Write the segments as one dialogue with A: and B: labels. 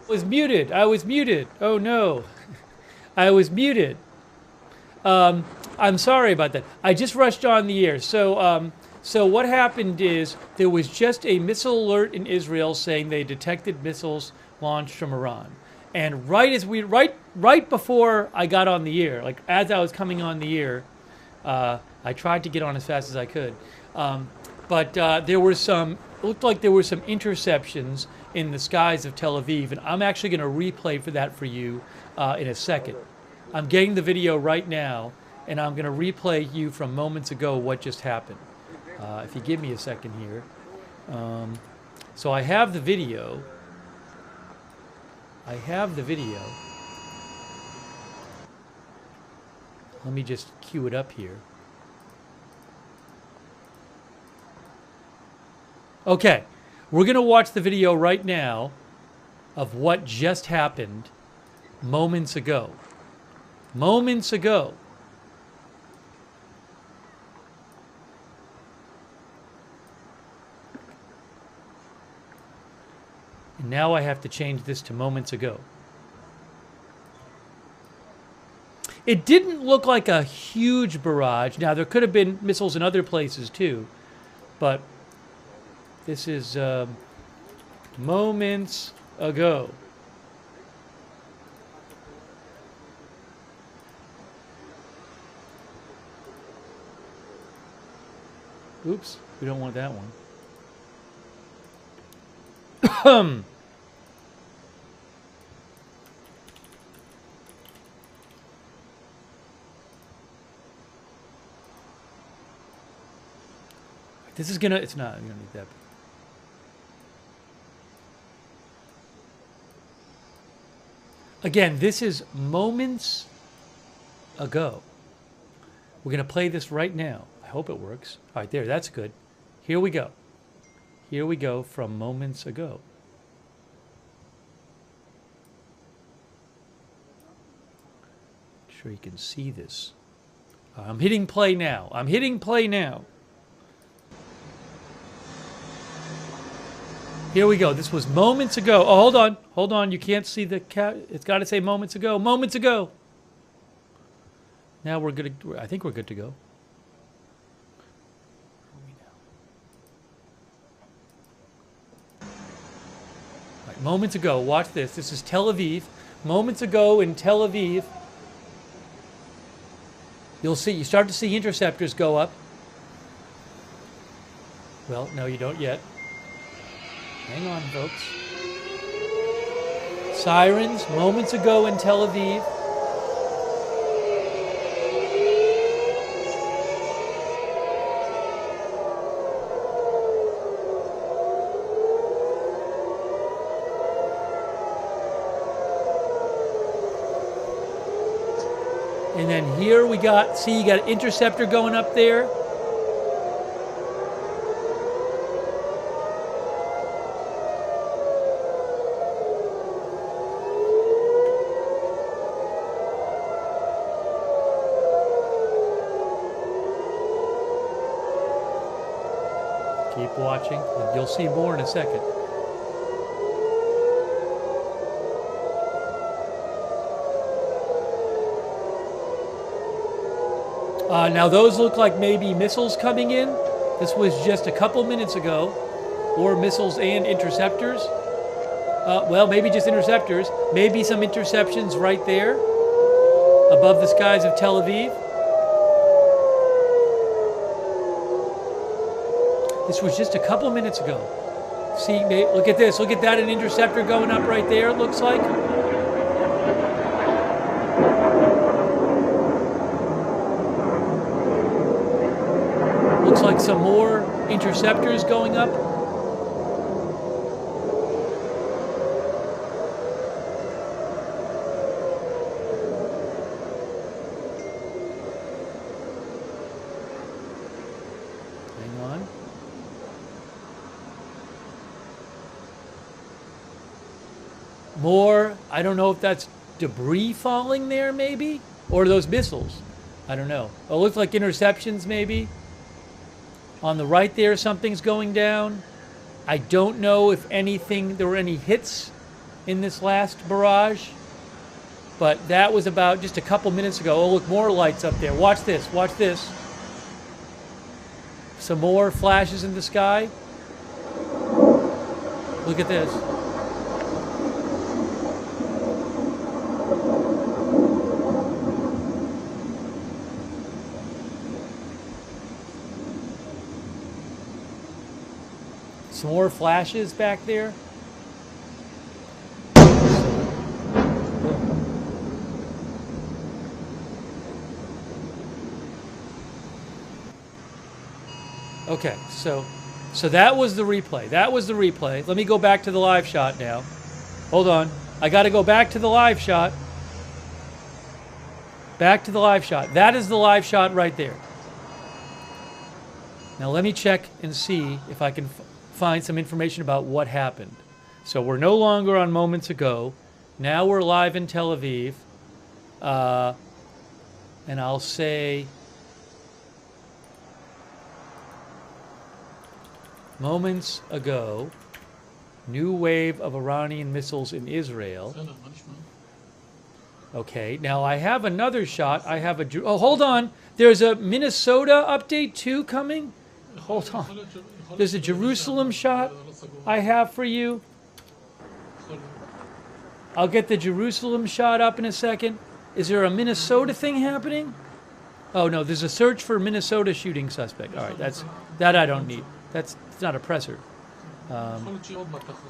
A: Was muted. I was muted. Oh no. I was muted. I'm sorry about that. I just rushed on the air. So what happened is there was just a missile alert in Israel saying they detected missiles launched from Iran. And right before I got on the air, like as I was coming on the air, I tried to get on as fast as I could. But there were it looked like there were some interceptions in the skies of Tel Aviv, and I'm actually going to replay for that for you in a second. I'm getting the video right now, and I'm going to replay you from moments ago what just happened. If you give me a second here. So I have the video. Let me just cue it up here. Okay, we're going to watch the video right now of what just happened moments ago. Moments ago. And now I have to change this to moments ago. It didn't look like a huge barrage. Now, there could have been missiles in other places too, but this is moments ago. Oops, we don't want that one. This is gonna, it's not, you don't need that. Again, this is moments ago. We're going to play this right now. I hope it works. All right, there, that's good. Here we go. Here we go from moments ago. Make sure you can see this. I'm hitting play now. I'm hitting play now. Here we go. This was moments ago. Oh, hold on. Hold on. You can't see the cat. It's got to say moments ago. Moments ago. Now we're good. I think we're good to go. All right, moments ago. Watch this. This is Tel Aviv. Moments ago in Tel Aviv. You'll see. You start to see interceptors go up. Well, no, you don't yet. Hang on, folks. Sirens, moments ago in Tel Aviv. And then here we got, see, you got an interceptor going up there. Keep watching. You'll see more in a second. Now those look like maybe missiles coming in. This was just a couple minutes ago. Or missiles and interceptors. Well, maybe just interceptors. Maybe some interceptions right there. Above the skies of Tel Aviv. This was just a couple minutes ago. See, look at this. Look at that, an interceptor going up right there, it looks like. Looks like some more interceptors going up. Hang on. More, I don't know if that's debris falling there maybe, or those missiles. I don't know. Oh, it looks like interceptions maybe. On the right there, something's going down. I don't know if there were any hits in this last barrage, but that was about just a couple minutes ago. Oh, look, more lights up there. Watch this, watch this. Some more flashes in the sky. Look at this. Some more flashes back there. Okay, so that was the replay. That was the replay. Let me go back to the live shot now. Hold on. I got to go back to the live shot. Back to the live shot. That is the live shot right there. Now let me check and see if I can find some information about what happened. So we're no longer on moments ago. Now we're live in Tel Aviv. And I'll say moments ago, new wave of Iranian missiles in Israel. Okay, now I have another shot. I have oh, hold on. There's a Minnesota update too coming. Hold on. There's a Jerusalem shot I have for you. I'll get the Jerusalem shot up in a second. Is there a Minnesota thing happening? Oh no, there's a search for Minnesota shooting suspect. All right, that I don't need. It's not a presser.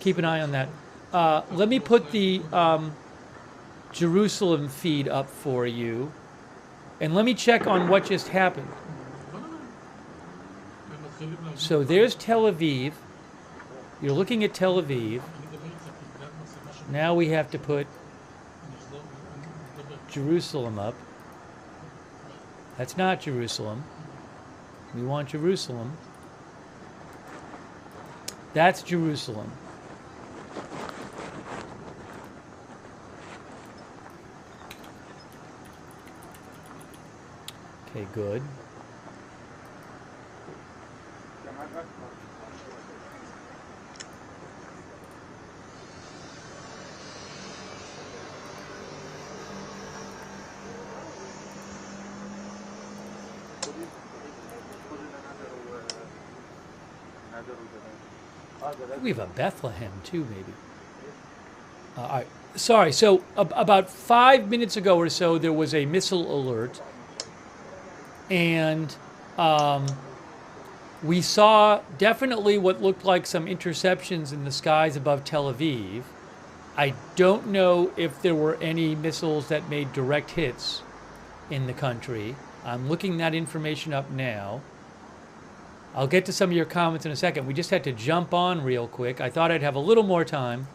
A: Keep an eye on that. Let me put the Jerusalem feed up for you, and let me check on what just happened. So there's Tel Aviv. You're looking at Tel Aviv. Now we have to put Jerusalem up. That's not Jerusalem. We want Jerusalem. That's Jerusalem. Okay, good. We have a Bethlehem too, maybe. All right. Sorry. So about 5 minutes ago or so, there was a missile alert, and we saw definitely what looked like some interceptions in the skies above Tel Aviv. I don't know if there were any missiles that made direct hits in the country. I'm looking that information up now. I'll get to some of your comments in a second. We just had to jump on real quick. I thought I'd have a little more time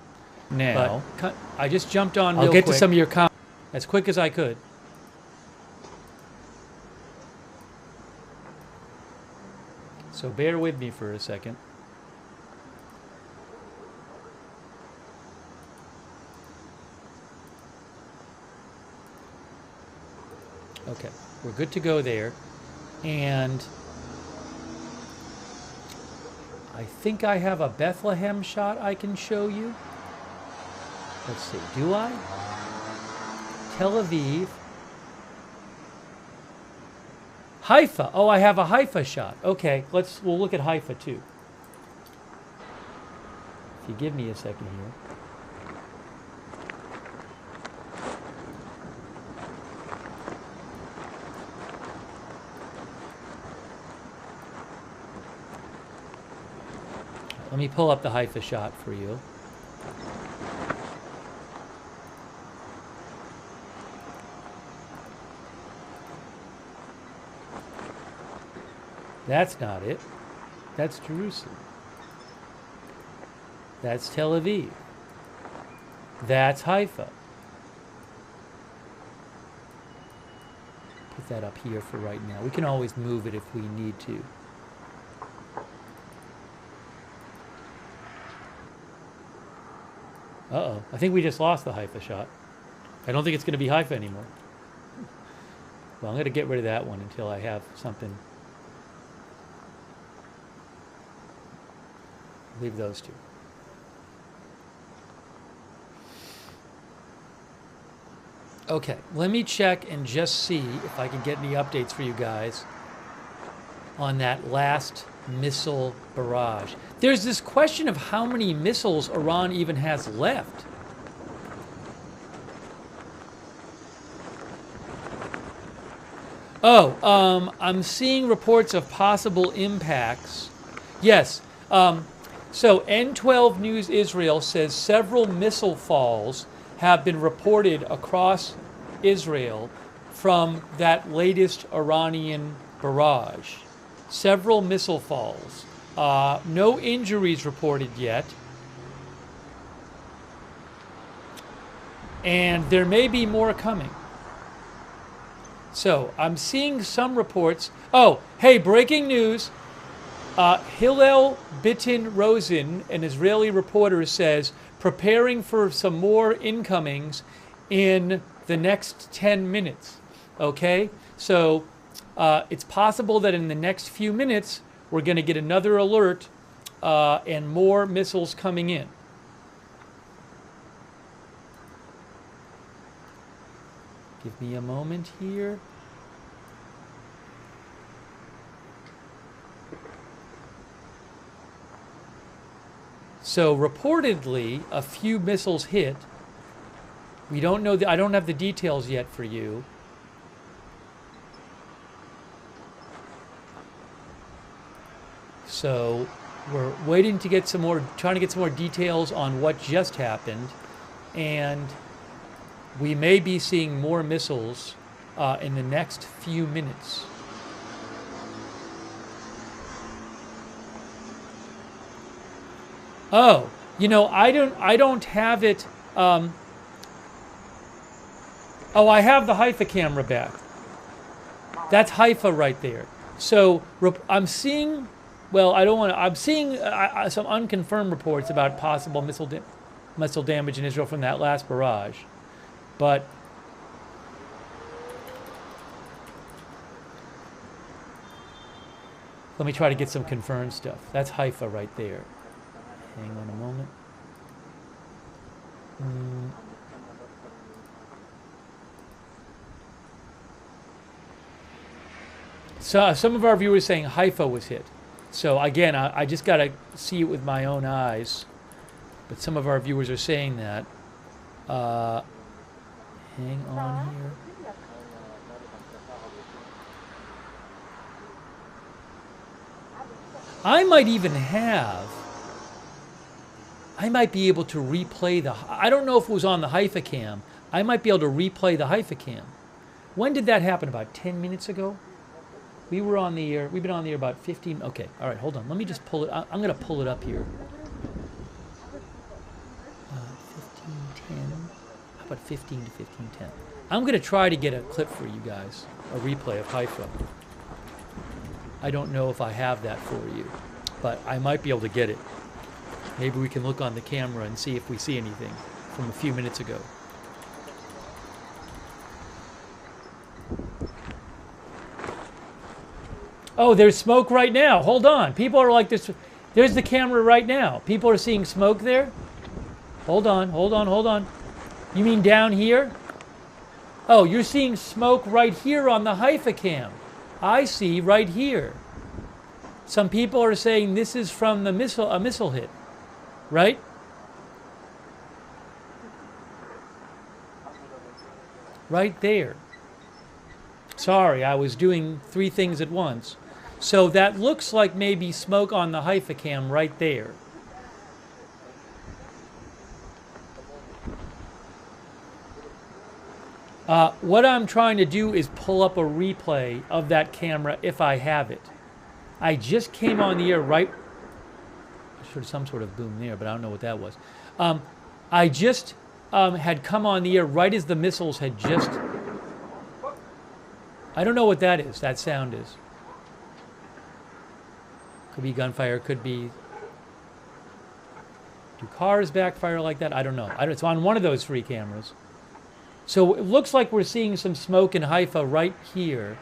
A: now. But I just jumped on real quick. I'll get to some of your comments as quick as I could. So bear with me for a second. Okay, we're good to go there. And I think I have a Bethlehem shot I can show you. Let's see, do I? Tel Aviv. Haifa. Oh, I have a Haifa shot. Okay, we'll look at Haifa too. If you give me a second here. Let me pull up the Haifa shot for you. That's not it. That's Jerusalem. That's Tel Aviv. That's Haifa. Put that up here for right now. We can always move it if we need to. Uh-oh. I think we just lost the Haifa shot. I don't think it's going to be Haifa anymore. Well, I'm going to get rid of that one until I have something. Leave those two. Okay, let me check and just see if I can get any updates for you guys on that last missile barrage. There's this question of how many missiles Iran even has left. Oh, I'm seeing reports of possible impacts. Yes, so N12 News Israel says several missile falls have been reported across Israel from that latest Iranian barrage. Several missile falls. No injuries reported yet. And there may be more coming. So I'm seeing some reports. Oh, hey, breaking news. Hillel Bitin Rosen, an Israeli reporter, says preparing for some more incomings in the next 10 minutes. Okay? So it's possible that in the next few minutes we're going to get another alert and more missiles coming in. Give me a moment here. So reportedly, a few missiles hit. We don't know. I don't have the details yet for you. So we're waiting to get some more, trying to get some more details on what just happened, and we may be seeing more missiles in the next few minutes. Oh, you know, I don't have it. Oh, I have the Haifa camera back. That's Haifa right there. So I'm seeing, well, I don't want to. I'm seeing some unconfirmed reports about possible missile damage in Israel from that last barrage, but let me try to get some confirmed stuff. That's Haifa right there. Hang on a moment. So some of our viewers saying Haifa was hit. So again, I just got to see it with my own eyes. But some of our viewers are saying that. Hang on here. I might be able to replay I don't know if it was on the Haifa cam. I might be able to replay the Haifa cam. When did that happen? About 10 minutes ago? We were on the air. We've been on the air about 15. Okay. All right. Hold on. Let me just pull it. I'm going to pull it up here. 15:10. How about 15 to 15:10? I'm going to try to get a clip for you guys. A replay of Haifa. I don't know if I have that for you, but I might be able to get it. Maybe we can look on the camera and see if we see anything from a few minutes ago. Oh, there's smoke right now. Hold on. People are like this. There's the camera right now. People are seeing smoke there. Hold on, hold on, hold on. You mean down here? Oh, you're seeing smoke right here on the Haifa cam. I see right here. Some people are saying this is from the a missile hit. Right? Right there. Sorry, I was doing 3 things at once. So that looks like maybe smoke on the Haifa cam right there. What I'm trying to do is pull up a replay of that camera if I have it. I just came on the air right. I heard some sort of boom there, but I don't know what that was. I just had come on the air right as the missiles had just. I don't know what that is. That sound is. Could be gunfire. Could be. Do cars backfire like that? I don't know. It's on one of those 3 cameras. So it looks like we're seeing some smoke in Haifa right here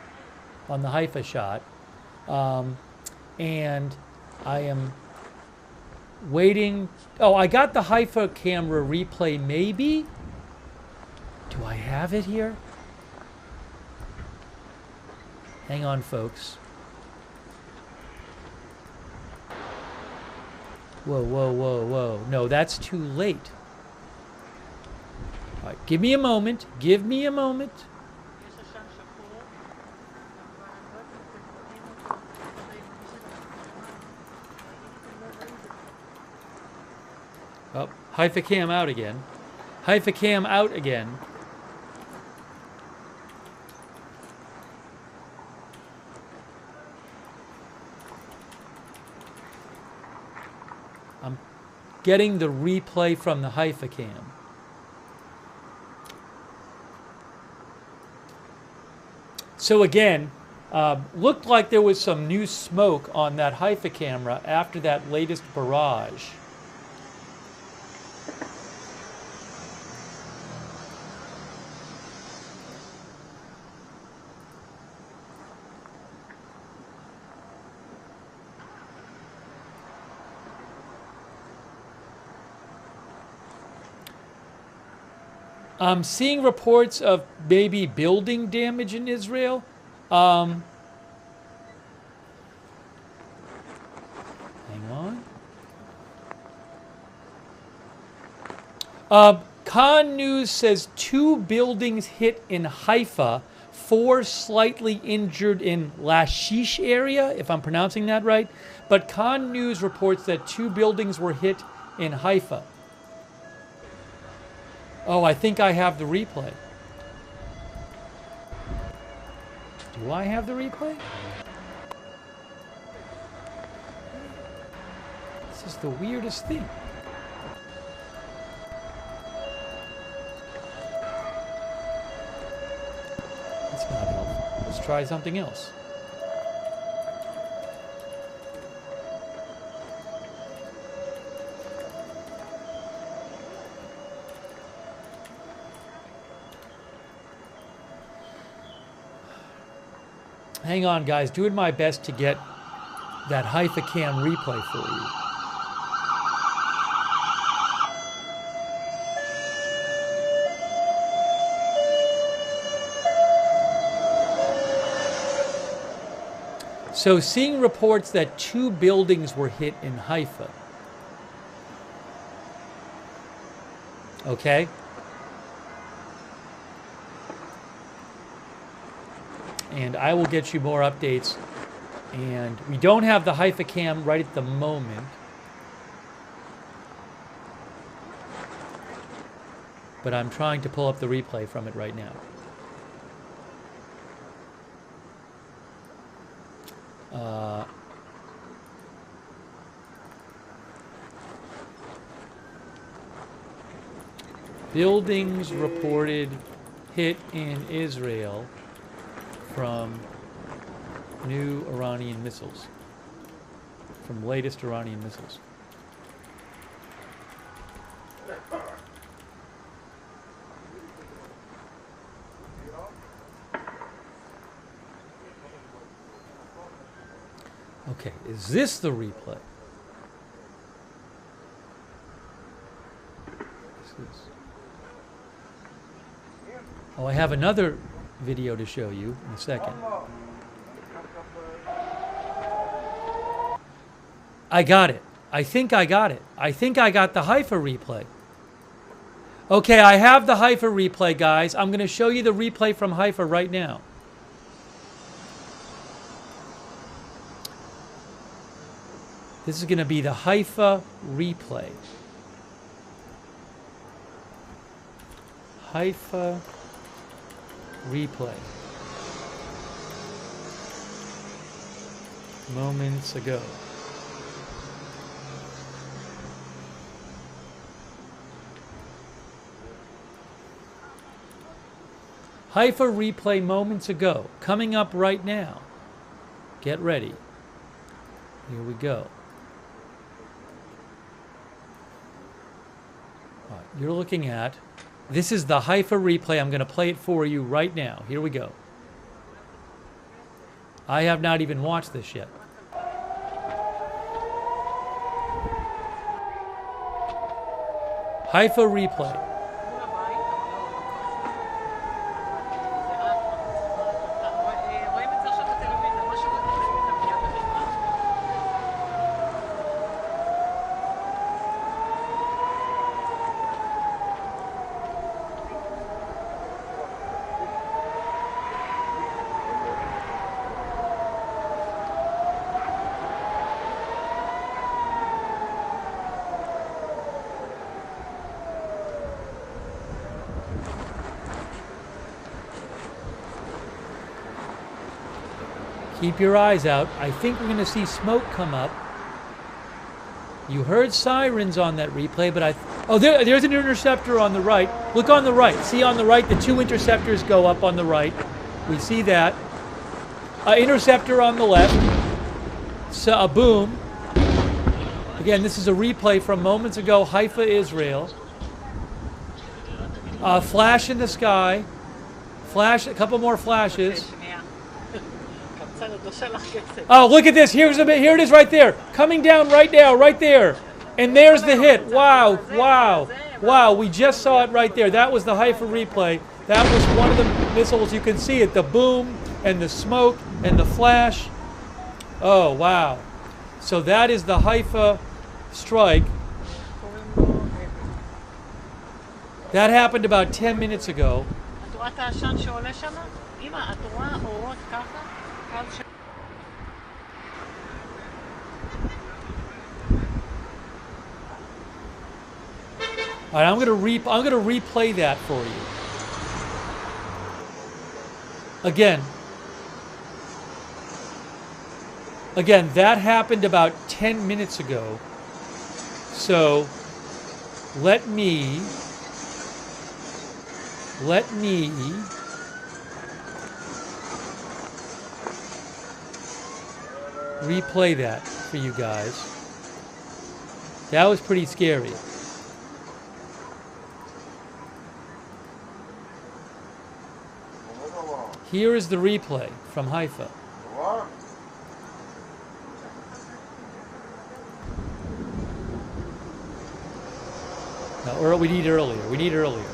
A: on the Haifa shot. And I am waiting. Oh, I got the Haifa camera replay maybe? Do I have it here? Hang on, folks. Whoa, whoa, whoa, whoa. No, that's too late. All right, give me a moment. Give me a moment. Oh, Haifa cam out again. Haifa cam out again. I'm getting the replay from the Haifa cam. So again, looked like there was some new smoke on that Haifa camera after that latest barrage. I'm seeing reports of maybe building damage in Israel. Hang on. Khan News says 2 buildings hit in Haifa, 4 slightly injured in Lashish area, if I'm pronouncing that right. But Khan News reports that 2 buildings were hit in Haifa. Oh, I think I have the replay. Do I have the replay? This is the weirdest thing. That's not helpful. Let's try something else. Hang on, guys. Doing my best to get that Haifa cam replay for you. So, seeing reports that 2 buildings were hit in Haifa. Okay. And I will get you more updates. And we don't have the Haifa cam right at the moment. But I'm trying to pull up the replay from it right now. Buildings reported hit in Israel from new Iranian missiles, from latest Iranian missiles. Okay, is this the replay? Oh, I have another video to show you in a second. I got it. I think I got it. I think I got the Haifa replay. Okay, I have the Haifa replay, guys. I'm going to show you the replay from Haifa right now. This is going to be the Haifa replay. Haifa replay. Moments ago. Haifa replay moments ago. Coming up right now. Get ready. Here we go. All right, you're looking at, this is the Haifa replay. I'm going to play it for you right now. Here we go. I have not even watched this yet. Haifa replay. Keep your eyes out. I think we're going to see smoke come up. You heard sirens on that replay, but there's an interceptor on the right. Look on the right. See on the right, the two interceptors go up on the right. We see that. Interceptor on the left. So, a boom. Again, this is a replay from moments ago, Haifa, Israel. Flash in the sky. Flash, a couple more flashes. Oh, look at this. Here it is right there. Coming down right now, right there. And there's the hit. Wow, wow, wow. We just saw it right there. That was the Haifa replay. That was one of the missiles. You can see it, the boom and the smoke and the flash. Oh, wow. So that is the Haifa strike. That happened about 10 minutes ago. All right, I'm going to replay that for you. Again, that happened about 10 minutes ago. So let me replay that for you guys. That was pretty scary. Here is the replay from Haifa. No, or we need earlier. We need earlier.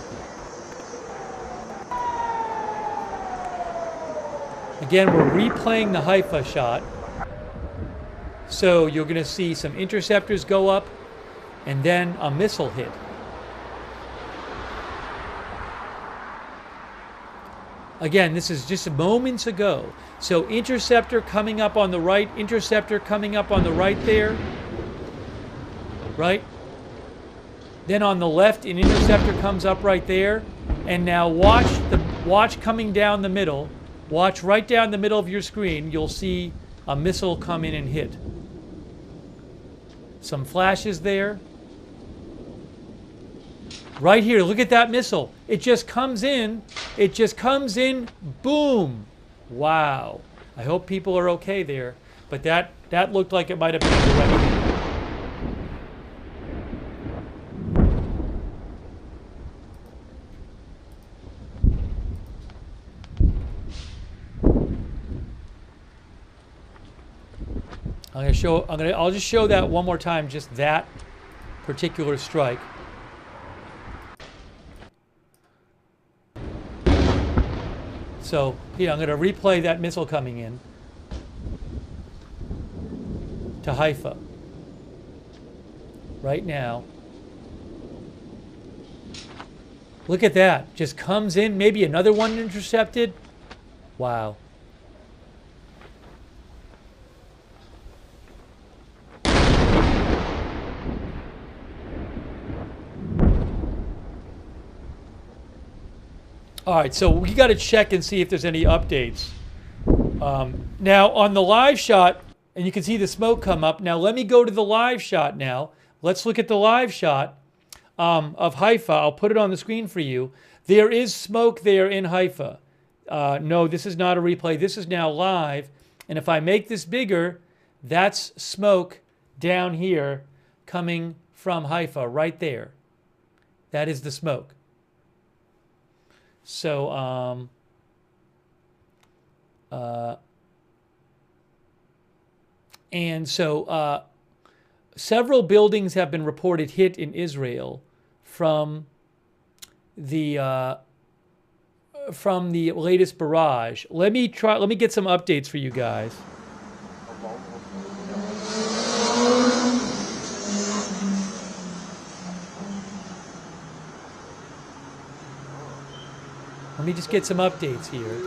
A: Again, we're replaying the Haifa shot. So you're going to see some interceptors go up and then a missile hit. Again, this is just moments ago. So interceptor coming up on the right, interceptor coming up on the right there. Right? Then on the left, an interceptor comes up right there. And now watch coming down the middle. Watch right down the middle of your screen. You'll see a missile come in and hit. Some flashes there. Right here, look at that missile. It just comes in. It just comes in. Boom. Wow. I hope people are okay there. But that looked like it might have been a direct hit. I'll just show that one more time, just that particular strike. So, I'm going to replay that missile coming in to Haifa right now. Look at that. Just comes in, maybe another one intercepted. Wow. All right, so we got to check and see if there's any updates. Now on the live shot, and you can see the smoke come up. Now let me go to the live shot now. Let's look at the live shot of Haifa. I'll put it on the screen for you. There is smoke there in Haifa. No, this is not a replay. This is now live. And if I make this bigger, that's smoke down here coming from Haifa right there. That is the smoke. So, several buildings have been reported hit in Israel from the latest barrage. Let me get some updates for you guys. Let me just get some updates here.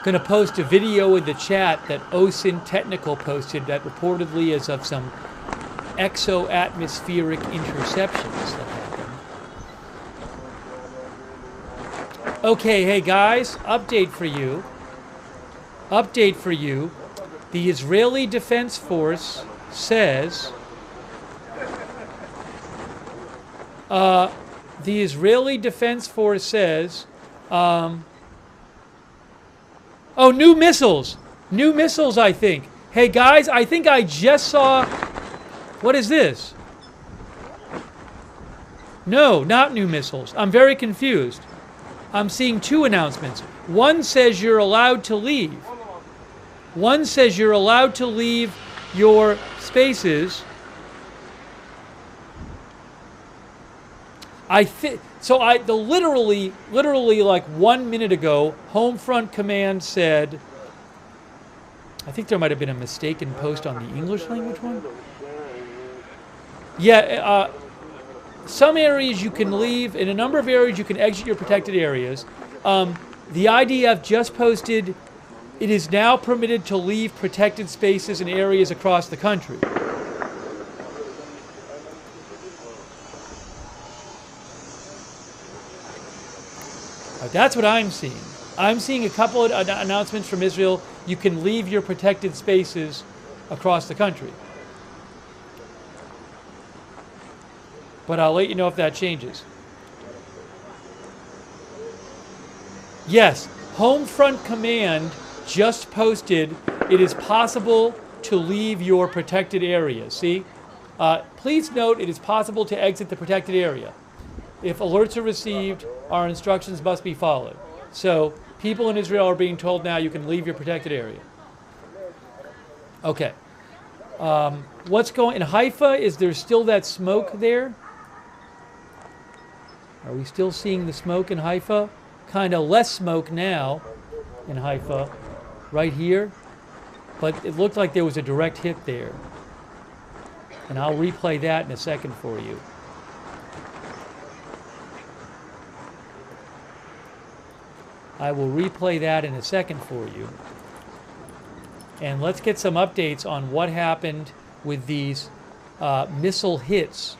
A: Going to post a video in the chat that OSINT Technical posted that reportedly is of some exo-atmospheric interceptions that happened. Okay, hey guys, update for you. Update for you. The Israeli Defense Force says oh, new missiles. New missiles, I think. Hey, guys, I think I just saw... What is this? No, not new missiles. I'm very confused. I'm seeing two announcements. One says you're allowed to leave. One says you're allowed to leave your spaces. Literally like 1 minute ago, Homefront Command said, I think there might have been a mistaken post on the English language one. Yeah, some areas you can leave, in a number of areas you can exit your protected areas. The IDF just posted, it is now permitted to leave protected spaces in areas across the country. That's what I'm seeing. I'm seeing a couple of announcements from Israel. You can leave your protected spaces across the country. But I'll let you know if that changes. Yes, Homefront Command just posted it is possible to leave your protected area. See? Please note it is possible to exit the protected area. If alerts are received, our instructions must be followed. So people in Israel are being told now you can leave your protected area. Okay. What's going in Haifa? Is there still that smoke there? Are we still seeing the smoke in Haifa? Kind of less smoke now in Haifa, right here. But it looked like there was a direct hit there. And I'll replay that in a second for you. I will replay that in a second for you. And let's get some updates on what happened with these missile hits.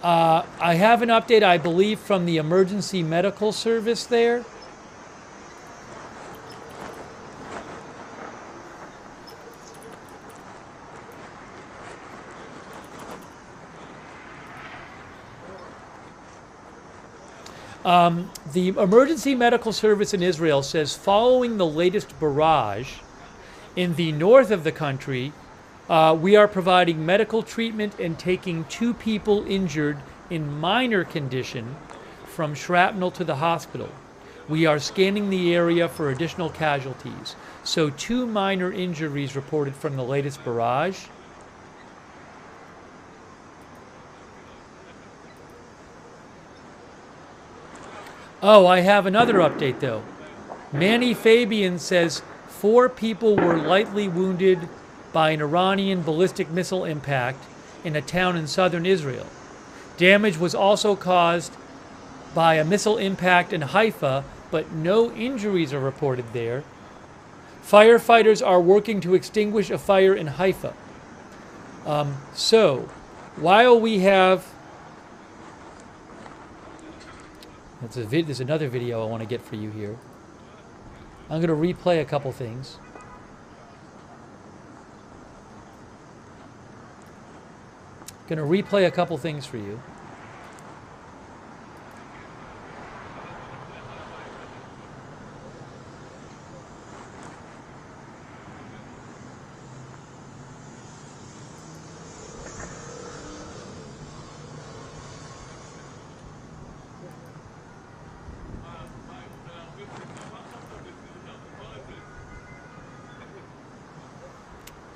A: I have an update, I believe, from the Emergency Medical Service there. The Emergency Medical Service in Israel says following the latest barrage in the north of the country, we are providing medical treatment and taking 2 people injured in minor condition from shrapnel to the hospital. We are scanning the area for additional casualties. So 2 minor injuries reported from the latest barrage. Oh, I have another update though. Manny Fabian says 4 people were lightly wounded by an Iranian ballistic missile impact in a town in southern Israel. Damage was also caused by a missile impact in Haifa, but no injuries are reported there. Firefighters are working to extinguish a fire in Haifa. So, while we have... There's another video I want to get for you here. I'm going to replay a couple things. Going to replay a couple things for you.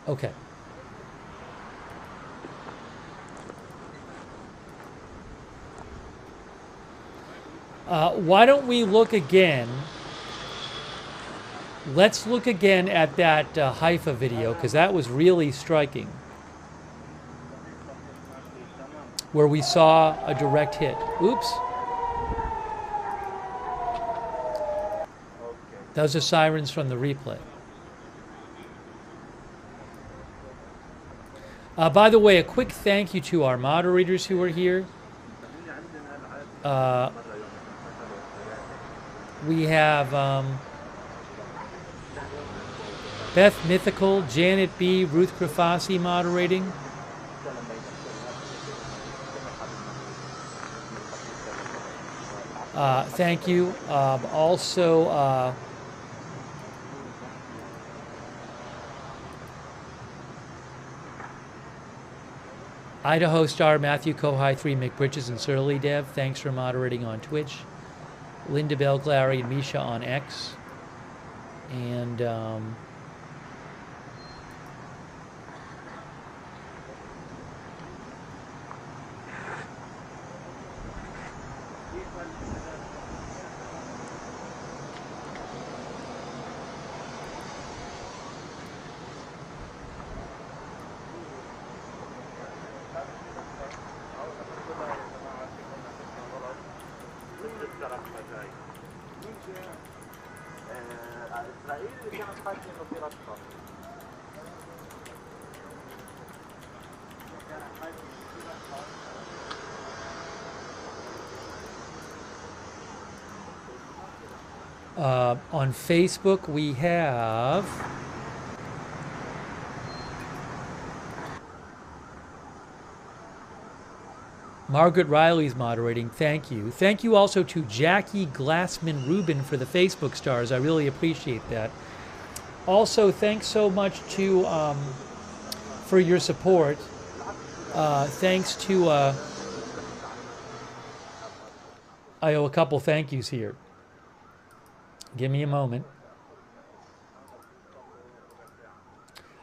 A: Okay. Why don't we look again? Let's look again at that Haifa video, because that was really striking. Where we saw a direct hit. Oops. Those are sirens from the replay. By the way, a quick thank you to our moderators who are here. We have Beth Mythical, Janet B, Ruth Krafasi moderating. Thank you. Also, Idaho Star, Matthew Kohai 3, Mick Bridges, and Surly Dev, thanks for moderating on Twitch. Linda Belglary and Misha on X. And on Facebook we have Margaret Riley's moderating. Thank you. Thank you also to Jackie Glassman Rubin for the Facebook stars. I really appreciate that. Also, thanks so much to for your support. Thanks to I owe a couple thank yous here. Give me a moment.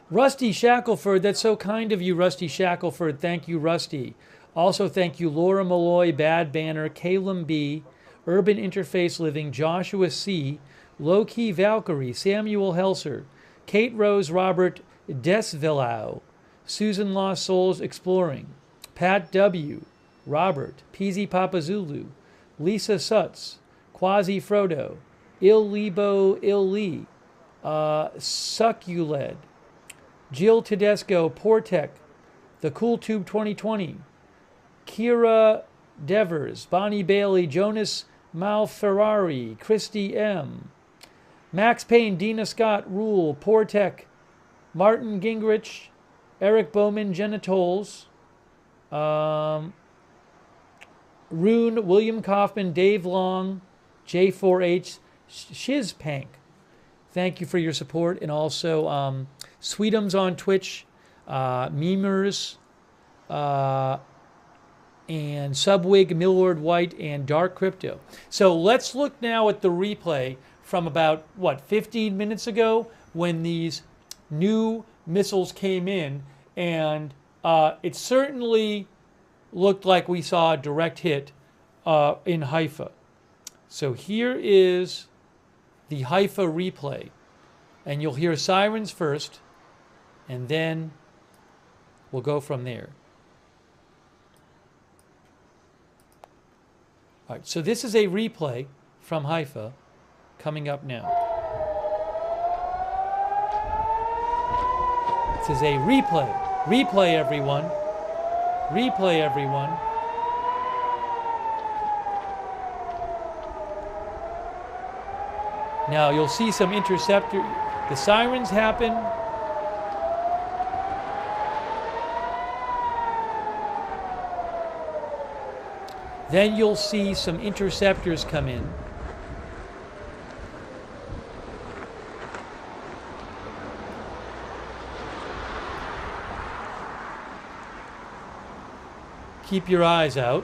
A: Rusty Shackelford, that's so kind of you, Rusty Shackelford. Thank you, Rusty. Also, thank you, Laura Malloy, Bad Banner, Calum B, Urban Interface Living, Joshua C, Low Key Valkyrie, Samuel Helser, Kate Rose Robert Desvillau, Susan Lost Souls Exploring, Pat W, Robert, PZ Papa Zulu, Lisa Sutz, Quasi Frodo, Il Libo Il Lee, Succuled, Jill Tedesco, Portec, The Cool Tube 2020, Kira Devers, Bonnie Bailey, Jonas Malferrari, Christy M, Max Payne, Dina Scott, Rule, Portec, Martin Gingrich, Eric Bowman, Genitols, Rune, William Kaufman, Dave Long, J4H, Shizpank. Thank you for your support. And also Sweetums on Twitch, Memers, and Subwig, Millward White, and Dark Crypto. So let's look now at the replay from about, 15 minutes ago when these new missiles came in, and it certainly looked like we saw a direct hit in Haifa. So here is the Haifa replay, and you'll hear sirens first, and then we'll go from there. All right, so this is a replay from Haifa coming up now. This is a replay. Replay, everyone. Replay, everyone. Now you'll see some interceptor. The sirens happen. Then you'll see some interceptors come in. Keep your eyes out.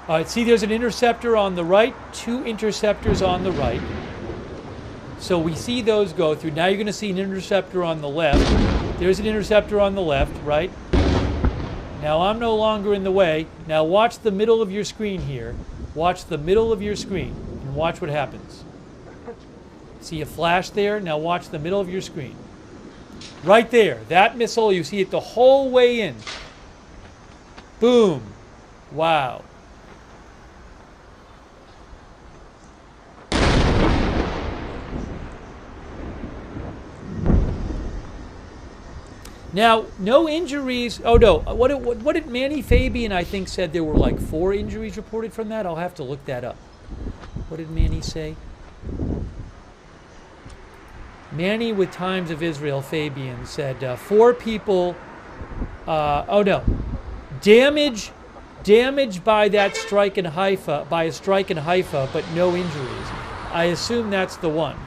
A: All right, see there's an interceptor on the right, 2 interceptors on the right. So we see those go through. Now you're going to see an interceptor on the left. There's an interceptor on the left, right? Now I'm no longer in the way. Now watch the middle of your screen here. Watch the middle of your screen and watch what happens. See a flash there? Now watch the middle of your screen. Right there, that missile, you see it the whole way in. Boom. Wow. Now, no injuries. Oh, no. What did Manny Fabian, I think, said there were like 4 injuries reported from that? I'll have to look that up. What did Manny say? Manny with Times of Israel, Fabian, said 4 people. Oh, no. Damage by that strike in Haifa, by a strike in Haifa, but no injuries. I assume that's the one.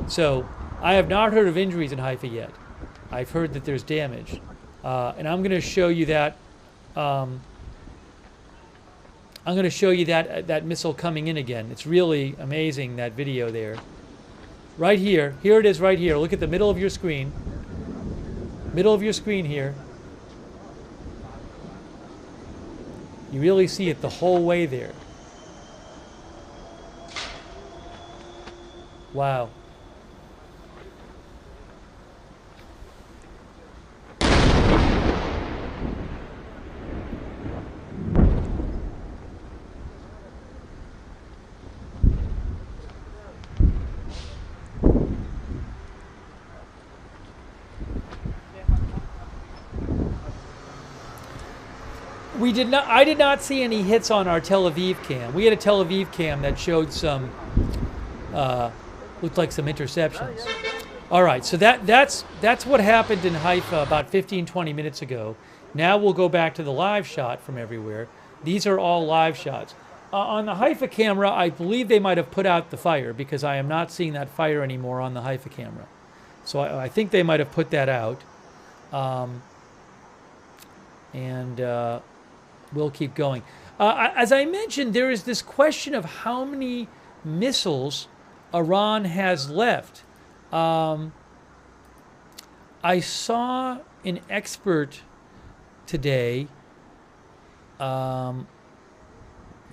A: So, I have not heard of injuries in Haifa yet. I've heard that there's damage, and I'm going to show you that. I'm going to show you that missile coming in again. It's really amazing, that video there. Right here. Here it is right here. Look at the middle of your screen. Middle of your screen here. You really see it the whole way there. Wow. I did not see any hits on our Tel Aviv cam. We had a Tel Aviv cam that showed some, looked like some interceptions. All right, so that's what happened in Haifa about 15, 20 minutes ago. Now we'll go back to the live shot from everywhere. These are all live shots. On the Haifa camera, I believe they might have put out the fire because I am not seeing that fire anymore on the Haifa camera. So I think they might have put that out. We'll keep going. As I mentioned, there is this question of how many missiles Iran has left. I saw an expert today. Hold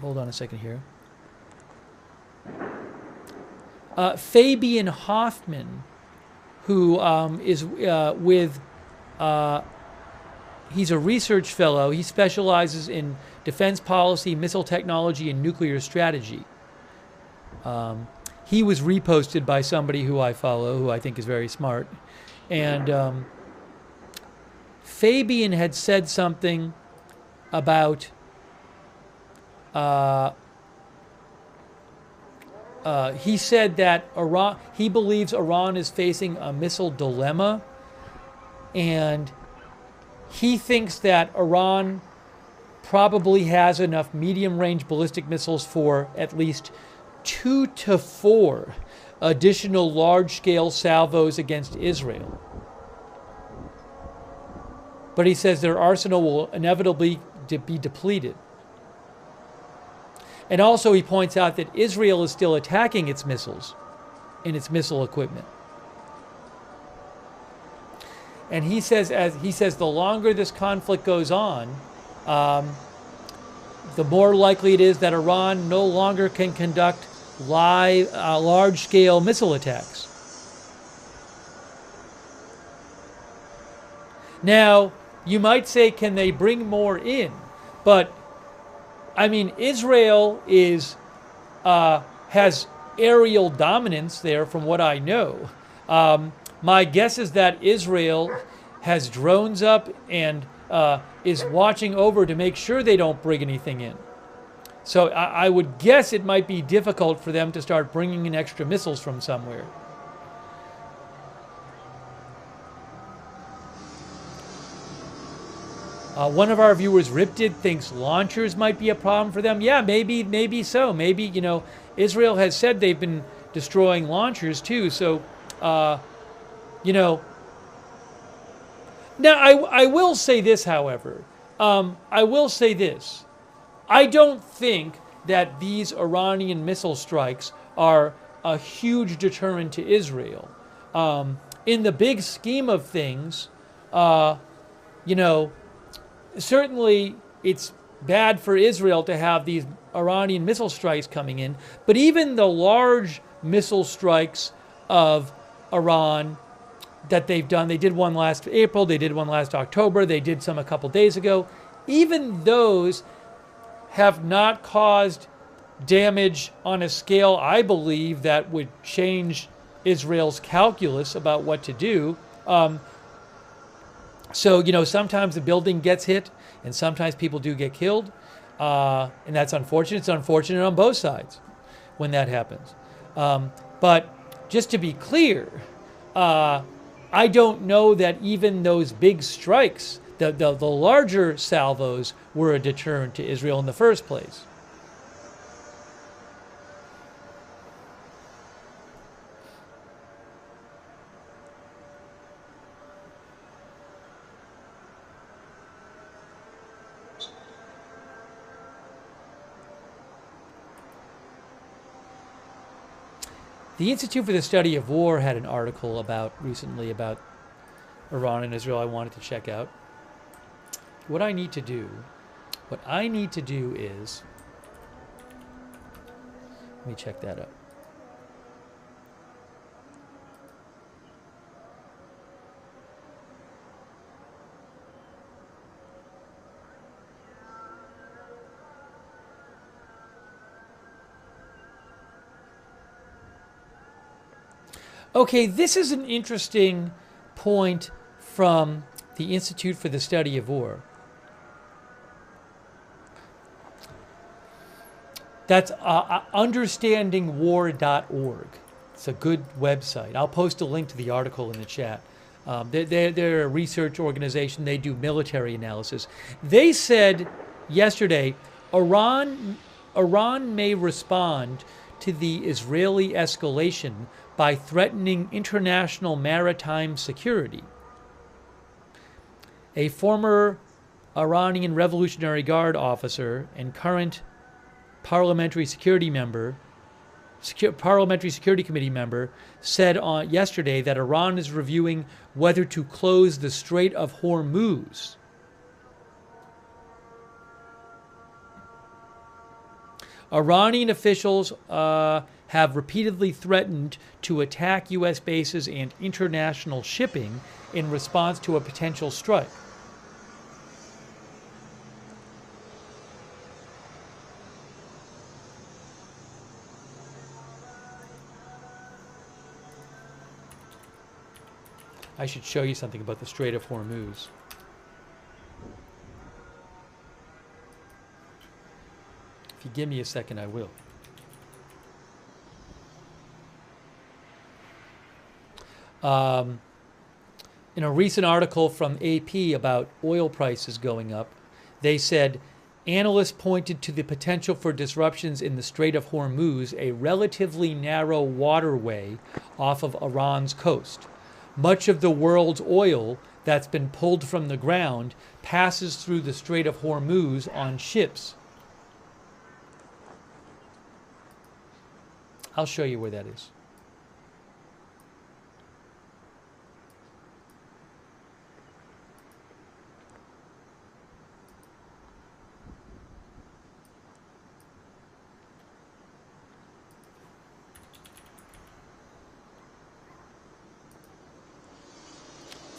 A: on a second here. Fabian Hoffman, who is with... he's a research fellow. He specializes in defense policy, missile technology, and nuclear strategy. He was reposted by somebody who I follow, who I think is very smart. And Fabian had said something about he said that he believes Iran is facing a missile dilemma, and he thinks that Iran probably has enough medium-range ballistic missiles for at least 2 to 4 additional large-scale salvos against Israel. But he says their arsenal will inevitably be depleted. And also he points out that Israel is still attacking its missiles and its missile equipment. And he says the longer this conflict goes on, the more likely it is that Iran no longer can conduct large-scale missile attacks. Now, you might say, can they bring more in? But I mean, Israel has aerial dominance there, from what I know. My guess is that Israel has drones up and is watching over to make sure they don't bring anything in. So I would guess it might be difficult for them to start bringing in extra missiles from somewhere. One of our viewers, Riptid, thinks launchers might be a problem for them. Yeah, maybe so. Maybe, you know, Israel has said they've been destroying launchers too. So, you know. Now, I will say this, however. I will say this. I don't think that these Iranian missile strikes are a huge deterrent to Israel. In the big scheme of things, you know, certainly it's bad for Israel to have these Iranian missile strikes coming in, but even the large missile strikes of Iran that they've done, they did one last April, they did one last October, they did some a couple days ago, even those have not caused damage on a scale, I believe, that would change Israel's calculus about what to do. So, you know, sometimes the building gets hit and sometimes people do get killed. And that's unfortunate. It's unfortunate on both sides when that happens. But just to be clear, I don't know that even those big strikes, the larger salvos, were a deterrent to Israel in the first place. The Institute for the Study of War had an article recently about Iran and Israel I wanted to check out. What I need to do is, let me check that out. Okay, this is an interesting point from the Institute for the Study of War. That's understandingwar.org. It's a good website. I'll post a link to the article in the chat. They're a research organization. They do military analysis. They said yesterday, Iran may respond to the Israeli escalation by threatening international maritime security. A former Iranian Revolutionary Guard officer and current Parliamentary Security Committee member said yesterday that Iran is reviewing whether to close the Strait of Hormuz. Iranian officials have repeatedly threatened to attack U.S. bases and international shipping in response to a potential strike. I should show you something about the Strait of Hormuz. If you give me a second, I will. In a recent article from AP about oil prices going up, they said analysts pointed to the potential for disruptions in the Strait of Hormuz, a relatively narrow waterway off of Iran's coast. Much of the world's oil that's been pulled from the ground passes through the Strait of Hormuz on ships. I'll show you where that is.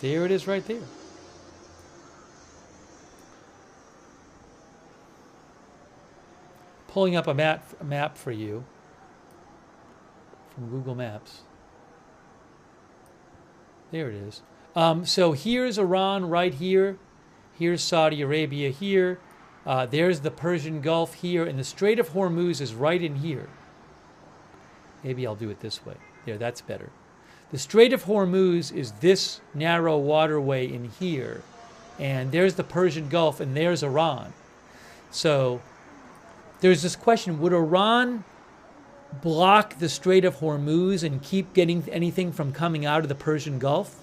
A: There it is right there. Pulling up a map for you from Google Maps. There it is. So here's Iran right here. Here's Saudi Arabia here. There's the Persian Gulf here. And the Strait of Hormuz is right in here. Maybe I'll do it this way. There, that's better. The Strait of Hormuz is this narrow waterway in here. And there's the Persian Gulf, and there's Iran. So there's this question, would Iran block the Strait of Hormuz and keep getting anything from coming out of the Persian Gulf?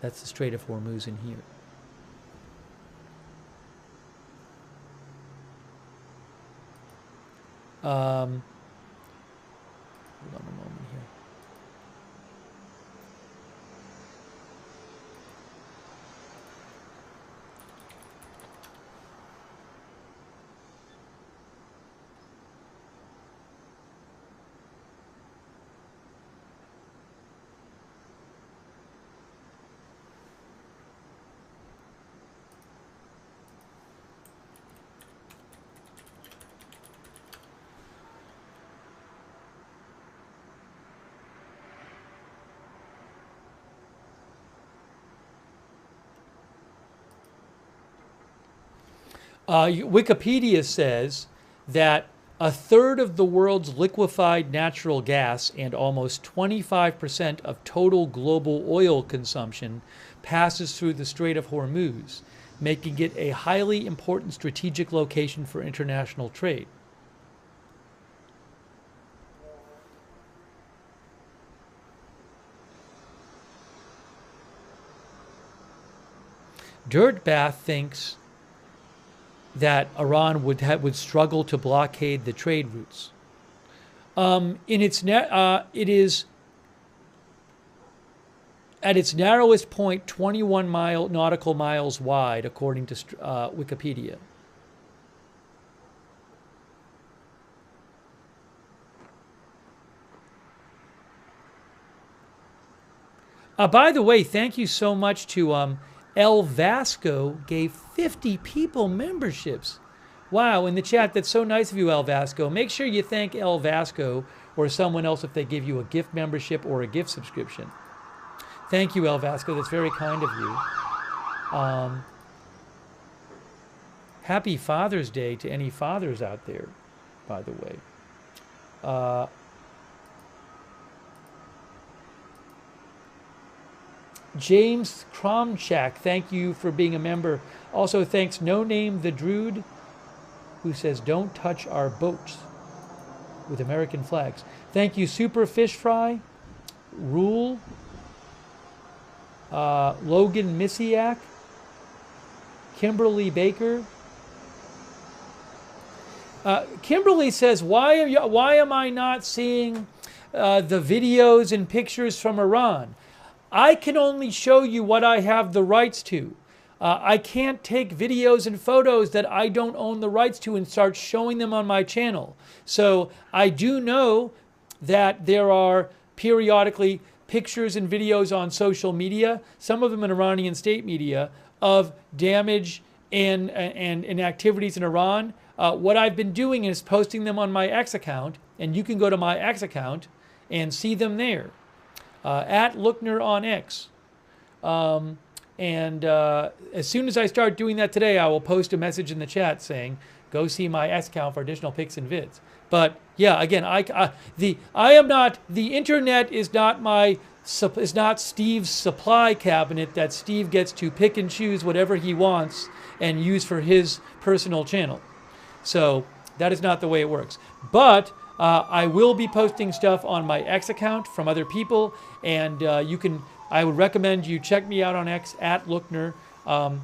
A: That's the Strait of Hormuz in here. Hold on a moment here. Wikipedia says that a third of the world's liquefied natural gas and almost 25% of total global oil consumption passes through the Strait of Hormuz, making it a highly important strategic location for international trade. Dirtbath thinks that Iran would struggle to blockade the trade routes. It is at its narrowest point 21 nautical miles wide, according to Wikipedia. By the way, thank you so much to El Vasco gave 50 people memberships. Wow, in the chat, that's so nice of you, El Vasco. Make sure you thank El Vasco or someone else if they give you a gift membership or a gift subscription. Thank you, El Vasco. That's very kind of you. Happy Father's Day to any fathers out there, by the way. James Kromchak, thank you for being a member. Also thanks No Name the Druid, who says, don't touch our boats with American flags. Thank you, Super Fish Fry, Rule, Logan Misiak, Kimberly Baker. Kimberly says, why am I not seeing the videos and pictures from Iran? I can only show you what I have the rights to. I can't take videos and photos that I don't own the rights to and start showing them on my channel. So I do know that there are periodically pictures and videos on social media, some of them in Iranian state media, of damage and activities in Iran. What I've been doing is posting them on my X account, and you can go to my X account and see them there. At Lookner on X. As soon as I start doing that today, I will post a message in the chat saying, go see my X account for additional pics and vids. But yeah, again, the internet is not Steve's supply cabinet that Steve gets to pick and choose whatever he wants and use for his personal channel. So that is not the way it works. But I will be posting stuff on my X account from other people, and I would recommend you check me out on X at Lookner,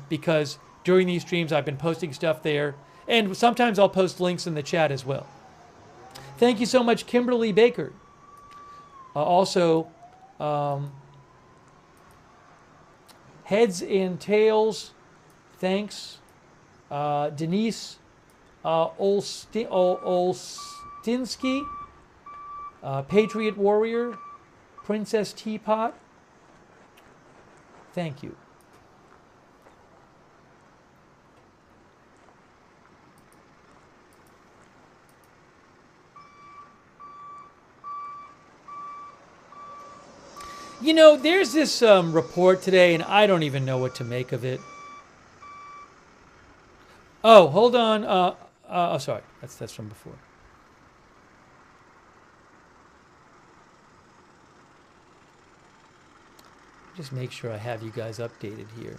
A: because during these streams I've been posting stuff there, and sometimes I'll post links in the chat as well. Thank you so much, Kimberly Baker. Also, Heads and Tails, thanks. Denise Olstinsky, Patriot Warrior, Princess Teapot, thank you. You know, there's this report today, and I don't even know what to make of it. Oh, hold on. Oh, sorry. That's from before. Just make sure I have you guys updated here.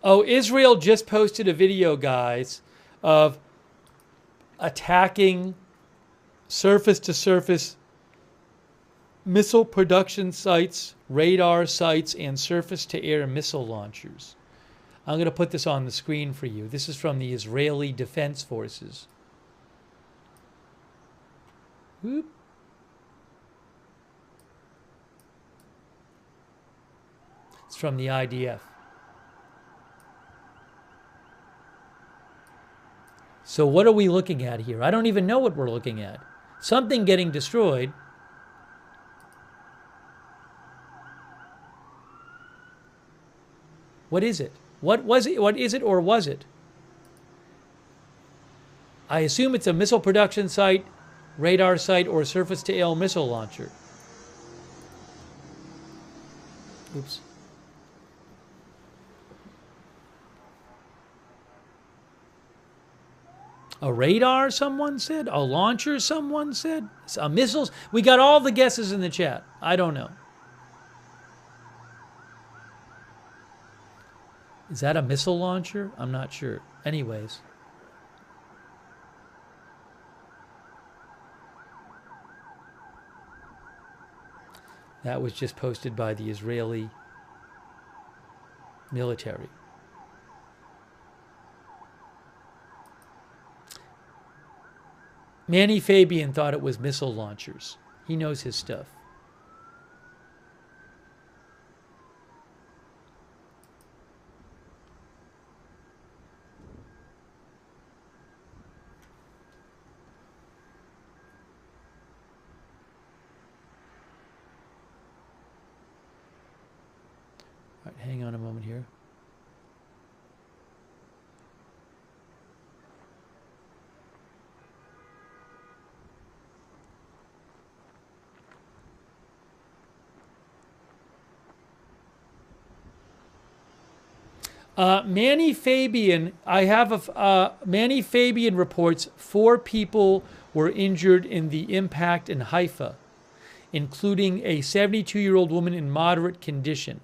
A: Oh, Israel just posted a video, guys, of attacking surface-to-surface missile production sites, radar sites, and surface-to-air missile launchers. I'm going to put this on the screen for you. This is from the Israeli Defense Forces. Whoop. It's from the IDF. So what are we looking at here? I don't even know what we're looking at. Something getting destroyed. What is it? What was it? What is it, or was it? I assume it's a missile production site, radar site, or surface-to-air missile launcher. Oops. A radar, someone said. A launcher, someone said. Missiles. We got all the guesses in the chat. I don't know. Is that a missile launcher? I'm not sure. Anyways. That was just posted by the Israeli military. Manny Fabian thought it was missile launchers. He knows his stuff. All right, hang on a moment here. Manny Fabian, Manny Fabian reports 4 people were injured in the impact in Haifa, including a 72-year-old woman in moderate condition.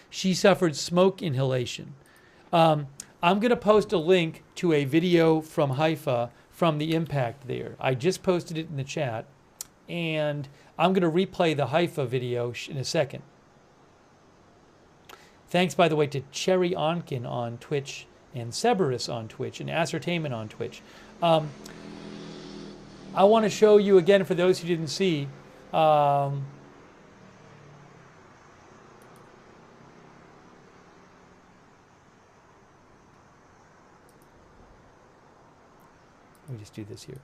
A: She suffered smoke inhalation. I'm going to post a link to a video from Haifa from the impact there. I just posted it in the chat, and I'm going to replay the Haifa video in a second. Thanks, by the way, to Cherry Onkin on Twitch, and Cerberus on Twitch, and Ascertainment on Twitch. I want to show you again, for those who didn't see, let me just do this here.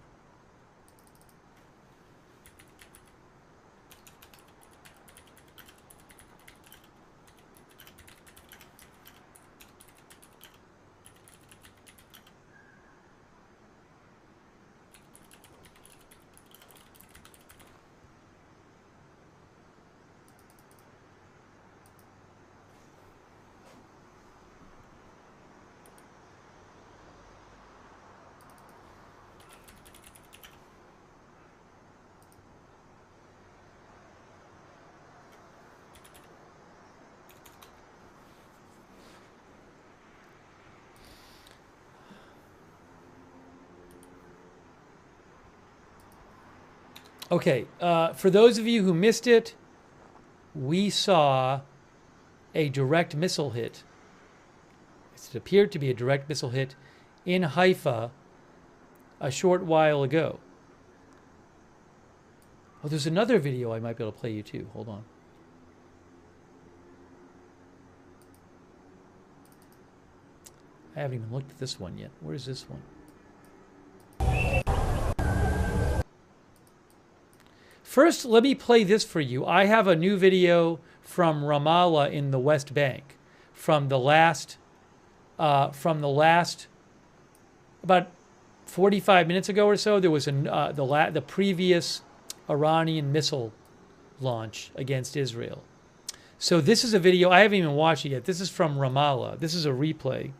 A: Okay, for those of you who missed it, we saw a direct missile hit. It appeared to be a direct missile hit in Haifa a short while ago. Oh, there's another video I might be able to play you too. Hold on. I haven't even looked at this one yet. Where's this one? First, let me play this for you. I have a new video from Ramallah in the West Bank from the last about 45 minutes ago or so. There was the previous Iranian missile launch against Israel. So this is a video. I haven't even watched it yet. This is from Ramallah. This is a replay.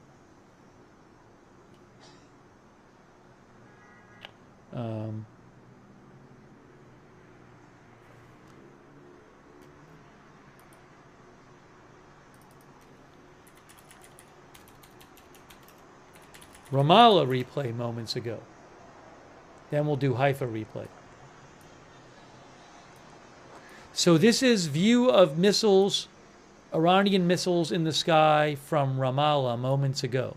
A: Ramallah replay moments ago. Then we'll do Haifa replay. So this is view of missiles, Iranian missiles in the sky from Ramallah moments ago.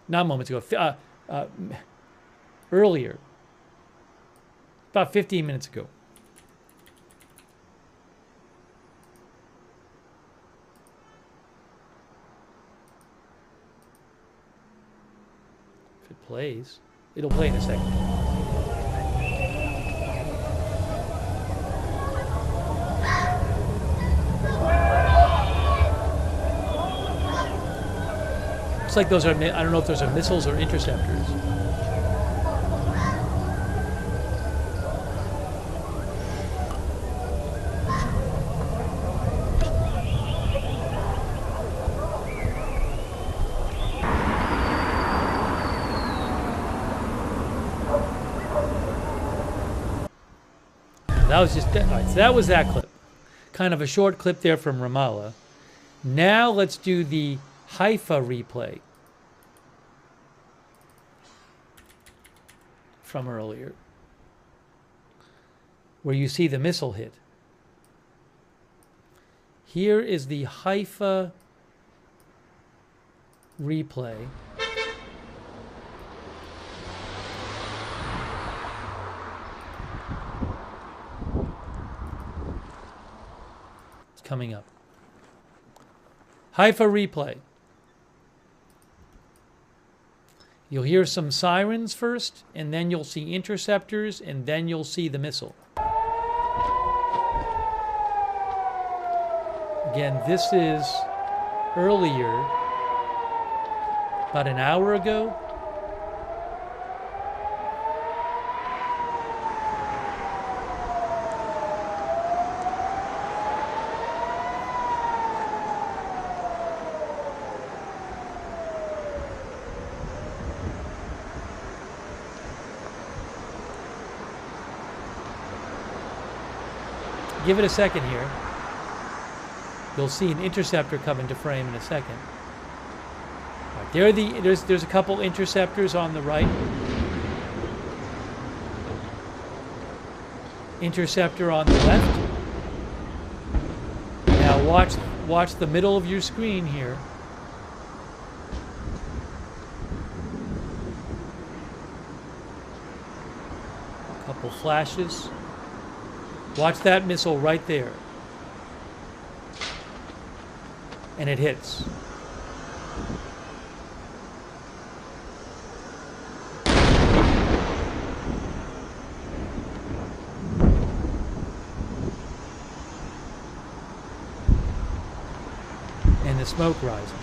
A: Not moments ago, earlier. About 15 minutes ago. If it plays, it'll play in a second. Looks like those are, I don't know if those are missiles or interceptors. That was just, all right, so that was that clip. Kind of a short clip there from Ramallah. Now let's do the Haifa replay from earlier, where you see the missile hit. Here is the Haifa replay. It's coming up. Haifa replay. You'll hear some sirens first, and then you'll see interceptors, and then you'll see the missile. Again, this is earlier, about an hour ago. Give it a second here. You'll see an interceptor come into frame in a second. Right, there's a couple interceptors on the right. Interceptor on the left. Now watch the middle of your screen here. A couple flashes. Watch that missile right there. And it hits. And the smoke rises.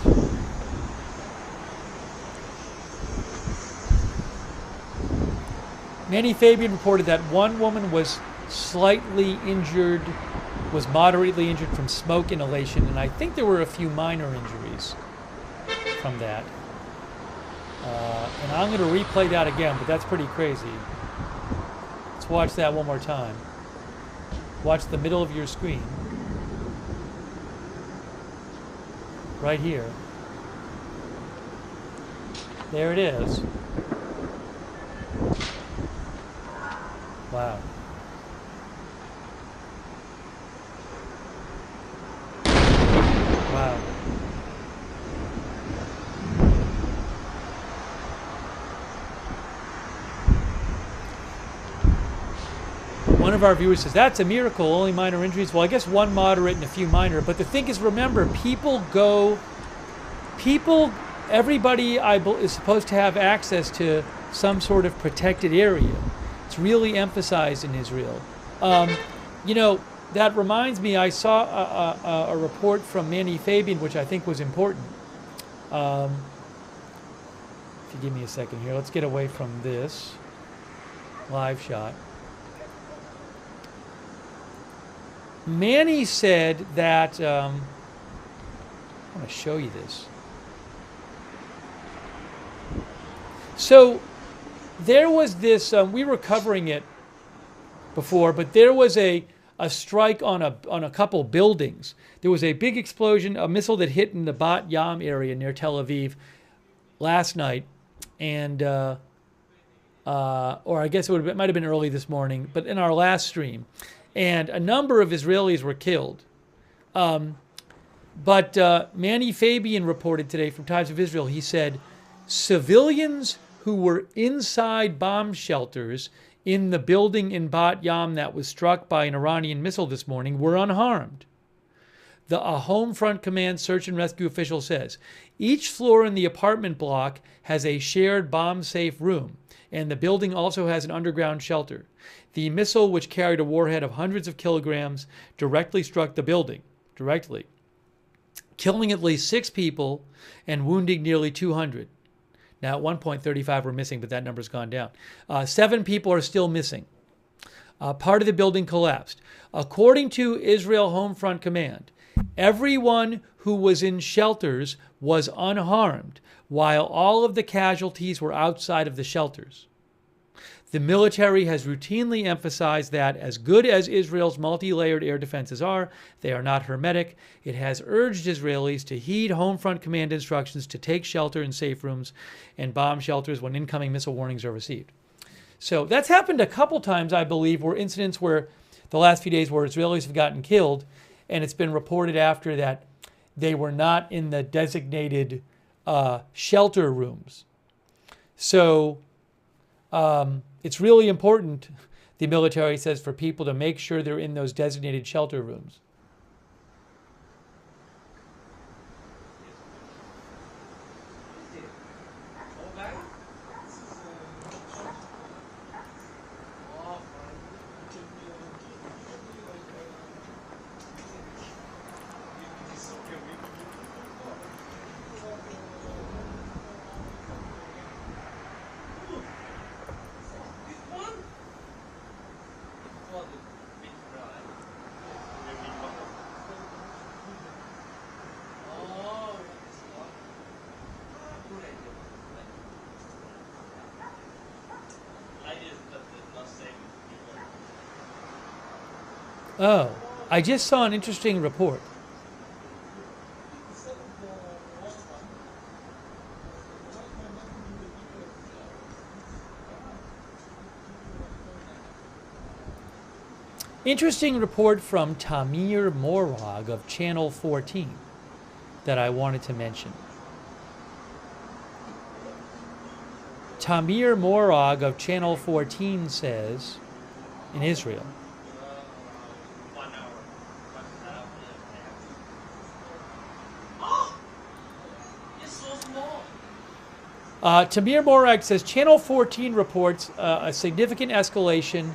A: Manny Fabian reported that one woman was slightly injured, was moderately injured from smoke inhalation, and I think there were a few minor injuries from that. And I'm going to replay that again, but that's pretty crazy. Let's watch that one more time. Watch the middle of your screen. Right here. There it is. Wow. One of our viewers says, that's a miracle, only minor injuries. Well, I guess one moderate and a few minor. But the thing is, remember, everybody is supposed to have access to some sort of protected area. It's really emphasized in Israel. You know, that reminds me, I saw a report from Manny Fabian, which I think was important. If you give me a second here, let's get away from this live shot. Manny said that, I want to show you this. So there was this, we were covering it before, but there was a strike on a couple buildings. There was a big explosion, a missile that hit in the Bat Yam area near Tel Aviv last night, and or I guess it might have been early this morning, but in our last stream, and a number of Israelis were killed. But Manny Fabian reported today from Times of Israel. He said civilians who were inside bomb shelters in the building in Bat Yam that was struck by an Iranian missile this morning were unharmed. A Home Front Command search and rescue official says each floor in the apartment block has a shared bomb-safe room, and the building also has an underground shelter. The missile, which carried a warhead of hundreds of kilograms, directly struck the building, killing at least 6 people and wounding nearly 200. Now, at one point, 35 were missing, but that number's gone down. 7 people are still missing. Part of the building collapsed. According to Israel Home Front Command, everyone who was in shelters was unharmed, while all of the casualties were outside of the shelters. The military has routinely emphasized that as good as Israel's multi-layered air defenses are, they are not hermetic. It has urged Israelis to heed Home Front Command instructions to take shelter in safe rooms and bomb shelters when incoming missile warnings are received. So that's happened a couple times, I believe, where incidents where the last few days where Israelis have gotten killed, and it's been reported after that they were not in the designated shelter rooms. So it's really important, the military says, for people to make sure they're in those designated shelter rooms. Oh, I just saw an interesting report. Interesting report from Tamir Morag of Channel 14 that I wanted to mention. Tamir Morag of Channel 14 says, in Israel, Tamir Morag says, Channel 14 reports a significant escalation.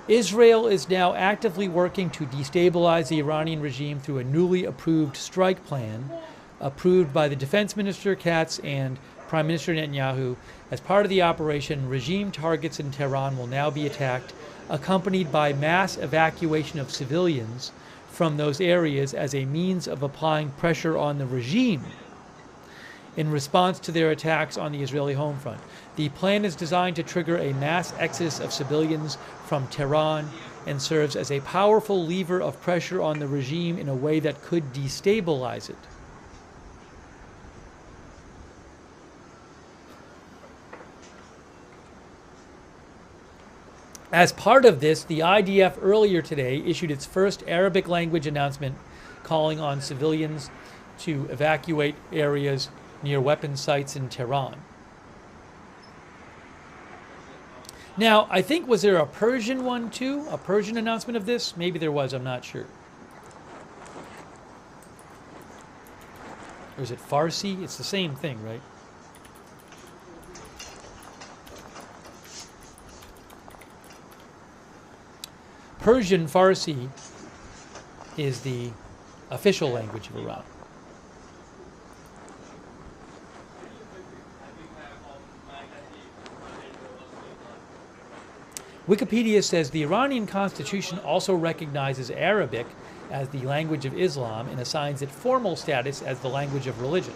A: Israel is now actively working to destabilize the Iranian regime through a newly approved strike plan approved by the Defense Minister Katz and Prime Minister Netanyahu. As part of the operation, regime targets in Tehran will now be attacked, accompanied by mass evacuation of civilians from those areas as a means of applying pressure on the regime in response to their attacks on the Israeli home front. The plan is designed to trigger a mass exodus of civilians from Tehran and serves as a powerful lever of pressure on the regime in a way that could destabilize it. As part of this, the IDF earlier today issued its first Arabic language announcement calling on civilians to evacuate areas near weapon sites in Tehran. Now, I think, was there a Persian one too? A Persian announcement of this? Maybe there was, I'm not sure. Or is it Farsi? It's the same thing, right? Persian Farsi is the official language of Iran. Wikipedia says the Iranian constitution also recognizes Arabic as the language of Islam and assigns it formal status as the language of religion.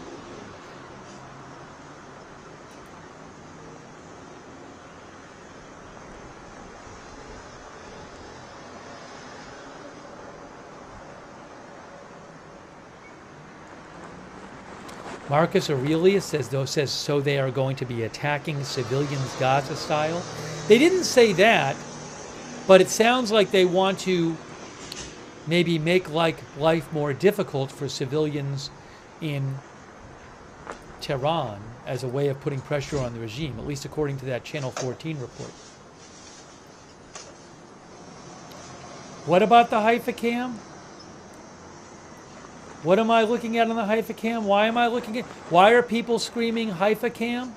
A: Marcus Aurelius says so they are going to be attacking civilians Gaza style. They didn't say that, but it sounds like they want to maybe make life more difficult for civilians in Tehran as a way of putting pressure on the regime, at least according to that Channel 14 report. What about the Haifa cam? What am I looking at on the Haifa cam? Why are people screaming Haifa cam?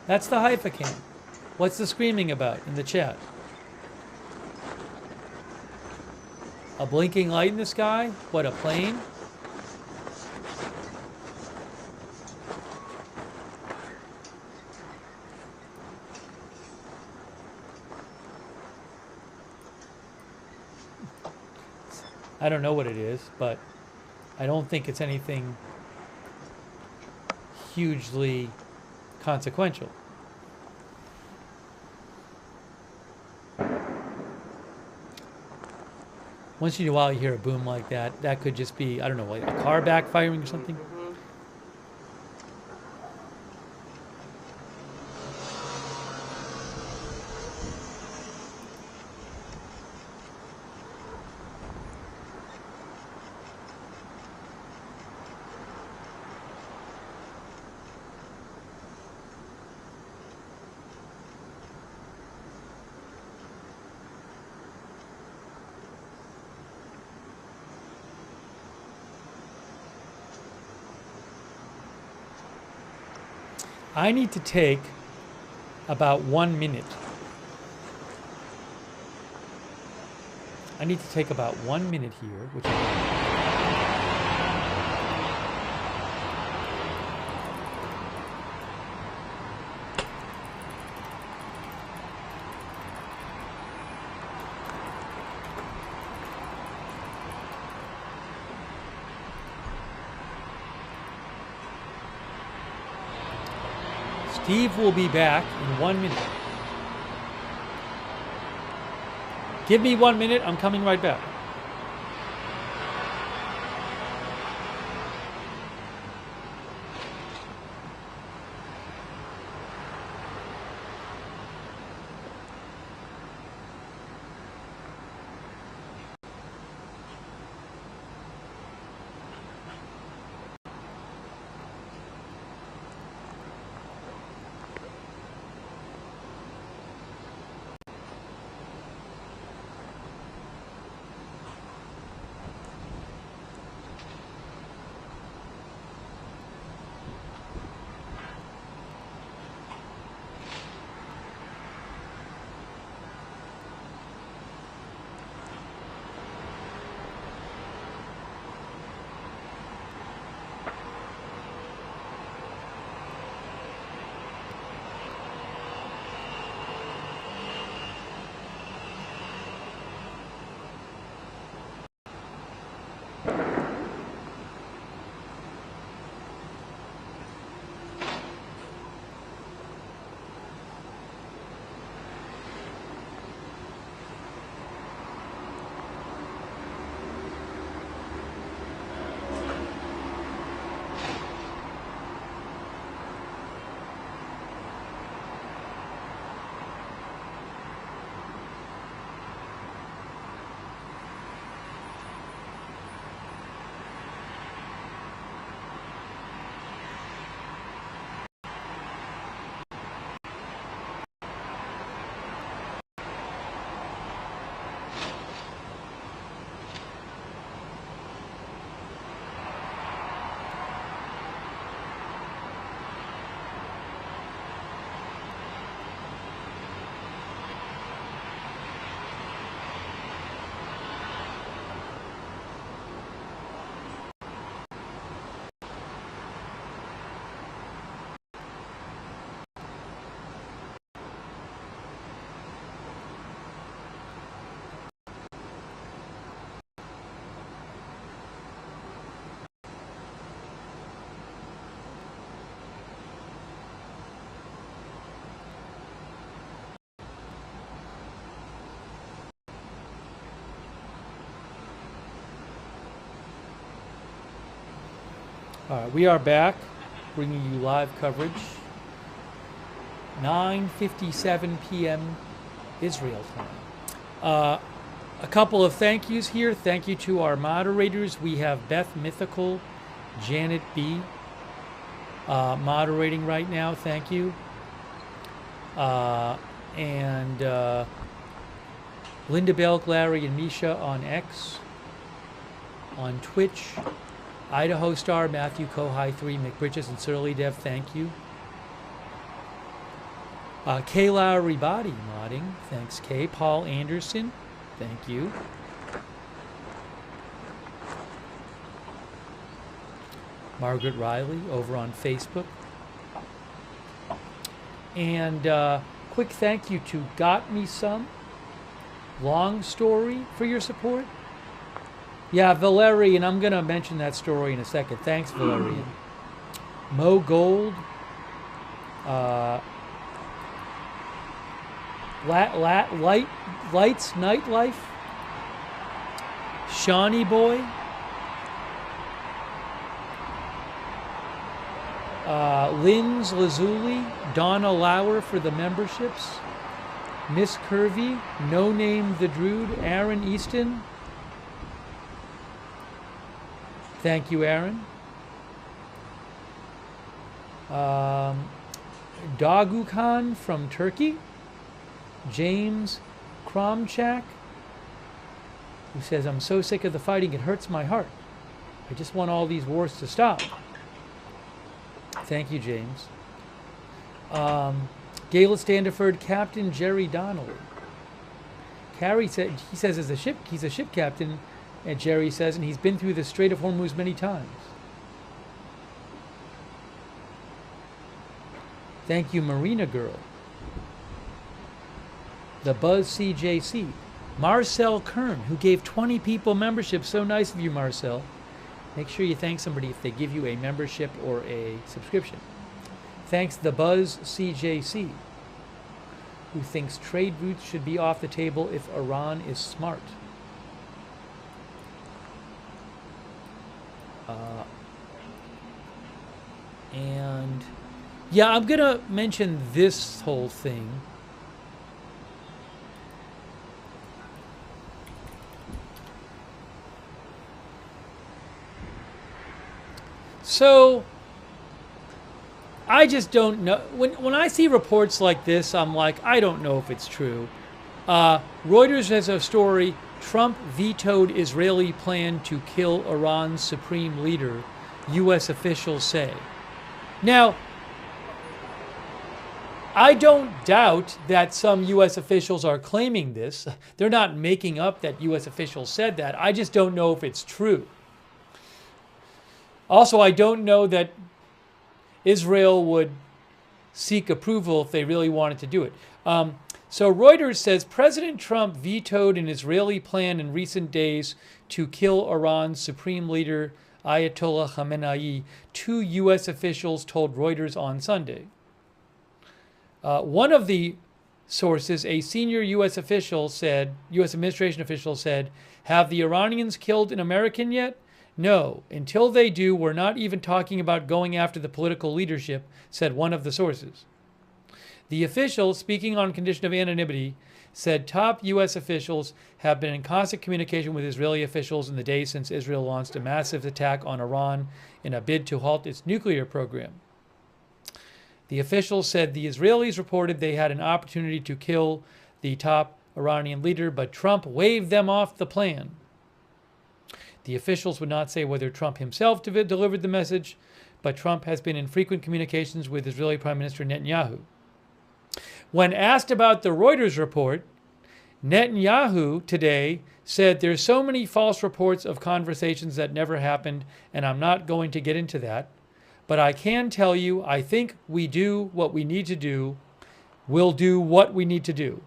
A: That's the Haifa cam. What's the screaming about in the chat? A blinking light in the sky? What, a plane? I don't know what it is, but I don't think it's anything hugely consequential. Once in a while you hear a boom like that. That could just be, I don't know, like a car backfiring or something. I need to take about 1 minute. I need to take about 1 minute here, which Steve will be back in 1 minute. Give me 1 minute, I'm coming right back. All right, we are back, bringing you live coverage. 9:57 p.m. Israel time. A couple of thank yous here. Thank you to our moderators. We have Beth Mythical, Janet B. Moderating right now. Thank you. And Linda Belk, Larry, and Misha on X. On Twitch. Idaho Star, Matthew Kohai 3, McBridges, and Surly Dev, thank you. Kayla Ribati modding, thanks Kay. Paul Anderson, thank you. Margaret Riley over on Facebook. And quick thank you to Got Me Some, Long Story, for your support. Yeah, Valerian, I'm going to mention that story in a second. Thanks, Valerian. Mo Gold. Lights Nightlife. Shawnee Boy. Linz Lazuli. Donna Lauer for the memberships. Miss Curvy. No Name the Druid. Aaron Easton. Thank you, Aaron. Dagukan from Turkey. James Kromchak, who says, I'm so sick of the fighting, it hurts my heart. I just want all these wars to stop. Thank you, James. Gayla Standiford, Captain Jerry Donnelly. Carrie said, he says he's a ship captain, and Jerry says, and he's been through the Strait of Hormuz many times. Thank you, Marina Girl. The Buzz CJC. Marcel Kern, who gave 20 people membership. So nice of you, Marcel. Make sure you thank somebody if they give you a membership or a subscription. Thanks, The Buzz CJC, who thinks trade routes should be off the table if Iran is smart. And yeah, I'm going to mention this whole thing. So, I just don't know. When I see reports like this, I'm like, I don't know if it's true. Reuters has a story, Trump vetoed Israeli plan to kill Iran's supreme leader, U.S. officials say. Now, I don't doubt that some U.S. officials are claiming this. They're not making up that U.S. officials said that. I just don't know if it's true. Also, I don't know that Israel would seek approval if they really wanted to do it. So Reuters says President Trump vetoed an Israeli plan in recent days to kill Iran's supreme leader, Ayatollah Khamenei, 2 U.S. officials told Reuters on Sunday. One of the sources, a senior U.S. administration official said, have the Iranians killed an American yet? No. Until they do, we're not even talking about going after the political leadership, said one of the sources. The official, speaking on condition of anonymity, said top U.S. officials have been in constant communication with Israeli officials in the days since Israel launched a massive attack on Iran in a bid to halt its nuclear program. The officials said the Israelis reported they had an opportunity to kill the top Iranian leader, but Trump waved them off the plan. The officials would not say whether Trump himself delivered the message, but Trump has been in frequent communications with Israeli Prime Minister Netanyahu. When asked about the Reuters report, Netanyahu today said there's so many false reports of conversations that never happened, and I'm not going to get into that. But I can tell you, I think we do what we need to do. We'll do what we need to do.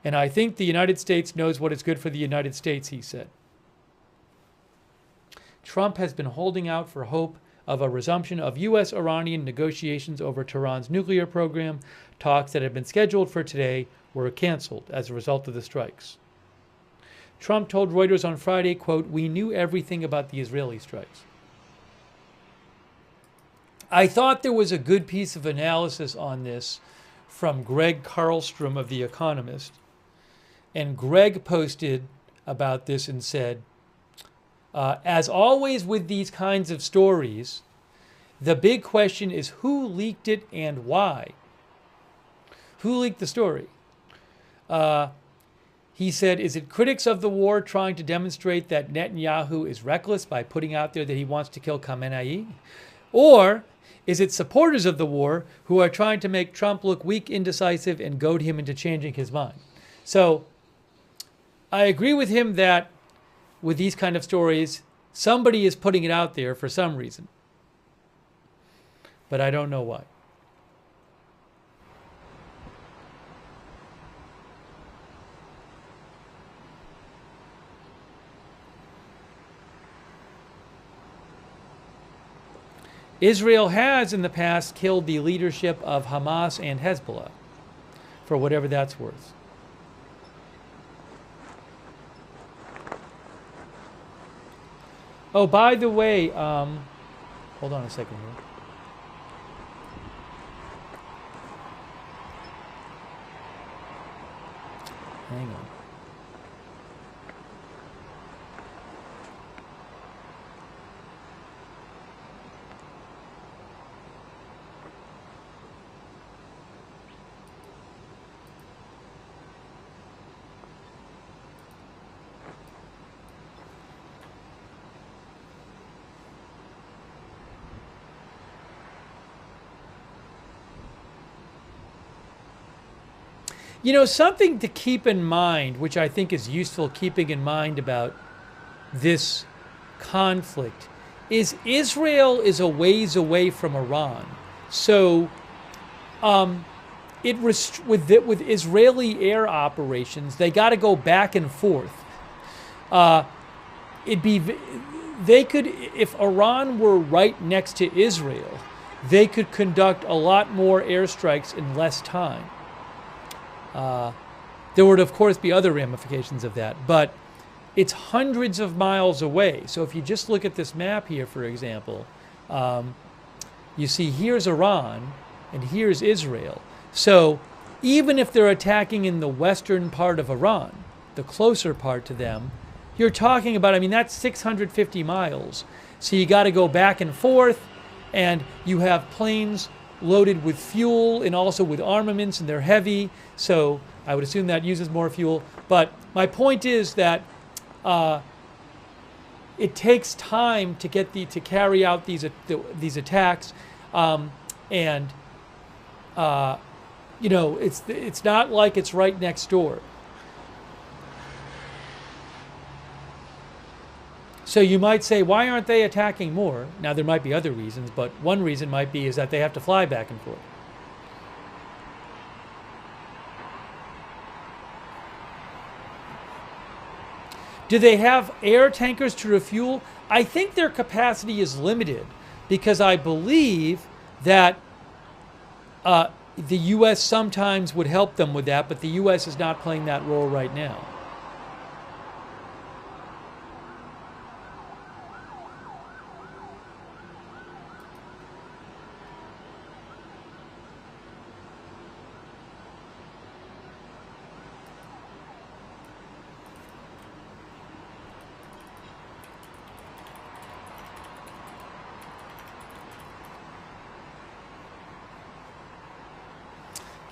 A: And I think the United States knows what is good for the United States, he said. Trump has been holding out for hope of a resumption of U.S.-Iranian negotiations over Tehran's nuclear program. Talks that had been scheduled for today were canceled as a result of the strikes. Trump told Reuters on Friday, quote, "We knew everything about the Israeli strikes." I thought there was a good piece of analysis on this from Greg Carlstrom of The Economist. And Greg posted about this and said, as always with these kinds of stories, the big question is who leaked it and why? Who leaked the story? He said, is it critics of the war trying to demonstrate that Netanyahu is reckless by putting out there that he wants to kill Khamenei? Or is it supporters of the war who are trying to make Trump look weak, indecisive, and goad him into changing his mind? So I agree with him that with these kind of stories, somebody is putting it out there for some reason. But I don't know why. Israel has in the past killed the leadership of Hamas and Hezbollah, for whatever that's worth. Oh, by the way, hold on a second here. Hang on. You know, something to keep in mind, which I think is useful keeping in mind about this conflict, is Israel is a ways away from Iran. So with Israeli air operations, they got to go back and forth. They could, if Iran were right next to Israel, they could conduct a lot more airstrikes in less time. There would, of course, be other ramifications of that, but it's hundreds of miles away. So if you just look at this map here, for example, you see here's Iran and here's Israel. So even if they're attacking in the western part of Iran, the closer part to them, you're talking about, I mean, that's 650 miles. So you got to go back and forth, and you have planes loaded with fuel and also with armaments, and they're heavy, so I would assume that uses more fuel. But my point is that it takes time to get to carry out these attacks, and you know, it's not like it's right next door. So you might say, why aren't they attacking more? Now, there might be other reasons, but one reason might be is that they have to fly back and forth. Do they have air tankers to refuel? I think their capacity is limited because I believe that the U.S. sometimes would help them with that, but the U.S. is not playing that role right now.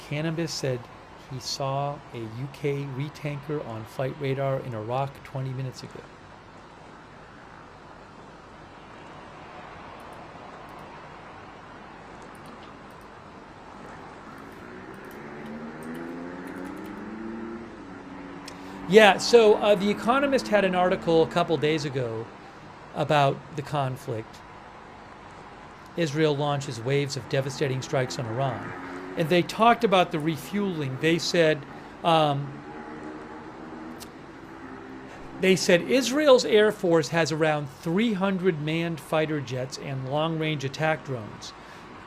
A: Cannabis said he saw a UK retanker on flight radar in Iraq 20 minutes ago. Yeah, so The Economist had an article a couple days ago about the conflict. Israel launches waves of devastating strikes on Iran. And they talked about the refueling. They said Israel's Air Force has around 300 manned fighter jets and long-range attack drones,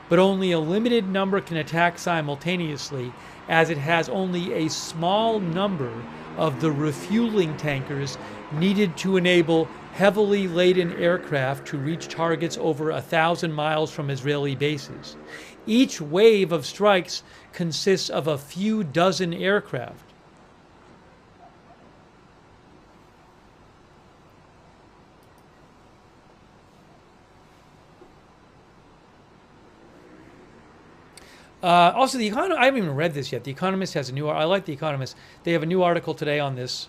A: but only a limited number can attack simultaneously, as it has only a small number of the refueling tankers needed to enable heavily laden aircraft to reach targets over 1,000 miles from Israeli bases. Each wave of strikes consists of a few dozen aircraft. Also, I haven't even read this yet. The Economist has a new. I like the Economist. They have a new article today on this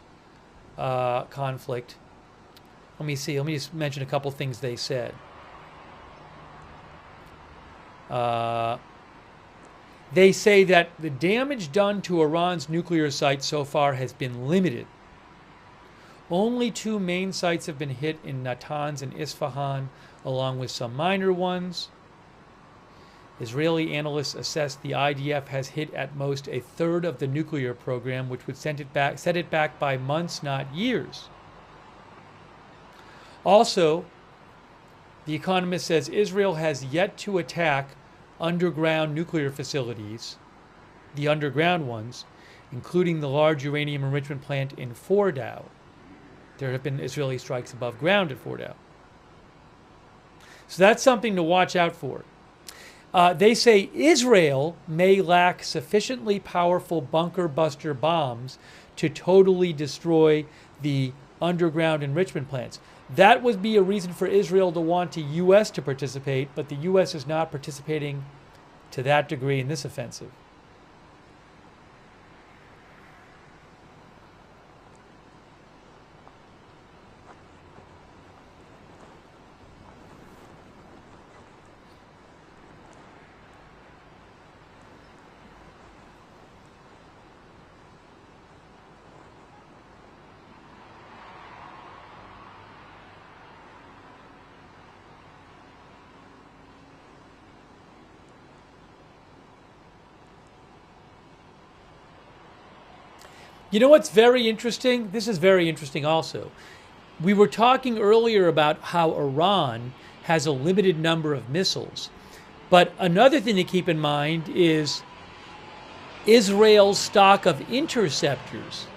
A: conflict. Let me see. Let me just mention a couple things they said. They say that the damage done to Iran's nuclear sites so far has been limited. Only 2 main sites have been hit in Natanz and Isfahan, along with some minor ones. Israeli analysts assess the IDF has hit at most a third of the nuclear program, which would set it back by months, not years. Also, The Economist says Israel has yet to attack underground nuclear facilities, the underground ones, including the large uranium enrichment plant in Fordow. There have been Israeli strikes above ground at Fordow. So that's something to watch out for. They say Israel may lack sufficiently powerful bunker buster bombs to totally destroy the underground enrichment plants. That would be a reason for Israel to want the U.S. to participate, but the U.S. is not participating to that degree in this offensive. You know what's very interesting? This is very interesting also. We were talking earlier about how Iran has a limited number of missiles. But another thing to keep in mind is Israel's stock of interceptors.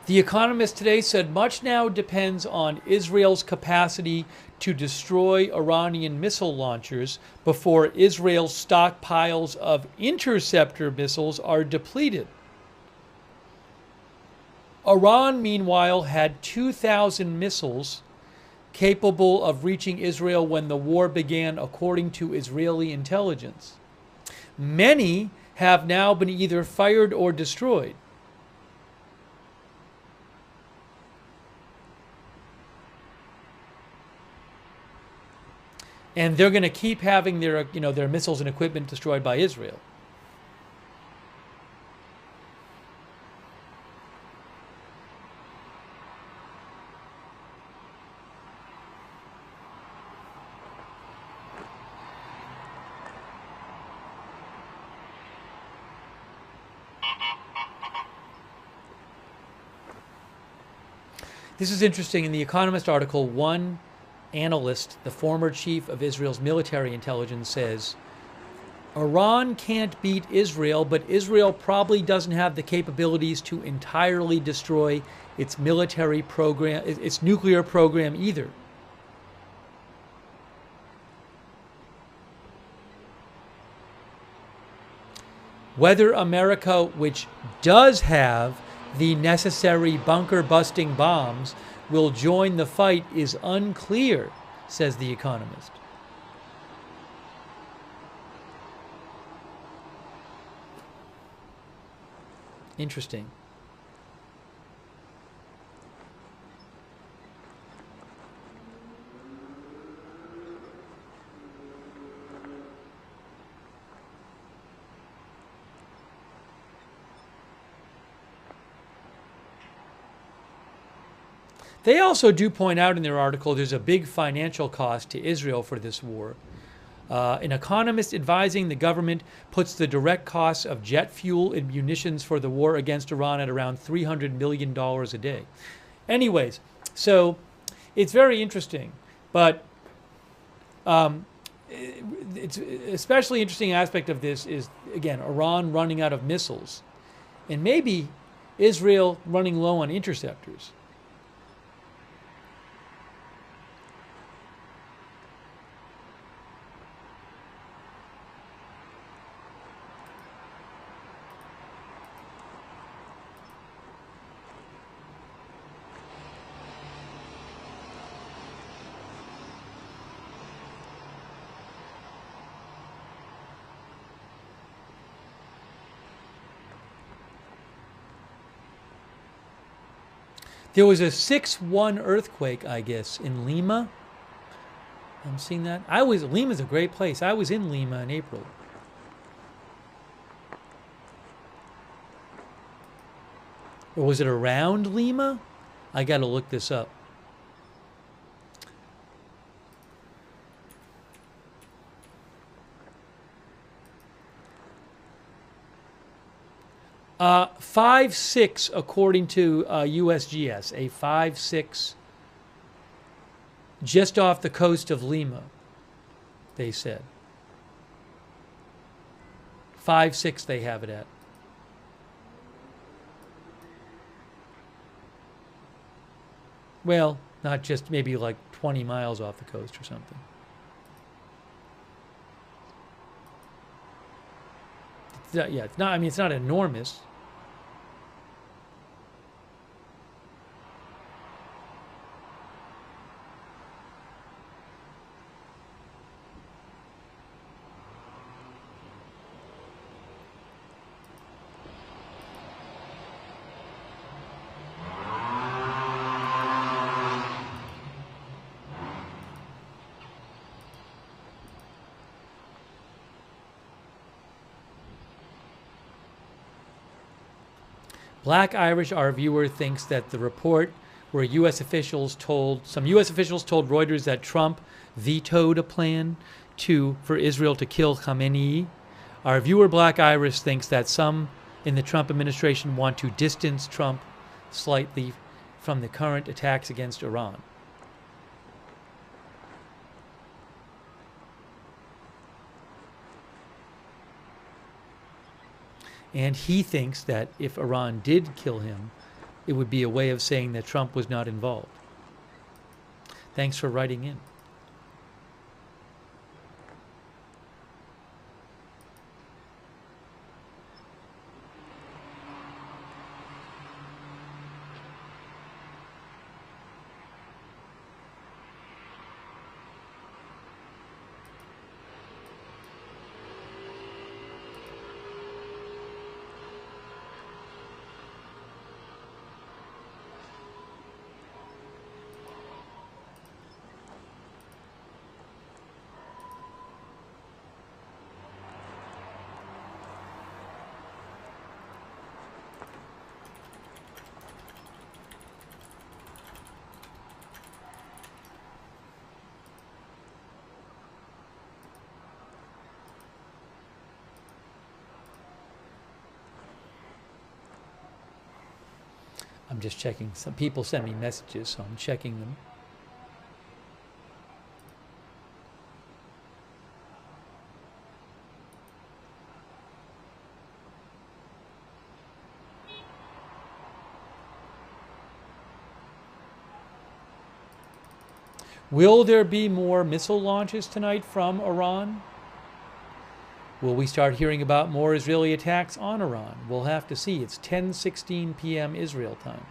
A: The Economist today said much now depends on Israel's capacity to destroy Iranian missile launchers before Israel's stockpiles of interceptor missiles are depleted. Iran, meanwhile, had 2,000 missiles capable of reaching Israel when the war began, according to Israeli intelligence. Many have now been either fired or destroyed. And they're going to keep having their missiles and equipment destroyed by Israel. This is interesting. In the Economist article, one analyst, the former chief of Israel's military intelligence, says, Iran can't beat Israel, but Israel probably doesn't have the capabilities to entirely destroy its military program, its nuclear program either. Whether America, which does have the necessary bunker-busting bombs, will join the fight is unclear, says The Economist. Interesting. They also do point out in their article there's a big financial cost to Israel for this war. An economist advising the government puts the direct costs of jet fuel and munitions for the war against Iran at around $300 million a day. Anyways, so it's very interesting, but it's especially interesting aspect of this is, again, Iran running out of missiles and maybe Israel running low on interceptors. There was a 6.1 earthquake, I guess, in Lima. I'm seeing that. Lima's a great place. I was in Lima in April. Or was it around Lima? I got to look this up. . 5.6 according to USGS. A 5.6 just off the coast of Lima, they said. 5.6 they have it at. Well, not just, maybe like 20 miles off the coast or something. Yeah, it's not, I mean, it's not enormous. Black Irish, our viewer, thinks that the report where some U.S. officials told Reuters that Trump vetoed a plan for Israel to kill Khamenei. Our viewer, Black Irish, thinks that some in the Trump administration want to distance Trump slightly from the current attacks against Iran. And he thinks that if Iran did kill him, it would be a way of saying that Trump was not involved. Thanks for writing in. I'm just checking. Some people send me messages, so I'm checking them. Will there be more missile launches tonight from Iran? Will we start hearing about more Israeli attacks on Iran? We'll have to see. It's 10:16 p.m. Israel time.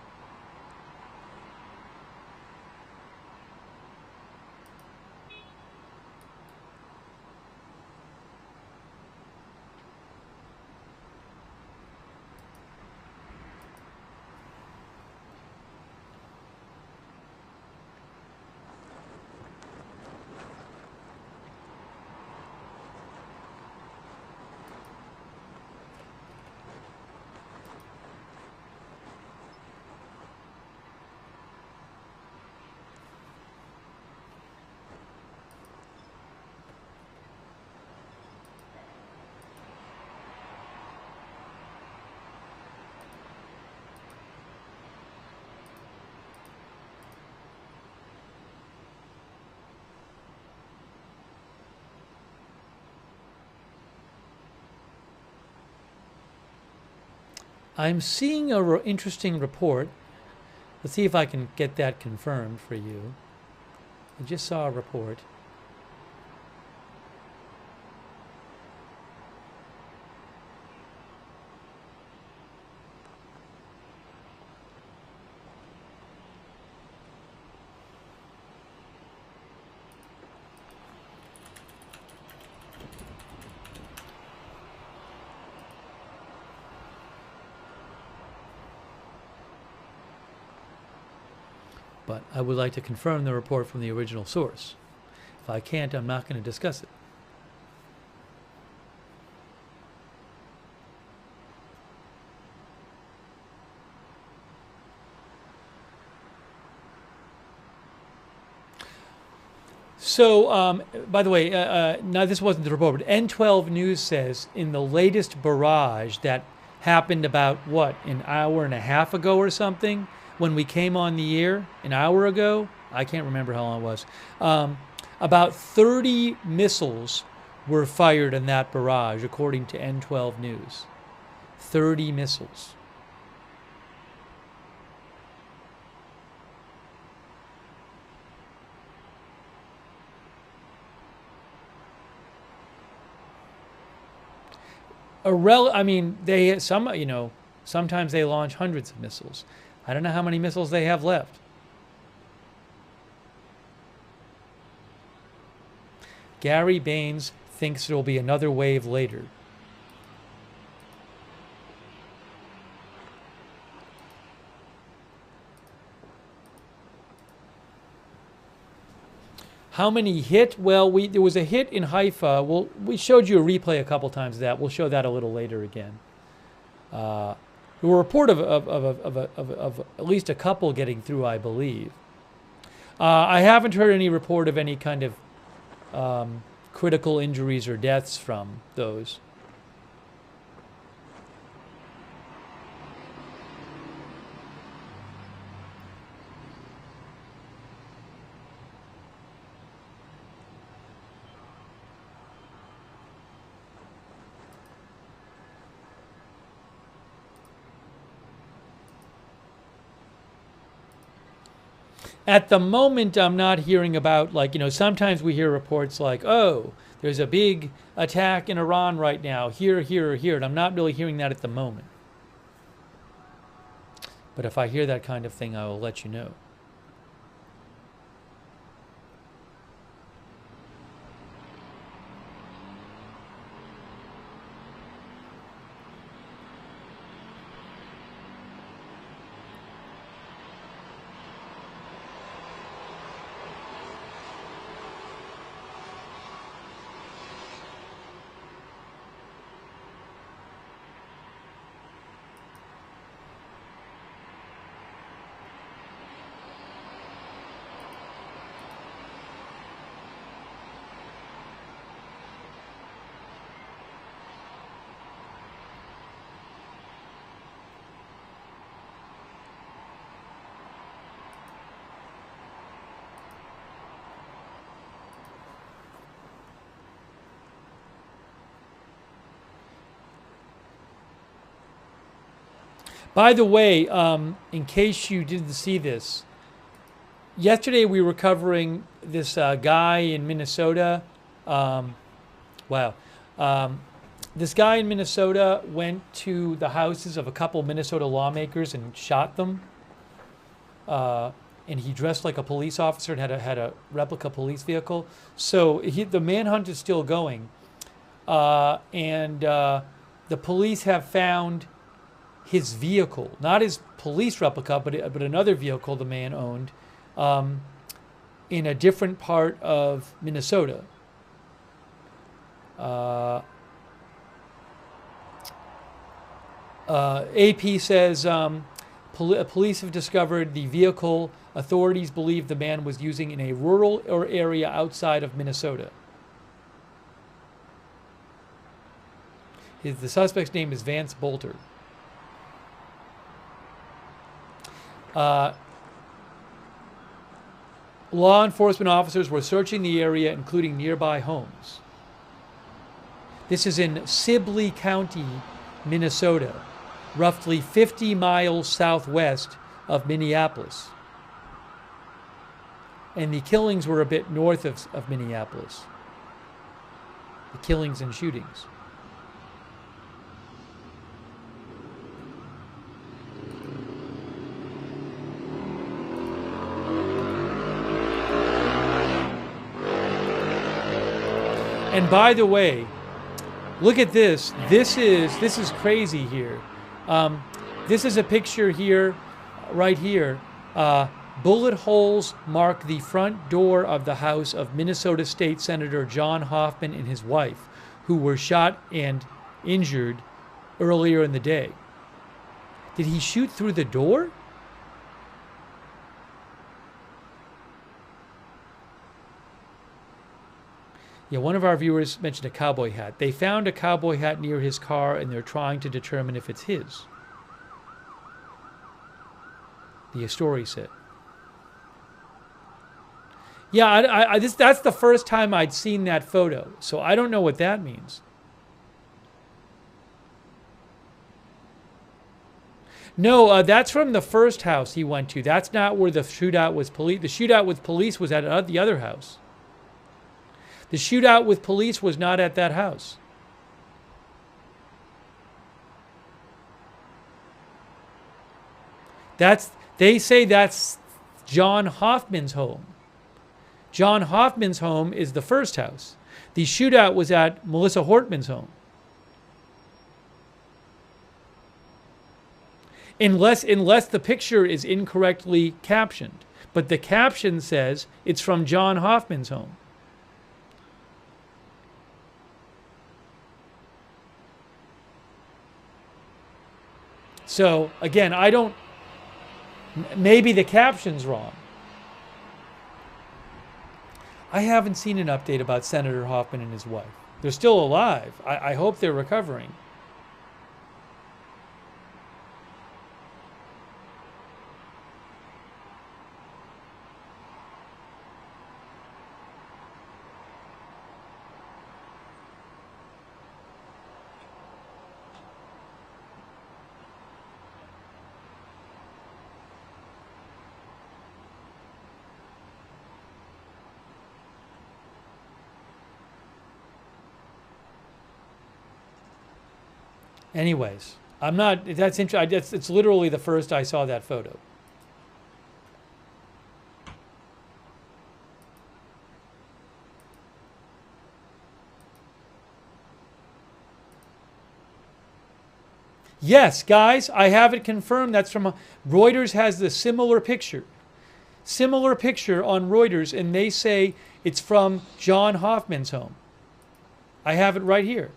A: I'm seeing an interesting report. Let's see if I can get that confirmed for you. I just saw a report. But I would like to confirm the report from the original source. If I can't, I'm not going to discuss it. So, by the way, now this wasn't the report, but N12 News says in the latest barrage that happened about, what, an hour and a half ago or something, when we came on the air, an hour ago? I can't remember how long it was. About 30 missiles were fired in that barrage, according to N12 News. 30 missiles. I mean, sometimes they launch hundreds of missiles. I don't know how many missiles they have left. Gary Baines thinks there will be another wave later. How many hit? Well, there was a hit in Haifa. We showed you a replay a couple times of that. We'll show that a little later again. There were a report of at least a couple getting through, I believe. I haven't heard any report of any kind of critical injuries or deaths from those. At the moment, I'm not hearing about, sometimes we hear reports like, oh, there's a big attack in Iran right now, here, here, or here, and I'm not really hearing that at the moment. But if I hear that kind of thing, I will let you know. By the way, in case you didn't see this, yesterday we were covering this guy in Minnesota. This guy in Minnesota went to the houses of a couple Minnesota lawmakers and shot them. And he dressed like a police officer and had a replica police vehicle. So the manhunt is still going. And the police have found his vehicle, not his police replica, but another vehicle the man owned, in a different part of Minnesota. AP says police have discovered the vehicle authorities believe the man was using in a rural area outside of Minnesota. The suspect's name is Vance Bolter. Law enforcement officers were searching the area, including nearby homes. This is in Sibley County, Minnesota, roughly 50 miles southwest of Minneapolis. And the killings were a bit north of Minneapolis. The killings and shootings. And by the way, look at this. This is crazy here. This is a picture here, right here. Bullet holes mark the front door of the house of Minnesota State Senator John Hoffman and his wife, who were shot and injured earlier in the day. Did he shoot through the door? Yeah, one of our viewers mentioned a cowboy hat. They found a cowboy hat near his car, and they're trying to determine if it's his. The story said. Yeah, that's the first time I'd seen that photo, so I don't know what that means. No, that's from the first house he went to. That's not where the shootout was. The shootout with police was at the other house. The shootout with police was not at that house. They say that's John Hoffman's home. John Hoffman's home is the first house. The shootout was at Melissa Hortman's home. Unless the picture is incorrectly captioned. But the caption says it's from John Hoffman's home. So, again, maybe the caption's wrong. I haven't seen an update about Senator Hoffman and his wife. They're still alive. I hope they're recovering. Anyways, that's interesting. It's literally the first I saw that photo. Yes, guys, I have it confirmed. That's from Reuters has the similar picture. Similar picture on Reuters, and they say it's from John Hoffman's home. I have it right here.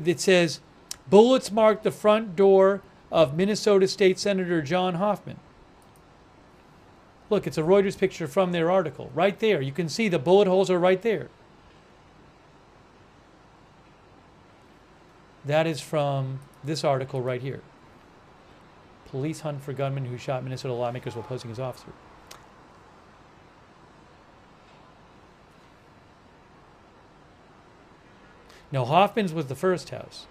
A: It says, bullets marked the front door of Minnesota State Senator John Hoffman. Look, it's a Reuters picture from their article. Right there. You can see the bullet holes are right there. That is from this article right here. Police hunt for gunman who shot Minnesota lawmakers while posing as officer. No, Hoffman's was the first house.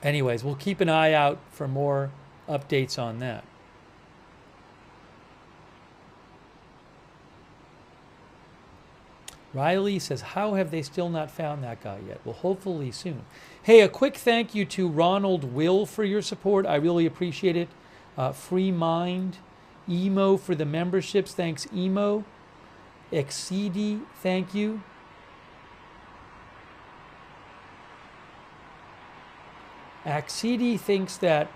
A: Anyways, we'll keep an eye out for more updates on that. Riley says, how have they still not found that guy yet? Well, hopefully soon. Hey, a quick thank you to Ronald Will for your support. I really appreciate it. Free Mind, Emo for the memberships. Thanks, Emo. Exceedy, thank you. Exceedy thinks that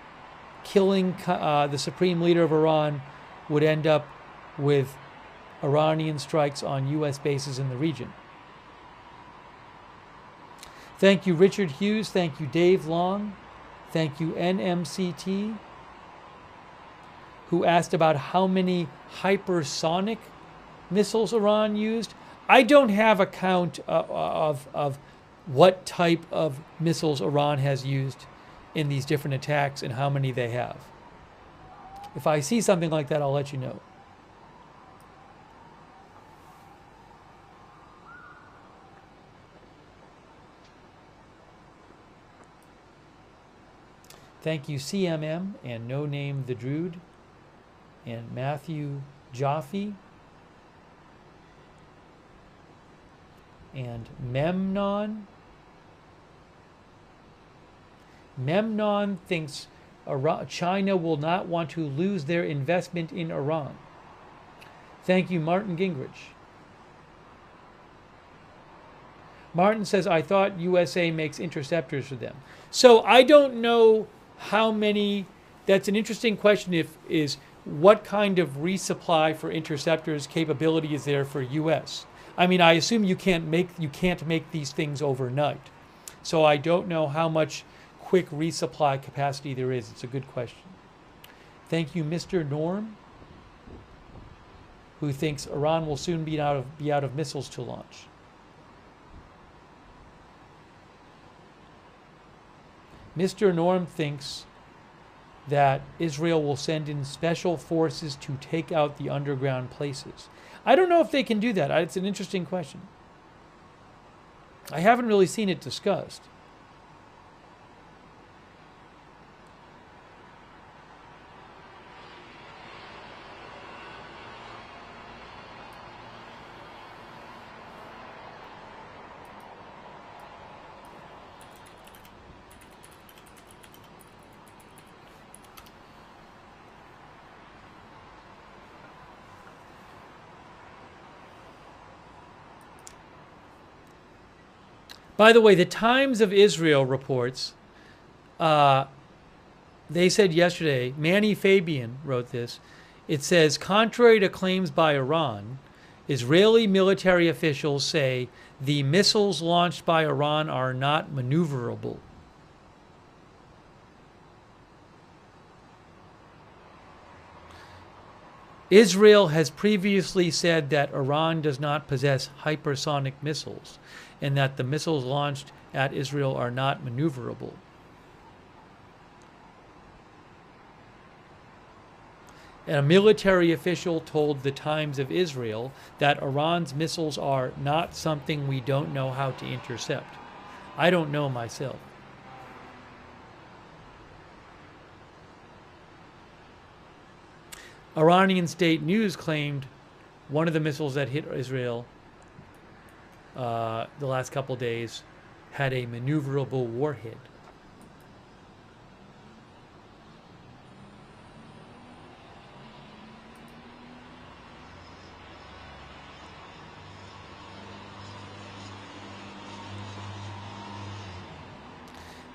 A: killing the supreme leader of Iran would end up with Iranian strikes on U.S. bases in the region. Thank you, Richard Hughes. Thank you, Dave Long. Thank you, NMCT, who asked about how many hypersonic missiles Iran used. I don't have a count of what type of missiles Iran has used in these different attacks and how many they have. If I see something like that, I'll let you know. Thank you, CMM and No Name the Druid, and Matthew Jaffe, and Memnon. Memnon thinks China will not want to lose their investment in Iran. Thank you, Martin Gingrich. Martin says, I thought USA makes interceptors for them. So I don't know how many. That's an interesting question. Is what kind of resupply for interceptors capability is there for US? I mean, I assume you can't make these things overnight. So I don't know how much quick resupply capacity there is. It's a good question. Thank you, Mr. Norm, who thinks Iran will soon be out of missiles to launch. Mr. Norm thinks that Israel will send in special forces to take out the underground places. I don't know if they can do that. It's an interesting question. I haven't really seen it discussed. By the way, the Times of Israel reports, they said yesterday, Manny Fabian wrote this, it says, contrary to claims by Iran, Israeli military officials say the missiles launched by Iran are not maneuverable. Israel has previously said that Iran does not possess hypersonic missiles and that the missiles launched at Israel are not maneuverable. And a military official told the Times of Israel that Iran's missiles are not something we don't know how to intercept. I don't know myself. Iranian state news claimed one of the missiles that hit Israel the last couple days had a maneuverable warhead.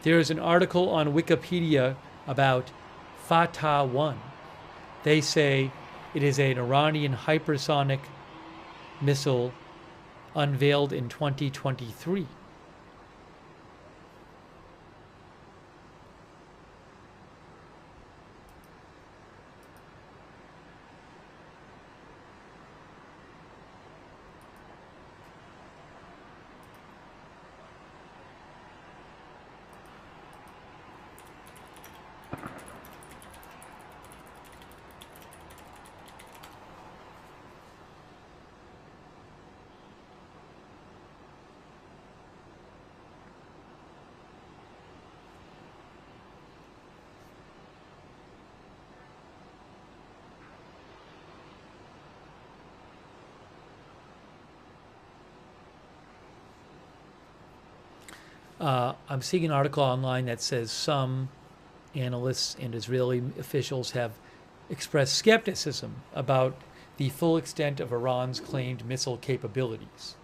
A: There is an article on Wikipedia about Fatah 1. They say it is an Iranian hypersonic missile unveiled in 2023. I'm seeing an article online that says some analysts and Israeli officials have expressed skepticism about the full extent of Iran's claimed missile capabilities.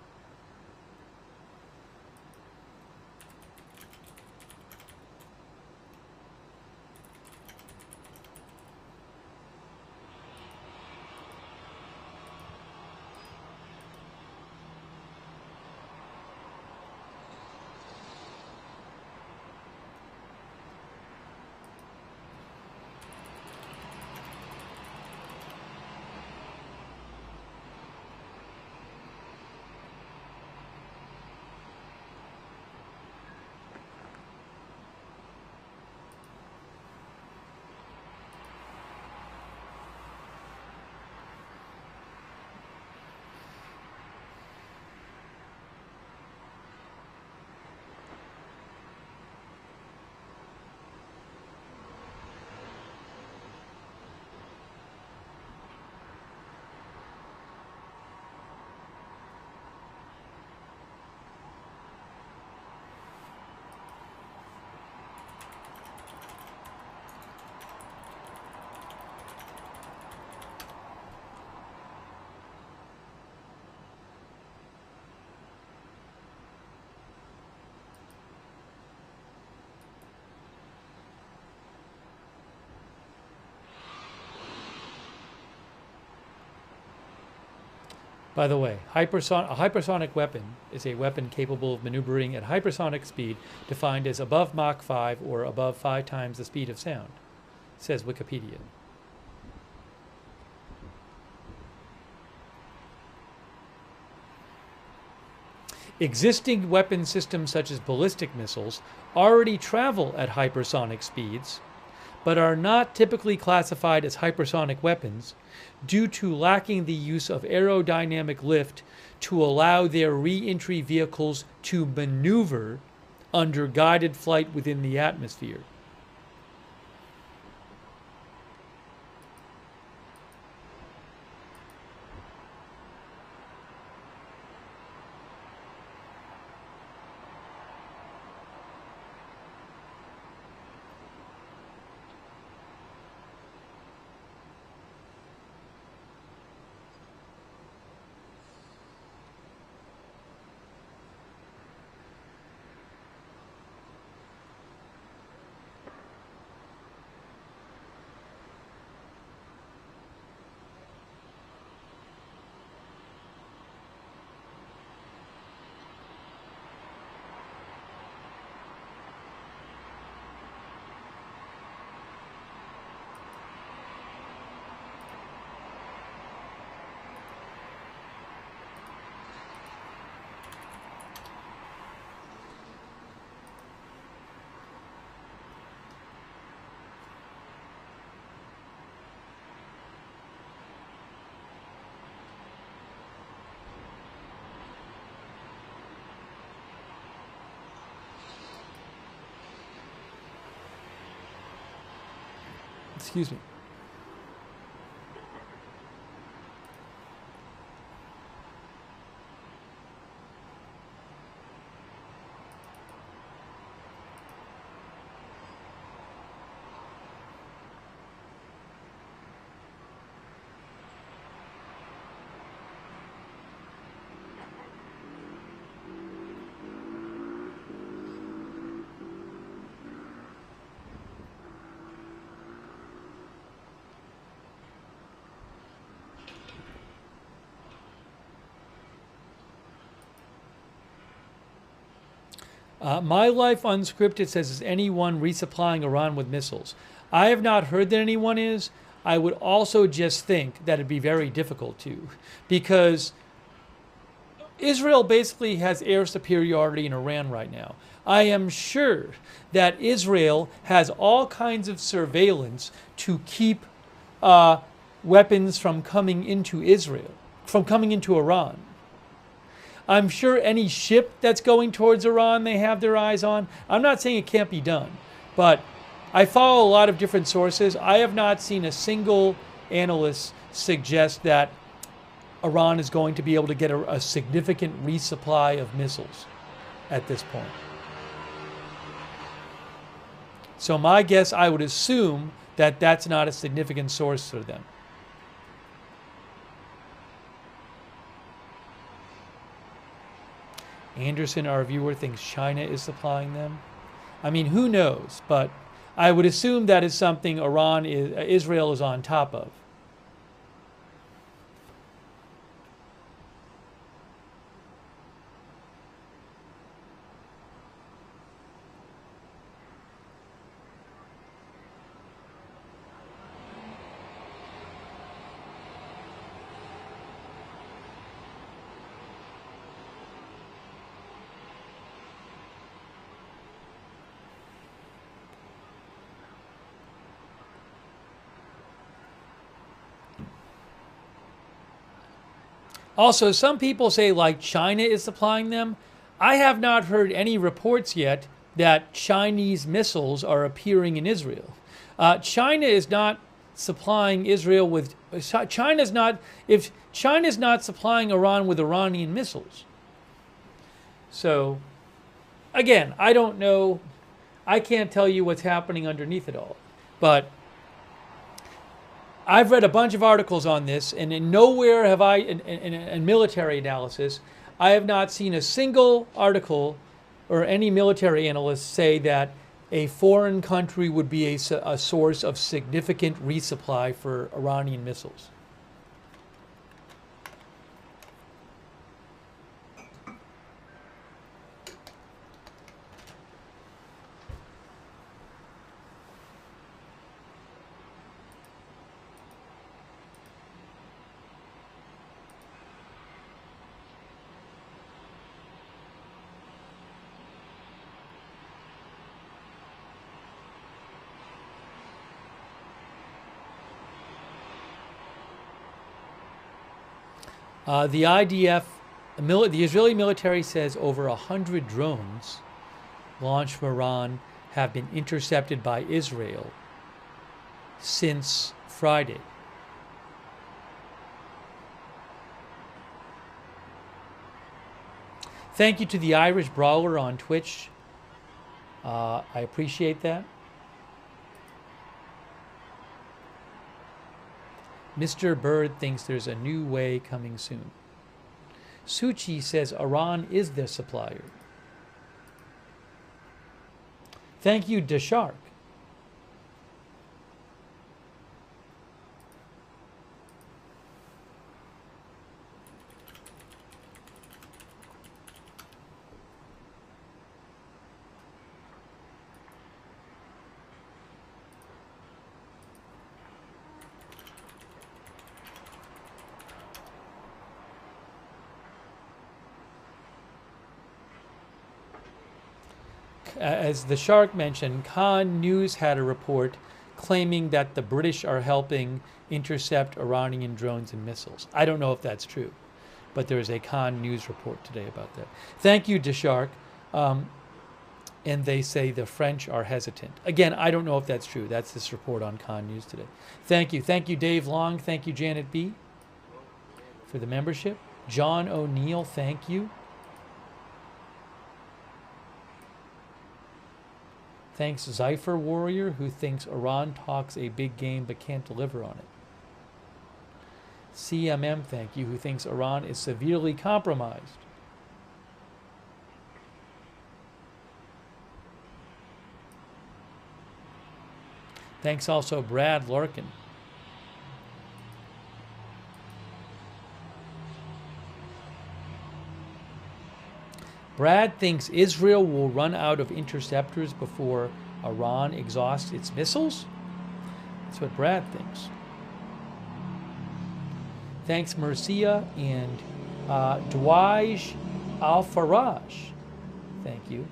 A: By the way, a hypersonic weapon is a weapon capable of maneuvering at hypersonic speed, defined as above Mach 5 or above 5 times the speed of sound, says Wikipedia. Existing weapon systems such as ballistic missiles already travel at hypersonic speeds, but are not typically classified as hypersonic weapons due to lacking the use of aerodynamic lift to allow their re-entry vehicles to maneuver under guided flight within the atmosphere. Excuse me. My Life Unscripted says, is anyone resupplying Iran with missiles? I have not heard that anyone is. I would also just think that it'd be very difficult to, because Israel basically has air superiority in Iran right now. I am sure that Israel has all kinds of surveillance to keep weapons from coming into Israel, from coming into Iran. I'm sure any ship that's going towards Iran, they have their eyes on. I'm not saying it can't be done, but I follow a lot of different sources. I have not seen a single analyst suggest that Iran is going to be able to get a significant resupply of missiles at this point. So my guess, I would assume that that's not a significant source for them. Anderson, our viewer, thinks China is supplying them. I mean, who knows? But I would assume that is something Israel is on top of. Also, some people say like China is supplying them. I have not heard any reports yet that Chinese missiles are appearing in Israel. China is not supplying Israel with, if China's not supplying Iran with Iranian missiles. So, again, I don't know. I can't tell you what's happening underneath it all. But I've read a bunch of articles on this, and in nowhere have I, in military analysis, I have not seen a single article or any military analyst say that a foreign country would be a source of significant resupply for Iranian missiles. The IDF, the Israeli military says over 100 drones launched from Iran have been intercepted by Israel since Friday. Thank you to the Irish Brawler on Twitch. I appreciate that. Mr. Bird thinks there's a new way coming soon. Suchi says Iran is their supplier. Thank you, Deshark. As the Shark mentioned, Khan News had a report claiming that the British are helping intercept Iranian drones and missiles. I don't know if that's true, but there is a Khan News report today about that. Thank you, Deshark. And they say the French are hesitant. Again, I don't know if that's true. That's this report on Khan News today. Thank you. Thank you, Dave Long. Thank you, Janet B. for the membership. John O'Neill, thank you. Thanks, Zypher Warrior, who thinks Iran talks a big game but can't deliver on it. CMM, thank you, who thinks Iran is severely compromised. Thanks also, Brad Larkin. Brad thinks Israel will run out of interceptors before Iran exhausts its missiles. That's what Brad thinks. Thanks, Mercia and Dwaj Al-Faraj. Thank you.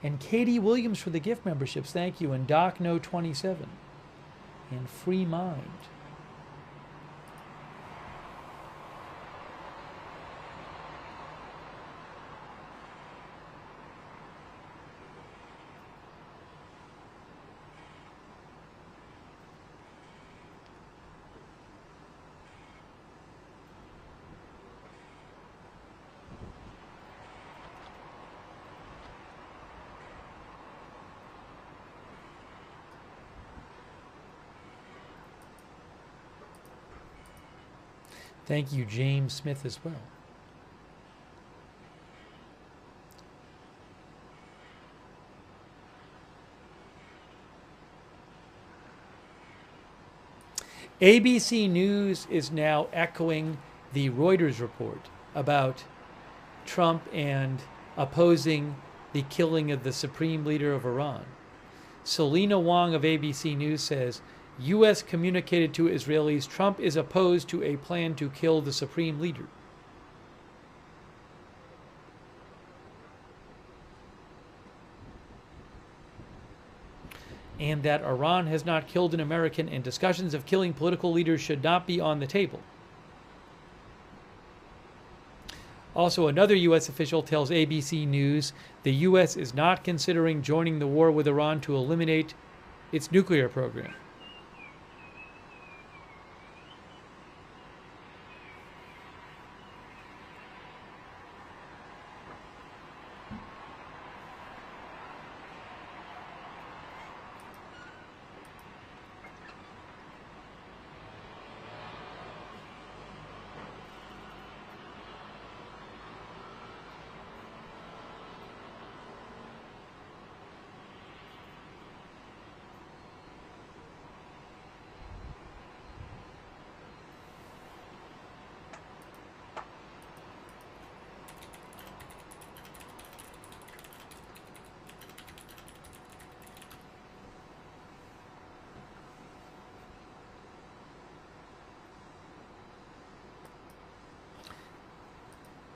A: And Katie Williams for the gift memberships. Thank you. And DocNo27. And Free Mind. Thank you, James Smith, as well. ABC News is now echoing the Reuters report about Trump and opposing the killing of the supreme leader of Iran. Selena Wong of ABC News says, U.S. communicated to Israelis Trump is opposed to a plan to kill the supreme leader. And that Iran has not killed an American and discussions of killing political leaders should not be on the table. Also, another U.S. official tells ABC News the U.S. is not considering joining the war with Iran to eliminate its nuclear program.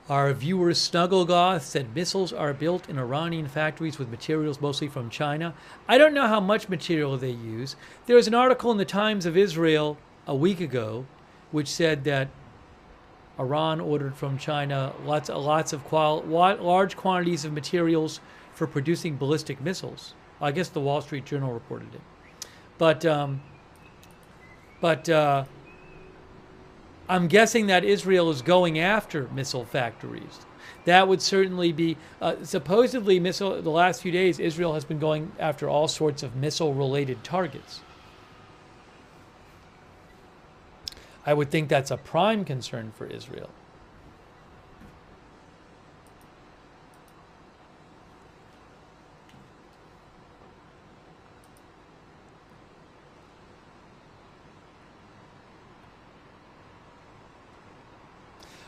A: Our viewer Snugglegoth said missiles are built in Iranian factories with materials mostly from China. I don't know how much material they use. There was an article in the Times of Israel a week ago which said that Iran ordered from China lots of large quantities of materials for producing ballistic missiles. I guess the Wall Street Journal reported it. But I'm guessing that Israel is going after missile factories. That would certainly be, supposedly the last few days, Israel has been going after all sorts of missile-related targets. I would think that's a prime concern for Israel.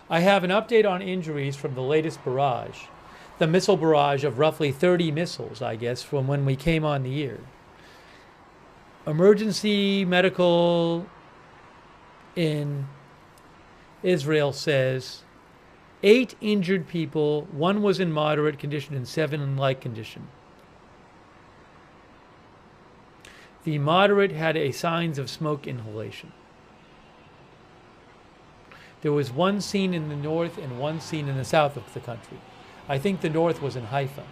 A: I have an update on injuries from the latest barrage, the missile barrage of roughly 30 missiles, I guess, from when we came on the air. Emergency medical in Israel says 8 injured people, 1 was in moderate condition and 7 in light condition. The moderate had signs of smoke inhalation. There was 1 scene in the north and 1 scene in the south of the country. I think the north was in Haifa.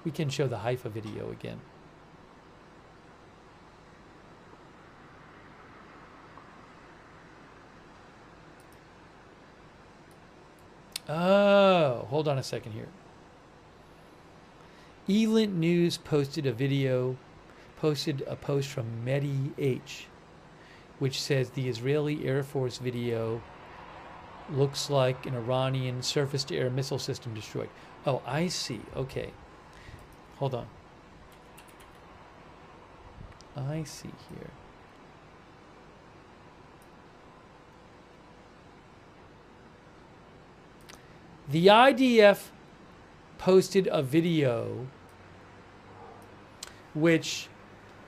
A: We can show the Haifa video again. Oh, hold on a second here. Elint News posted a post from Mehdi H, which says the Israeli Air Force video looks like an Iranian surface-to-air missile system destroyed. Oh, I see. Okay. Hold on. I see here. The IDF posted a video which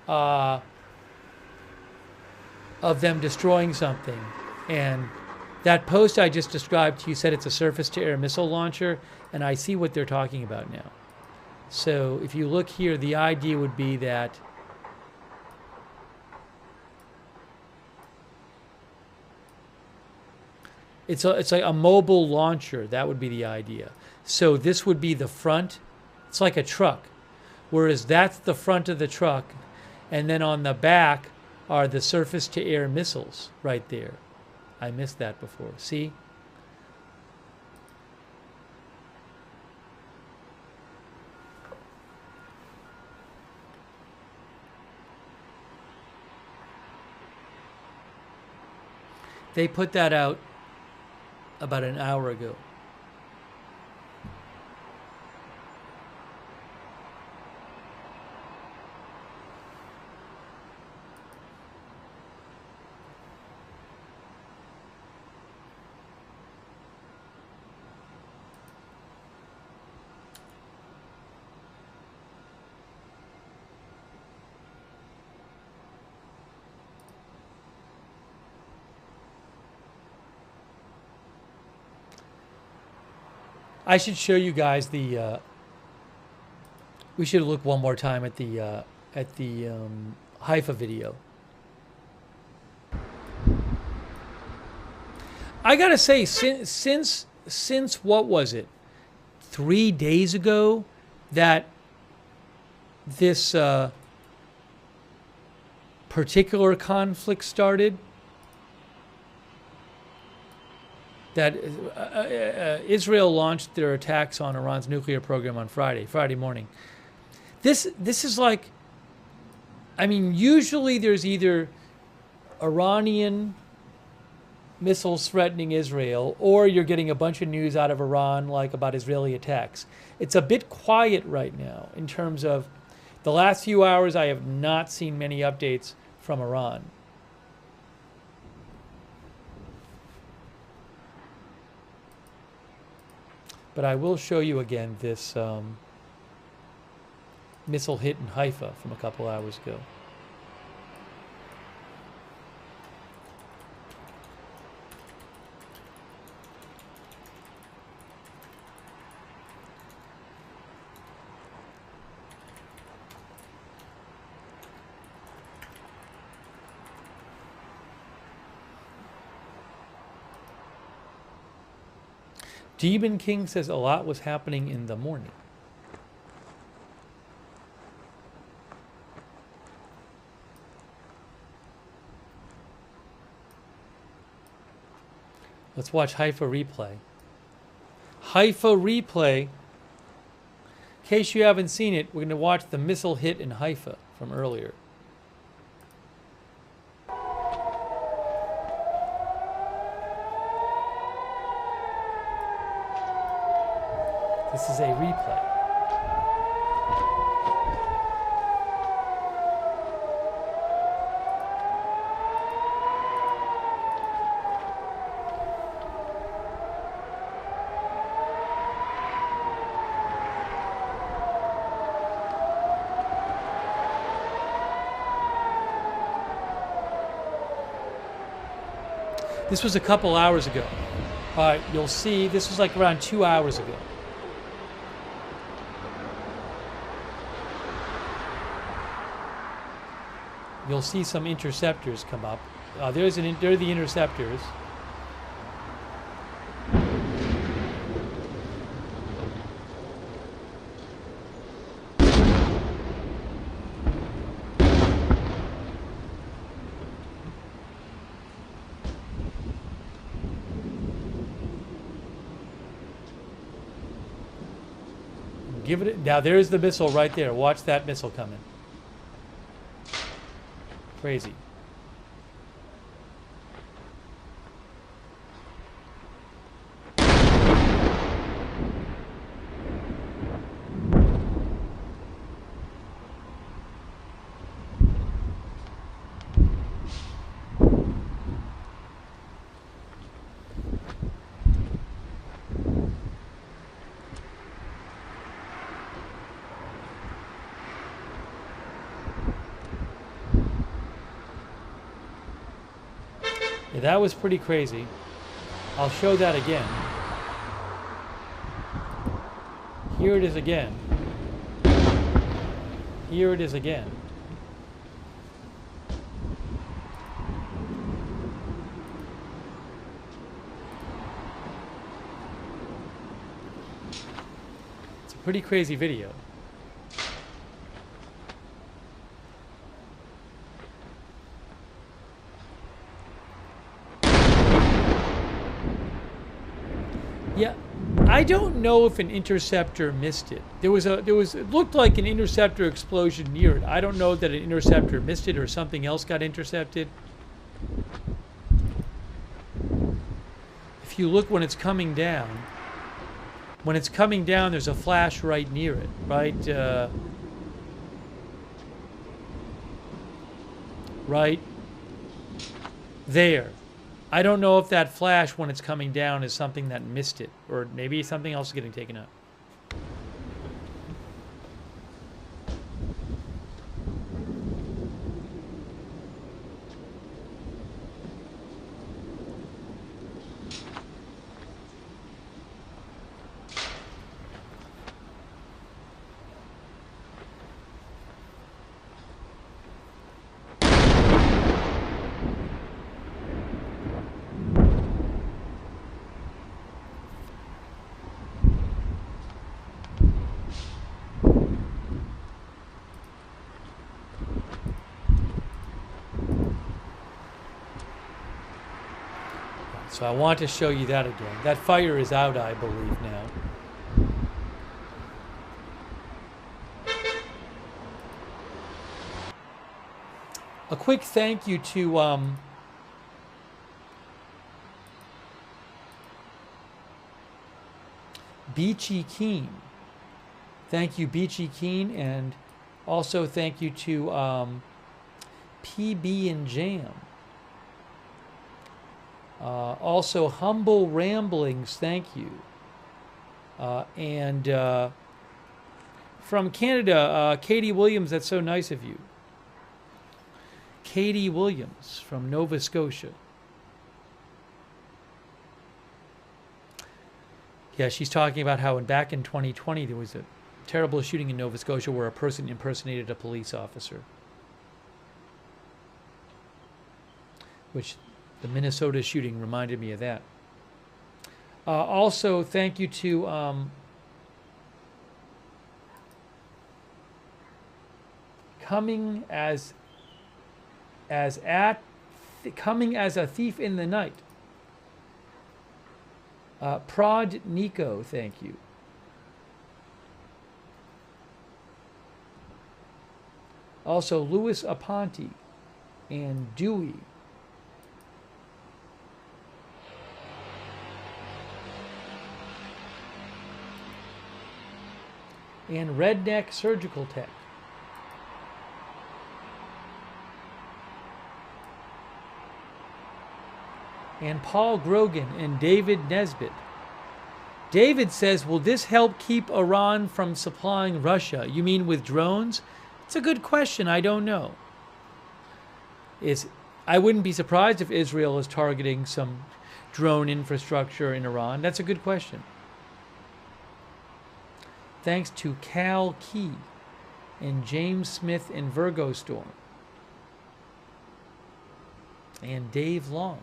A: of them destroying something, and that post I just described to you said it's a surface-to-air missile launcher, and I see what they're talking about now. So if you look here, the idea would be that it's like a mobile launcher. That would be the idea. So this would be the front. It's like a truck, whereas that's the front of the truck, and then on the back are the surface-to-air missiles right there. I missed that before. See? They put that out about an hour ago. I should show you guys the. We should look one more time at the Haifa video. I gotta say, since what was it, 3 days ago, that this particular conflict started. That Israel launched their attacks on Iran's nuclear program on Friday morning. This is like, I mean, usually there's either Iranian missiles threatening Israel, or you're getting a bunch of news out of Iran, like about Israeli attacks. It's a bit quiet right now in terms of the last few hours. I have not seen many updates from Iran. But I will show you again this missile hit in Haifa from a couple hours ago. Demon King says a lot was happening in the morning. Let's watch Haifa replay. Haifa replay. In case you haven't seen it, we're going to watch the missile hit in Haifa from earlier. This is a replay. This was a couple hours ago. You'll see this was like around 2 hours ago. You'll see some interceptors come up. There are the interceptors. Give it. Now there's the missile right there. Watch that missile come in. Crazy. Yeah, that was pretty crazy. I'll show that again. Here it is again. Here it is again. It's a pretty crazy video. Yeah, I don't know if an interceptor missed it. It looked like an interceptor explosion near it. I don't know that an interceptor missed it or something else got intercepted. If you look when it's coming down, there's a flash right near it, right? Right there. I don't know if that flash when it's coming down is something that missed it, or maybe something else is getting taken out. So I want to show you that again. That fire is out, I believe, now. A quick thank you to Beachy Keen. Thank you, Beachy Keen, and also thank you to PB and Jam. Also, Humble Ramblings, thank you. And from Canada, Katie Williams, that's so nice of you. Katie Williams from Nova Scotia. Yeah, she's talking about how back in 2020 there was a terrible shooting in Nova Scotia where a person impersonated a police officer. Which the Minnesota shooting reminded me of that. Also, thank you to coming as coming as a thief in the night. Prod Nico, thank you. Also, Louis Aponte and Dewey. And Redneck Surgical Tech. And Paul Grogan and David Nesbitt. David says, will this help keep Iran from supplying Russia? You mean with drones? It's a good question. I don't know. I wouldn't be surprised if Israel is targeting some drone infrastructure in Iran. That's a good question. Thanks to Cal Key and James Smith and Virgo Storm. And Dave Long.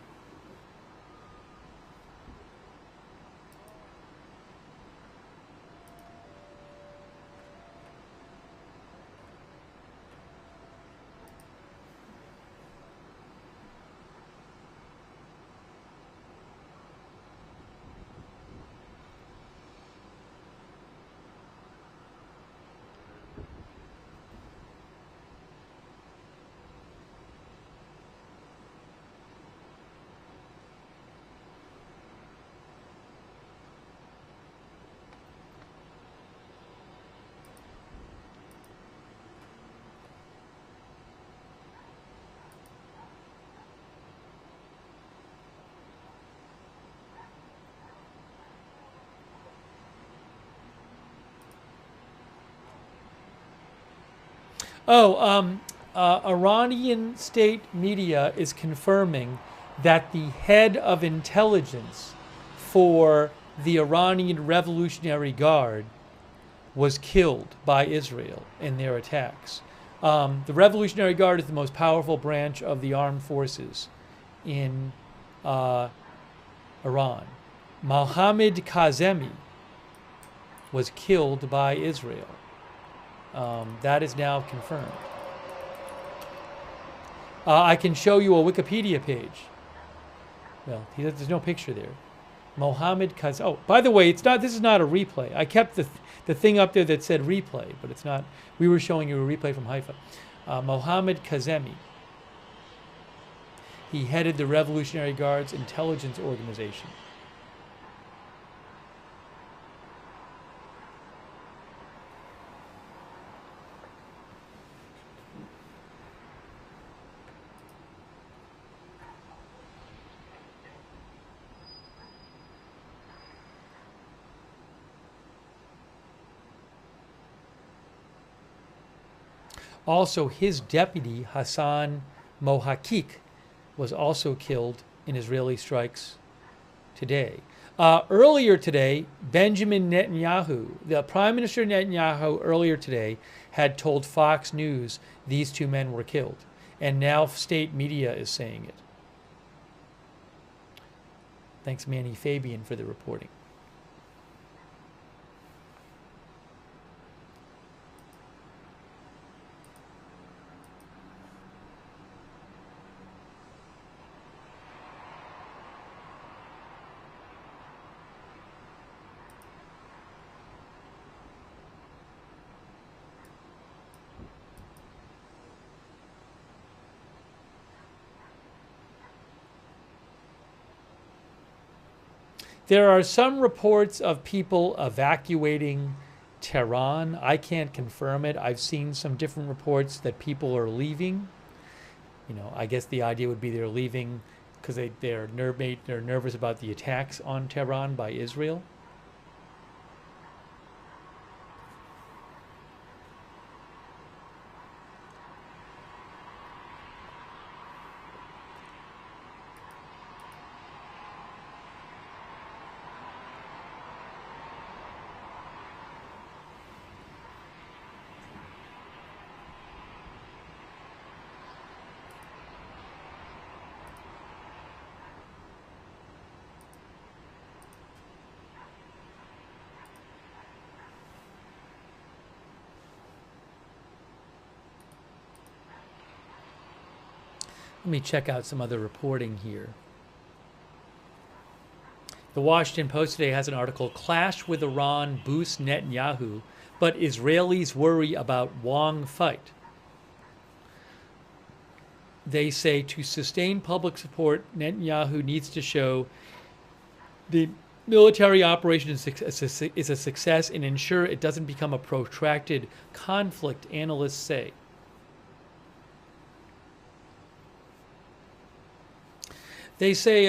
A: Iranian state media is confirming that the head of intelligence for the Iranian Revolutionary Guard was killed by Israel in their attacks. The Revolutionary Guard is the most powerful branch of the armed forces in Iran. Mohammad Kazemi was killed by Israel. That is now confirmed. I can show you a Wikipedia page. Well, there's no picture there. Mohammad Kazemi. Oh, by the way, it's not. This is not a replay. I kept the thing up there that said replay, but it's not. We were showing you a replay from Haifa. Mohammad Kazemi. He headed the Revolutionary Guard's intelligence organization. Also, his deputy, Hassan Mohakik, was also killed in Israeli strikes today. Earlier today, Benjamin Netanyahu, the Prime Minister Netanyahu, earlier today had told Fox News these two men were killed. And now state media is saying it. Thanks, Manny Fabian, for the reporting. There are some reports of people evacuating Tehran. I can't confirm it. I've seen some different reports that people are leaving. You know, I guess the idea would be they're leaving because they're nervous about the attacks on Tehran by Israel. Let me check out some other reporting here. The Washington Post today has an article, Clash with Iran boosts Netanyahu, but Israelis worry about Wong fight. They say to sustain public support, Netanyahu needs to show the military operation is a success and ensure it doesn't become a protracted conflict, analysts say. They say,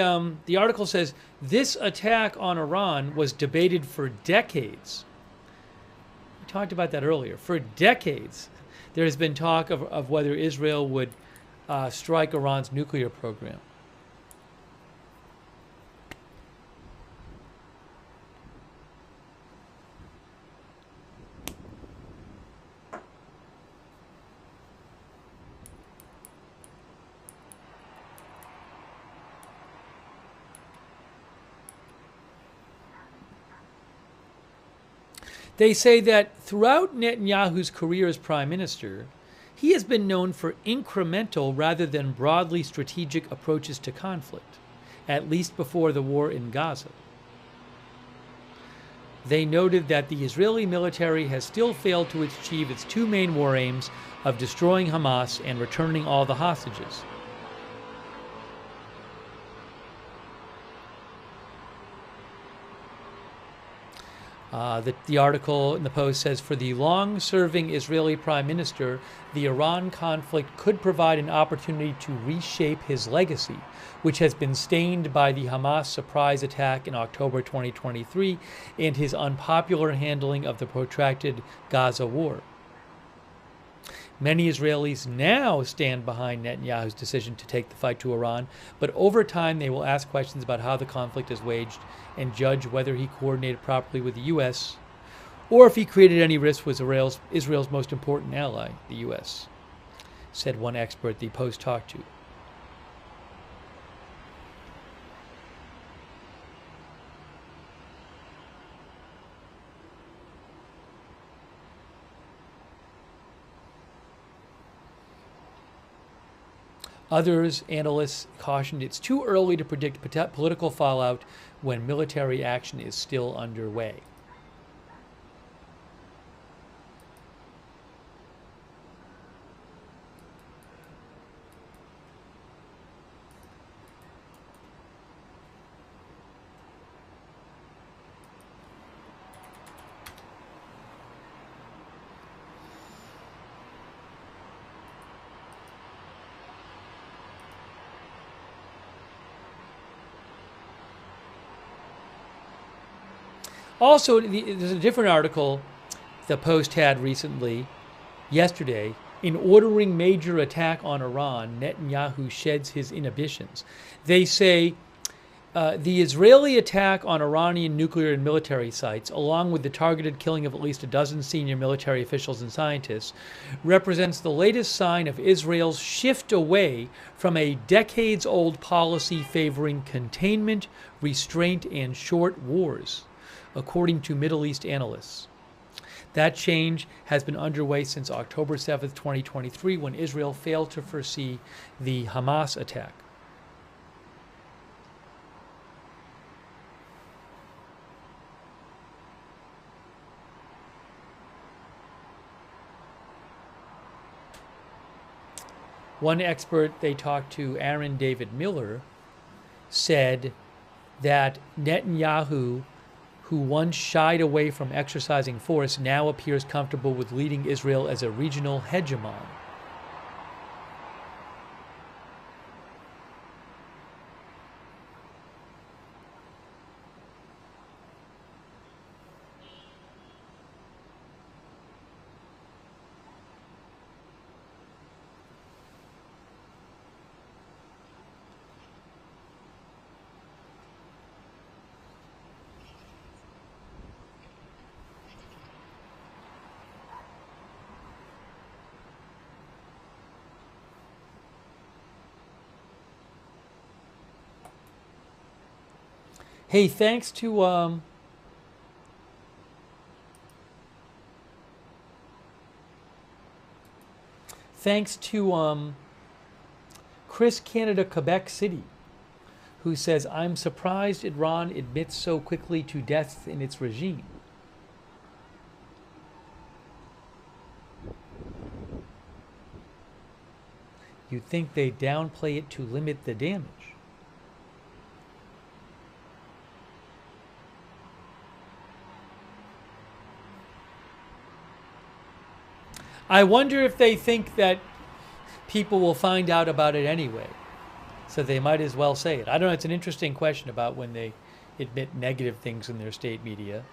A: the article says, this attack on Iran was debated for decades. We talked about that earlier. For decades, there has been talk of whether Israel would strike Iran's nuclear program. They say that throughout Netanyahu's career as prime minister, he has been known for incremental rather than broadly strategic approaches to conflict, at least before the war in Gaza. They noted that the Israeli military has still failed to achieve its two main war aims of destroying Hamas and returning all the hostages. The article in the Post says, for the long-serving Israeli prime minister, the Iran conflict could provide an opportunity to reshape his legacy, which has been stained by the Hamas surprise attack in October 2023 and his unpopular handling of the protracted Gaza war. Many Israelis now stand behind Netanyahu's decision to take the fight to Iran, but over time they will ask questions about how the conflict is waged and judge whether he coordinated properly with the U.S. or if he created any risk with Israel's most important ally, the U.S., said one expert the Post talked to. Others, analysts, cautioned it's too early to predict political fallout when military action is still underway. Also, there's a different article the Post had yesterday, in ordering major attack on Iran, Netanyahu sheds his inhibitions. They say the Israeli attack on Iranian nuclear and military sites, along with the targeted killing of at least a dozen senior military officials and scientists, represents the latest sign of Israel's shift away from a decades-old policy favoring containment, restraint, and short wars, according to Middle East analysts. That change has been underway since October 7th, 2023, when Israel failed to foresee the Hamas attack. One expert they talked to, Aaron David Miller, said that Netanyahu, who once shied away from exercising force, now appears comfortable with leading Israel as a regional hegemon. Hey, thanks to Chris Canada Quebec City, who says, I'm surprised Iran admits so quickly to deaths in its regime. You'd think they downplay it to limit the damage. I wonder if they think that people will find out about it anyway, so they might as well say it. I don't know. It's an interesting question about when they admit negative things in their state media.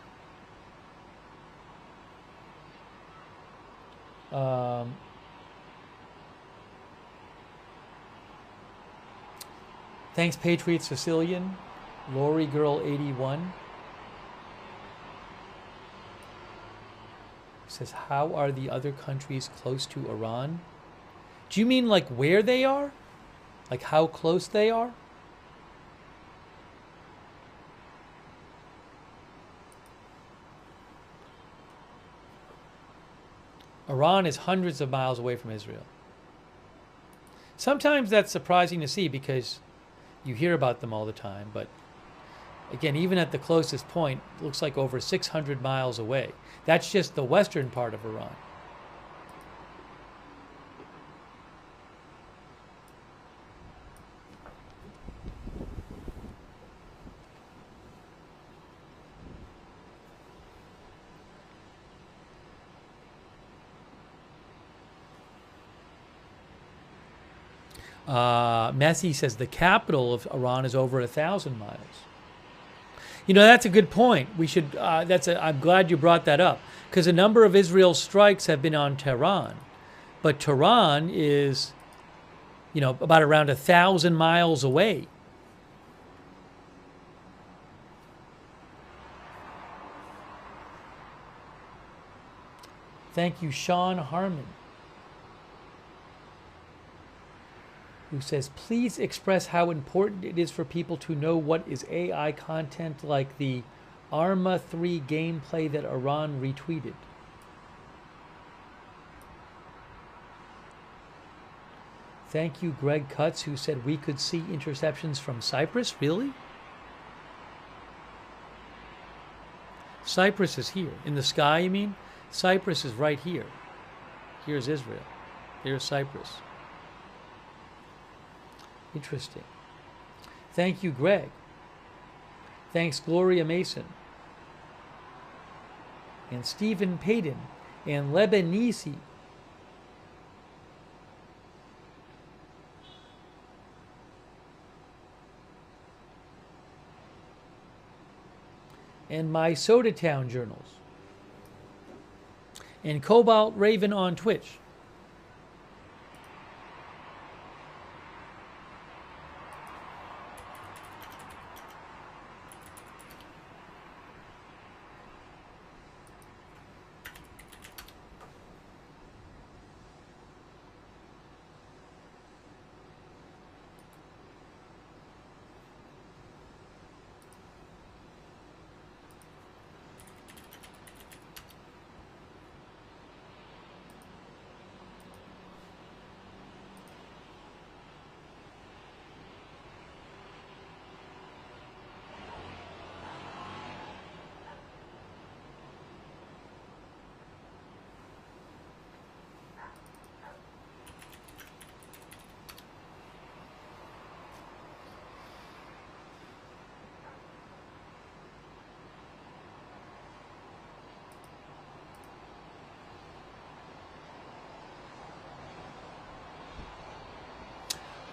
A: Thanks, Patriot Sicilian, Lori Girl 81. Says, how are the other countries close to Iran? Do you mean like where they are? Like how close they are? Iran is hundreds of miles away from Israel. Sometimes that's surprising to see because you hear about them all the time, but again, even at the closest point, it looks like over 600 miles away. That's just the western part of Iran. Messi says the capital of Iran is over 1,000 miles. You know, that's a good point. We should. I'm glad you brought that up because a number of Israel's strikes have been on Tehran, but Tehran is, you know, about around 1,000 miles away. Thank you, Sean Harmon, who says, please express how important it is for people to know what is AI content like the Arma 3 gameplay that Iran retweeted. Thank you, Greg Kuds, who said we could see interceptions from Cyprus. Really? Cyprus is here. In the sky, you mean? Cyprus is right here. Here's Israel. Here's Cyprus. Interesting. Thank you, Greg. Thanks, Gloria Mason. And Stephen Payton. And Lebanese. And my Soda Town journals. And Cobalt Raven on Twitch.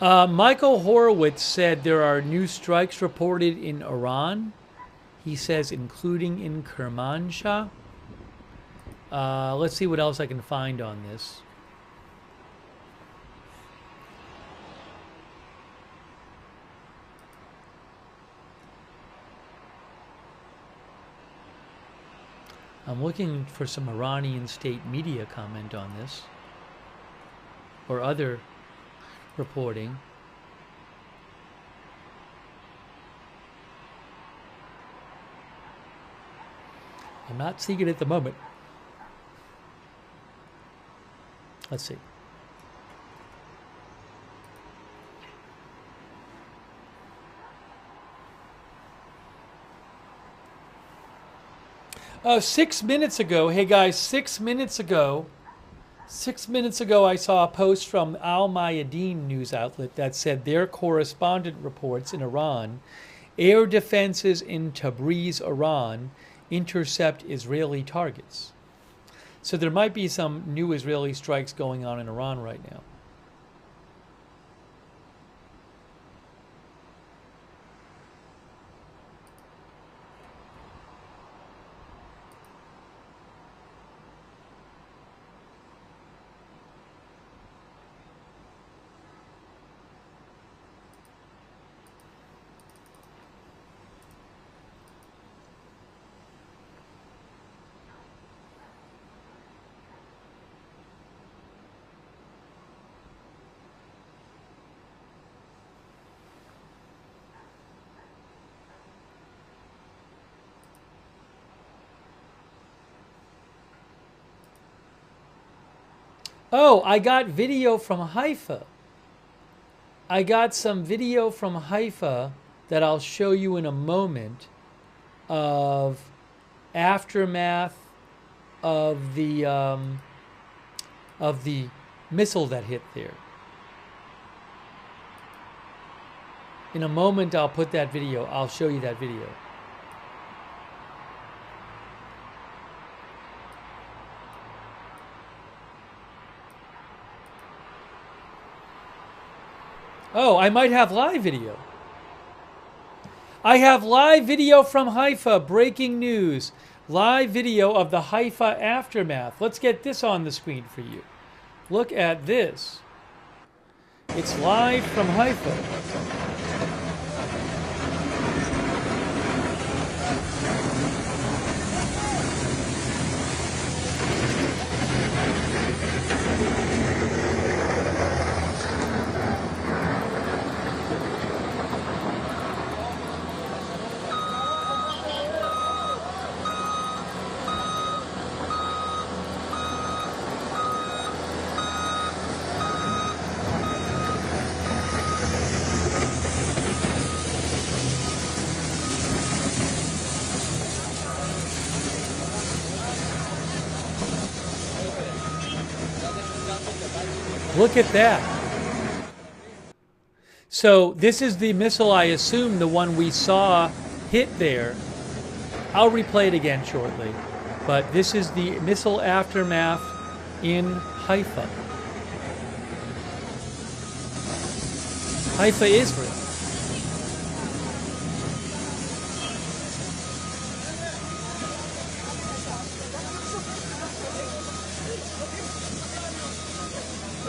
A: Michael Horowitz said there are new strikes reported in Iran. He says, including in Kermanshah. Let's see what else I can find on this. I'm looking for some Iranian state media comment on this or other reporting. I'm not seeing it at the moment. Let's see. 6 minutes ago, hey guys, 6 minutes ago, I saw a post from Al Mayadeen news outlet that said their correspondent reports in Iran, air defenses in Tabriz, Iran, intercept Israeli targets. So there might be some new Israeli strikes going on in Iran right now. Oh, I got video from Haifa. I got some video from Haifa that I'll show you in a moment of aftermath of the missile that hit there. In a moment, I'll put that video. I'll show you that video. Oh, I might have live video. I have live video from Haifa, breaking news. Live video of the Haifa aftermath. Let's get this on the screen for you. Look at this. It's live from Haifa. Look at that. So this is the missile, I assume, the one we saw hit there. I'll replay it again shortly. But this is the missile aftermath in Haifa. Haifa, Israel.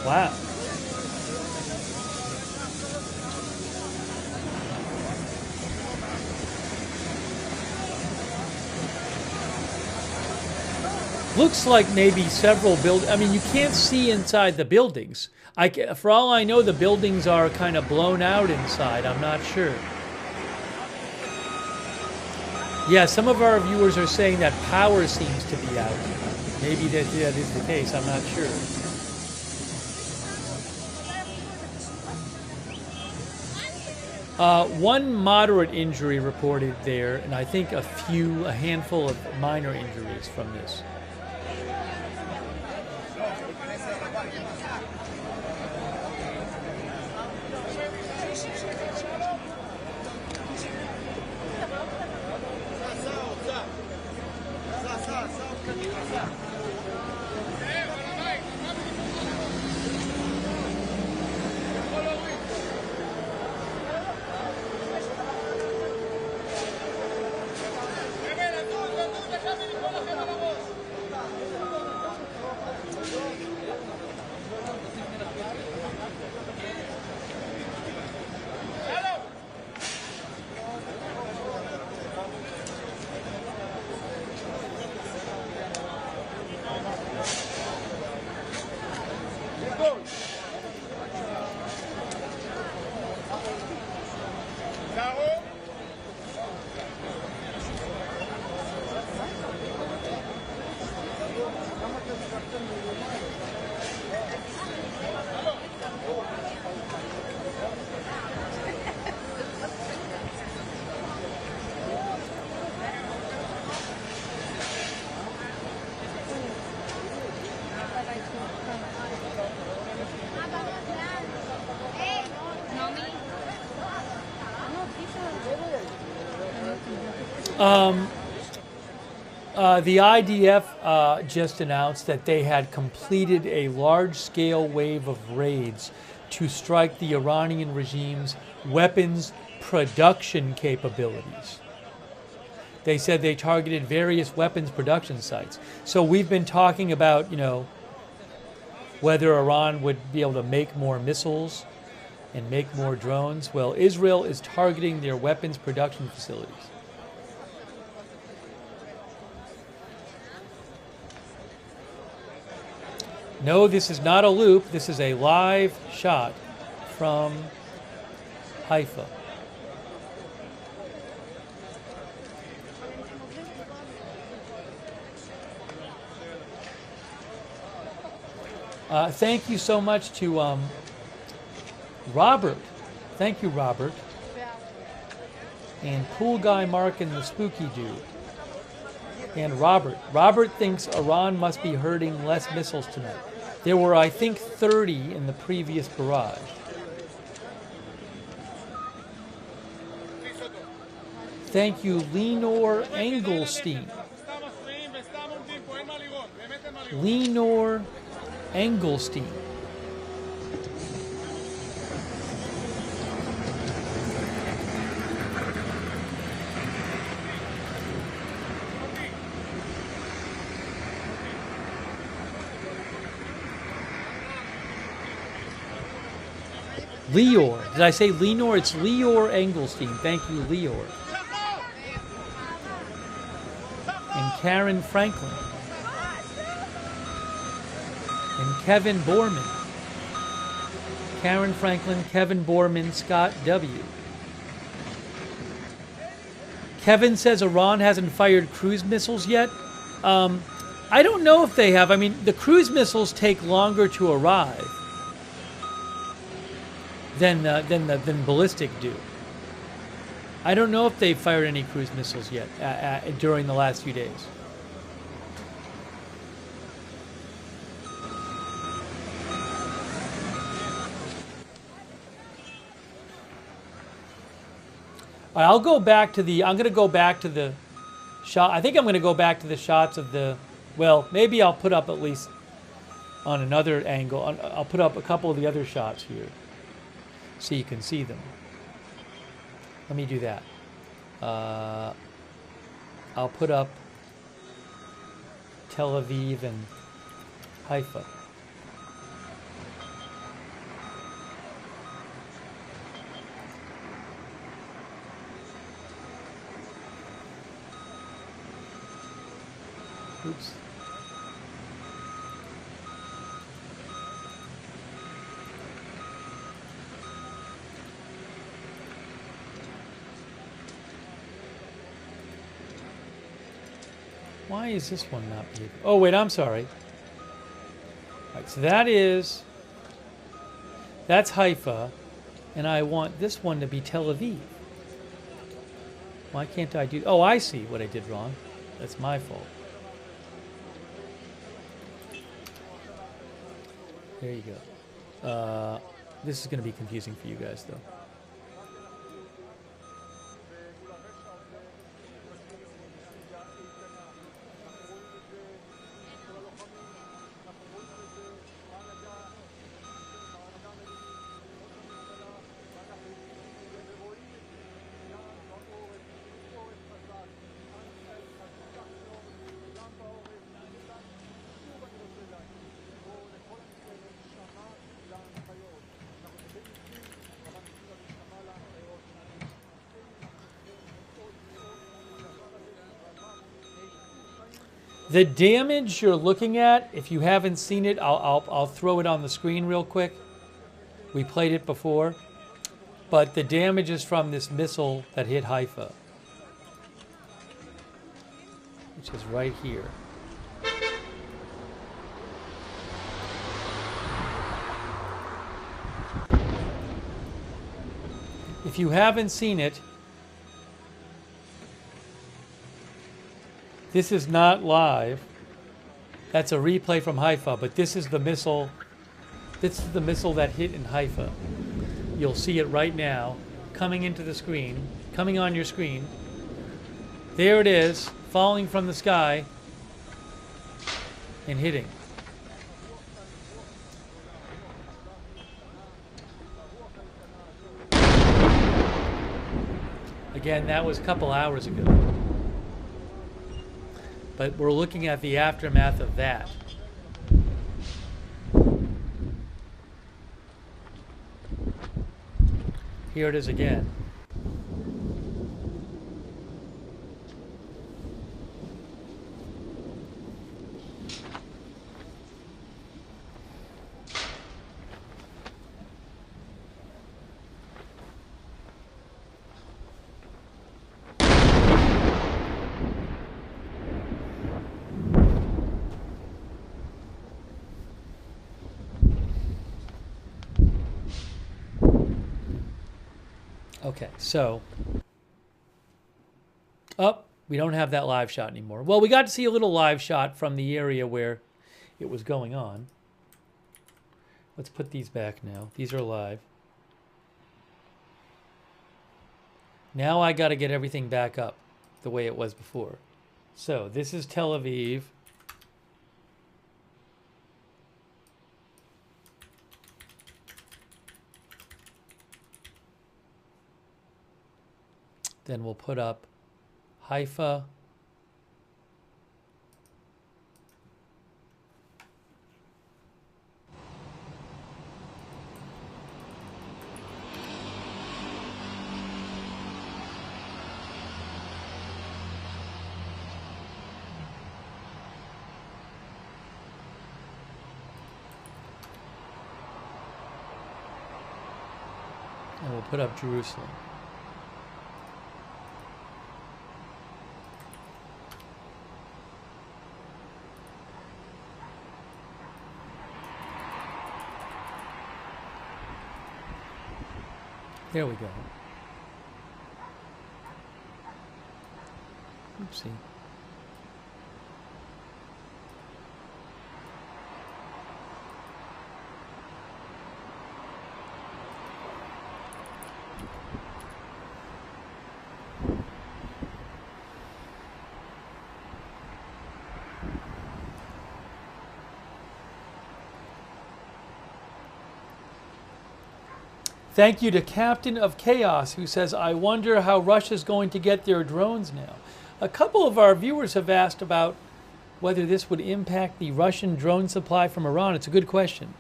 A: Wow. Looks like maybe several buildings. I mean, you can't see inside the buildings. For all I know, the buildings are kind of blown out inside. I'm not sure. Yeah, some of our viewers are saying that power seems to be out. Maybe that is the case. I'm not sure. One moderate injury reported there, and I think a handful of minor injuries from this. The IDF just announced that they had completed a large-scale wave of raids to strike the Iranian regime's weapons production capabilities. They said they targeted various weapons production sites. So we've been talking about, you know, whether Iran would be able to make more missiles and make more drones. Well, Israel is targeting their weapons production facilities. No, this is not a loop. This is a live shot from Haifa. Thank you so much to Robert. Thank you, Robert. And Pool Guy Mark and the Spooky Dude. And Robert. Robert thinks Iran must be hurting less missiles tonight. There were, I think, 30 in the previous barrage. Thank you, Lenore Engelstein. Lenore Engelstein. Leor. Did I say Lenore? It's Leor Engelstein. Thank you, Leor. And Karen Franklin. And Kevin Borman. Karen Franklin, Kevin Borman, Scott W. Kevin says Iran hasn't fired cruise missiles yet. I don't know if they have. I mean, the cruise missiles take longer to arrive than ballistic do. I don't know if they've fired any cruise missiles yet during the last few days. All right, I'll go back to the. I'm going to go back to the shot. I think I'm going to go back to the shots of the. Well, maybe I'll put up at least on another angle. I'll put up a couple of the other shots here, so you can see them. Let me do that. I'll put up Tel Aviv and Haifa. Oops. Why is this one not big? Oh, wait, I'm sorry. All right, so that's Haifa, and I want this one to be Tel Aviv. Why can't I do? Oh, I see what I did wrong. That's my fault. There you go. This is going to be confusing for you guys, though. The damage you're looking at, if you haven't seen it, I'll throw it on the screen real quick. We played it before. But the damage is from this missile that hit Haifa, which is right here. If you haven't seen it, this is not live. That's a replay from Haifa, but this is the missile. This is the missile that hit in Haifa. You'll see it right now, coming into the screen, coming on your screen. There it is, falling from the sky and hitting. Again, that was a couple hours ago. But we're looking at the aftermath of that. Here it is again. Okay, so, we don't have that live shot anymore. Well, we got to see a little live shot from the area where it was going on. Let's put these back now. These are live. Now I got to get everything back up the way it was before. So, this is Tel Aviv. Then we'll put up Haifa. And we'll put up Jerusalem. There we go. Oopsie. Thank you to Captain of Chaos, who says, I wonder how Russia's going to get their drones now. A couple of our viewers have asked about whether this would impact the Russian drone supply from Iran. It's a good question.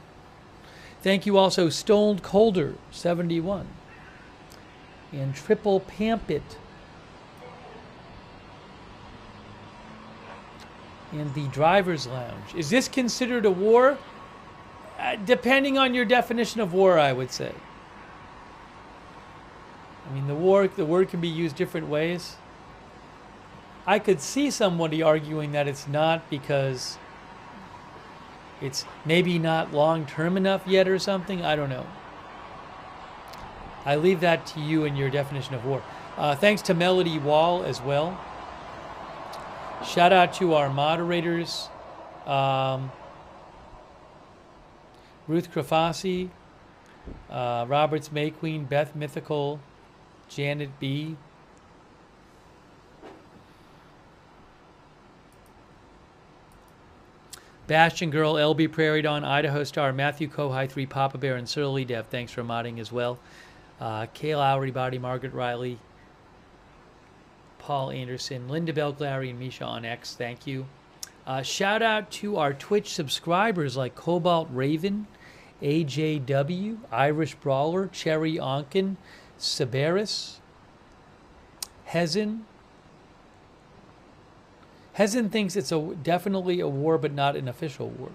A: Thank you also, Stoned Colder, 71. And Triple Pampit. And the Driver's Lounge. Is this considered a war? Depending on your definition of war, I would say. I mean, the word can be used different ways. I could see somebody arguing that it's not because it's maybe not long-term enough yet or something. I don't know. I leave that to you and your definition of war. Thanks to Melody Wall as well. Shout out to our moderators. Ruth Krafasi, Roberts Mayqueen, Beth Mythical, Janet B. Bastion Girl, LB Prairie Dawn, Idaho Star, Matthew Kohai 3, Papa Bear, and Surly Dev. Thanks for modding as well. Kay Lowry Body, Margaret Riley, Paul Anderson, Linda Belglary, and Misha on X. Thank you. Shout out to our Twitch subscribers like Cobalt Raven, AJW, Irish Brawler, Cherry Onken, Siberis, Hezin. Hezin thinks it's definitely a war, but not an official war.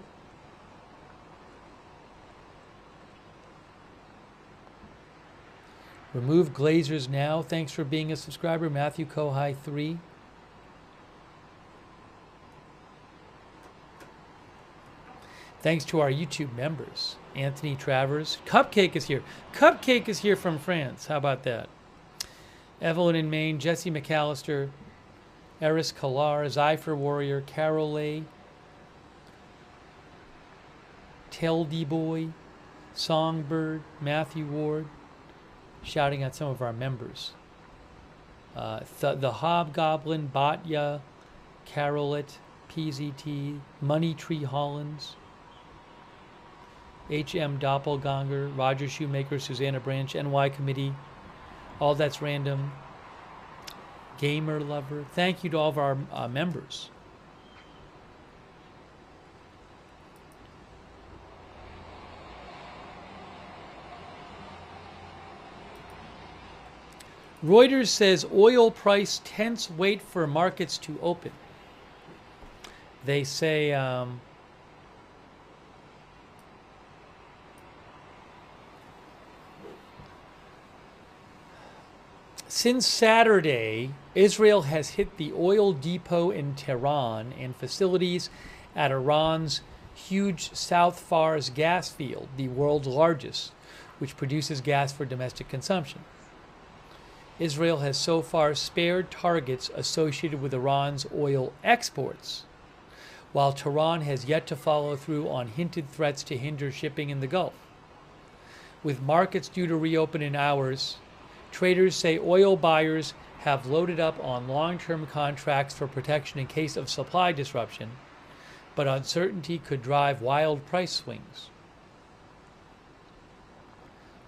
A: Remove Glazers now. Thanks for being a subscriber. Matthew Kohai 3. Thanks to our YouTube members. Anthony Travers. Cupcake is here. Cupcake is here from France. How about that? Evelyn in Maine. Jesse McAllister. Eris Kalar. Zypher Warrior. Carol A. Teldy Boy. Songbird. Matthew Ward. Shouting at some of our members. The Hobgoblin, Batya, Carolet, PZT, Money Tree Hollins, HM Doppelganger, Roger Shoemaker, Susanna Branch, NY Committee, All That's Random, Gamer Lover. Thank you to all of our members. Reuters says oil price tense, wait for markets to open. They say since Saturday, Israel has hit the oil depot in Tehran and facilities at Iran's huge South Fars gas field, the world's largest, which produces gas for domestic consumption. Israel has so far spared targets associated with Iran's oil exports, while Tehran has yet to follow through on hinted threats to hinder shipping in the Gulf. With markets due to reopen in hours, traders say oil buyers have loaded up on long-term contracts for protection in case of supply disruption, but uncertainty could drive wild price swings.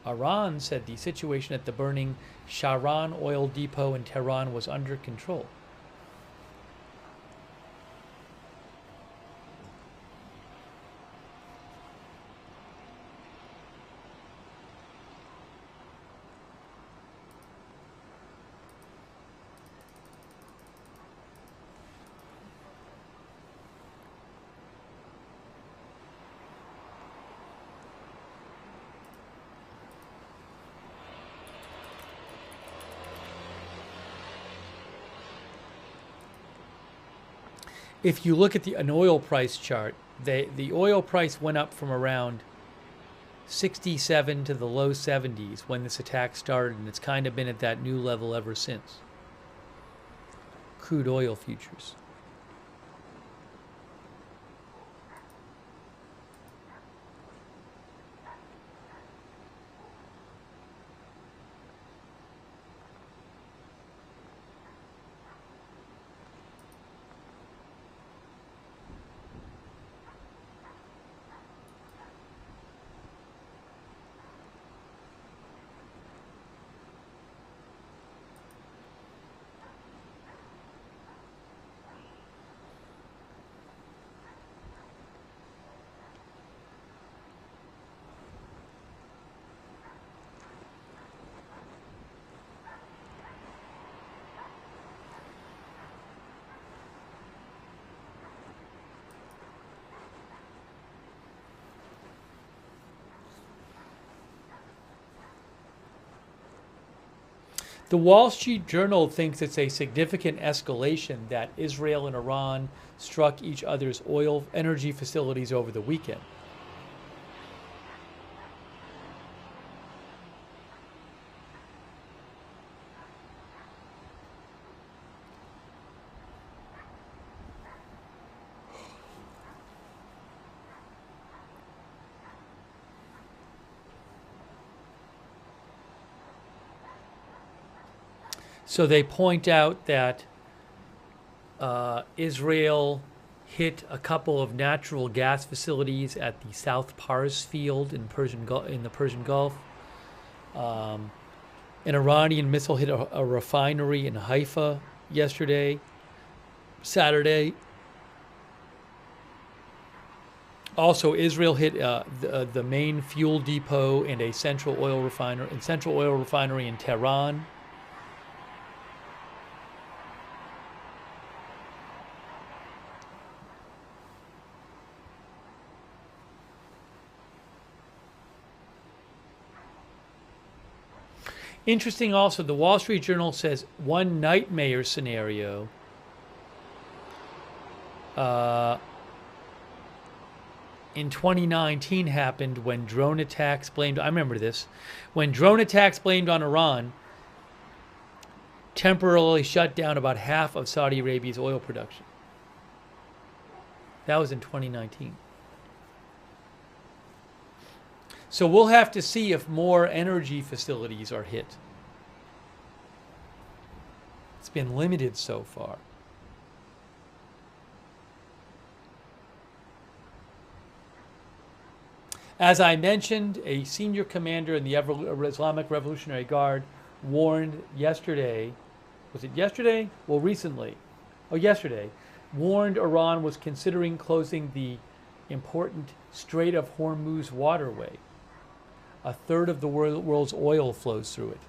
A: Iran said the situation at the burning Shahran oil depot in Tehran was under control. If you look at an oil price chart, the oil price went up from around 67 to the low 70s when this attack started, and it's kind of been at that new level ever since. Crude oil futures. The Wall Street Journal thinks it's a significant escalation that Israel and Iran struck each other's oil energy facilities over the weekend. So they point out that Israel hit a couple of natural gas facilities at the South Pars field in the Persian Gulf. An Iranian missile hit a refinery in Haifa Saturday. Also, Israel hit the main fuel depot and a central oil refinery in Tehran. Interesting also, the Wall Street Journal says one nightmare scenario in 2019 happened when drone attacks blamed, I remember this, when drone attacks blamed on Iran temporarily shut down about half of Saudi Arabia's oil production. That was in 2019. So we'll have to see if more energy facilities are hit. been limited so far. As I mentioned, a senior commander in the Islamic Revolutionary Guard warned yesterday, was it yesterday? Well, recently, yesterday, warned Iran was considering closing the important Strait of Hormuz waterway. A third of the world's oil flows through it.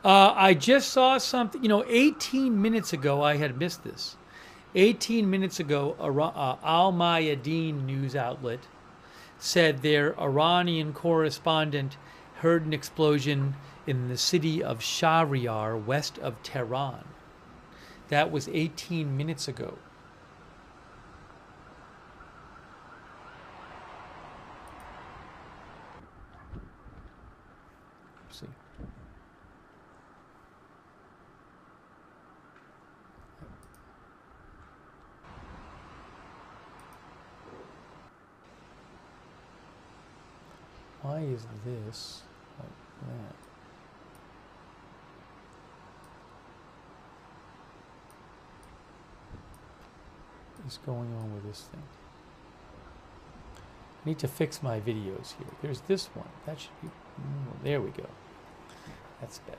A: I just saw something, 18 minutes ago, I had missed this. 18 minutes ago, Al Mayadeen news outlet said their Iranian correspondent heard an explosion in the city of Shahryar, west of Tehran. That was 18 minutes ago. Let's see. Why is this like that? What's going on with this thing? I need to fix my videos here. There's this one. That should be... there we go. That's better.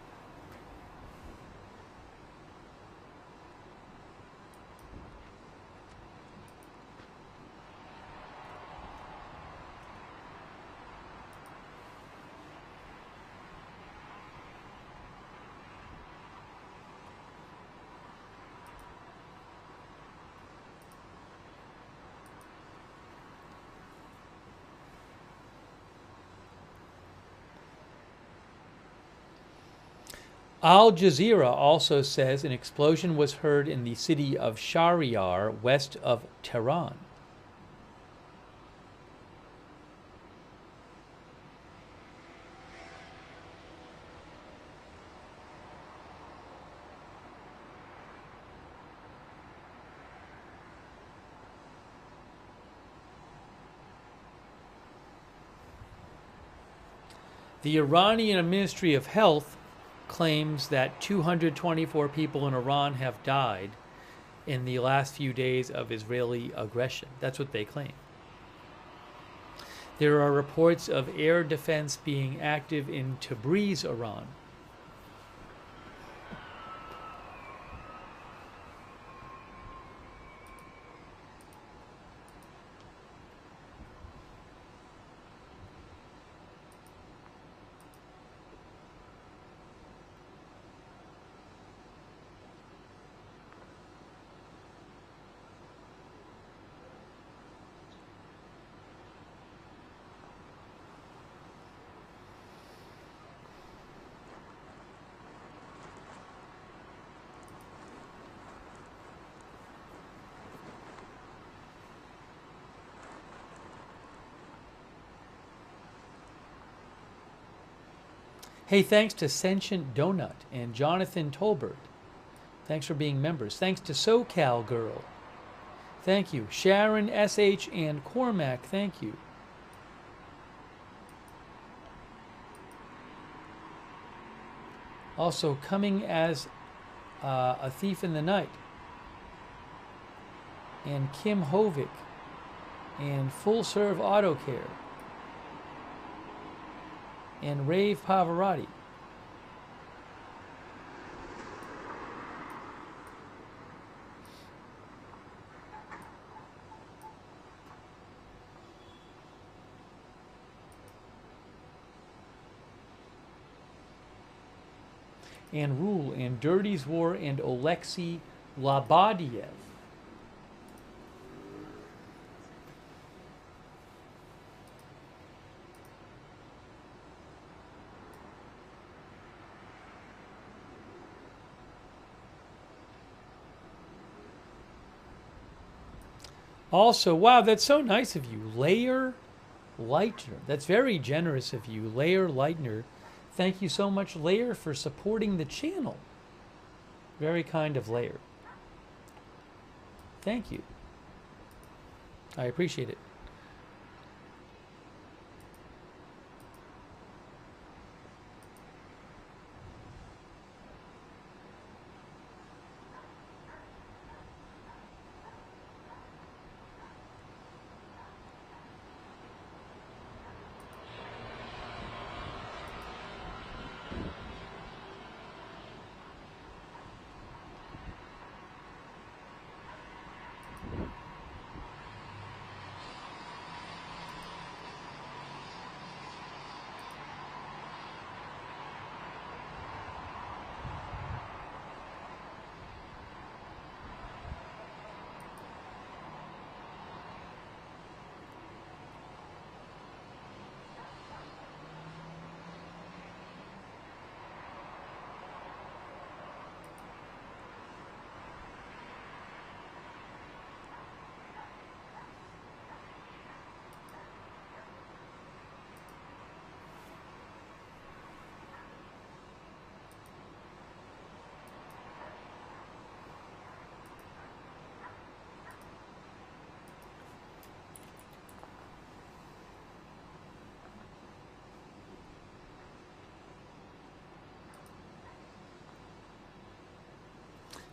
A: Al Jazeera also says an explosion was heard in the city of Shahryar, west of Tehran. The Iranian Ministry of Health claims that 224 people in Iran have died in the last few days of Israeli aggression. That's what they claim. There are reports of air defense being active in Tabriz, Iran. Hey, thanks to Sentient Donut and Jonathan Tolbert. Thanks for being members. Thanks to SoCal Girl. Thank you. Sharon SH and Cormac, thank you. Also, Coming as a Thief in the Night. And Kim Hovick. And Full Serve Auto Care. And Rave Pavarotti. And Rule and Dirty's War and Oleksiy Labadiev. Also, wow, that's so nice of you. Layer Leitner. That's very generous of you. Layer Leitner. Thank you so much, Layer, for supporting the channel. Very kind of Layer. Thank you. I appreciate it.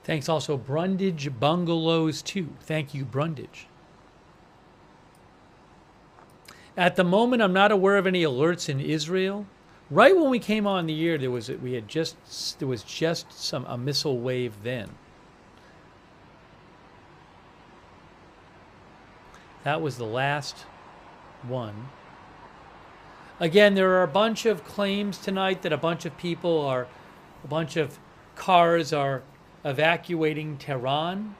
A: Thanks also, Brundage Bungalows 2. Thank you, Brundage. At the moment, I'm not aware of any alerts in Israel. Right when we came on the air, there was just a missile wave then. That was the last one. Again, there are a bunch of claims tonight that a bunch of cars are evacuating Tehran.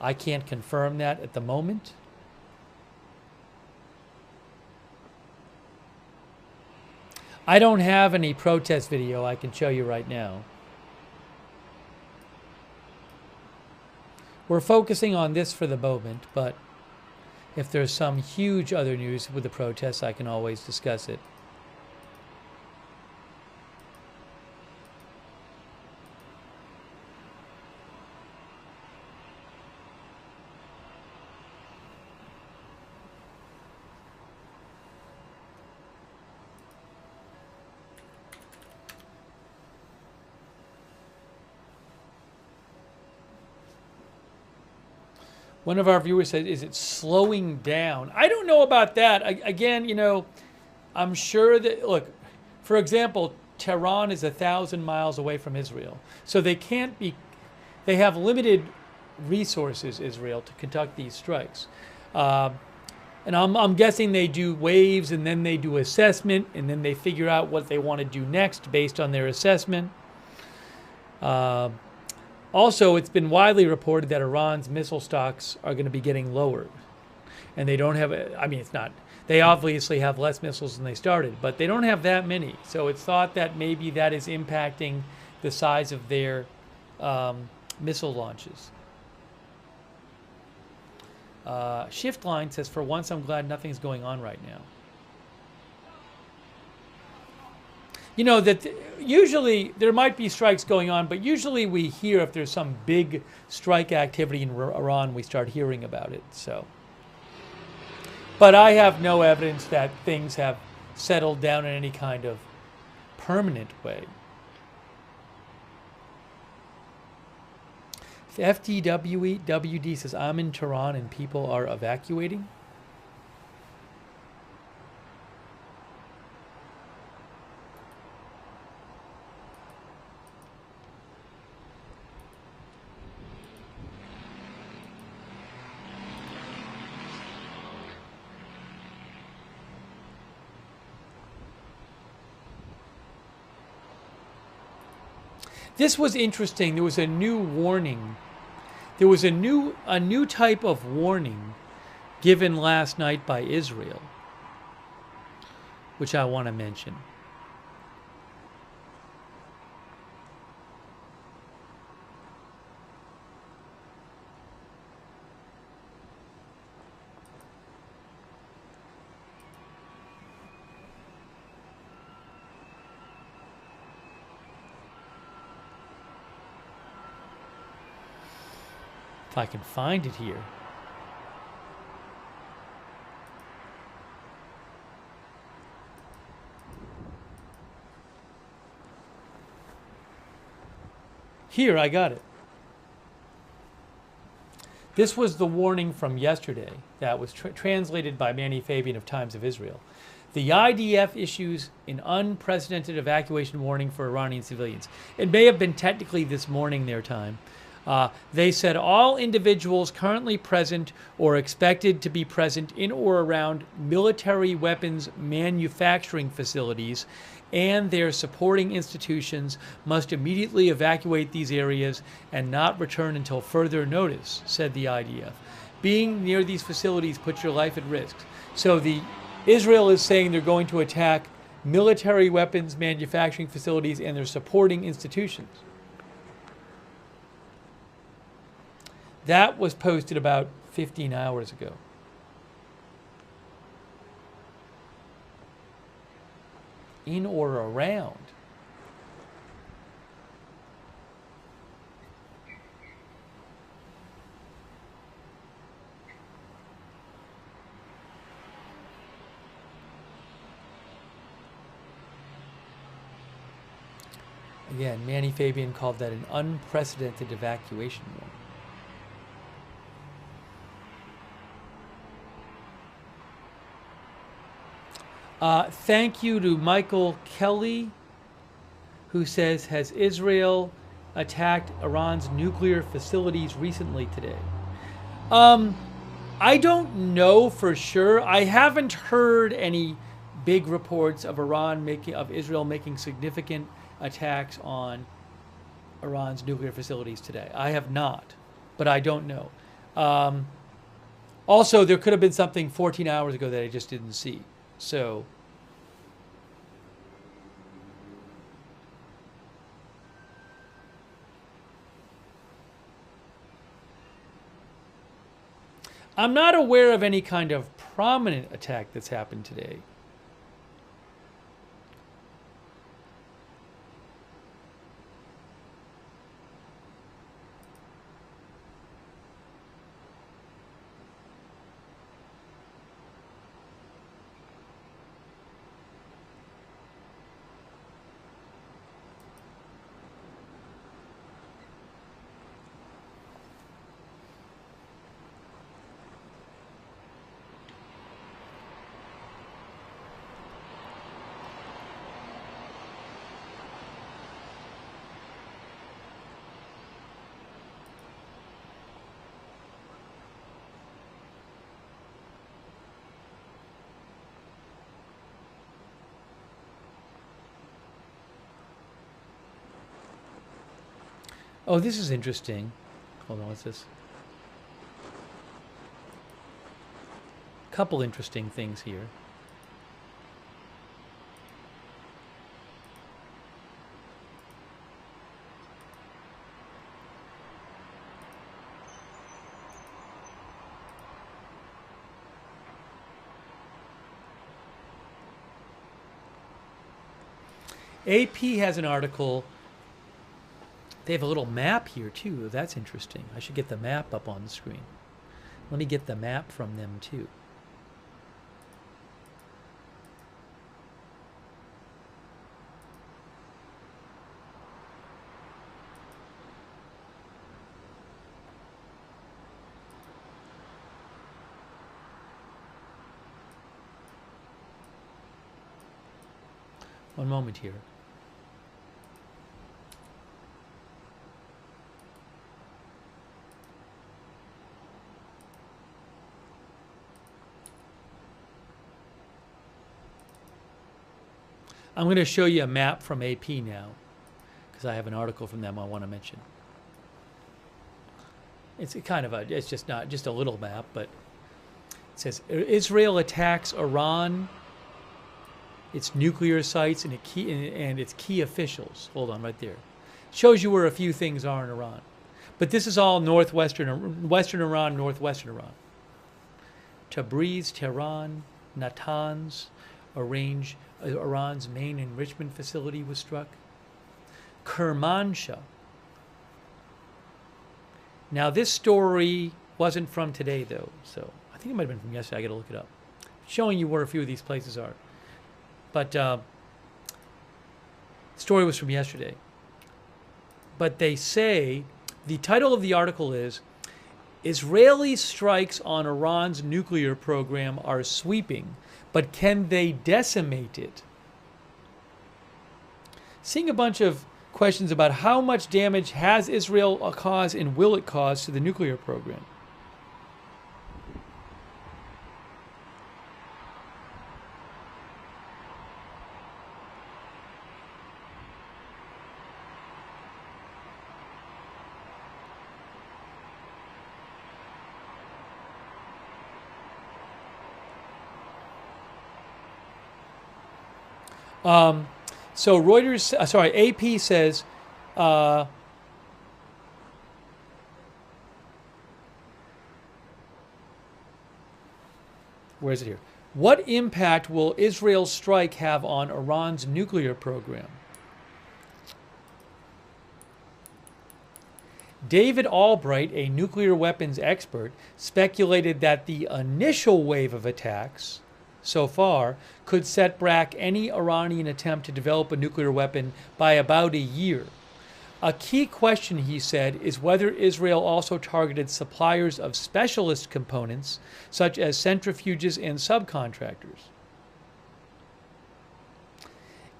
A: I can't confirm that at the moment. I don't have any protest video I can show you right now. We're focusing on this for the moment, but if there's some huge other news with the protests, I can always discuss it. One of our viewers said, is it slowing down? I don't know about that. Again, you know, I'm sure that, look, for example, Tehran is 1,000 miles away from Israel. So they can't be, they have limited resources, Israel, to conduct these strikes. And I'm guessing they do waves and then they do assessment and then they figure out what they want to do next based on their assessment. Also, it's been widely reported that Iran's missile stocks are going to be getting lowered. And they don't have, I mean, it's not, they obviously have less missiles than they started, but they don't have that many. So it's thought that maybe that is impacting the size of their missile launches. Shift Line says, for once, I'm glad nothing's going on right now. You know that usually there might be strikes going on, but usually we hear if there's some big strike activity in Iran, we start hearing about it. So, but I have no evidence that things have settled down in any kind of permanent way. FDWD says, I'm in Tehran and people are evacuating. This was interesting. There was a new warning. There was a new type of warning given last night by Israel, which I want to mention. If I can find it here. Here, I got it. This was the warning from yesterday that was translated by Manny Fabian of Times of Israel. The IDF issues an unprecedented evacuation warning for Iranian civilians. It may have been technically this morning their time. They said all individuals currently present or expected to be present in or around military weapons manufacturing facilities and their supporting institutions must immediately evacuate these areas and not return until further notice, said the IDF. Being near these facilities puts your life at risk. So Israel is saying they're going to attack military weapons manufacturing facilities and their supporting institutions. That was posted about 15 hours ago. In or around. Again, Manny Fabian called that an unprecedented evacuation warning. Thank you to Michael Kelly, who says, has Israel attacked Iran's nuclear facilities recently today? I don't know for sure. I haven't heard any big reports of Israel making significant attacks on Iran's nuclear facilities today. I have not, but I don't know. Also, there could have been something 14 hours ago that I just didn't see. So, I'm not aware of any kind of prominent attack that's happened today. Oh, this is interesting. Hold on, what's this? Couple interesting things here. AP has an article. They have a little map here too. That's interesting. I should get the map up on the screen. Let me get the map from them too. One moment here. I'm going to show you a map from AP now, because I have an article from them I want to mention. It's it's just not just a little map, but it says Israel attacks Iran, its nuclear sites, and its key officials. Hold on, right there. Shows you where a few things are in Iran. But this is all western Iran, northwestern Iran. Tabriz, Tehran, Natanz, Iran's main enrichment facility was struck. Kermanshah. Now this story wasn't from today though, so I think it might have been from yesterday. I got to look it up. Showing you where a few of these places are. But the story was from yesterday. But they say, the title of the article is, Israeli strikes on Iran's nuclear program are sweeping, but can they decimate it? Seeing a bunch of questions about how much damage has Israel caused and will it cause to the nuclear program. So Reuters, AP says, where is it here? What impact will Israel's strike have on Iran's nuclear program? David Albright, a nuclear weapons expert, speculated that the initial wave of attacks so far could set back any Iranian attempt to develop a nuclear weapon by about a year. A key question, he said, is whether Israel also targeted suppliers of specialist components, such as centrifuges and subcontractors.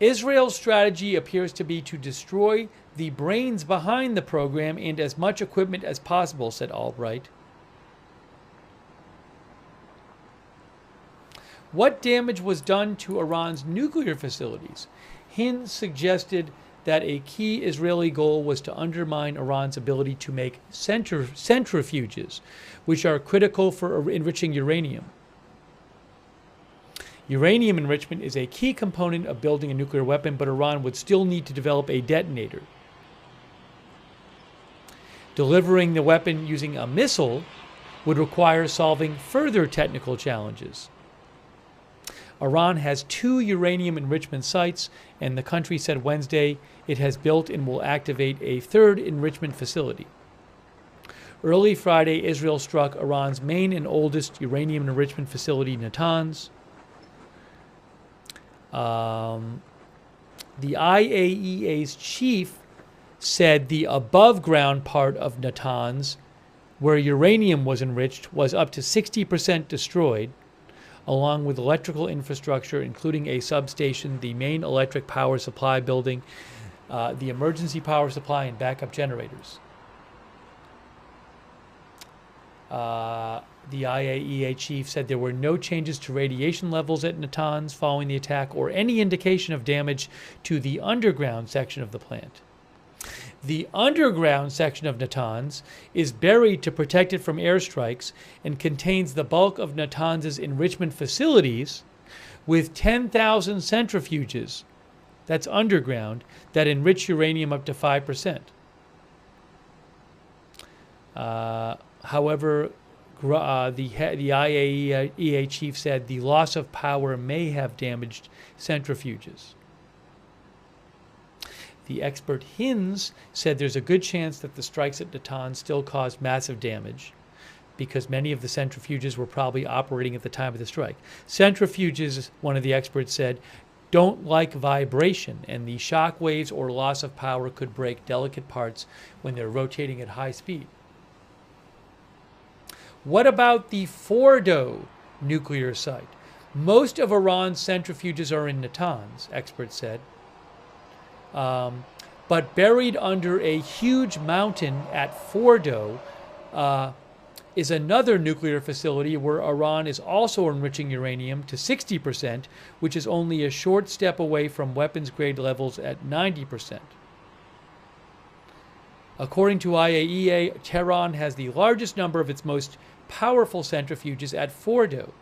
A: Israel's strategy appears to be to destroy the brains behind the program and as much equipment as possible, said Albright. What damage was done to Iran's nuclear facilities? Hind suggested that a key Israeli goal was to undermine Iran's ability to make centrifuges, which are critical for enriching uranium. Uranium enrichment is a key component of building a nuclear weapon, but Iran would still need to develop a detonator. Delivering the weapon using a missile would require solving further technical challenges. Iran has 2 uranium enrichment sites, and the country said Wednesday it has built and will activate a 3rd enrichment facility. Early Friday, Israel struck Iran's main and oldest uranium enrichment facility, Natanz. The IAEA's chief said the above-ground part of Natanz, where uranium was enriched, was up to 60% destroyed, along with electrical infrastructure, including a substation, the main electric power supply building, the emergency power supply, and backup generators. The IAEA chief said there were no changes to radiation levels at Natanz following the attack or any indication of damage to the underground section of the plant. The underground section of Natanz is buried to protect it from airstrikes and contains the bulk of Natanz's enrichment facilities with 10,000 centrifuges, that's underground, that enrich uranium up to 5%. However, the IAEA chief said the loss of power may have damaged centrifuges. The expert Hinz said there's a good chance that the strikes at Natanz still caused massive damage because many of the centrifuges were probably operating at the time of the strike. Centrifuges, one of the experts said, don't like vibration, and the shock waves or loss of power could break delicate parts when they're rotating at high speed. What about the Fordo nuclear site? Most of Iran's centrifuges are in Natanz, experts said. But buried under a huge mountain at Fordo is another nuclear facility where Iran is also enriching uranium to 60%, which is only a short step away from weapons-grade levels at 90%. According to IAEA, Tehran has the largest number of its most powerful centrifuges at Fordo.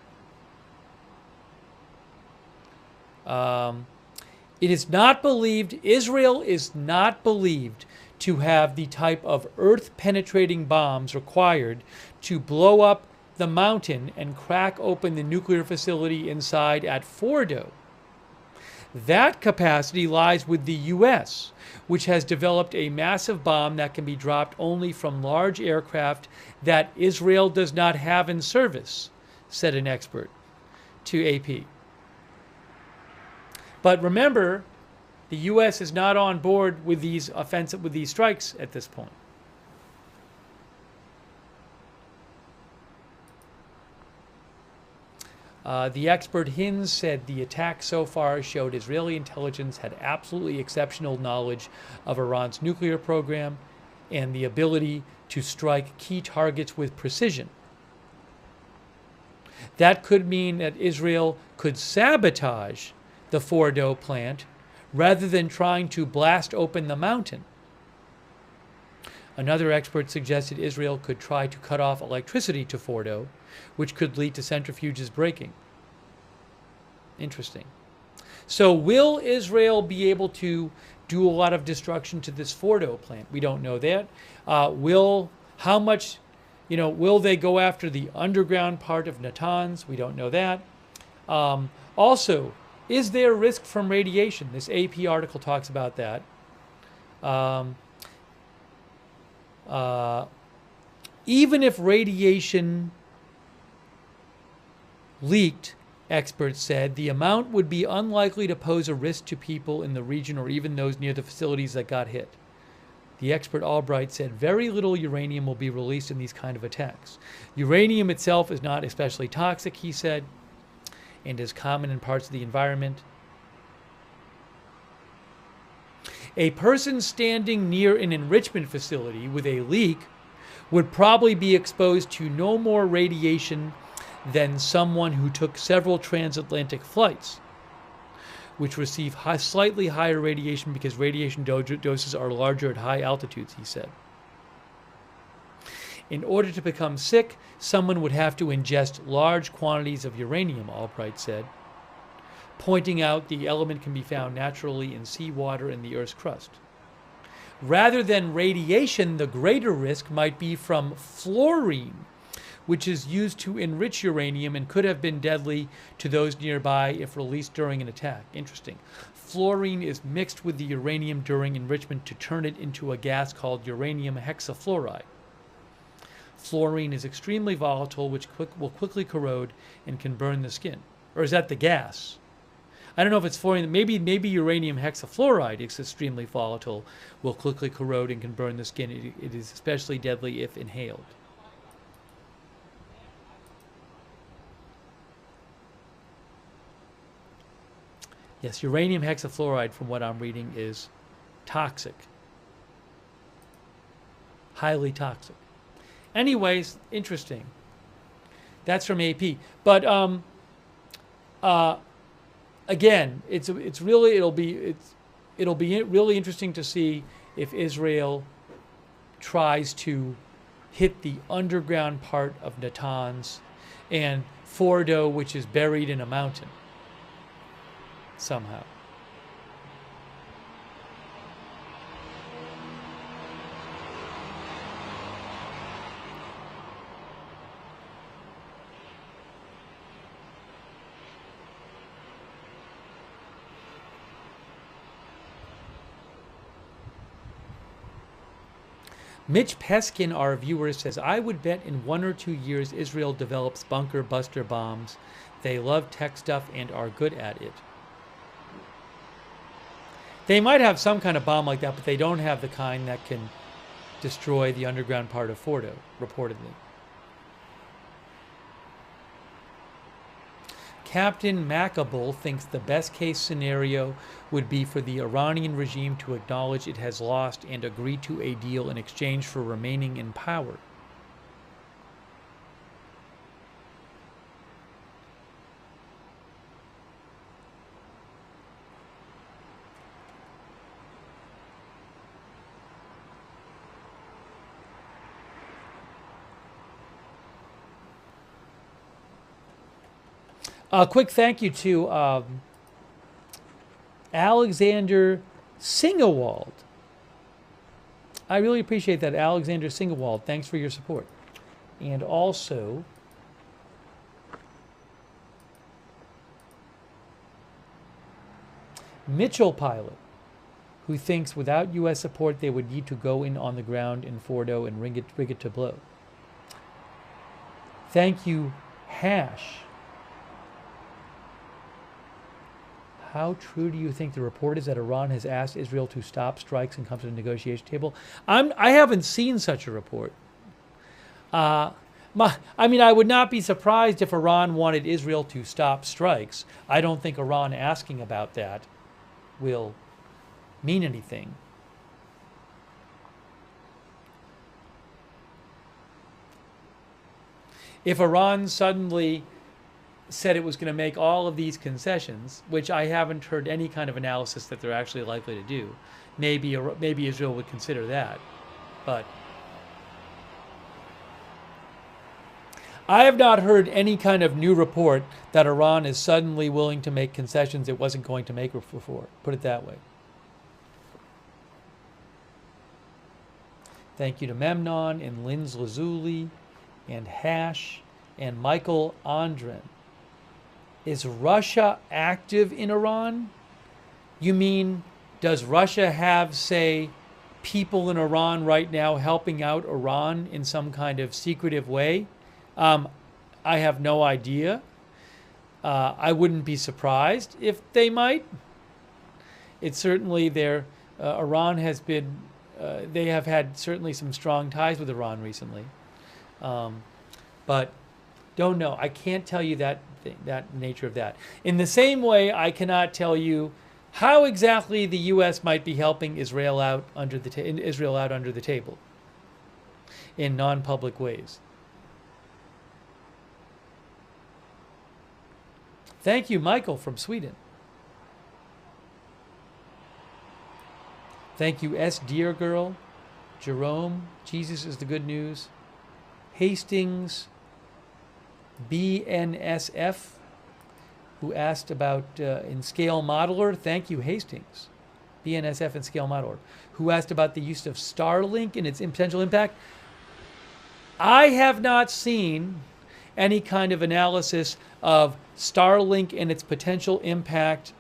A: It is not believed, Israel is not believed to have the type of earth-penetrating bombs required to blow up the mountain and crack open the nuclear facility inside at Fordo. That capacity lies with the U.S., which has developed a massive bomb that can be dropped only from large aircraft that Israel does not have in service, said an expert to AP. But remember, the U.S. is not on board with these strikes at this point. The expert Hinz said the attack so far showed Israeli intelligence had absolutely exceptional knowledge of Iran's nuclear program and the ability to strike key targets with precision. That could mean that Israel could sabotage the Fordo plant rather than trying to blast open the mountain. Another expert suggested Israel could try to cut off electricity to Fordo, which could lead to centrifuges breaking. Interesting. So will Israel be able to do a lot of destruction to this Fordo plant? We don't know that. Will they go after the underground part of Natanz? We don't know that. Also, is there risk from radiation? This AP article talks about that. Even if radiation leaked, experts said, the amount would be unlikely to pose a risk to people in the region or even those near the facilities that got hit. The expert Albright said very little uranium will be released in these kind of attacks. Uranium itself is not especially toxic, he said, and is common in parts of the environment. A person standing near an enrichment facility with a leak would probably be exposed to no more radiation than someone who took several transatlantic flights, which receive slightly higher radiation because radiation doses are larger at high altitudes, he said. In order to become sick, someone would have to ingest large quantities of uranium, Albright said, pointing out the element can be found naturally in seawater and the Earth's crust. Rather than radiation, the greater risk might be from fluorine, which is used to enrich uranium and could have been deadly to those nearby if released during an attack. Interesting. Fluorine is mixed with the uranium during enrichment to turn it into a gas called uranium hexafluoride. Fluorine is extremely volatile, which will quickly corrode and can burn the skin. Or is that the gas? I don't know if it's fluorine. Maybe uranium hexafluoride is extremely volatile, will quickly corrode and can burn the skin. It is especially deadly if inhaled. Yes, uranium hexafluoride, from what I'm reading, is toxic. Highly toxic. Anyways, interesting. That's from AP. But again, it'll be really interesting to see if Israel tries to hit the underground part of Natanz and Fordo, which is buried in a mountain somehow. Mitch Peskin, our viewer, says, I would bet in 1 or 2 years Israel develops bunker buster bombs. They love tech stuff and are good at it. They might have some kind of bomb like that, but they don't have the kind that can destroy the underground part of Fordo, reportedly. Captain Macable thinks the best case scenario would be for the Iranian regime to acknowledge it has lost and agree to a deal in exchange for remaining in power. A quick thank you to Alexander Singewald. I really appreciate that, Alexander Singewald. Thanks for your support. And also, Mitchell Pilot, who thinks without U.S. support they would need to go in on the ground in Fordo and rig it to blow. Thank you, Hash. How true do you think the report is that Iran has asked Israel to stop strikes and come to the negotiation table? I haven't seen such a report. I mean, I would not be surprised if Iran wanted Israel to stop strikes. I don't think Iran asking about that will mean anything. If Iran suddenly said it was going to make all of these concessions, which I haven't heard any kind of analysis that they're actually likely to do, maybe Israel would consider that. But I have not heard any kind of new report that Iran is suddenly willing to make concessions it wasn't going to make before. Put it that way. Thank you to Memnon and Linz Lazuli and Hash and Michael Andren. Is Russia active in Iran? You mean, does Russia have, say, people in Iran right now helping out Iran in some kind of secretive way? I have no idea. I wouldn't be surprised if they might. It's certainly their, Iran has been, they have had certainly some strong ties with Iran recently. But don't know. I can't tell you that nature of that. In the same way, I cannot tell you how exactly the U.S. might be helping Israel out under the table in non-public ways. Thank you, Michael from Sweden. Thank you, S. Dear Girl, Jerome. Jesus is the good news. Hastings. BNSF, who asked about in Scale Modeler. Thank you, Hastings. BNSF and Scale Modeler, who asked about the use of Starlink and its potential impact. I have not seen any kind of analysis of Starlink and its potential impact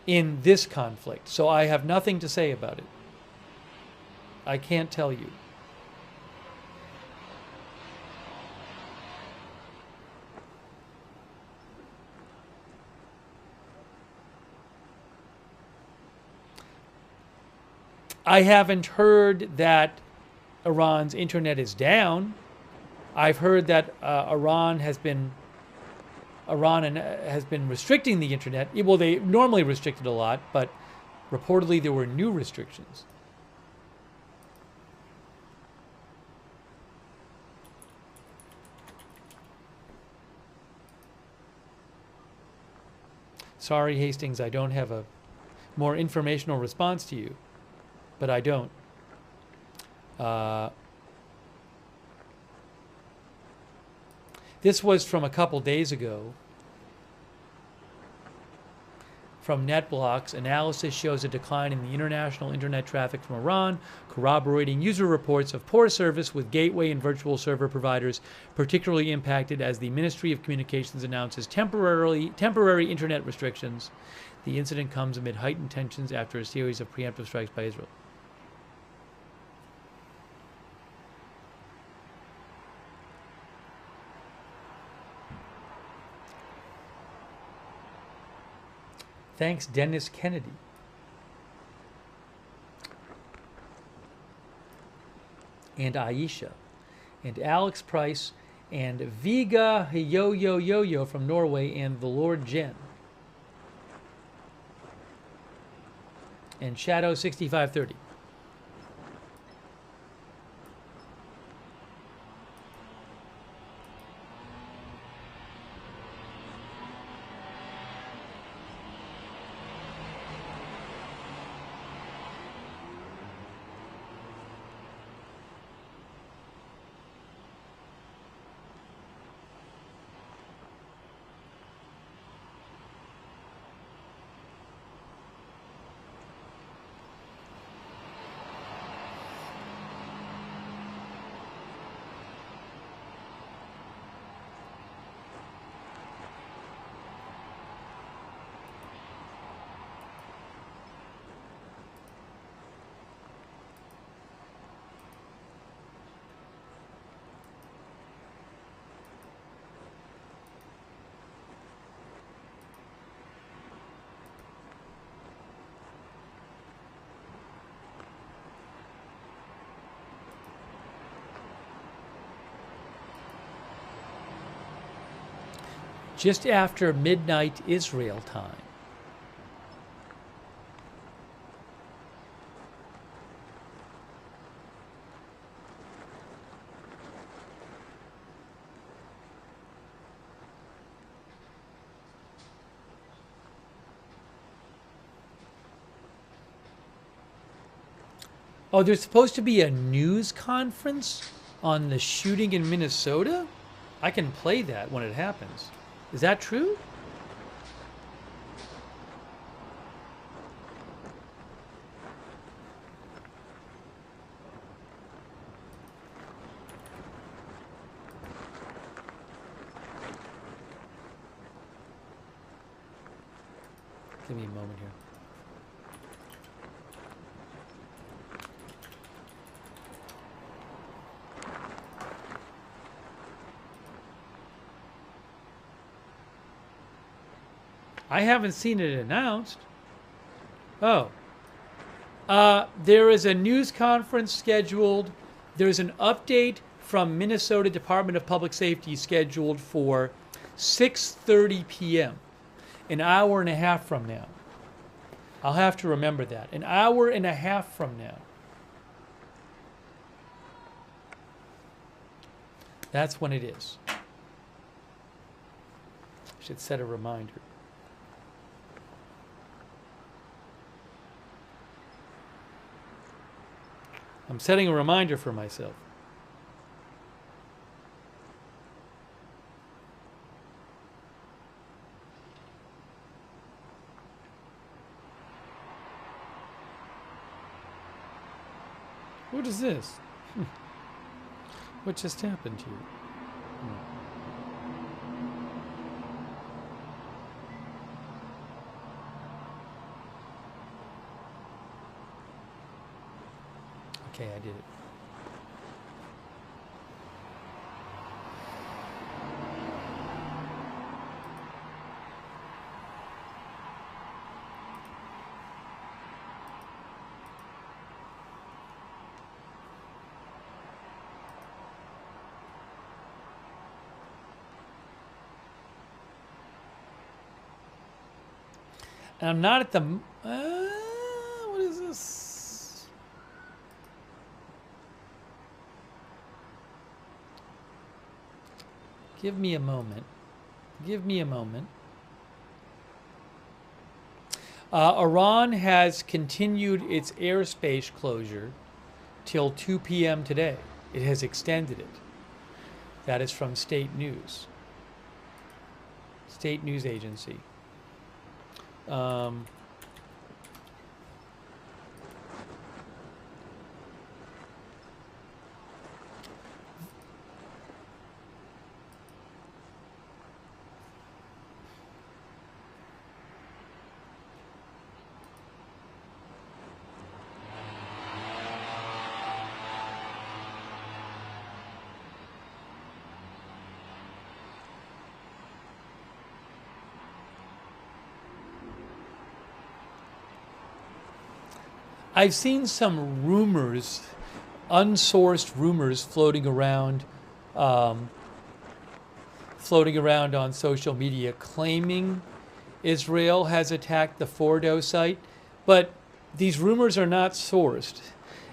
A: in this conflict, so I have nothing to say about it. I can't tell you. I haven't heard that Iran's internet is down. I've heard that Iran has been restricting the internet. Well, they normally restricted a lot, but reportedly there were new restrictions. Sorry, Hastings, I don't have a more informational response to you. But I don't. This was from a couple days ago. From NetBlocks, analysis shows a decline in the international internet traffic from Iran, corroborating user reports of poor service with gateway and virtual server providers particularly impacted as the Ministry of Communications announces temporary internet restrictions. The incident comes amid heightened tensions after a series of preemptive strikes by Israel. Thanks, Dennis Kennedy. And Aisha. And Alex Price. And Viga Yo from Norway. And the Lord Jen. And Shadow 6530. Just after midnight Israel time. Oh, there's supposed to be a news conference on the shooting in Minnesota? I can play that when it happens. Is that true? Give me a moment here. I haven't seen it announced. Oh. There is a news conference scheduled. There's an update from Minnesota Department of Public Safety scheduled for 6:30 p.m., an hour and a half from now. I'll have to remember that. An hour and a half from now. That's when it is. I should set a reminder. I'm setting a reminder for myself. What is this? What just happened to you? Okay, I did it. And I'm not at the... what is this? Give me a moment. Give me a moment. Iran has continued its airspace closure till 2 p.m. today. It has extended it. That is from State News. State News Agency. I've seen some rumors, unsourced rumors um, floating around on social media claiming Israel has attacked the Fordo site, but these rumors are not sourced,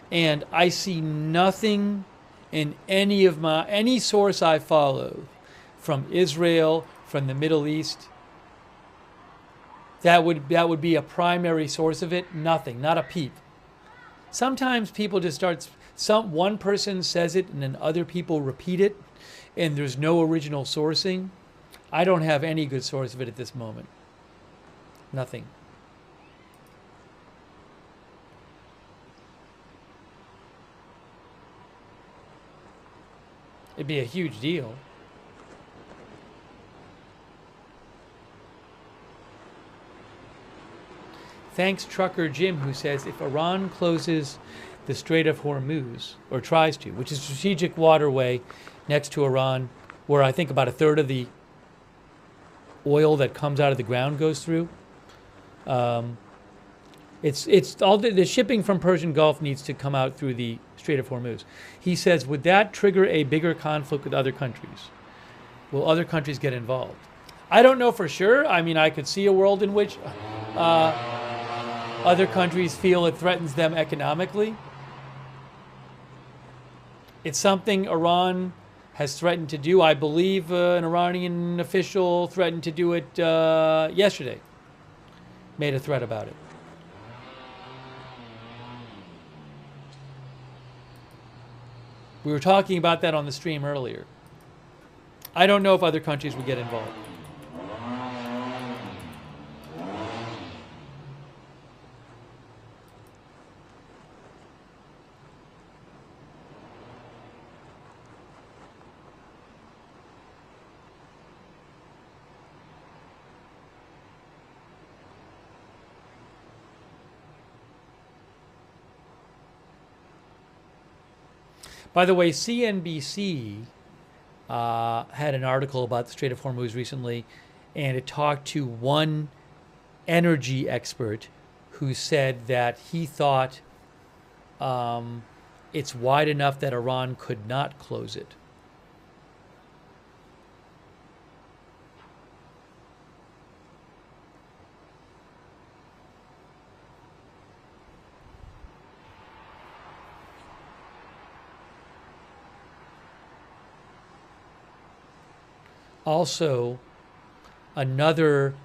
A: and I see nothing in any source I follow from Israel, from the Middle East, that would be a primary source of it. Nothing, not a peep. Sometimes people just one person says it and then other people repeat it, and there's no original sourcing. I don't have any good source of it at this moment. Nothing. It'd be a huge deal. Thanks, Trucker Jim, who says if Iran closes the Strait of Hormuz, or tries to, which is a strategic waterway next to Iran, where I think about a third of the oil that comes out of the ground goes through. It's all the shipping from Persian Gulf needs to come out through the Strait of Hormuz. He says, would that trigger a bigger conflict with other countries? Will other countries get involved? I don't know for sure. I mean, I could see a world in which other countries feel it threatens them economically. It's something Iran has threatened to do. I believe an Iranian official threatened to do it yesterday. Made a threat about it. We were talking about that on the stream earlier. I don't know if other countries would get involved. By the way, CNBC had an article about the Strait of Hormuz recently, and it talked to one energy expert who said that he thought it's wide enough that Iran could not close it. Also, another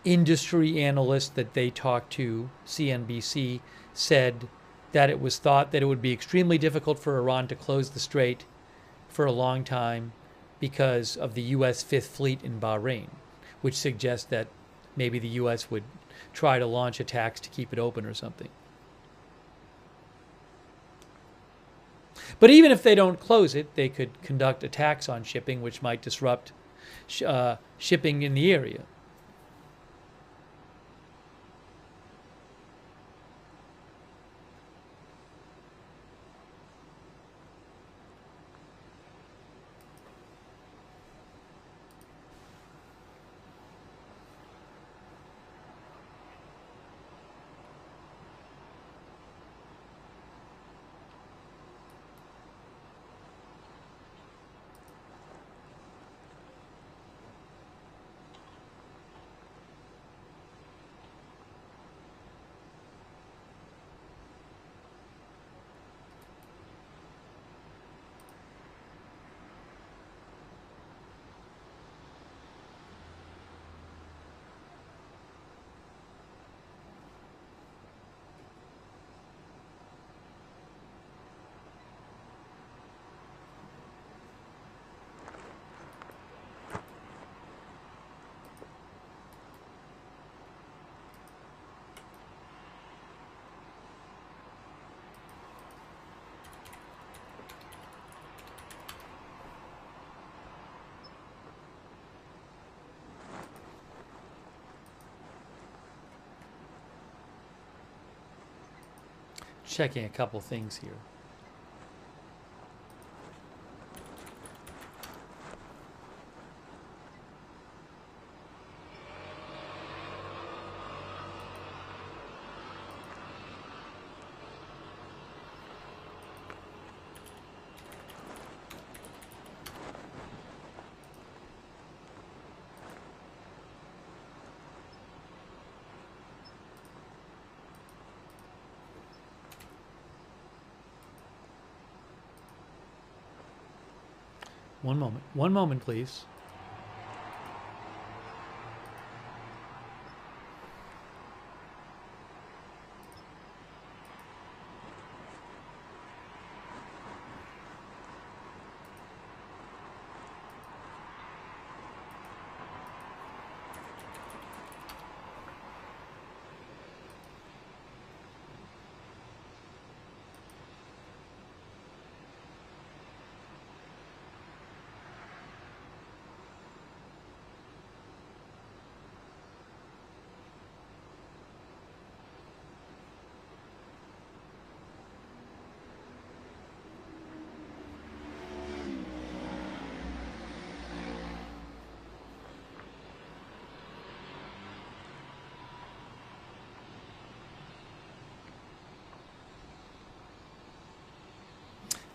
A: industry analyst that they talked to, CNBC, said that it was thought that it would be extremely difficult for Iran to close the strait for a long time because of the U.S. Fifth Fleet in Bahrain, which suggests that maybe the U.S. would try to launch attacks to keep it open or something. But even if they don't close it, they could conduct attacks on shipping, which might disrupt shipping in the area. Checking a couple things here. One moment. One moment, please.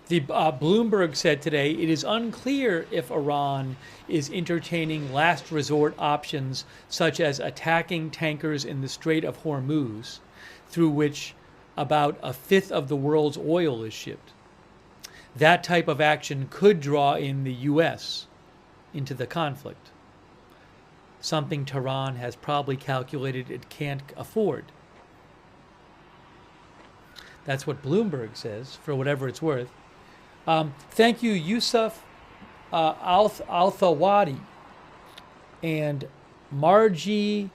A: The Bloomberg said today it is unclear if Iran is entertaining last resort options such as attacking tankers in the Strait of Hormuz, through which about a fifth of the world's oil is shipped. That type of action could draw in the U.S. into the conflict, something Tehran has probably calculated it can't afford. That's what Bloomberg says, for whatever it's worth. Thank you, Yusuf Al-Thawadi and Margie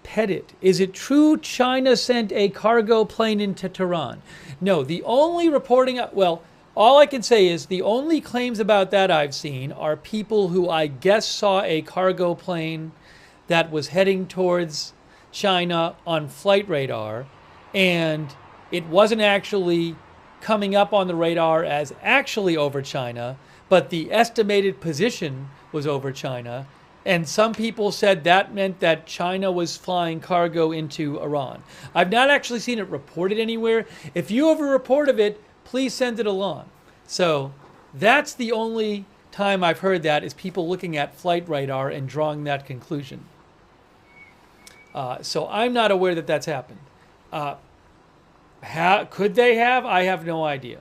A: Pettit. Is it true China sent a cargo plane into Tehran? No, the only reporting, well, all I can say is the only claims about that I've seen are people who I guess saw a cargo plane that was heading towards China on flight radar, and it wasn't actually coming up on the radar as actually over China, but the estimated position was over China. And some people said that meant that China was flying cargo into Iran. I've not actually seen it reported anywhere. If you have a report of it, please send it along. So that's the only time I've heard that, is people looking at flight radar and drawing that conclusion. So I'm not aware that that's happened. Could they have? I have no idea.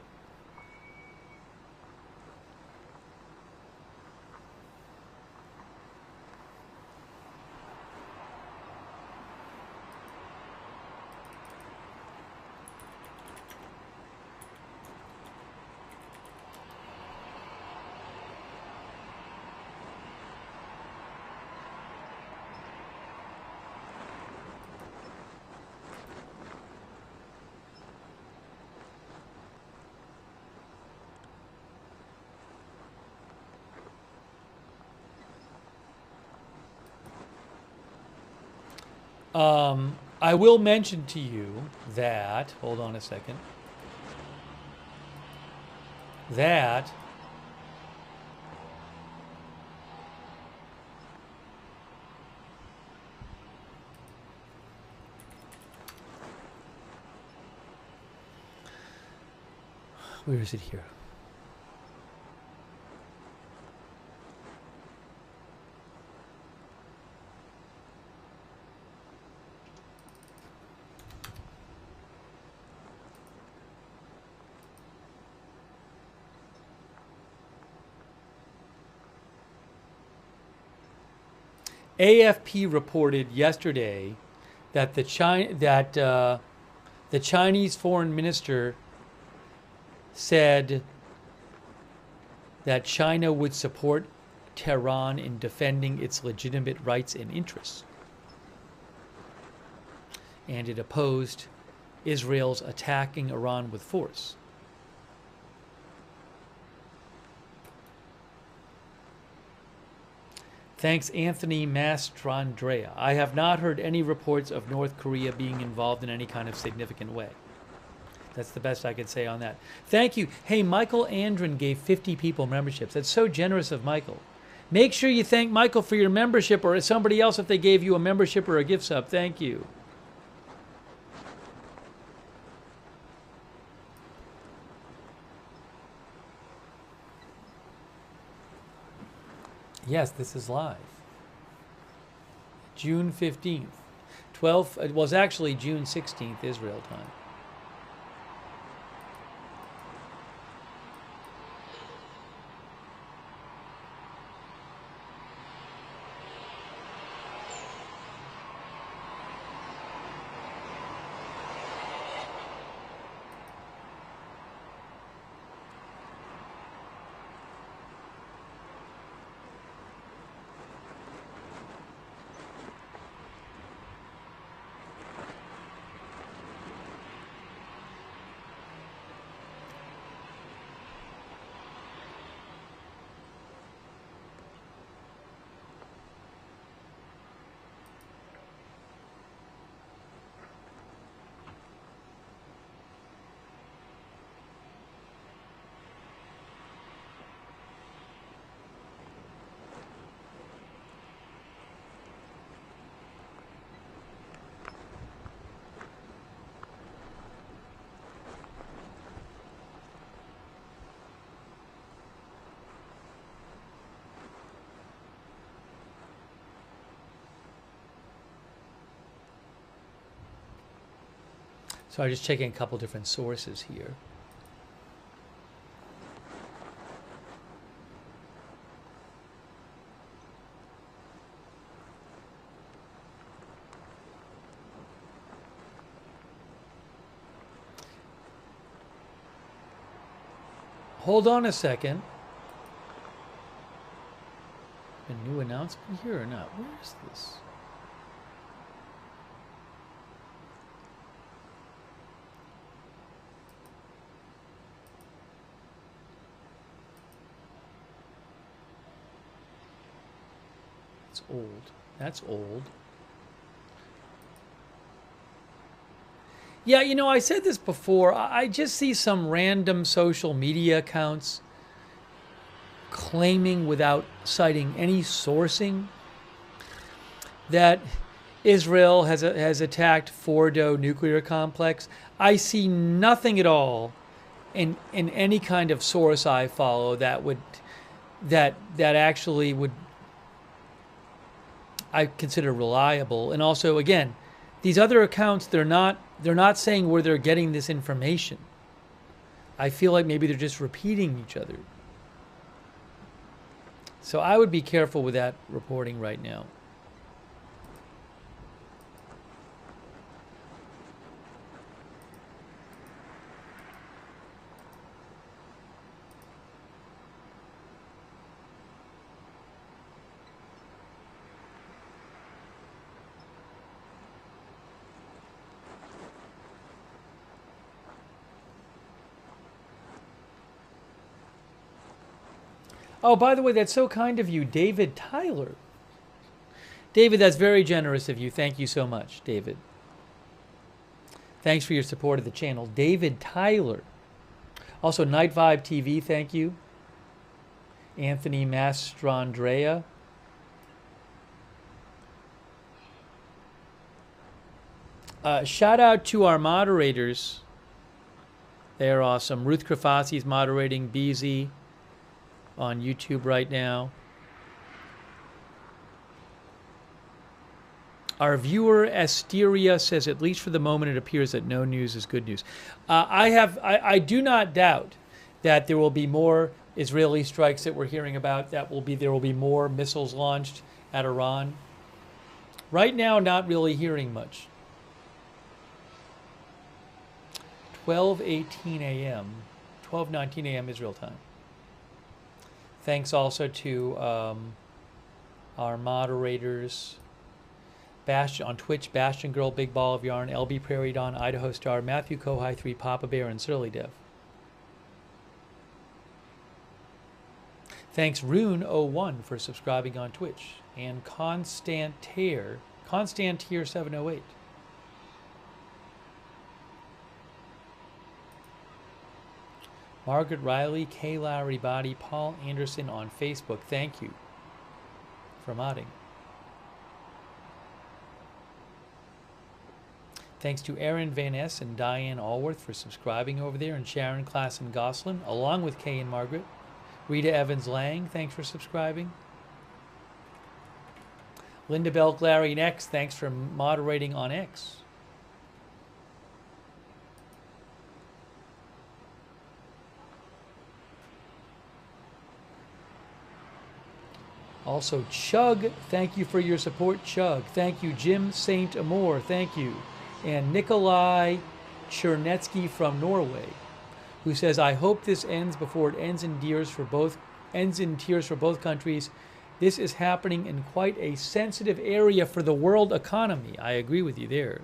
A: I will mention to you that, hold on a second, that where is it here? AFP reported yesterday that the Chinese foreign minister said that China would support Tehran in defending its legitimate rights and interests, and it opposed Israel's attacking Iran with force. Thanks, Anthony Mastrandrea. I have not heard any reports of North Korea being involved in any kind of significant way. That's the best I could say on that. Thank you. Hey, Michael Andren gave 50 people memberships. That's so generous of Michael. Make sure you thank Michael for your membership, or somebody else if they gave you a membership or a gift sub. Thank you. Yes, this is live. June 15th. 12th, it was actually June 16th, Israel time. So I'm just checking a couple different sources here. Hold on a second. A new announcement here or not? Where is this? It's old. That's old. Yeah, you know, I said this before. I just see some random social media accounts claiming without citing any sourcing that Israel has attacked Fordo nuclear complex. I see nothing at all in any kind of source I follow that actually would I consider reliable. And also, again, these other accounts, they're not saying where they're getting this information. I feel like maybe they're just repeating each other. So I would be careful with that reporting right now. Oh, by the way, that's so kind of you, David Tyler. David, that's very generous of you. Thank you so much, David. Thanks for your support of the channel. David Tyler. Also, Night Vibe TV, thank you. Anthony Mastrandrea. Shout out to our moderators. They're awesome. Ruth Krafasi is moderating BZ on YouTube right now. Our viewer Asteria says, at least for the moment, it appears that no news is good news. I do not doubt that there will be more Israeli strikes that we're hearing about. There will be more missiles launched at Iran. Right now, not really hearing much. 12:18 a.m., 12:19 a.m. Israel time. Thanks also to our moderators, Bastion on Twitch, Bastion Girl, Big Ball of Yarn, LB Prairie Dawn, Idaho Star, Matthew Kohai 3, Papa Bear, and Surly Dev. Thanks Rune01 for subscribing on Twitch, and Constantier 708. Margaret Riley, K. Lowry Body, Paul Anderson on Facebook. Thank you for modding. Thanks to Aaron Van Ness and Diane Allworth for subscribing over there, and Sharon Klassen Goslin, along with Kay and Margaret. Rita Evans Lang, thanks for subscribing. Linda Belk, Larry, and X, thanks for moderating on X. Also, Chug, thank you for your support, Chug. Thank you, Jim Saint Amour, thank you. And Nikolai Chernetsky from Norway, who says, I hope this ends before it ends in tears for both countries. This is happening in quite a sensitive area for the world economy. I agree with you there.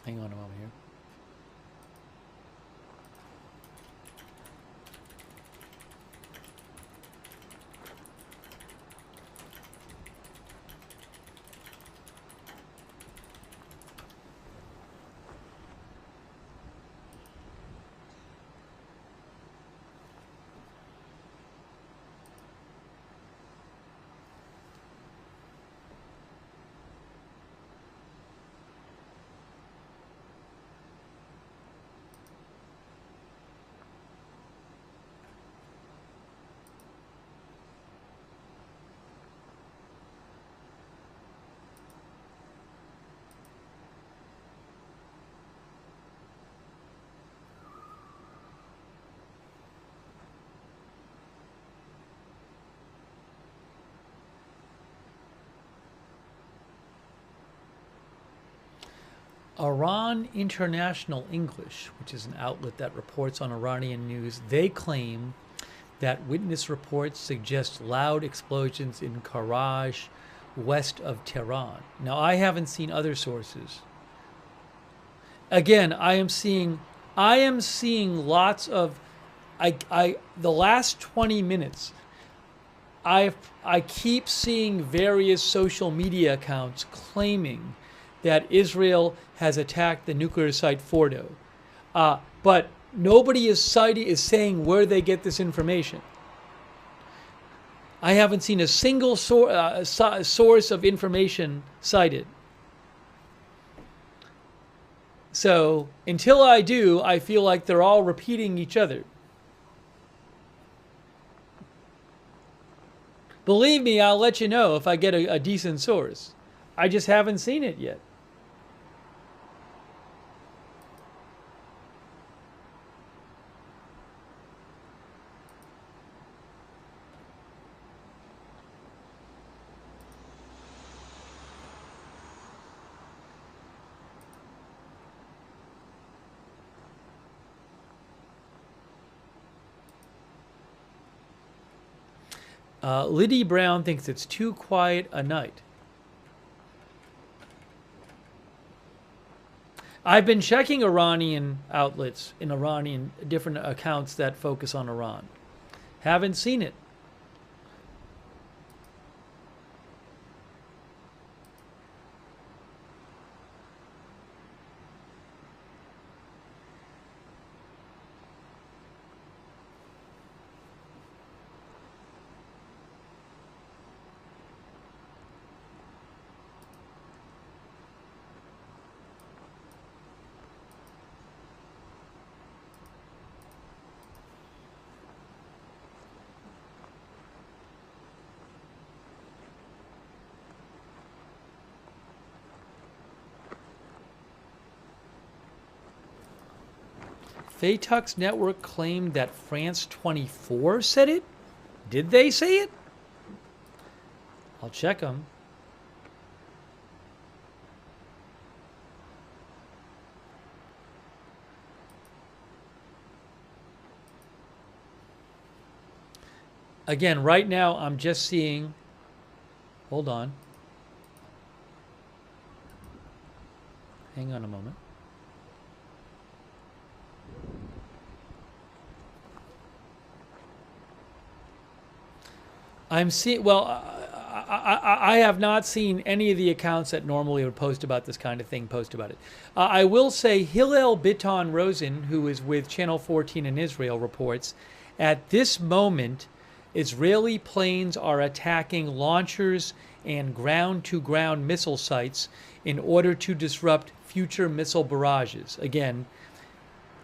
A: Hang on a moment here. Iran International English, which is an outlet that reports on Iranian news, they claim that witness reports suggest loud explosions in Karaj, west of Tehran. Now, I haven't seen other sources. Again, I am seeing lots of, the last 20 minutes, I keep seeing various social media accounts claiming that Israel has attacked the nuclear site Fordo. But nobody is saying where they get this information. I haven't seen a single source of information cited. So until I do, I feel like they're all repeating each other. Believe me, I'll let you know if I get a decent source. I just haven't seen it yet. Liddy Brown thinks it's too quiet a night. I've been checking Iranian outlets in Iranian different accounts that focus on Iran. Haven't seen it. Faytux Network claimed that France 24 said it? Did they say it? I'll check them. Again, right now I'm just seeing, hold on. Hang on a moment. I'm seeing, well, I have not seen any of the accounts that normally would post about this kind of thing post about it. I will say Hillel Biton Rosen, who is with Channel 14 in Israel, reports, at this moment, Israeli planes are attacking launchers and ground-to-ground missile sites in order to disrupt future missile barrages. Again,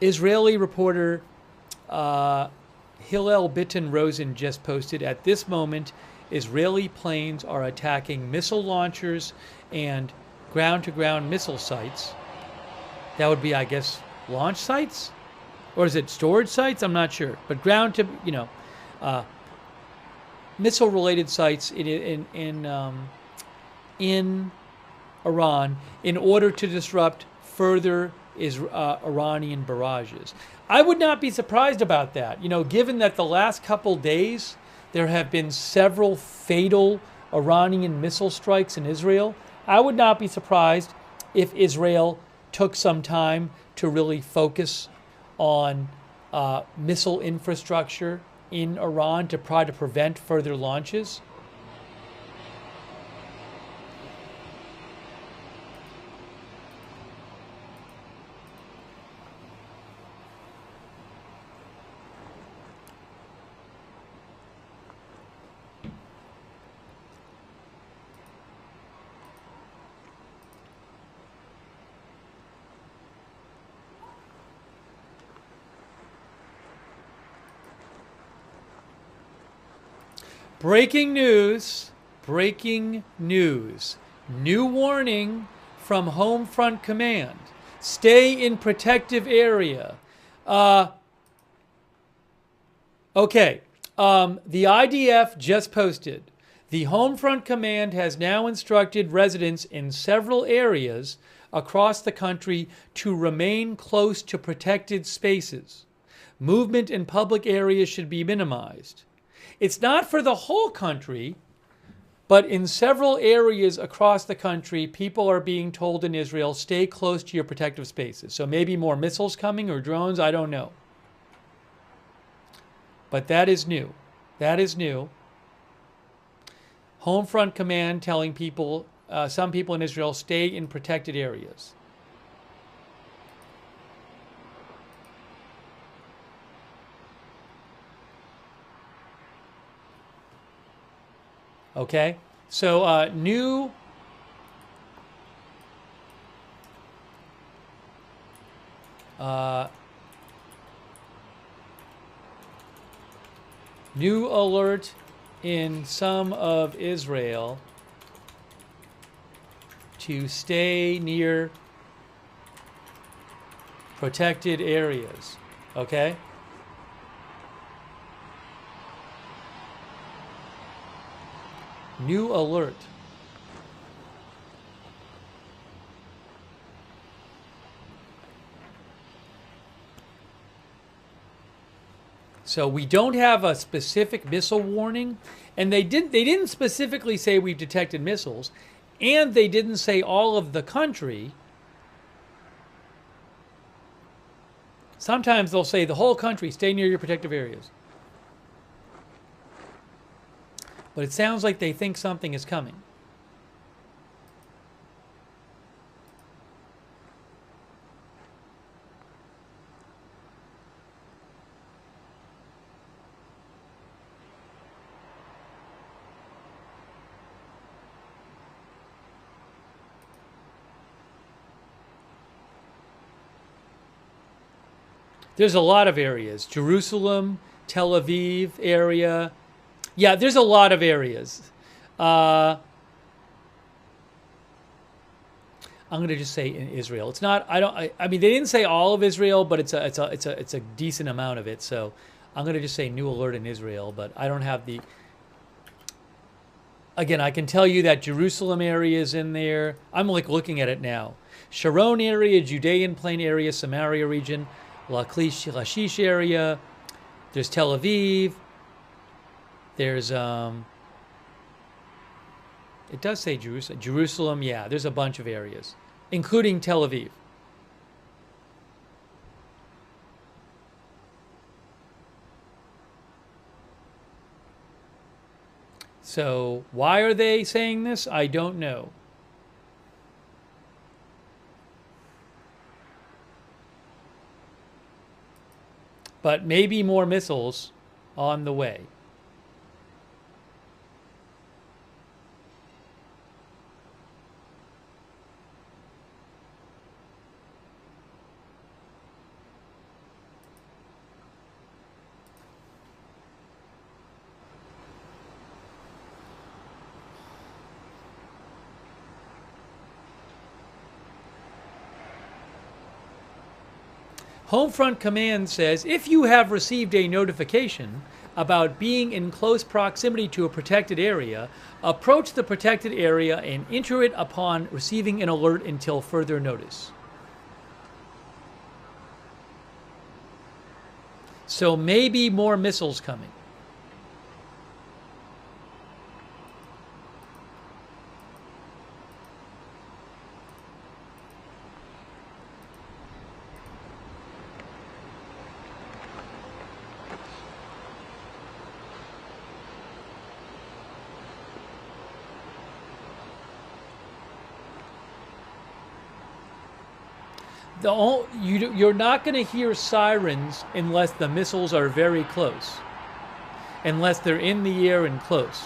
A: Israeli reporter Hillel Biton Rosen just posted, at this moment, Israeli planes are attacking missile launchers and ground-to-ground missile sites. That would be, I guess, launch sites? Or is it storage sites? I'm not sure. But missile-related sites in Iran in order to disrupt further Iranian barrages. I would not be surprised about that. You know, given that the last couple days there have been several fatal Iranian missile strikes in Israel, I would not be surprised if Israel took some time to really focus on missile infrastructure in Iran to try to prevent further launches. Breaking news, breaking news. New warning from Home Front Command. Stay in protective area. Okay, the IDF just posted. The Home Front Command has now instructed residents in several areas across the country to remain close to protected spaces. Movement in public areas should be minimized. It's not for the whole country, but in several areas across the country, people are being told in Israel, stay close to your protective spaces. So maybe more missiles coming or drones, I don't know. But that is new. That is new. Home Front Command telling people, some people in Israel, stay in protected areas. Okay, so new alert in some of Israel to stay near protected areas. Okay. New alert. So we don't have a specific missile warning, and they didn't specifically say we've detected missiles, and they didn't say all of the country. Sometimes they'll say the whole country, stay near your protective areas. But it sounds like they think something is coming. There's a lot of areas. Jerusalem, Tel Aviv area. Yeah, there's a lot of areas. I'm going to just say in Israel. It's not. I mean, they didn't say all of Israel, but it's a decent amount of it. So I'm going to just say new alert in Israel. But I don't have the. Again, I can tell you that Jerusalem area is in there. I'm like looking at it now. Sharon area, Judean Plain area, Samaria region, Lachish area. There's Tel Aviv. There's, it does say Jerusalem. Jerusalem, yeah, there's a bunch of areas, including Tel Aviv. So why are they saying this? I don't know. But maybe more missiles on the way. Homefront Command says, if you have received a notification about being in close proximity to a protected area, approach the protected area and enter it upon receiving an alert until further notice. So maybe more missiles coming. you're not going to hear sirens unless the missiles are very close, unless they're in the air and close.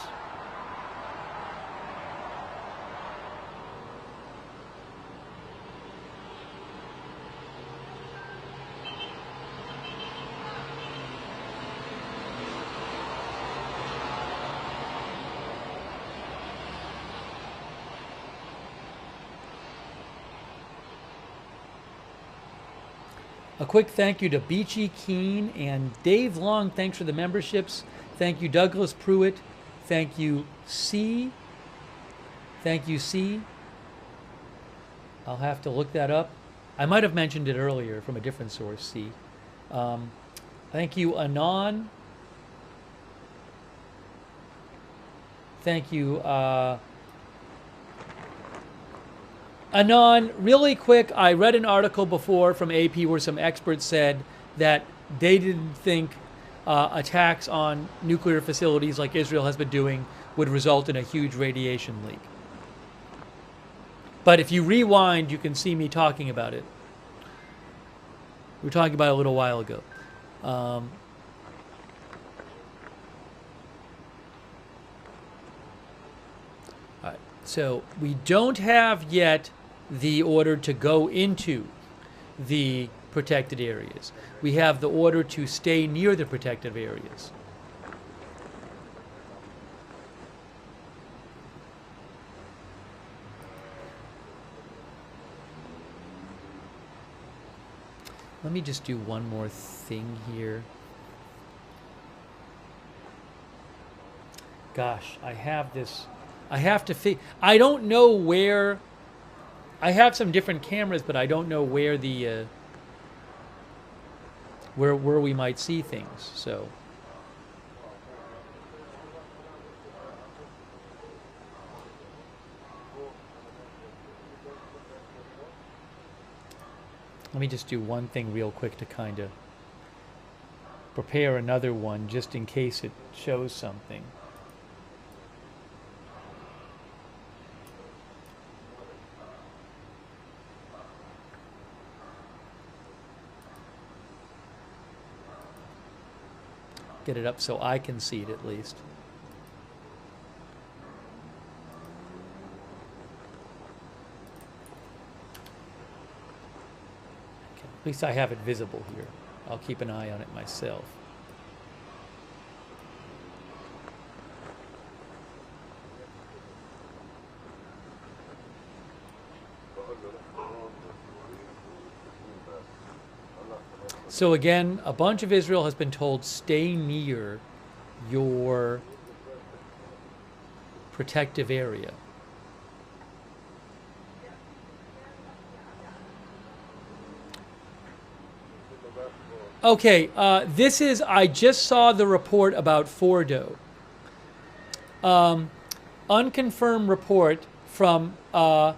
A: A quick thank you to Beachy Keene and Dave Long. Thanks for the memberships. Thank you, Douglas Pruitt. Thank you, C. Thank you, C. I'll have to look that up. I might have mentioned it earlier from a different source, C. Thank you, Anon. Thank you, Anon, really quick, I read an article before from AP where some experts said that they didn't think attacks on nuclear facilities like Israel has been doing would result in a huge radiation leak. But if you rewind, you can see me talking about it. We were talking about it a little while ago. All right, so we don't have yet the order to go into the protected areas. We have the order to stay near the protected areas. Let me just do one more thing here. Gosh, I have this. I have to I don't know where. I have some different cameras, but I don't know where the where we might see things. So let me just do one thing real quick to kind of prepare another one just in case it shows something. Get it up so I can see it at least. Okay, at least I have it visible here. I'll keep an eye on it myself. So again, a bunch of Israel has been told, stay near your protective area. Okay, this is, I just saw the report about Fordo. Unconfirmed report from a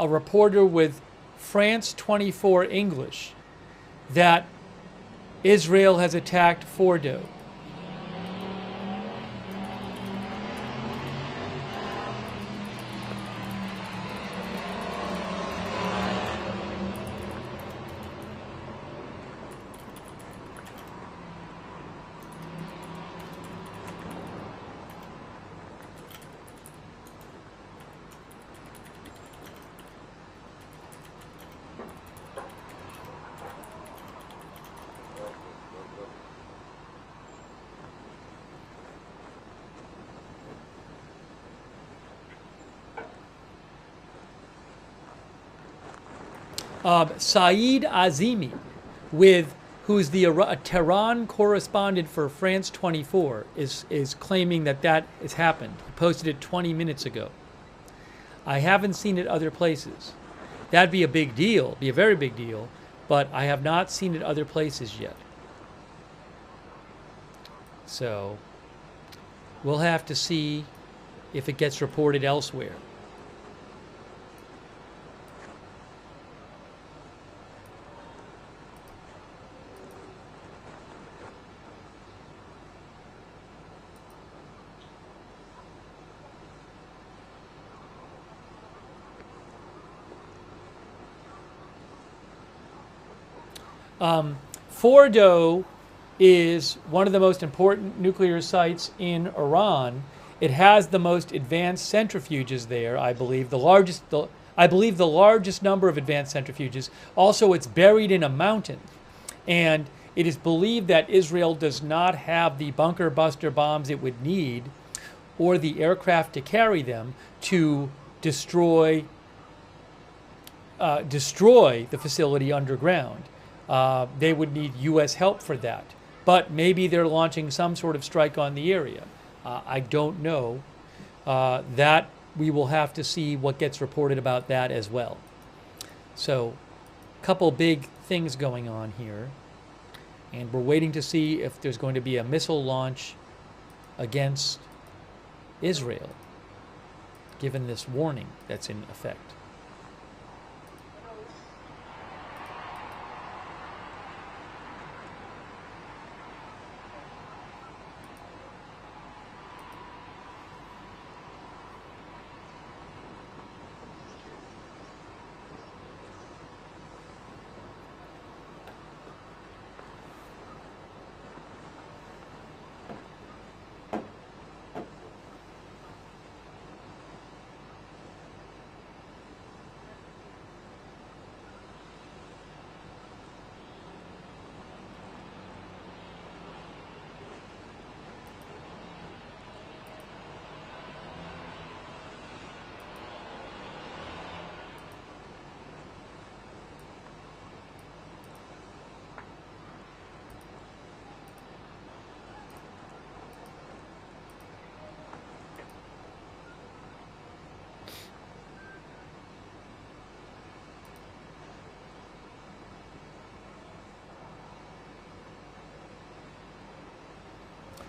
A: reporter with France 24 English that Israel has attacked Fordo. Saeed Azimi, who's the Tehran correspondent for France 24, is claiming that has happened. He posted it 20 minutes ago. I haven't seen it other places. That'd be a big deal, be a very big deal, but I have not seen it other places yet. So we'll have to see if it gets reported elsewhere. Fordo is one of the most important nuclear sites in Iran. It has the most advanced centrifuges there, I believe, the largest number of advanced centrifuges. Also, it's buried in a mountain, and it is believed that Israel does not have the bunker buster bombs it would need or the aircraft to carry them to destroy the facility underground. They would need U.S. help for that. But maybe they're launching some sort of strike on the area. I don't know. That we will have to see what gets reported about that as well. So, a couple big things going on here. And we're waiting to see if there's going to be a missile launch against Israel, given this warning that's in effect.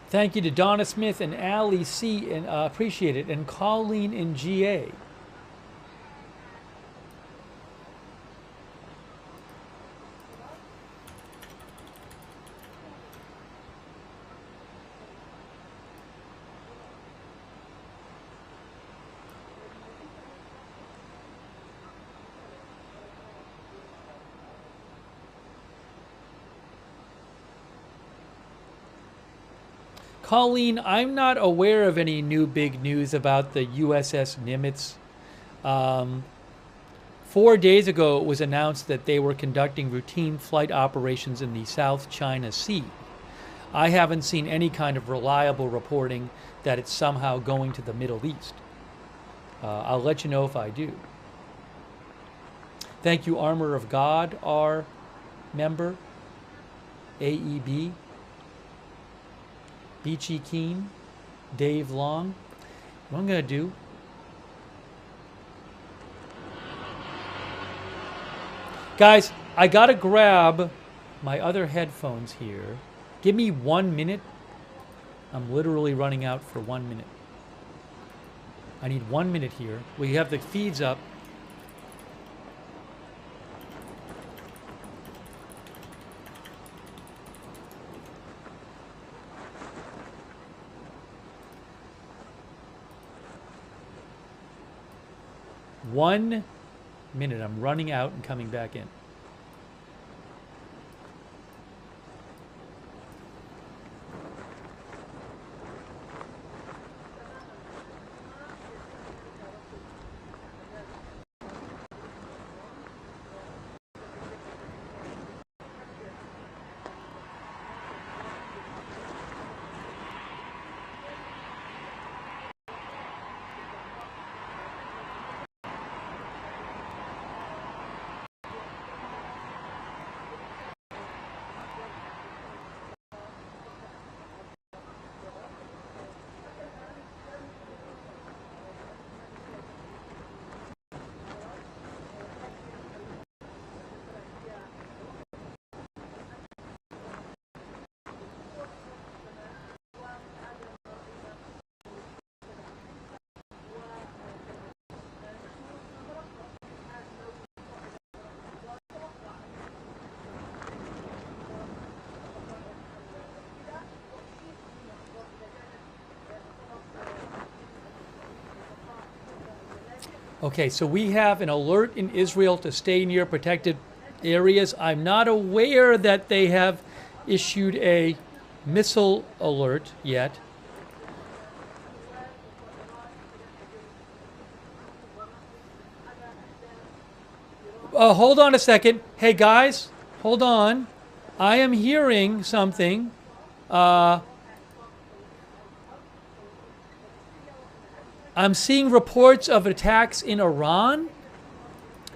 A: Thank you to Donna Smith and Allie C. and appreciate it, and Colleen in GA. Colleen, I'm not aware of any new big news about the USS Nimitz. 4 days ago, it was announced that they were conducting routine flight operations in the South China Sea. I haven't seen any kind of reliable reporting that it's somehow going to the Middle East. I'll let you know if I do. Thank you, Armor of God, our member, AEB. Beachy Keen, Dave Long. What I'm going to do, guys, I got to grab my other headphones here. Give me 1 minute. I'm literally running out for 1 minute. I need 1 minute here. We have the feeds up. One minute. I'm running out and coming back in. Okay, so we have an alert in Israel to stay near protected areas. I'm not aware that they have issued a missile alert yet. Hold on a second. Hey guys, hold on. I am hearing something. I'm seeing reports of attacks in Iran.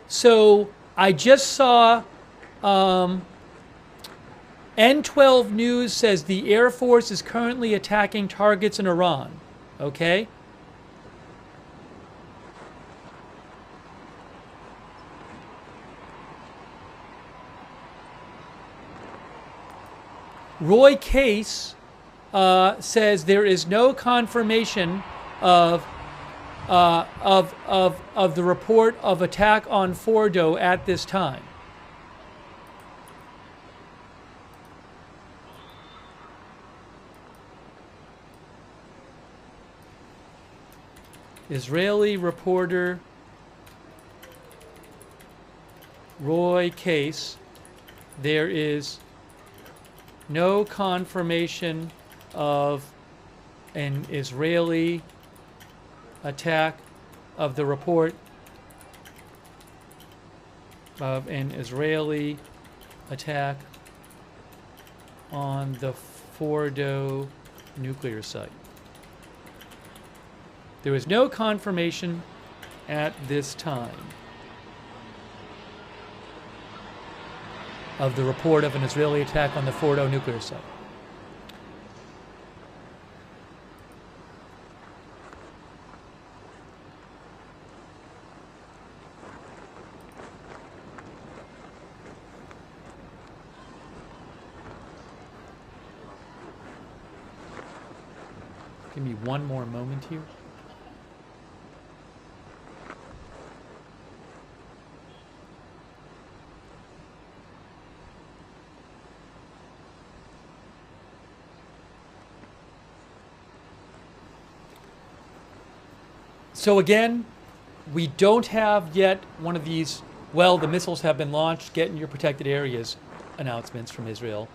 A: So I just saw N12 News says the Air Force is currently attacking targets in Iran. Okay? Roy Case says there is no confirmation of the report of attack on Fordo at this time. Israeli reporter Roy Case, there is no confirmation of an Israeli attack of the report of an Israeli attack on the Fordo nuclear site. There is no confirmation at this time of the report of an Israeli attack on the Fordo nuclear site. Give me one more moment here. So again, we don't have yet one of these, well, the missiles have been launched, get in your protected areas announcements from Israel.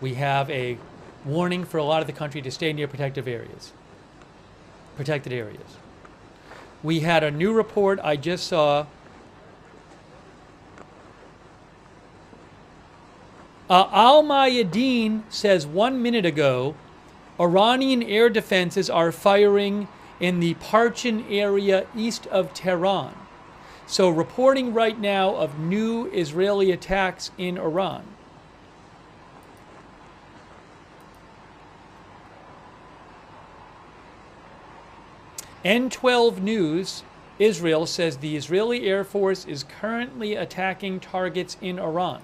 A: We have a warning for a lot of the country to stay near protected areas. We had a new report I just saw. Al-Mayadeen says 1 minute ago, Iranian air defenses are firing in the Parchin area east of Tehran. So reporting right now of new Israeli attacks in Iran. N12 News, Israel, says the Israeli Air Force is currently attacking targets in Iran.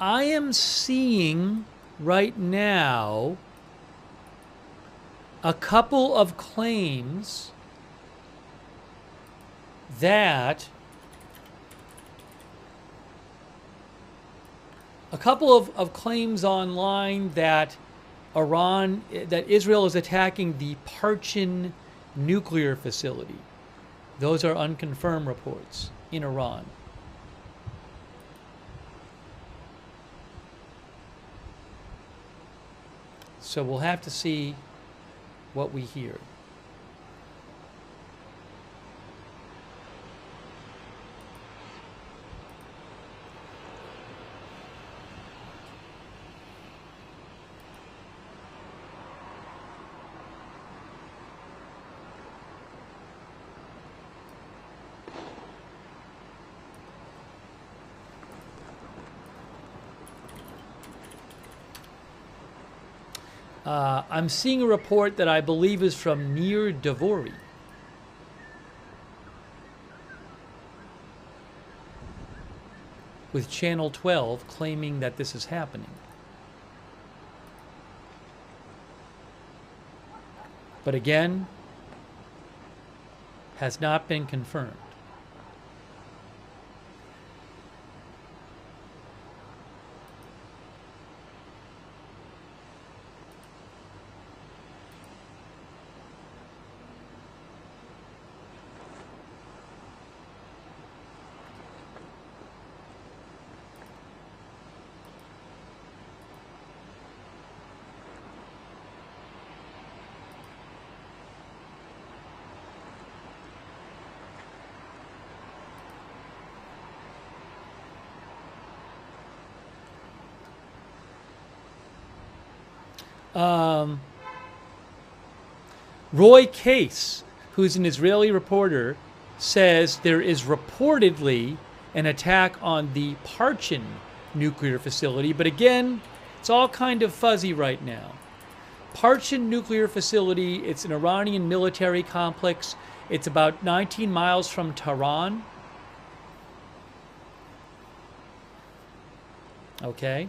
A: I am seeing right now a couple of claims that claims online that Israel is attacking the Parchin nuclear facility. Those are unconfirmed reports in Iran. So we'll have to see what we hear. I'm seeing a report that I believe is from Nir Davory. With Channel 12 claiming that this is happening. But again, has not been confirmed. Roy Case, who's an Israeli reporter, says there is reportedly an attack on the Parchin nuclear facility, but again, it's all kind of fuzzy right now. Parchin nuclear facility, it's an Iranian military complex. It's about 19 miles from Tehran. Okay.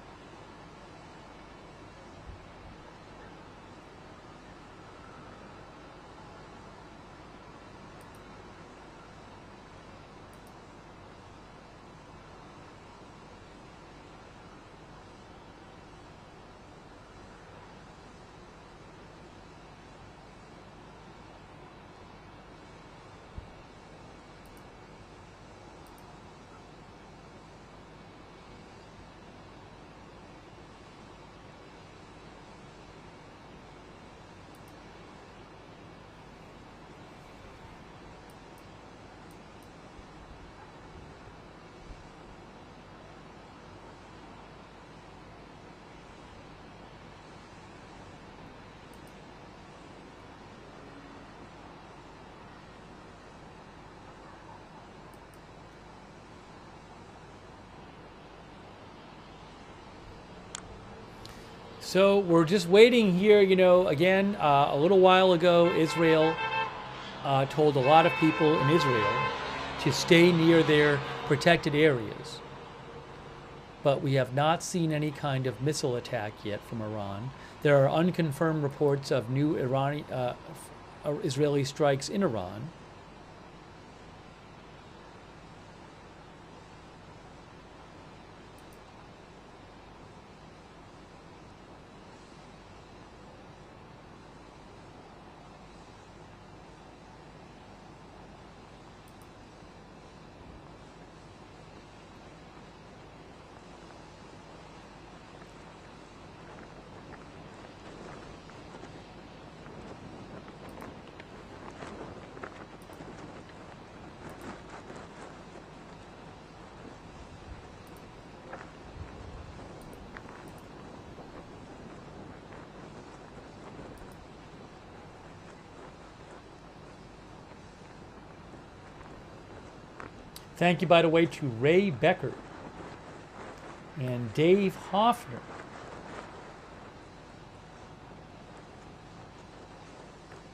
A: So we're just waiting here, you know, again, a little while ago, Israel told a lot of people in Israel to stay near their protected areas. But we have not seen any kind of missile attack yet from Iran. There are unconfirmed reports of new Israeli strikes in Iran. Thank you, by the way, to Ray Becker and Dave Hoffner.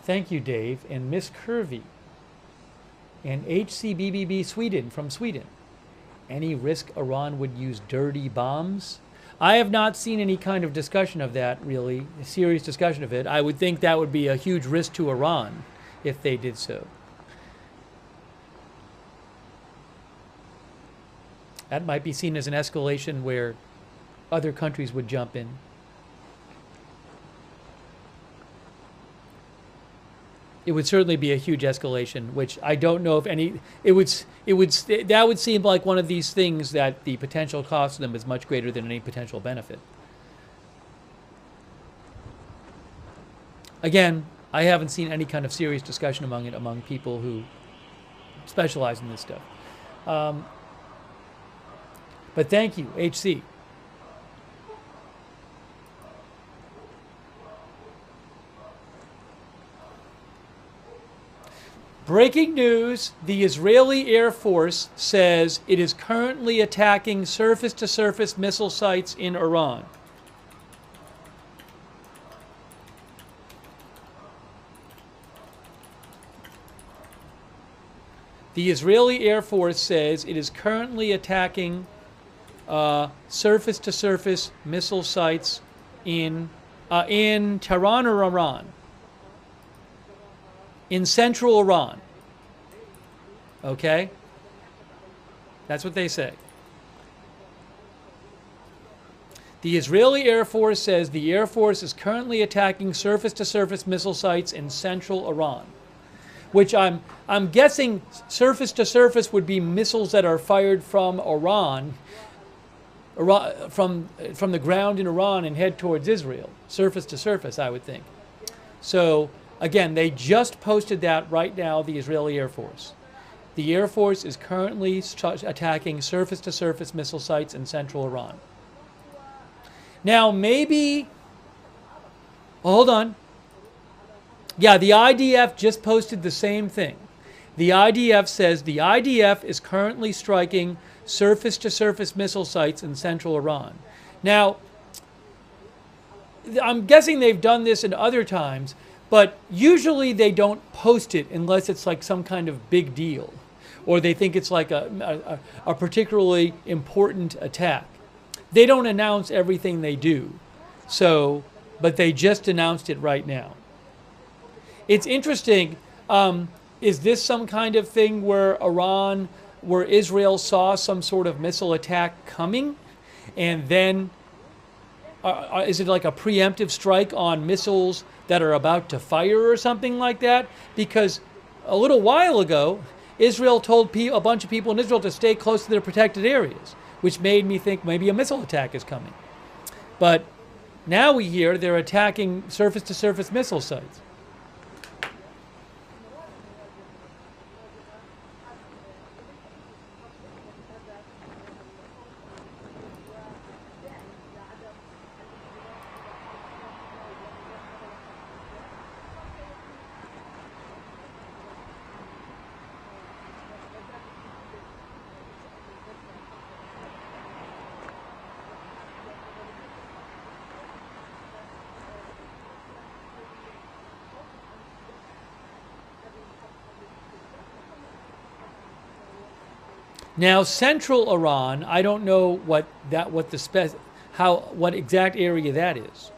A: Thank you, Dave, and Miss Curvy and HCBBB Sweden from Sweden. Any risk Iran would use dirty bombs? I have not seen any kind of discussion of that, really, a serious discussion of it. I would think that would be a huge risk to Iran if they did so. That might be seen as an escalation where other countries would jump in. It would certainly be a huge escalation, which I don't know if any. That would seem like one of these things that the potential cost of them is much greater than any potential benefit. Again, I haven't seen any kind of serious discussion among people who specialize in this stuff. But thank you, HC. Breaking news, the Israeli Air Force says it is currently attacking surface-to-surface missile sites in Iran. The Israeli Air Force says it is currently attacking surface-to-surface missile sites in Tehran or Iran, in central Iran. Okay? That's what they say. The Israeli Air Force says the Air Force is currently attacking surface-to-surface missile sites in central Iran, which I'm guessing surface-to-surface would be missiles that are fired from Iran, from the ground in Iran and head towards Israel. Surface-to-surface, I would think. So, again, they just posted that right now, the Israeli Air Force. The Air Force is currently attacking surface-to-surface missile sites in central Iran. Now, maybe... Oh, hold on. Yeah, the IDF just posted the same thing. The IDF says the IDF is currently striking surface-to-surface missile sites in central Iran. Now, I'm guessing they've done this in other times, but usually they don't post it unless it's like some kind of big deal, or they think it's like a particularly important attack. They don't announce everything they do, so, but they just announced it right now. It's interesting. Is this some kind of thing where Israel saw some sort of missile attack coming, and then is it like a preemptive strike on missiles that are about to fire or something like that? Because a little while ago, Israel told a bunch of people in Israel to stay close to their protected areas, which made me think maybe a missile attack is coming. But now we hear they're attacking surface-to-surface missile sites. Now, central Iran, I don't know what exact area that is.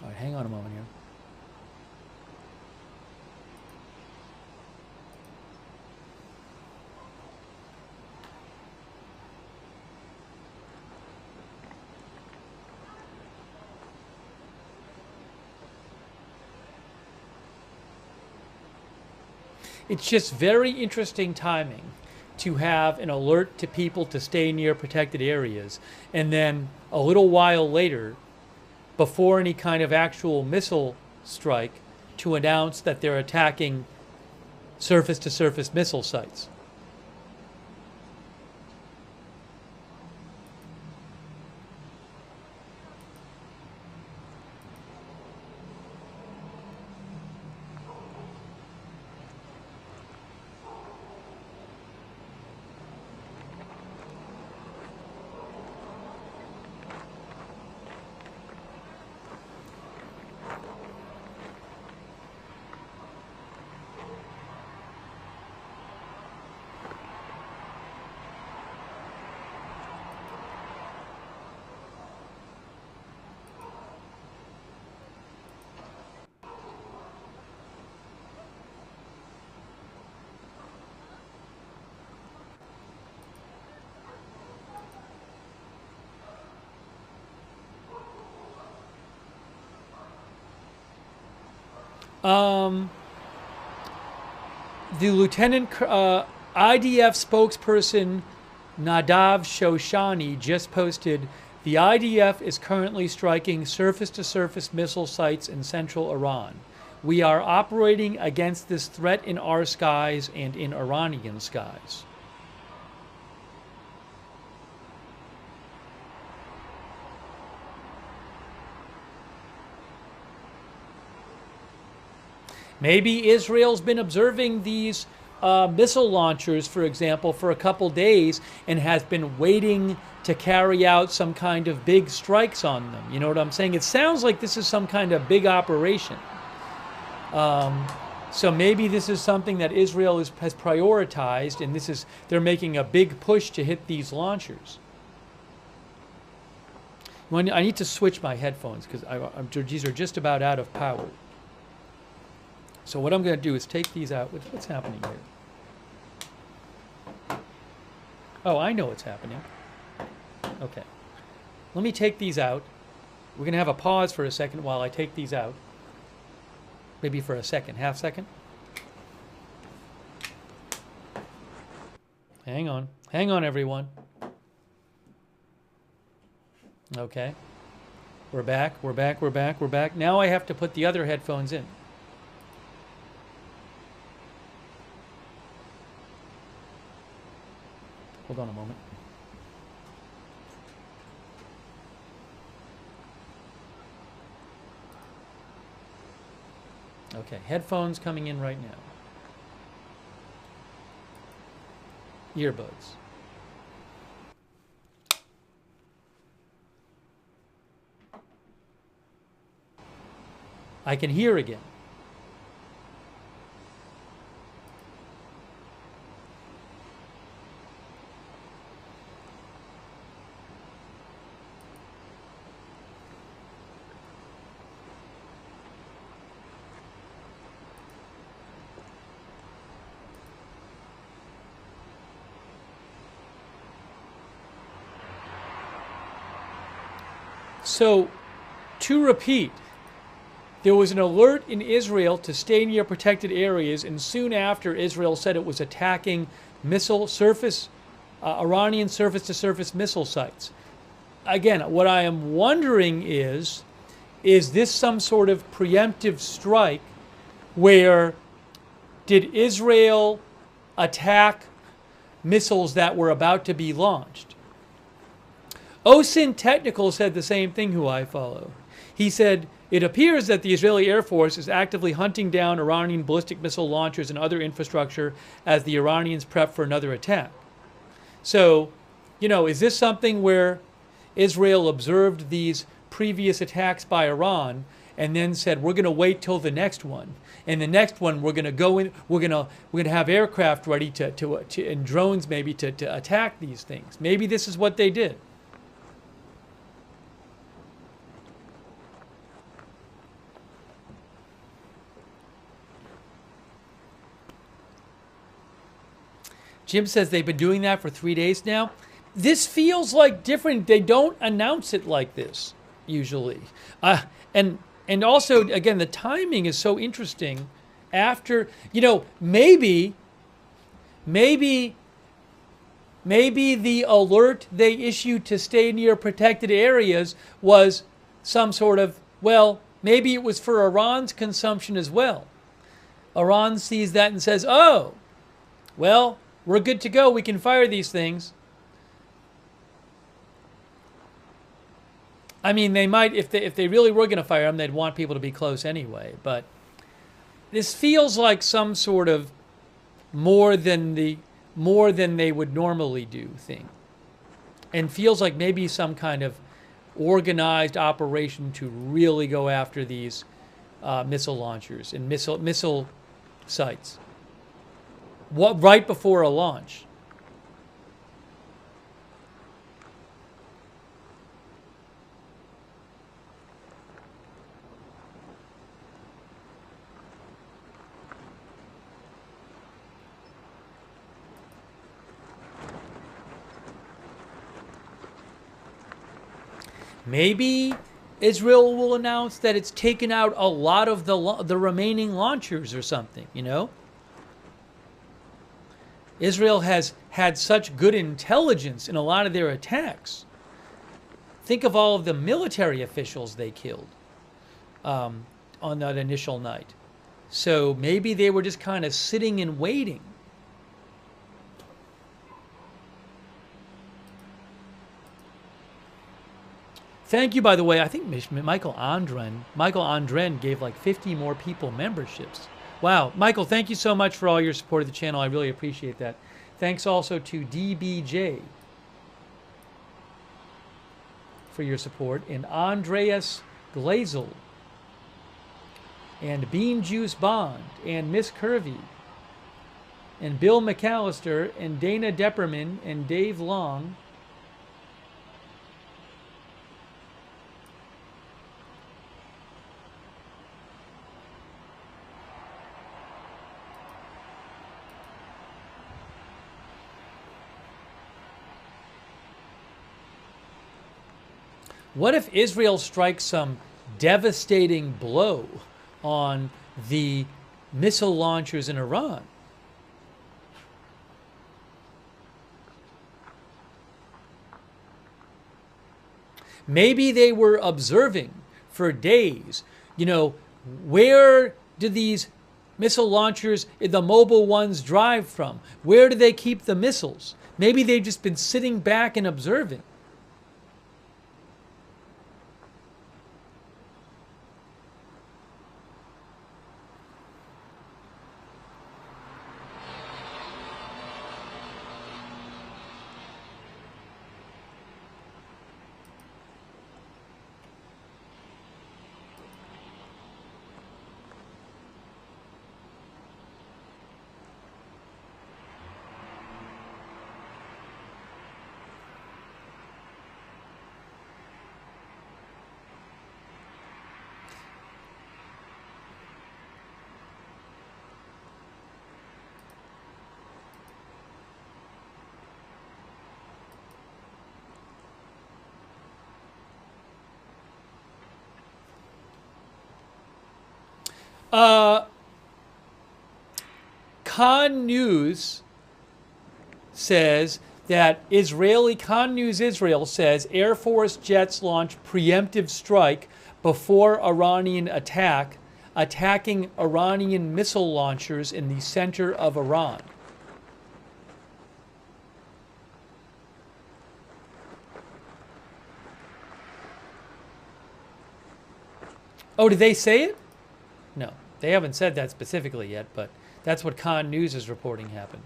A: All right, hang on a moment here. It's just very interesting timing to have an alert to people to stay near protected areas, and then a little while later, before any kind of actual missile strike, to announce that they're attacking surface-to-surface missile sites. The IDF spokesperson Nadav Shoshani just posted, the IDF is currently striking surface-to-surface missile sites in central Iran. We are operating against this threat in our skies and in Iranian skies. Maybe Israel's been observing these missile launchers, for example, for a couple days and has been waiting to carry out some kind of big strikes on them. You know what I'm saying? It sounds like this is some kind of big operation. So maybe this is something that Israel has prioritized, and they're making a big push to hit these launchers. I need to switch my headphones because these are just about out of power. So what I'm going to do is take these out. What's happening here? Oh, I know what's happening. Okay. Let me take these out. We're going to have a pause for a second while I take these out. Maybe for a second, half second. Hang on. Hang on, everyone. Okay. We're back. We're back. We're back. We're back. Now I have to put the other headphones in. Hold on a moment. Okay, headphones coming in right now. Earbuds. I can hear again. So, to repeat, there was an alert in Israel to stay near protected areas, and soon after, Israel said it was attacking Iranian surface-to-surface missile sites. Again, what I am wondering is this some sort of preemptive strike where did Israel attack missiles that were about to be launched? OSINT Technical said the same thing, who I follow. He said, it appears that the Israeli Air Force is actively hunting down Iranian ballistic missile launchers and other infrastructure as the Iranians prep for another attack. So, is this something where Israel observed these previous attacks by Iran and then said, we're going to wait till the next one. And the next one, we're going to go in, we're going to have aircraft ready and drones maybe to attack these things. Maybe this is what they did. Jim says they've been doing that for 3 days now. This feels like different. They don't announce it like this, usually. And also, again, the timing is so interesting. After, maybe the alert they issued to stay near protected areas was some sort of, maybe it was for Iran's consumption as well. Iran sees that and says, oh, well, we're good to go. We can fire these things. I mean, they might, if they really were going to fire them, they'd want people to be close anyway. But this feels like some sort of more than they would normally do thing, and feels like maybe some kind of organized operation to really go after these missile launchers and missile sites. Right before a launch. Maybe Israel will announce that it's taken out a lot of the remaining launchers or something, you know? Israel has had such good intelligence in a lot of their attacks. Think of all of the military officials they killed on that initial night. So maybe they were just kind of sitting and waiting. Thank you, by the way. I think Michael Andren gave like 50 more people memberships. Wow. Michael, thank you so much for all your support of the channel. I really appreciate that. Thanks also to DBJ for your support, and Andreas Glazel, and Bean Juice Bond, and Miss Curvy, and Bill McAllister, and Dana Depperman, and Dave Long. What if Israel strikes some devastating blow on the missile launchers in Iran? Maybe they were observing for days, you know, where do these missile launchers, the mobile ones, drive from? Where do they keep the missiles? Maybe they've just been sitting back and observing. Khan News says that Khan News Israel says Air Force jets launch preemptive strike before Iranian attack, attacking Iranian missile launchers in the center of Iran. Oh, did they say it? No, they haven't said that specifically yet, but that's what Khan News is reporting happened.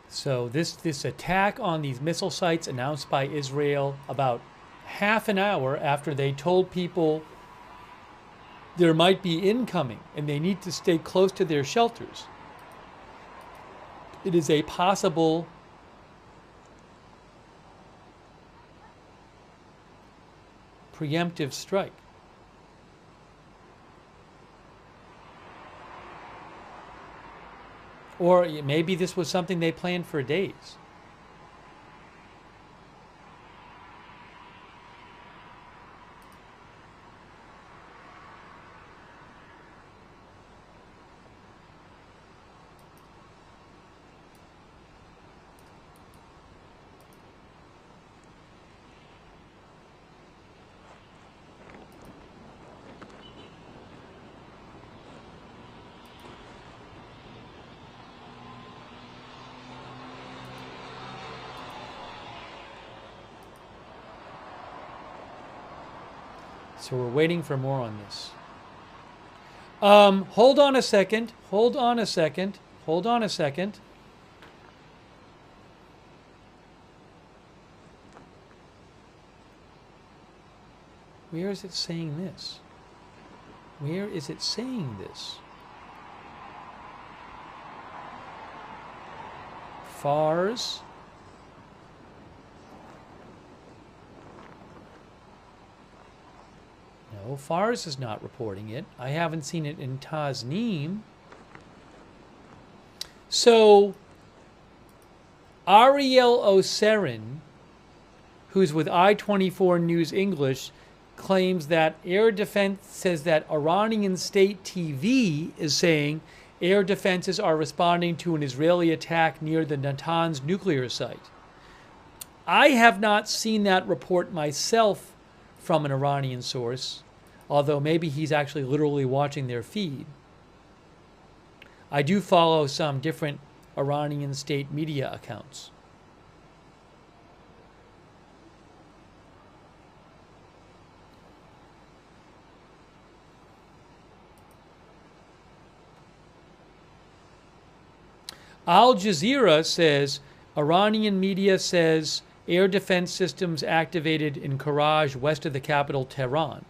A: So this attack on these missile sites announced by Israel about half an hour after they told people there might be incoming and they need to stay close to their shelters. It is a possible preemptive strike. Or maybe this was something they planned for days. So we're waiting for more on this. Hold on a second. Hold on a second. Hold on a second. Where is it saying this? Where is it saying this? FARS. No, FARS is not reporting it. I haven't seen it in Tasneem. So, Ariel Oserin, who's with I-24 News English, claims that air defense says that Iranian state TV is saying air defenses are responding to an Israeli attack near the Natanz nuclear site. I have not seen that report myself from an Iranian source, although maybe he's actually literally watching their feed. I do follow some different Iranian state media accounts. Al Jazeera says, Iranian media says air defense systems activated in Karaj west of the capital Tehran.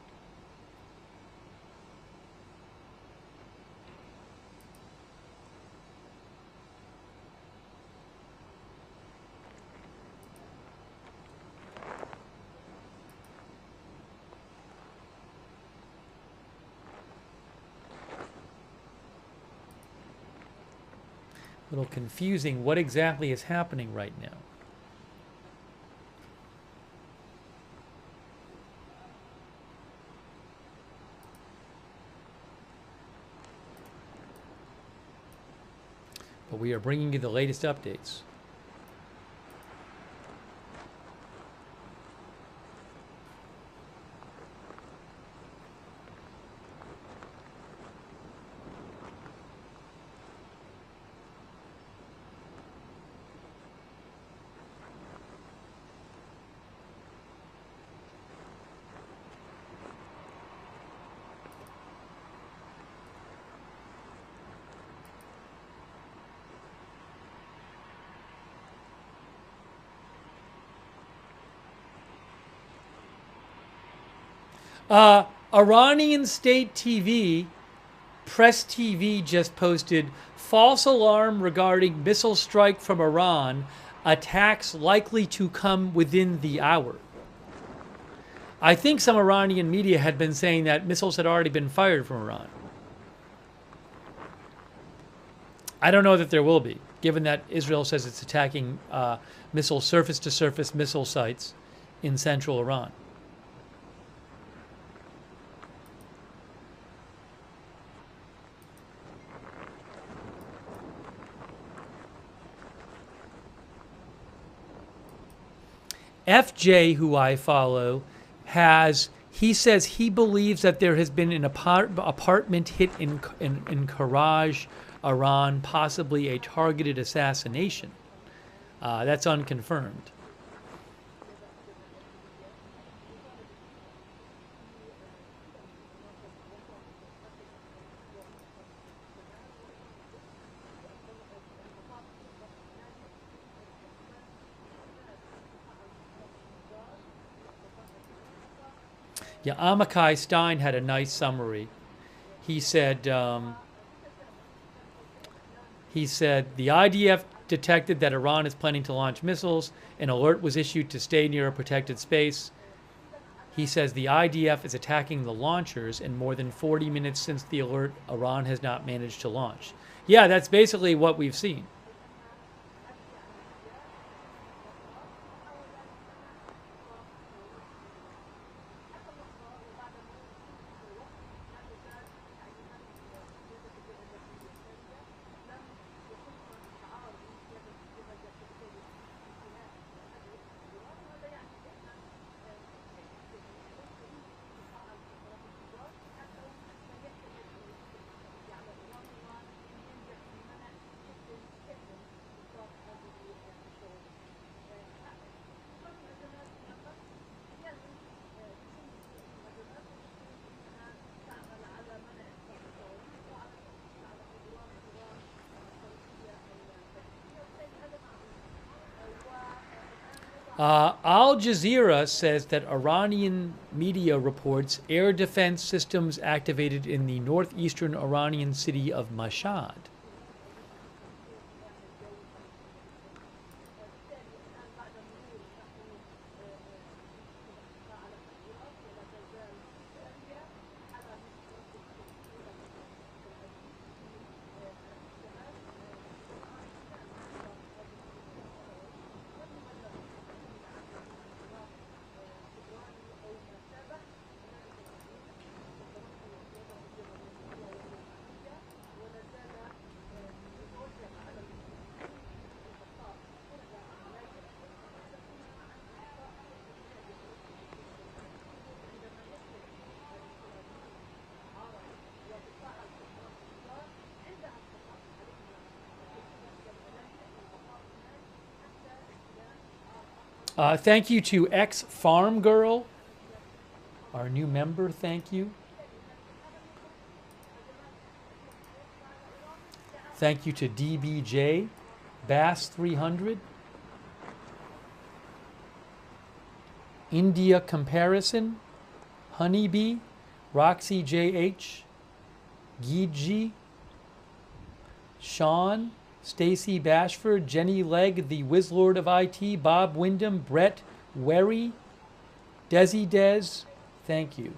A: A little confusing what exactly is happening right now. But we are bringing you the latest updates. Iranian state TV, Press TV, just posted false alarm regarding missile strike from Iran, attacks likely to come within the hour. I think some Iranian media had been saying that missiles had already been fired from Iran. I don't know that there will be, given that Israel says it's attacking missile surface-to-surface missile sites in central Iran. FJ, who I follow, he says he believes that there has been an apartment hit in Karaj, Iran, possibly a targeted assassination. That's unconfirmed. Yeah, Amakai Stein had a nice summary. He said the IDF detected that Iran is planning to launch missiles. An alert was issued to stay near a protected space. He says the IDF is attacking the launchers, and more than 40 minutes since the alert, Iran has not managed to launch. Yeah, that's basically what we've seen. Al Jazeera says that Iranian media reports air defense systems activated in the northeastern Iranian city of Mashhad. Thank you to X Farm Girl, our new member. Thank you. Thank you to DBJ, Bass 300, India Comparison, Honeybee, Roxy JH, Giji, Sean, Stacy Bashford, Jenny Legg, the Wizlord of IT, Bob Wyndham, Brett Werry, Desi Des, thank you.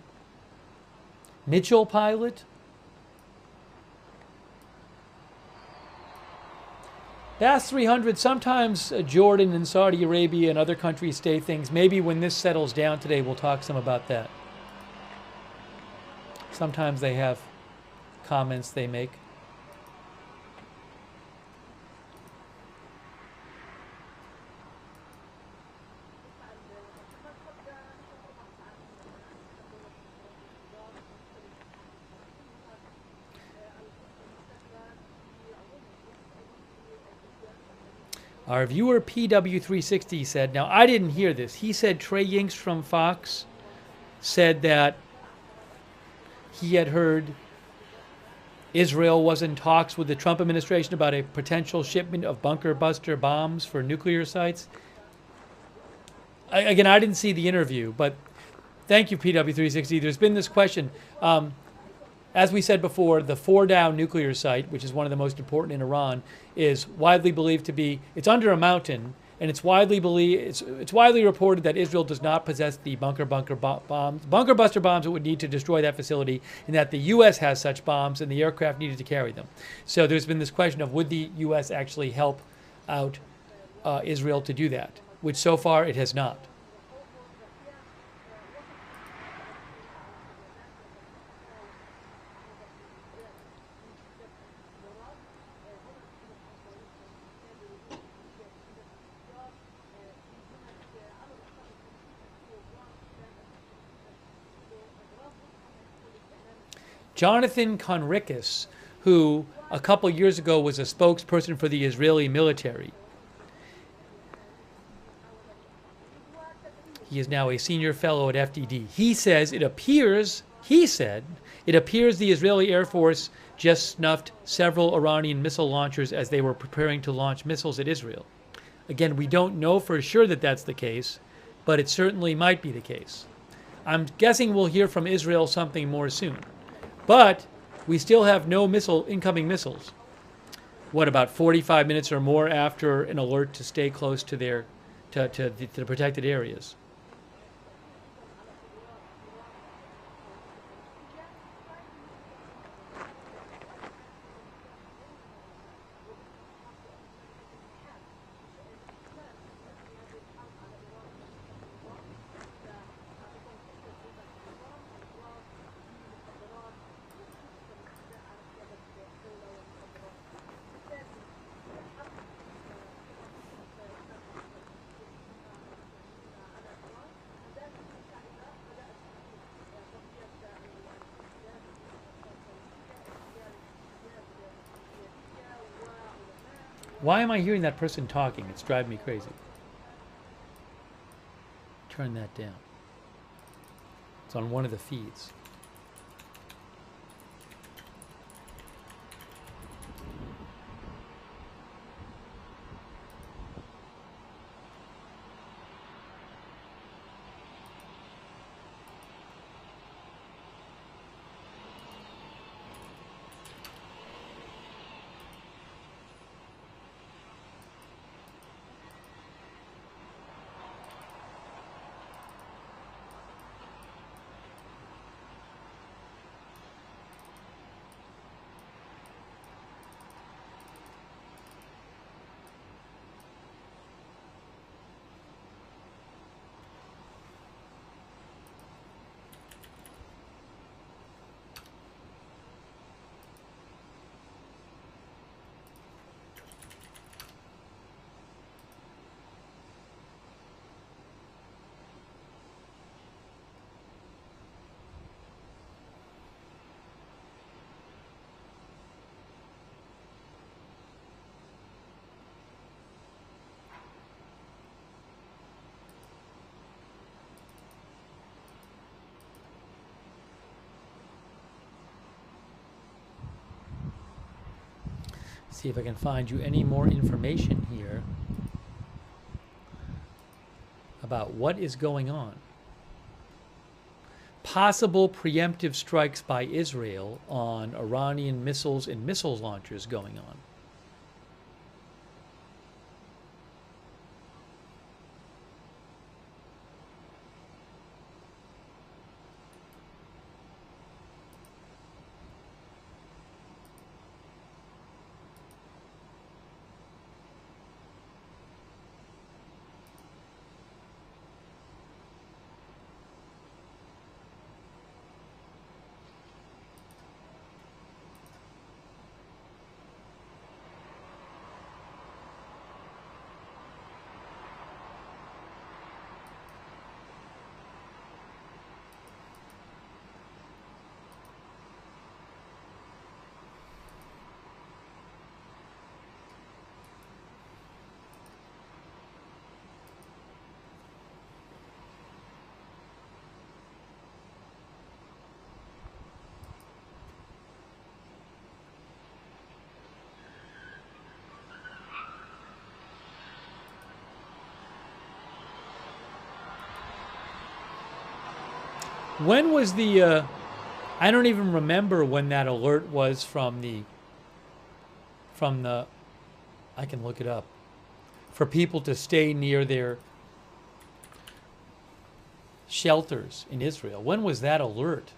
A: Mitchell Pilot, Bass 300, sometimes Jordan and Saudi Arabia and other countries stay things. Maybe when this settles down today, we'll talk some about that. Sometimes they have comments they make. Our viewer PW360 said, now I didn't hear this. He said Trey Yinks from Fox said that he had heard Israel was in talks with the Trump administration about a potential shipment of bunker buster bombs for nuclear sites. Again, I didn't see the interview, but thank you, PW360. There's been this question. As we said before, the Fordow nuclear site, which is one of the most important in Iran, is widely believed to be, it's under a mountain, and it's widely reported that Israel does not possess the bunker buster bombs it would need to destroy that facility, and that the U.S. has such bombs and the aircraft needed to carry them. So there's been this question of would the U.S. actually help out Israel to do that, which so far it has not. Jonathan Conricus, who a couple years ago was a spokesperson for the Israeli military. He is now a senior fellow at FDD. He says it appears the Israeli Air Force just snuffed several Iranian missile launchers as they were preparing to launch missiles at Israel. Again, we don't know for sure that that's the case, but it certainly might be the case. I'm guessing we'll hear from Israel something more soon. But we still have no incoming missiles. What, about 45 minutes or more after an alert to stay close to the protected areas? Why am I hearing that person talking? It's driving me crazy. Turn that down. It's on one of the feeds. See if I can find you any more information here about what is going on. Possible preemptive strikes by Israel on Iranian missiles and missile launchers going on. When was the, I don't even remember when that alert was from the, I can look it up, for people to stay near their shelters in Israel. When was that alert?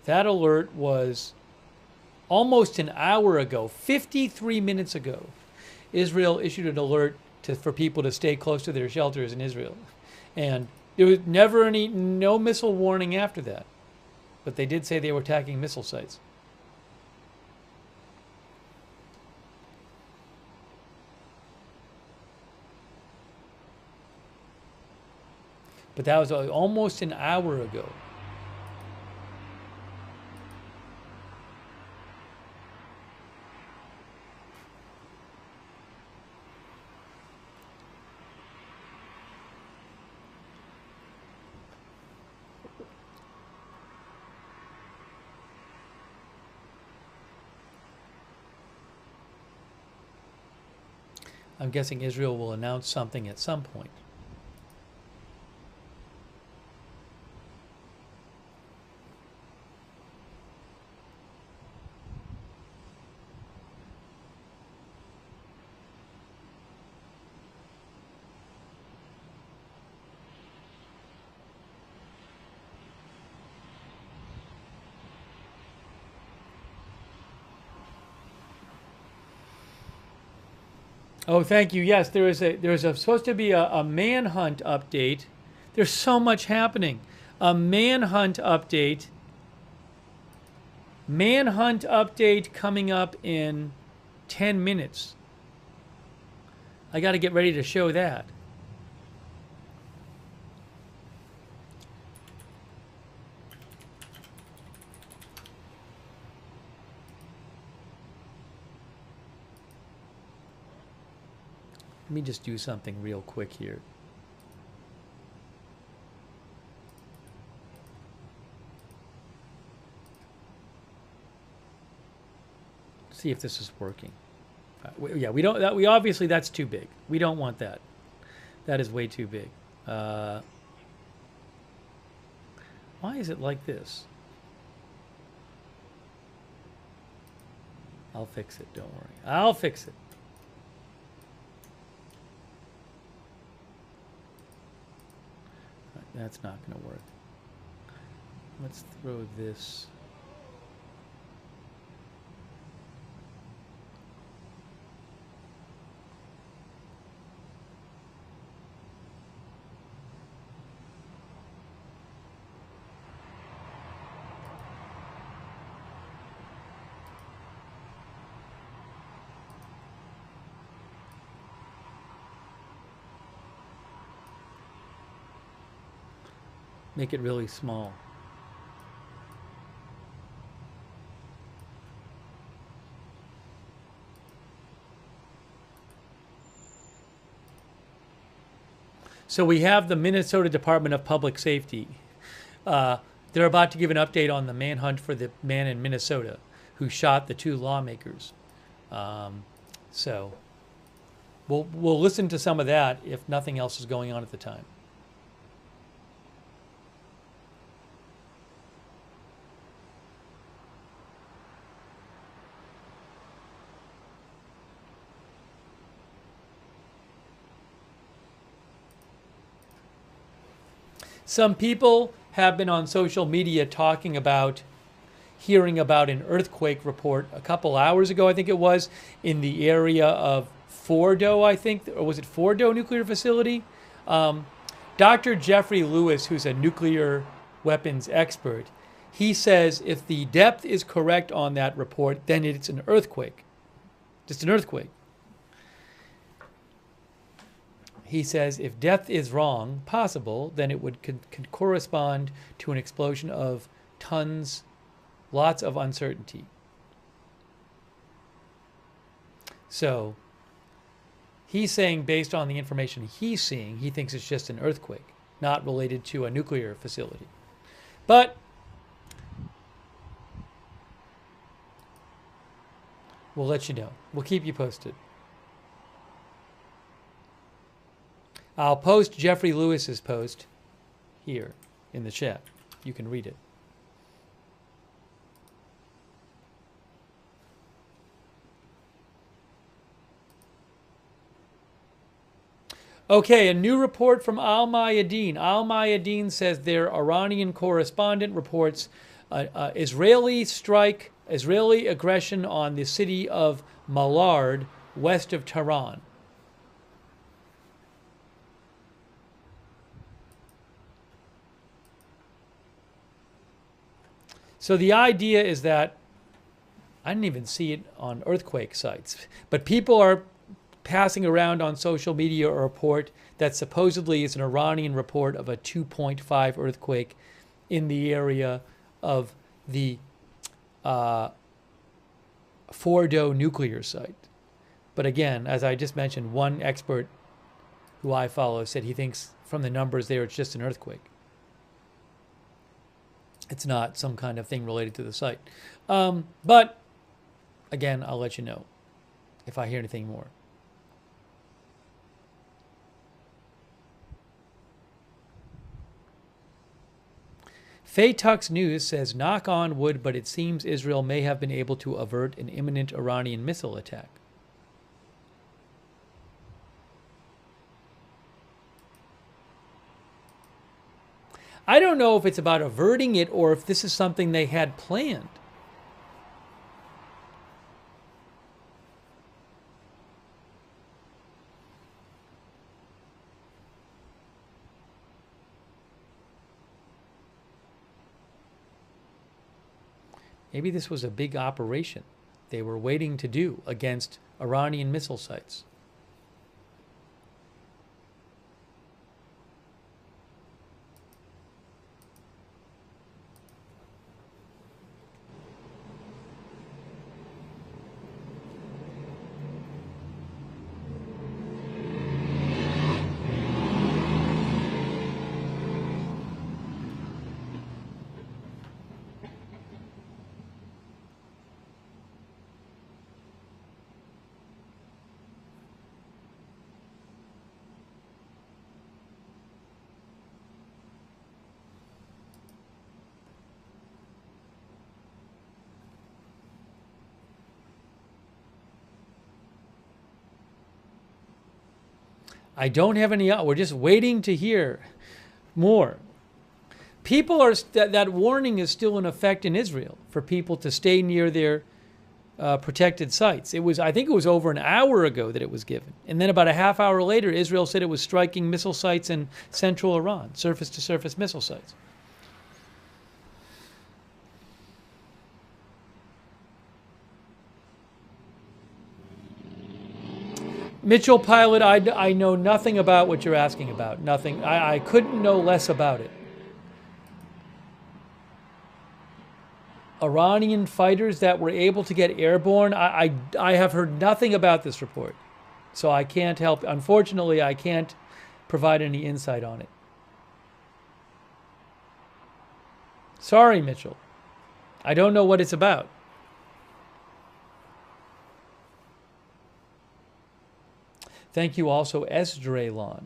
A: That alert was almost an hour ago, 53 minutes ago. Israel issued an alert for people to stay close to their shelters in Israel. And there was never no missile warning after that. But they did say they were attacking missile sites. But that was almost an hour ago. I'm guessing Israel will announce something at some point. Oh, thank you. Yes, there is supposed to be a manhunt update. There's so much happening. A manhunt update. Manhunt update coming up in 10 minutes. I got to get ready to show that. Let me just do something real quick here. See if this is working. We don't. We obviously that's too big. We don't want that. That is way too big. Why is it like this? I'll fix it. Don't worry. I'll fix it. That's not going to work. Let's throw this. Make it really small. So we have the Minnesota Department of Public Safety. They're about to give an update on the manhunt for the man in Minnesota who shot the two lawmakers. So we'll listen to some of that if nothing else is going on at the time. Some people have been on social media talking about hearing about an earthquake report a couple hours ago, I think it was, in the area of Fordo, I think, or was it Fordo nuclear facility? Dr. Jeffrey Lewis, who's a nuclear weapons expert, he says if the depth is correct on that report, then it's an earthquake. Just an earthquake. He says if depth is wrong, possible, then it would could correspond to an explosion of tons, lots of uncertainty. So he's saying based on the information he's seeing, he thinks it's just an earthquake, not related to a nuclear facility. But we'll let you know. We'll keep you posted. I'll post Jeffrey Lewis's post here in the chat. You can read it. Okay, a new report from Al Mayadeen. Al Mayadeen says their Iranian correspondent reports Israeli aggression on the city of Malard, west of Tehran. So the idea is that, I didn't even see it on earthquake sites, but people are passing around on social media a report that supposedly is an Iranian report of a 2.5 earthquake in the area of the Fordo nuclear site. But again, as I just mentioned, one expert who I follow said he thinks from the numbers there it's just an earthquake. It's not some kind of thing related to the site. But again, I'll let you know if I hear anything more. Faytux News says, knock on wood, but it seems Israel may have been able to avert an imminent Iranian missile attack. I don't know if it's about averting it or if this is something they had planned. Maybe this was a big operation they were waiting to do against Iranian missile sites. I don't have any, we're just waiting to hear more. People are, that warning is still in effect in Israel for people to stay near their protected sites. It was, I think it was over an hour ago that it was given. And then about a half hour later, Israel said it was striking missile sites in central Iran, surface-to-surface missile sites. Mitchell Pilot, I know nothing about what you're asking about. Nothing. I couldn't know less about it. Iranian fighters that were able to get airborne, I have heard nothing about this report. So I can't help. Unfortunately, I can't provide any insight on it. Sorry, Mitchell. I don't know what it's about. Thank you also, Esdraelon.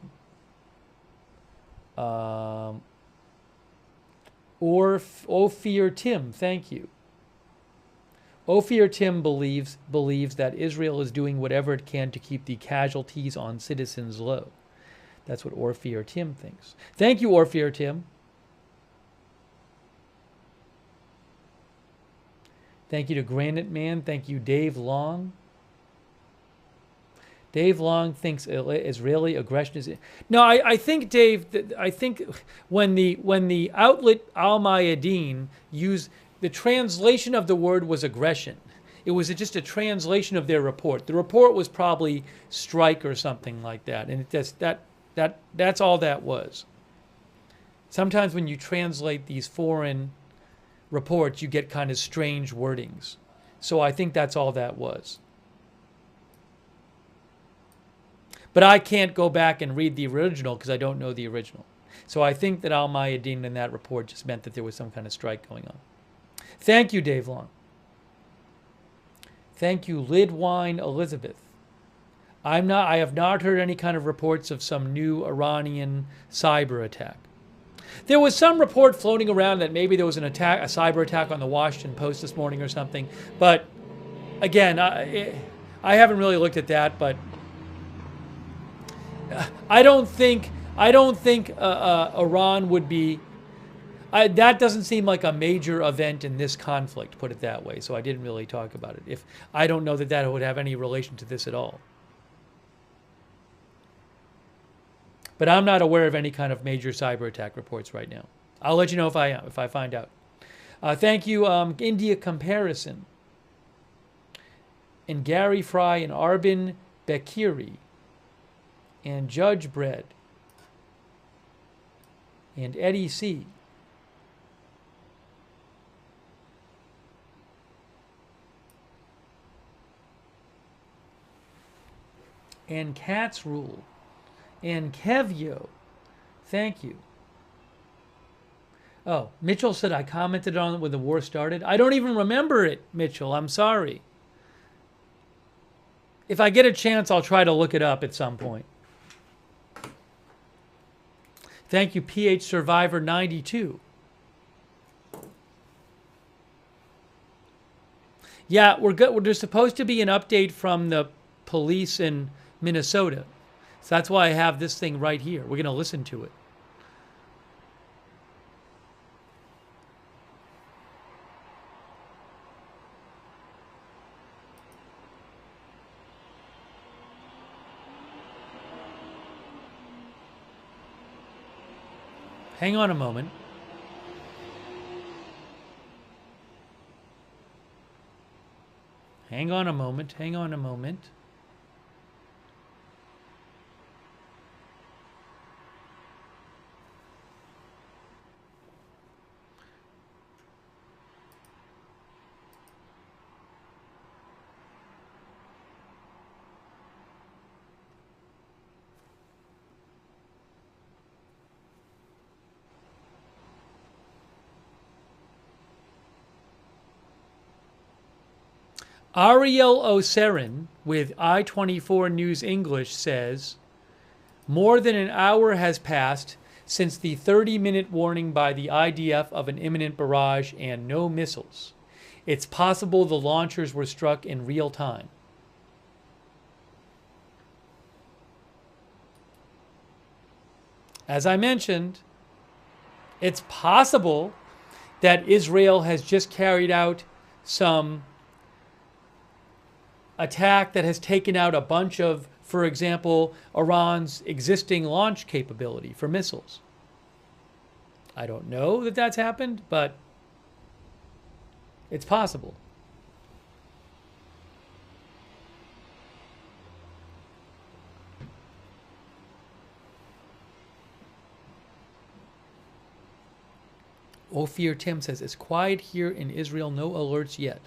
A: Or Ophir Tim, thank you. Ophir Tim believes that Israel is doing whatever it can to keep the casualties on citizens low. That's what Ophir Tim thinks. Thank you, Ophir Tim. Thank you to Granite Man. Thank you, Dave Long. Dave Long thinks Israeli aggression is... No, I think, Dave, I think when the outlet Al Mayadeen used... The translation of the word was aggression. It was just a translation of their report. The report was probably strike or something like that, and that's all that was. Sometimes when you translate these foreign reports, you get kind of strange wordings. So I think that's all that was. But I can't go back and read the original because I don't know the original. So I think that Al Mayadeen in that report just meant that there was some kind of strike going on. Thank you, Dave Long. Thank you, Lidwine Elizabeth. I have not heard any kind of reports of some new Iranian cyber attack. There was some report floating around that maybe there was a cyber attack on the Washington Post this morning or something. But again, I haven't really looked at that. But I don't think Iran would be. That doesn't seem like a major event in this conflict, put it that way. So I didn't really talk about it. I don't know that would have any relation to this at all. But I'm not aware of any kind of major cyber attack reports right now. I'll let you know if I find out. Thank you, India Comparison, and Gary Fry, and Arbin Bekiri, and Judge Bread, and Eddie C. And Cats Rule, and Kevyo, thank you. Oh, Mitchell said I commented on it when the war started. I don't even remember it, Mitchell. I'm sorry. If I get a chance, I'll try to look it up at some point. Thank you, PH Survivor 92. Yeah, we're good. There's supposed to be an update from the police in Minnesota. So that's why I have this thing right here. We're going to listen to it. Hang on a moment. Hang on a moment. Hang on a moment. Ariel Oserin with I-24 News English says, more than an hour has passed since the 30-minute warning by the IDF of an imminent barrage and no missiles. It's possible the launchers were struck in real time. As I mentioned, it's possible that Israel has just carried out some attack that has taken out a bunch of, for example, Iran's existing launch capability for missiles. I don't know that that's happened, but it's possible. Ophir Tim says, it's quiet here in Israel, no alerts yet.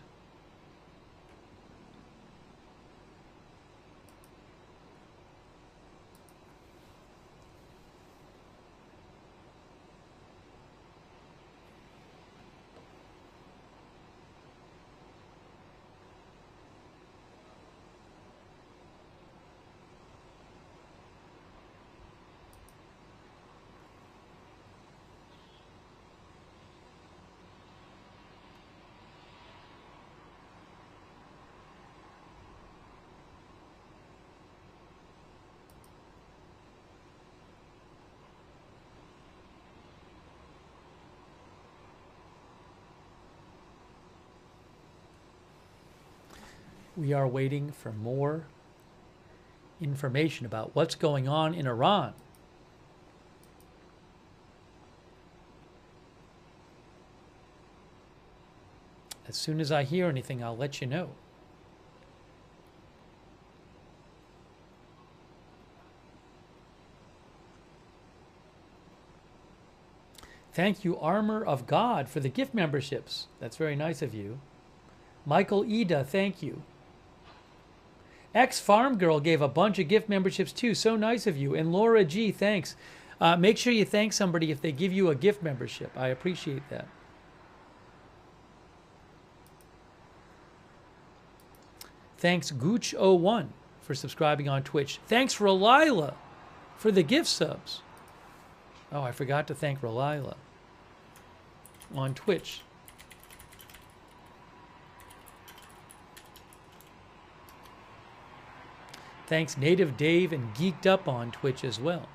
A: We are waiting for more information about what's going on in Iran. As soon as I hear anything, I'll let you know. Thank you, Armor of God, for the gift memberships. That's very nice of you. Michael Ida, thank you. Farm Girl gave a bunch of gift memberships too. So nice of you. And Laura G, thanks. Make sure you thank somebody if they give you a gift membership. I appreciate that. Thanks, Gooch01, for subscribing on Twitch. Thanks, Relila, for the gift subs. Oh, I forgot to thank Relila on Twitch. Thanks, Native Dave and Geeked Up on Twitch as well.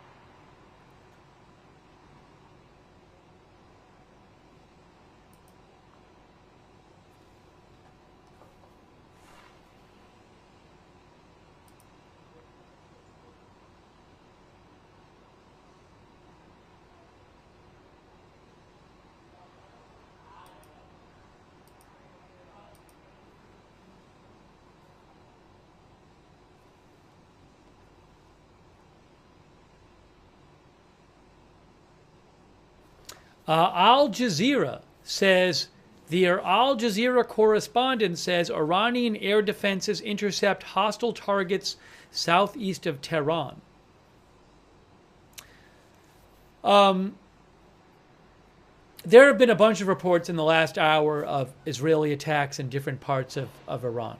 A: Al Jazeera says, the Al Jazeera correspondent says Iranian air defenses intercept hostile targets southeast of Tehran. There have been a bunch of reports in the last hour of Israeli attacks in different parts of Iran.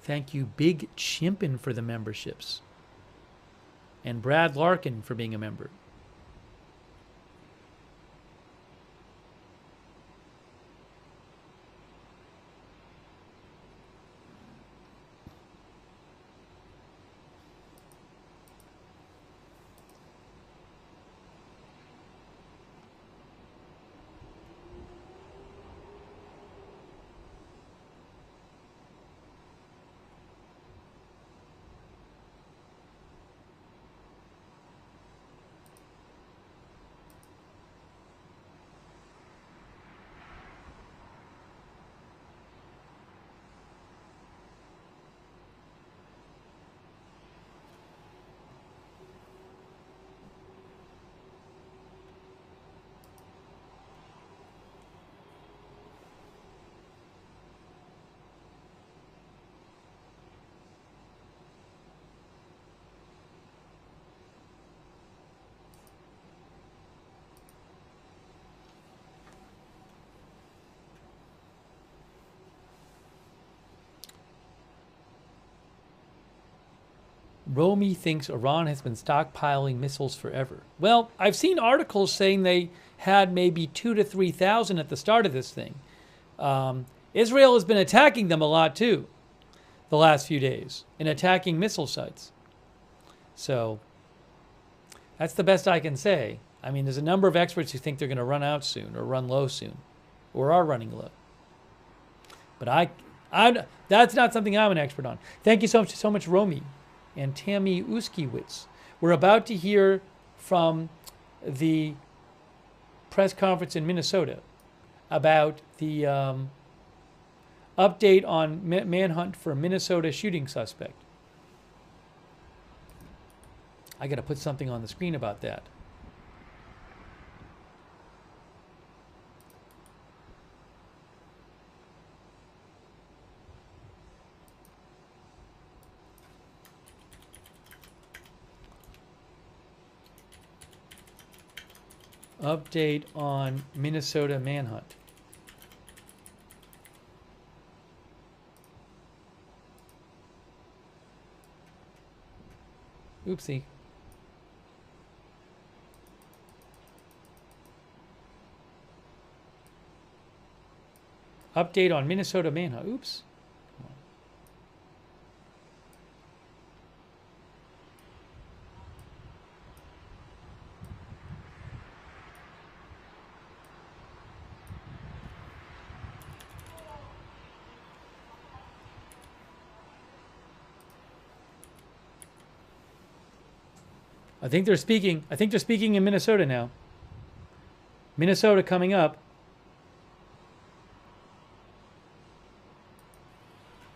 A: Thank you, Big Chimpin, for the memberships. And Brad Larkin for being a member. Romy thinks Iran has been stockpiling missiles forever. Well, I've seen articles saying they had maybe 2,000 to 3,000 at the start of this thing. Israel has been attacking them a lot too the last few days and attacking missile sites. So that's the best I can say. I mean, there's a number of experts who think they're going to run out soon or run low soon or are running low. But that's not something I'm an expert on. Thank you so much, Romy and Tammy Uskiewicz. We're about to hear from the press conference in Minnesota about the update on manhunt for a Minnesota shooting suspect. I got to put something on the screen about that. Update on Minnesota manhunt. Oopsie. Update on Minnesota manhunt. Oops. I think they're speaking. I think they're speaking in Minnesota now. Minnesota coming up.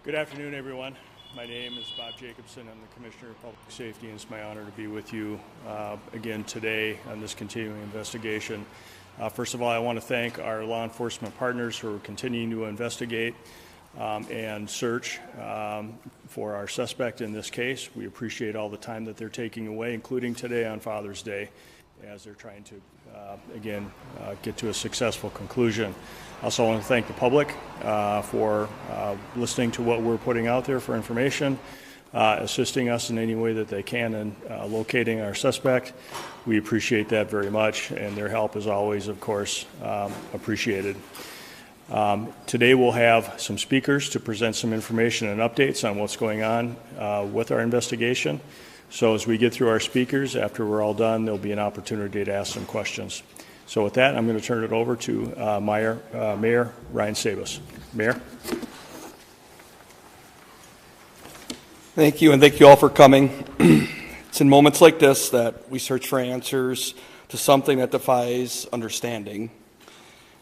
B: Good afternoon, everyone. My name is Bob Jacobson. I'm the Commissioner of Public Safety, and it's my honor to be with you again today on this continuing investigation. First of all, I want to thank our law enforcement partners who are continuing to investigate and search for our suspect in this case. We appreciate all the time that they're taking away, including today on Father's Day, as they're trying to, again, get to a successful conclusion. I also want to thank the public for listening to what we're putting out there for information, assisting us in any way that they can in locating our suspect. We appreciate that very much, and their help is always, of course, appreciated. Today we'll have some speakers to present some information and updates on what's going on with our investigation. So as we get through our speakers, after we're all done, there'll be an opportunity to ask some questions. So with that, I'm going to turn it over to Mayor Ryan Sabas. Mayor.
C: Thank you, and thank you all for coming. It's in moments like this that we search for answers to something that defies understanding.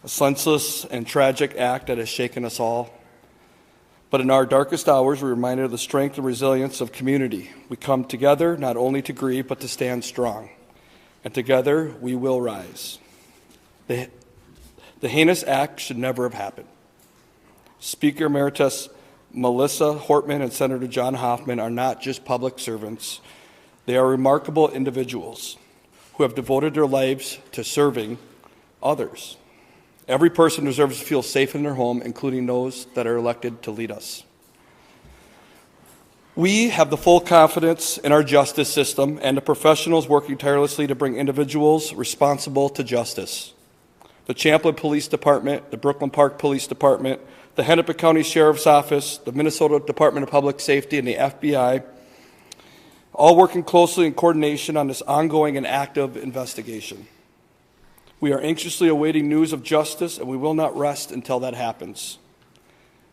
C: A senseless and tragic act that has shaken us all. But in our darkest hours, we're reminded of the strength and resilience of community. We come together not only to grieve, but to stand strong. And together, we will rise. The heinous act should never have happened. Speaker Emeritus Melissa Hortman and Senator John Hoffman are not just public servants. They are remarkable individuals who have devoted their lives to serving others. Every person deserves to feel safe in their home, including those that are elected to lead us. We have the full confidence in our justice system and the professionals working tirelessly to bring individuals responsible to justice. The Champlin Police Department, the Brooklyn Park Police Department, the Hennepin County Sheriff's Office, the Minnesota Department of Public Safety, and the FBI, all working closely in coordination on this ongoing and active investigation. We are anxiously awaiting news of justice, and we will not rest until that happens.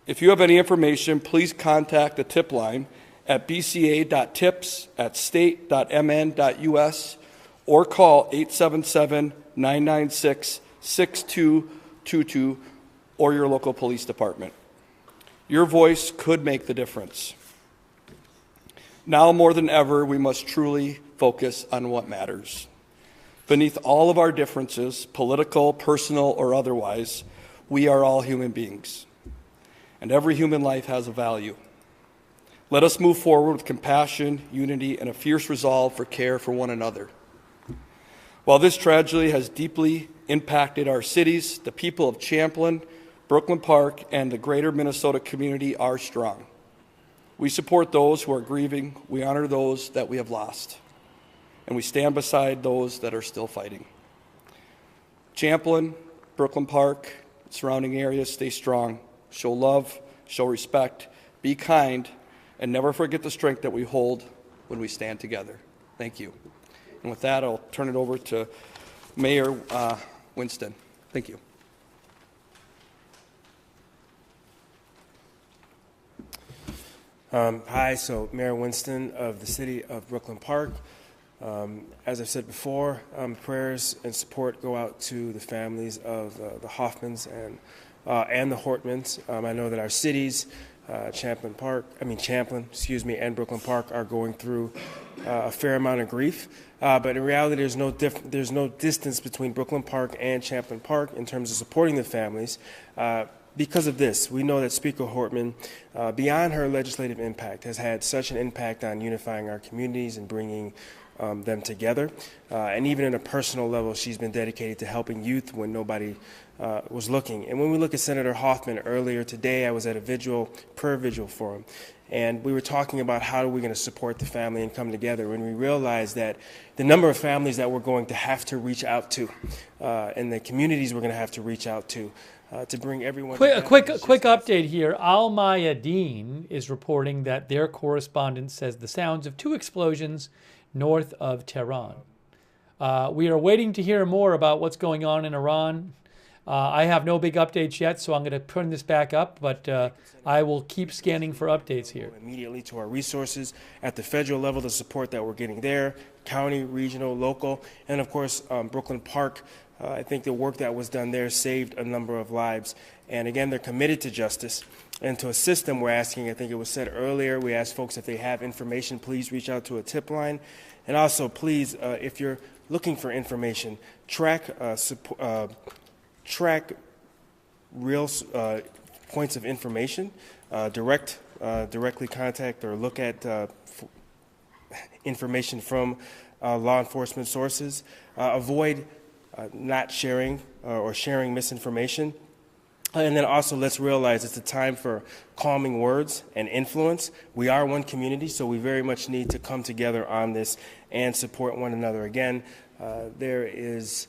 C: If you have any information, please contact the tip line at bca.tips@state.mn.us or call 877-996-6222 or your local police department. Your voice could make the difference. Now more than ever, we must truly focus on what matters. Beneath all of our differences, political, personal, or otherwise, we are all human beings, and every human life has a value. Let us move forward with compassion, unity, and a fierce resolve for care for one another. While this tragedy has deeply impacted our cities, the people of Champlin, Brooklyn Park, and the greater Minnesota community are strong. We support those who are grieving, we honor those that we have lost, and we stand beside those that are still fighting. Champlin, Brooklyn Park, surrounding areas, stay strong, show love, show respect, be kind, and never forget the strength that we hold when we stand together. Thank you. And with that, I'll turn it over to Mayor Winston. Thank you.
D: Hi, so Mayor Winston of the city of Brooklyn Park. As I've said before, prayers and support go out to the families of the Hoffmans and the Hortmans. I know that our cities, Champlin, and Brooklyn Park are going through a fair amount of grief. But in reality, there's no distance between Brooklyn Park and Champlin Park in terms of supporting the families. Because of this, we know that Speaker Hortman, beyond her legislative impact, has had such an impact on unifying our communities and bringing them together. And even at a personal level, she's been dedicated to helping youth when nobody was looking. And when we look at Senator Hoffman earlier today, I was at a prayer vigil for him. And we were talking about how are we going to support the family and come together. And we realized that the number of families that we're going to have to reach out to and the communities we're going to have to reach out to bring everyone together.
A: Quick update here. Al Mayadeen is reporting that their correspondent says the sounds of 2 explosions north of Tehran. We are waiting to hear more about what's going on in Iran. I have no big updates yet, so I'm going to turn this back up, but I will keep scanning for updates here.
D: Immediately to our resources at the federal level, the support that we're getting there, county, regional, local, and of course Brooklyn Park. I think the work that was done there saved a number of lives. And again, they're committed to justice. And to assist them, we're asking, I think it was said earlier, we asked folks if they have information, please reach out to a tip line. And also, please, if you're looking for information, track real points of information, directly contact or look at information from law enforcement sources. Avoid not sharing or sharing misinformation. And then also let's realize it's a time for calming words and influence. We are one community, so we very much need to come together on this and support one another. Again, there is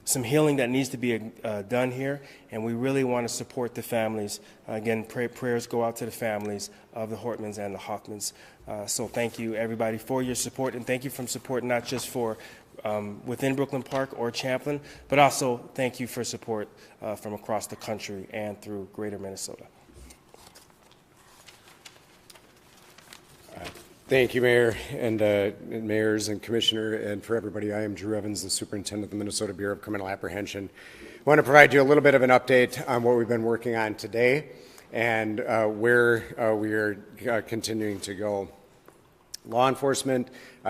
D: some healing that needs to be done here, and we really want to support the families. Again, prayers go out to the families of the Hortmans and the Hoffmans. So thank you, everybody, for your support, and thank you for support not just for within Brooklyn Park or Champlin, but also thank you for support from across the country and through greater Minnesota.
E: Thank you, Mayor, and mayors and commissioner, and for everybody. I am Drew Evans, the superintendent of the Minnesota Bureau of Criminal Apprehension. I want to provide you a little bit of an update on what we've been working on today and where we are continuing to go. Law enforcement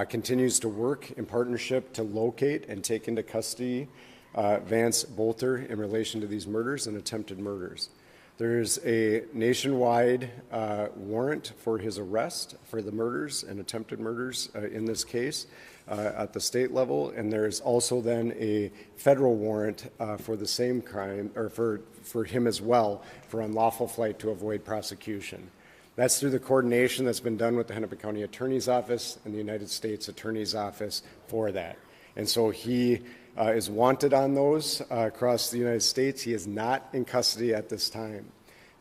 E: continues to work in partnership to locate and take into custody Vance Bolter in relation to these murders and attempted murders. There's a nationwide warrant for his arrest for the murders and attempted murders in this case at the state level, and there's also then a federal warrant for the same crime, or for him as well, for unlawful flight to avoid prosecution. That's through the coordination that's been done with the Hennepin County Attorney's Office and the United States Attorney's Office for that. And so he is wanted on those across the United States. He is not in custody at this time.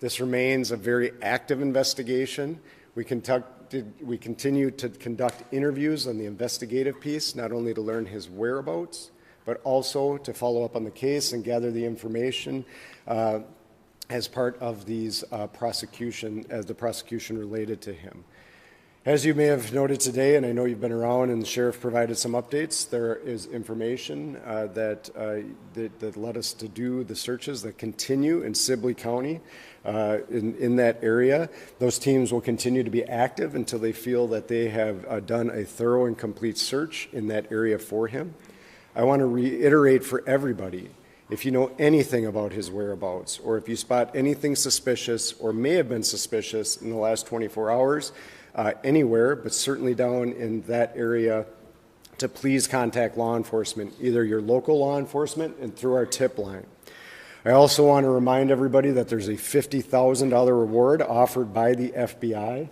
E: This remains a very active investigation. We continue to conduct interviews on the investigative piece, not only to learn his whereabouts, but also to follow up on the case and gather the information as part of these the prosecution related to him. As you may have noted today, and I know you've been around and the sheriff provided some updates, there is information that led us to do the searches that continue in Sibley County in that area. Those teams will continue to be active until they feel that they have done a thorough and complete search in that area for him. I want to reiterate for everybody, if you know anything about his whereabouts, or if you spot anything suspicious or may have been suspicious in the last 24 hours, anywhere, but certainly down in that area, to please contact law enforcement, either your local law enforcement and through our tip line. I also want to remind everybody that there's a $50,000 reward offered by the FBI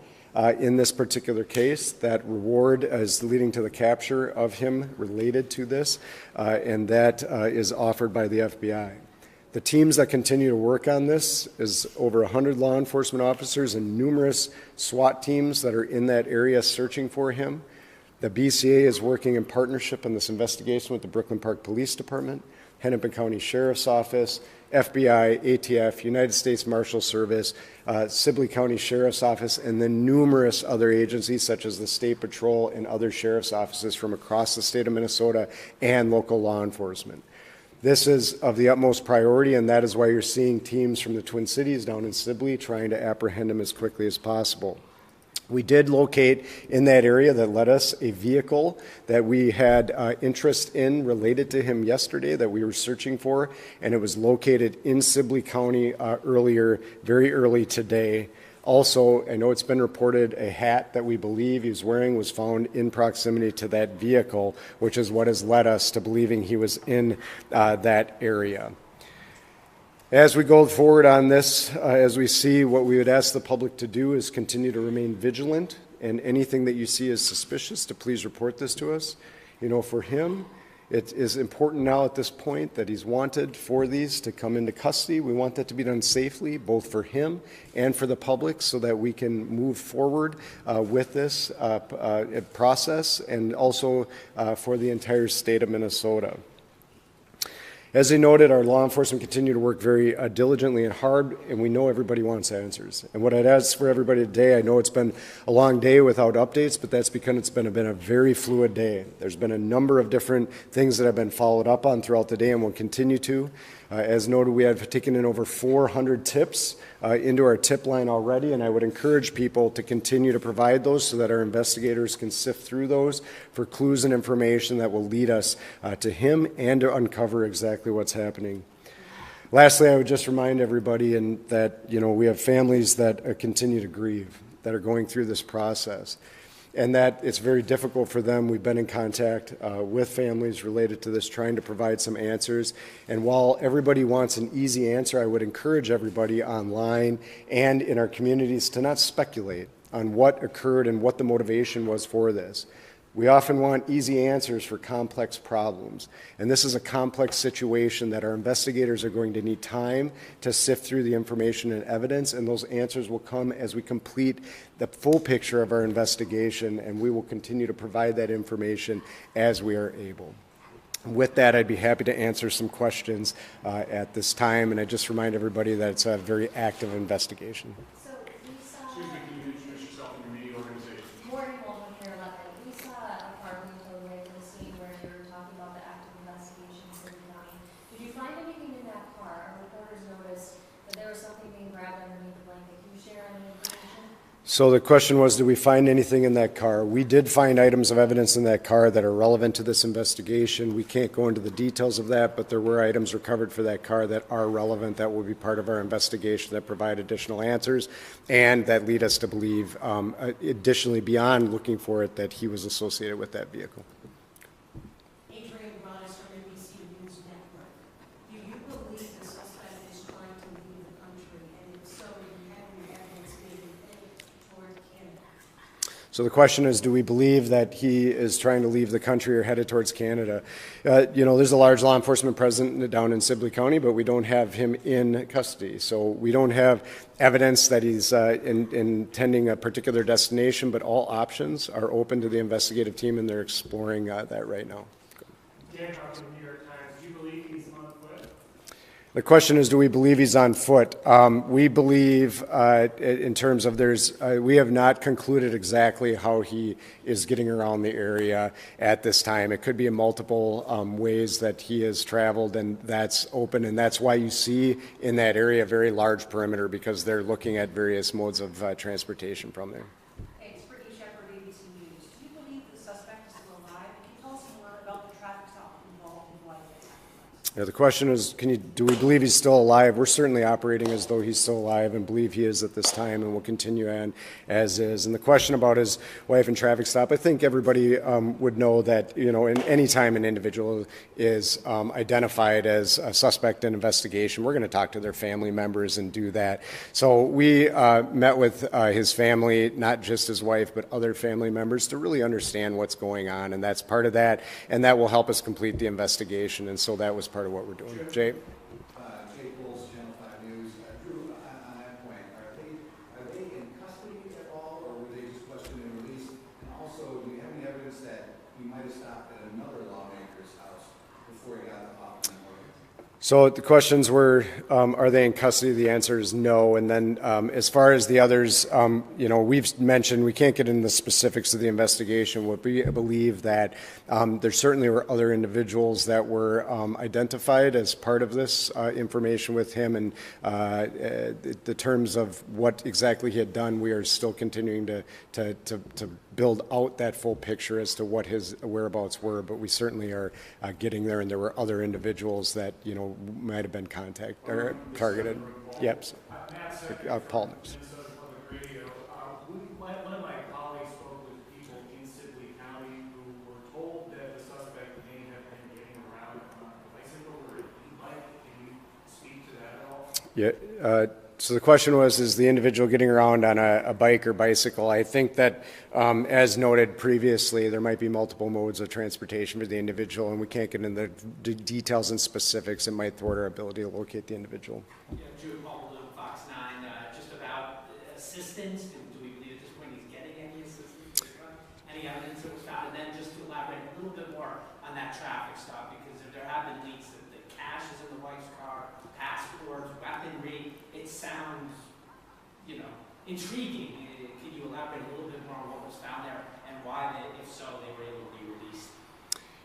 E: in this particular case. That reward is leading to the capture of him related to this, and that is offered by the FBI. The teams that continue to work on this is over 100 law enforcement officers and numerous SWAT teams that are in that area searching for him. The BCA is working in partnership in this investigation with the Brooklyn Park Police Department, Hennepin County Sheriff's Office, FBI, ATF, United States Marshal Service, Sibley County Sheriff's Office, and then numerous other agencies such as the State Patrol and other sheriff's offices from across the state of Minnesota and local law enforcement. This is of the utmost priority, and that is why you're seeing teams from the Twin Cities down in Sibley trying to apprehend him as quickly as possible. We did locate in that area that led us a vehicle that we had interest in related to him yesterday that we were searching for, and it was located in Sibley County very early today. Also, I know it's been reported a hat that we believe he was wearing was found in proximity to that vehicle, which is what has led us to believing he was in that area. As we go forward on this, as we see, what we would ask the public to do is continue to remain vigilant, and anything that you see as suspicious, to please report this to us. You know, for him, it is important now at this point that he's wanted for these to come into custody. We want that to be done safely, both for him and for the public, so that we can move forward with this process, and also for the entire state of Minnesota. As they noted, our law enforcement continue to work very diligently and hard, and we know everybody wants answers. And what I'd ask for everybody today, I know it's been a long day without updates, but that's because it's been a very fluid day. There's been a number of different things that have been followed up on throughout the day and will continue to. As noted, we have taken in over 400 tips into our tip line already, and I would encourage people to continue to provide those so that our investigators can sift through those for clues and information that will lead us to him and to uncover exactly what's happening. Lastly, I would just remind everybody that we have families that continue to grieve, that are going through this process, and that it's very difficult for them. We've been in contact with families related to this, trying to provide some answers. And while everybody wants an easy answer, I would encourage everybody online and in our communities to not speculate on what occurred and what the motivation was for this. We often want easy answers for complex problems, and this is a complex situation that our investigators are going to need time to sift through the information and evidence, and those answers will come as we complete the full picture of our investigation, and we will continue to provide that information as we are able. With that, I'd be happy to answer some questions at this time, and I just remind everybody that it's a very active investigation. So the question was, did we find anything in that car? We did find items of evidence in that car that are relevant to this investigation. We can't go into the details of that, but there were items recovered for that car that are relevant, that will be part of our investigation, that provide additional answers, and that lead us to believe, additionally, beyond looking for it, that he was associated with that vehicle. So the question is, do we believe that he is trying to leave the country or headed towards Canada? There's a large law enforcement presence down in Sibley County, but we don't have him in custody. So we don't have evidence that he's intending a particular destination, but all options are open to the investigative team, and they're exploring that right now.
F: Dan Huff from New York Times, do you believe he's on foot?
E: The question is, do we believe he's on foot? We believe, in terms of we have not concluded exactly how he is getting around the area at this time. It could be in multiple ways that he has traveled, and that's open, and that's why you see in that area a very large perimeter, because they're looking at various modes of transportation from there.
G: Hey, it's Brittany Shepard, ABC News. Do you believe the suspect is still alive? Can you tell us more about the traffic stop involved in what happened?
E: Yeah, the question is, do we believe he's still alive? We're certainly operating as though he's still alive and believe he is at this time, and will continue on as is. And the question about his wife and traffic stop, I think everybody would know that, in any time an individual is identified as a suspect in investigation, we're going to talk to their family members and do that. So we met with his family, not just his wife, but other family members, to really understand what's going on, and that's part of that, and that will help us complete the investigation, and so that was part of what we're doing. Jay?
H: Jay Bowles, Channel 5 News. Drew, on that point, are they in custody at all, or were they just questioned and released? And also, do you have any evidence that he might have stopped at another lawmaker's house before he got the Hoffman order?
E: So the questions were, are they in custody? The answer is no. And then as far as the others, we've mentioned we can't get into the specifics of the investigation. We believe that there certainly were other individuals that were identified as part of this information with him. And the terms of what exactly he had done, we are still continuing to build out that full picture as to what his whereabouts were. But we certainly are getting there, and there were other individuals that, might have been targeted. Yep. Paul knows.
F: One of my colleagues spoke with people in Sibley County who were told that the suspect may have been getting around on a bicycle or an e-bike. Can you speak to that at all?
E: Yeah. So the question was, is the individual getting around on a bike or bicycle? I think that, as noted previously, there might be multiple modes of transportation for the individual, and we can't get into the details and specifics. It might thwart our ability to locate the individual.
I: Yeah, Drew Paul, Fox 9, just about assistance. Do we believe at this point he's getting any assistance? Any evidence that was found? And then just to elaborate a little bit more on that traffic stop, because there have been leaks that the cash property. It sounds, intriguing. Can you elaborate a little bit more on what was found there and why, if so, they were able to be released?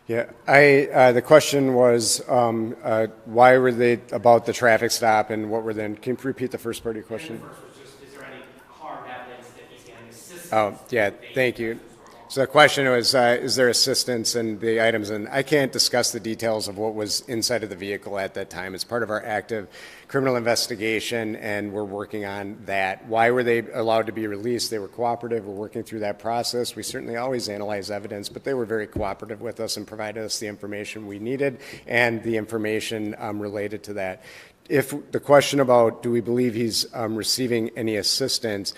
E: Yeah, the question was why were they about the traffic stop and what were then? Can you repeat the first part of your question?
I: And the first was just, is there any hard evidence that he's getting assistance?
E: Oh, yeah, thank you. So the question was, is there assistance in the items? And I can't discuss the details of what was inside of the vehicle at that time. It's part of our active criminal investigation, and we're working on that. Why were they allowed to be released? They were cooperative. We're working through that process. We certainly always analyze evidence, but they were very cooperative with us and provided us the information we needed and the information related to that. If the question about do we believe he's receiving any assistance,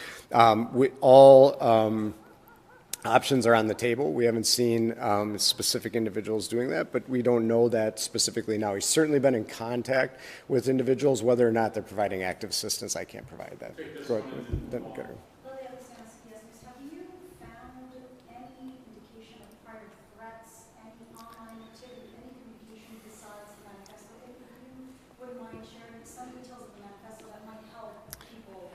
E: options are on the table. We haven't seen specific individuals doing that, but we don't know that specifically now. He's certainly been in contact with individuals. Whether or not they're providing active assistance, I can't provide that. Go ahead.
G: Have you found any indication of prior threats, any online activity, any communication besides the manifesto? If you wouldn't mind sharing some details of the manifesto that might help people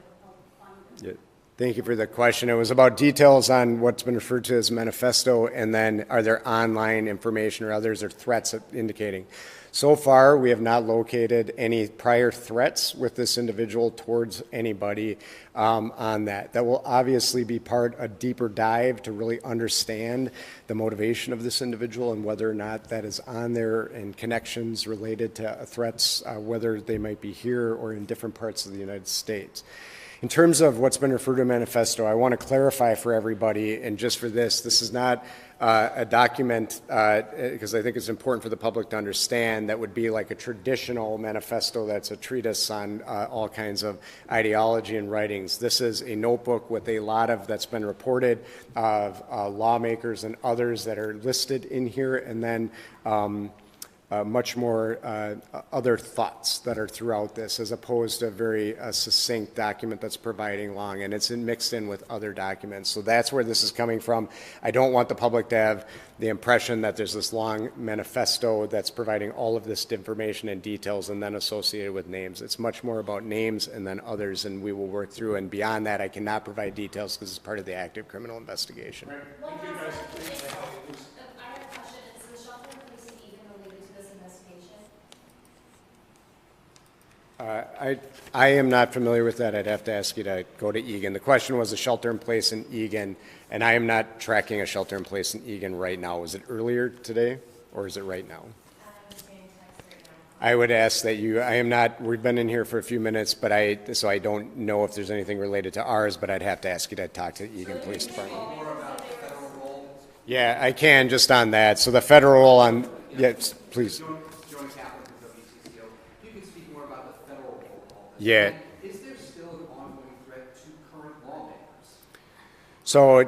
G: find them.
E: Yeah. Thank you for the question. It was about details on what's been referred to as manifesto, and then are there online information or others or threats indicating. So far, we have not located any prior threats with this individual towards anybody on that. That will obviously be a deeper dive to really understand the motivation of this individual and whether or not that is on there and connections related to threats, whether they might be here or in different parts of the United States. In terms of what's been referred to a manifesto, I want to clarify for everybody, and just for this is not a document, because I think it's important for the public to understand, that would be like a traditional manifesto that's a treatise on all kinds of ideology and writings. This is a notebook with a lot of, that's been reported, of lawmakers and others that are listed in here, and then much more other thoughts that are throughout this, as opposed to a very succinct document that's providing long, and it's mixed in with other documents. So that's where this is coming from. I don't want the public to have the impression that there's this long manifesto that's providing all of this information and details and then associated with names. It's much more about names and then others, and we will work through. And beyond that, I cannot provide details because it's part of the active criminal investigation.
F: Right. Thank you, guys.
E: I am not familiar with that. I'd have to ask you to go to Egan. The question was a shelter in place in Egan, and I am not tracking a shelter in place in Egan right now. Was it earlier today, or is it right now? I would ask that I am not, we've been in here for a few minutes, but so I don't know if there's anything related to ours, but I'd have to ask you to talk to the Egan Police Department.
H: More about the federal role?
E: Yeah, I can, just on that. So the federal role on, yes, please. Yeah.
H: Is there still an ongoing threat to current lawmakers?
E: So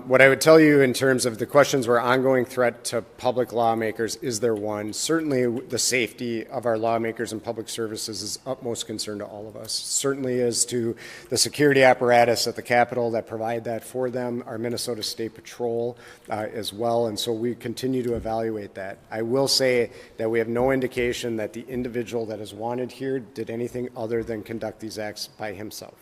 E: what I would tell you in terms of the questions were ongoing threat to public lawmakers, is there one? Certainly the safety of our lawmakers and public services is utmost concern to all of us. Certainly is to the security apparatus at the Capitol that provide that for them, our Minnesota State Patrol as well, and so we continue to evaluate that. I will say that we have no indication that the individual that is wanted here did anything other than conduct these acts by himself.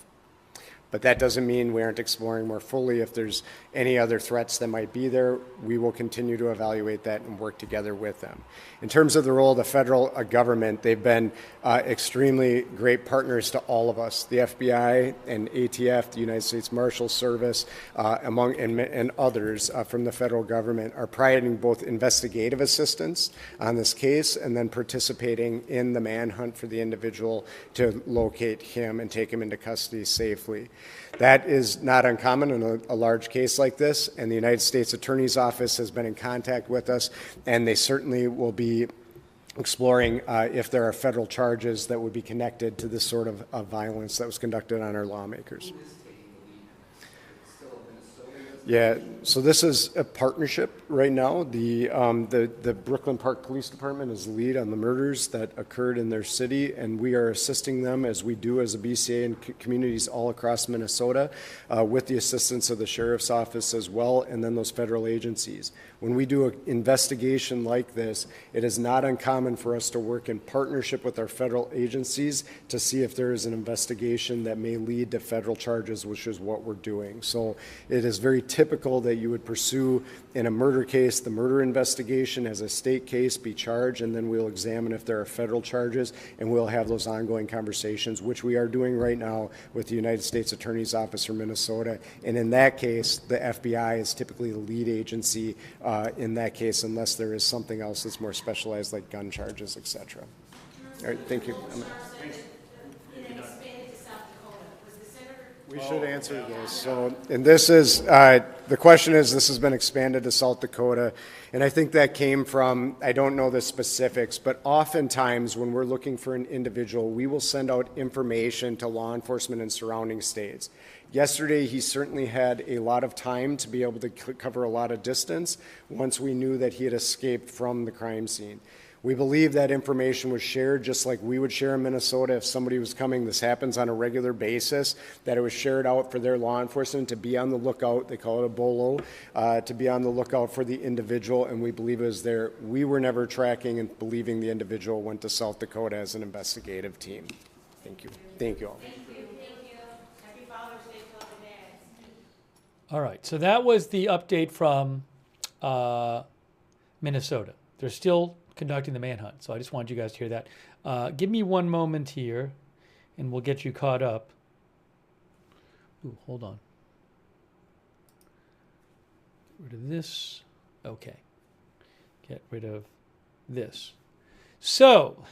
E: But that doesn't mean we aren't exploring more fully. If there's any other threats that might be there, we will continue to evaluate that and work together with them. In terms of the role of the federal government, they've been extremely great partners to all of us. The FBI and ATF, the United States Marshal Service, and others from the federal government are providing both investigative assistance on this case and then participating in the manhunt for the individual to locate him and take him into custody safely. That is not uncommon in a large case like this, and the United States Attorney's Office has been in contact with us, and they certainly will be exploring if there are federal charges that would be connected to this sort of violence that was conducted on our lawmakers. Yeah, so this is a partnership right now. The Brooklyn Park Police Department is the lead on the murders that occurred in their city, and we are assisting them as we do as a BCA and communities all across Minnesota with the assistance of the Sheriff's Office as well, and then those federal agencies. When we do an investigation like this, it is not uncommon for us to work in partnership with our federal agencies to see if there is an investigation that may lead to federal charges, which is what we're doing. So it is very typical that you would pursue in a murder case the murder investigation as a state case, be charged, and then we'll examine if there are federal charges, and we'll have those ongoing conversations, which we are doing right now with the United States Attorney's Office for Minnesota. And in that case, the FBI is typically the lead agency in that case, unless there is something else that's more specialized, like gun charges, et cetera. All right, thank you. We should answer this. So, and this is, the question is, this has been expanded to South Dakota, and I think that came from, I don't know the specifics, but oftentimes when we're looking for an individual, we will send out information to law enforcement in surrounding states. Yesterday, he certainly had a lot of time to be able to cover a lot of distance once we knew that he had escaped from the crime scene. We believe that information was shared just like we would share in Minnesota if somebody was coming. This happens on a regular basis, that it was shared out for their law enforcement to be on the lookout. They call it a bolo, to be on the lookout for the individual, and we believe it was there. We were never tracking and believing the individual went to South Dakota as an investigative team. Thank you. Thank you all.
J: Thank you. Thank you. Happy Father's Day to all the dads.
A: All right, so that was the update from Minnesota. They're still conducting the manhunt, so I just wanted you guys to hear that. Give me one moment here, and we'll get you caught up. Ooh, hold on. Get rid of this. Okay. Get rid of this. So,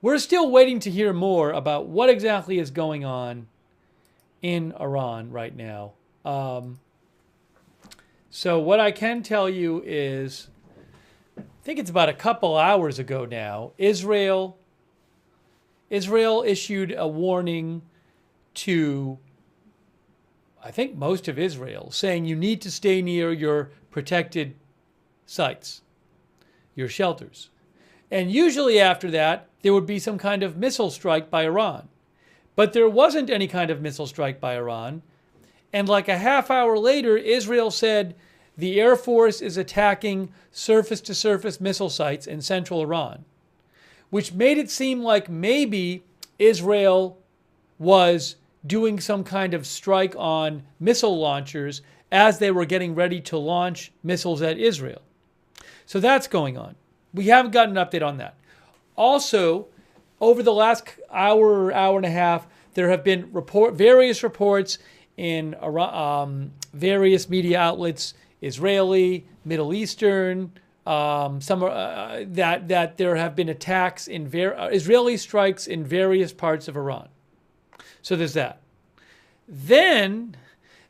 A: we're still waiting to hear more about what exactly is going on in Iran right now. So what I can tell you is, I think it's about a couple hours ago now, Israel issued a warning to, I think, most of Israel, saying you need to stay near your protected sites, your shelters. And usually after that, there would be some kind of missile strike by Iran. But there wasn't any kind of missile strike by Iran. And like a half hour later, Israel said the Air Force is attacking surface-to-surface missile sites in central Iran, which made it seem like maybe Israel was doing some kind of strike on missile launchers as they were getting ready to launch missiles at Israel. So that's going on. We haven't gotten an update on that. Also, over the last hour and a half, there have been various reports in various media outlets, Israeli, Middle Eastern, that there have been attacks in Israeli strikes in various parts of Iran. So there's that. Then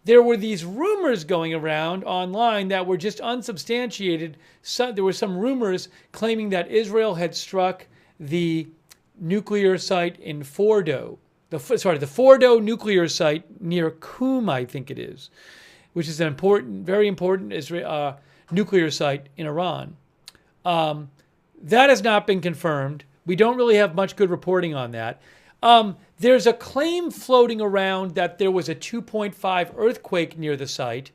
A: there were these rumors going around online that were just unsubstantiated. There were some rumors claiming that Israel had struck the nuclear site in Fordo, the Fordo nuclear site near Qum, I think it is, which is an very important nuclear site in Iran. That has not been confirmed. We don't really have much good reporting on that. There's a claim floating around that there was a 2.5 earthquake near the site.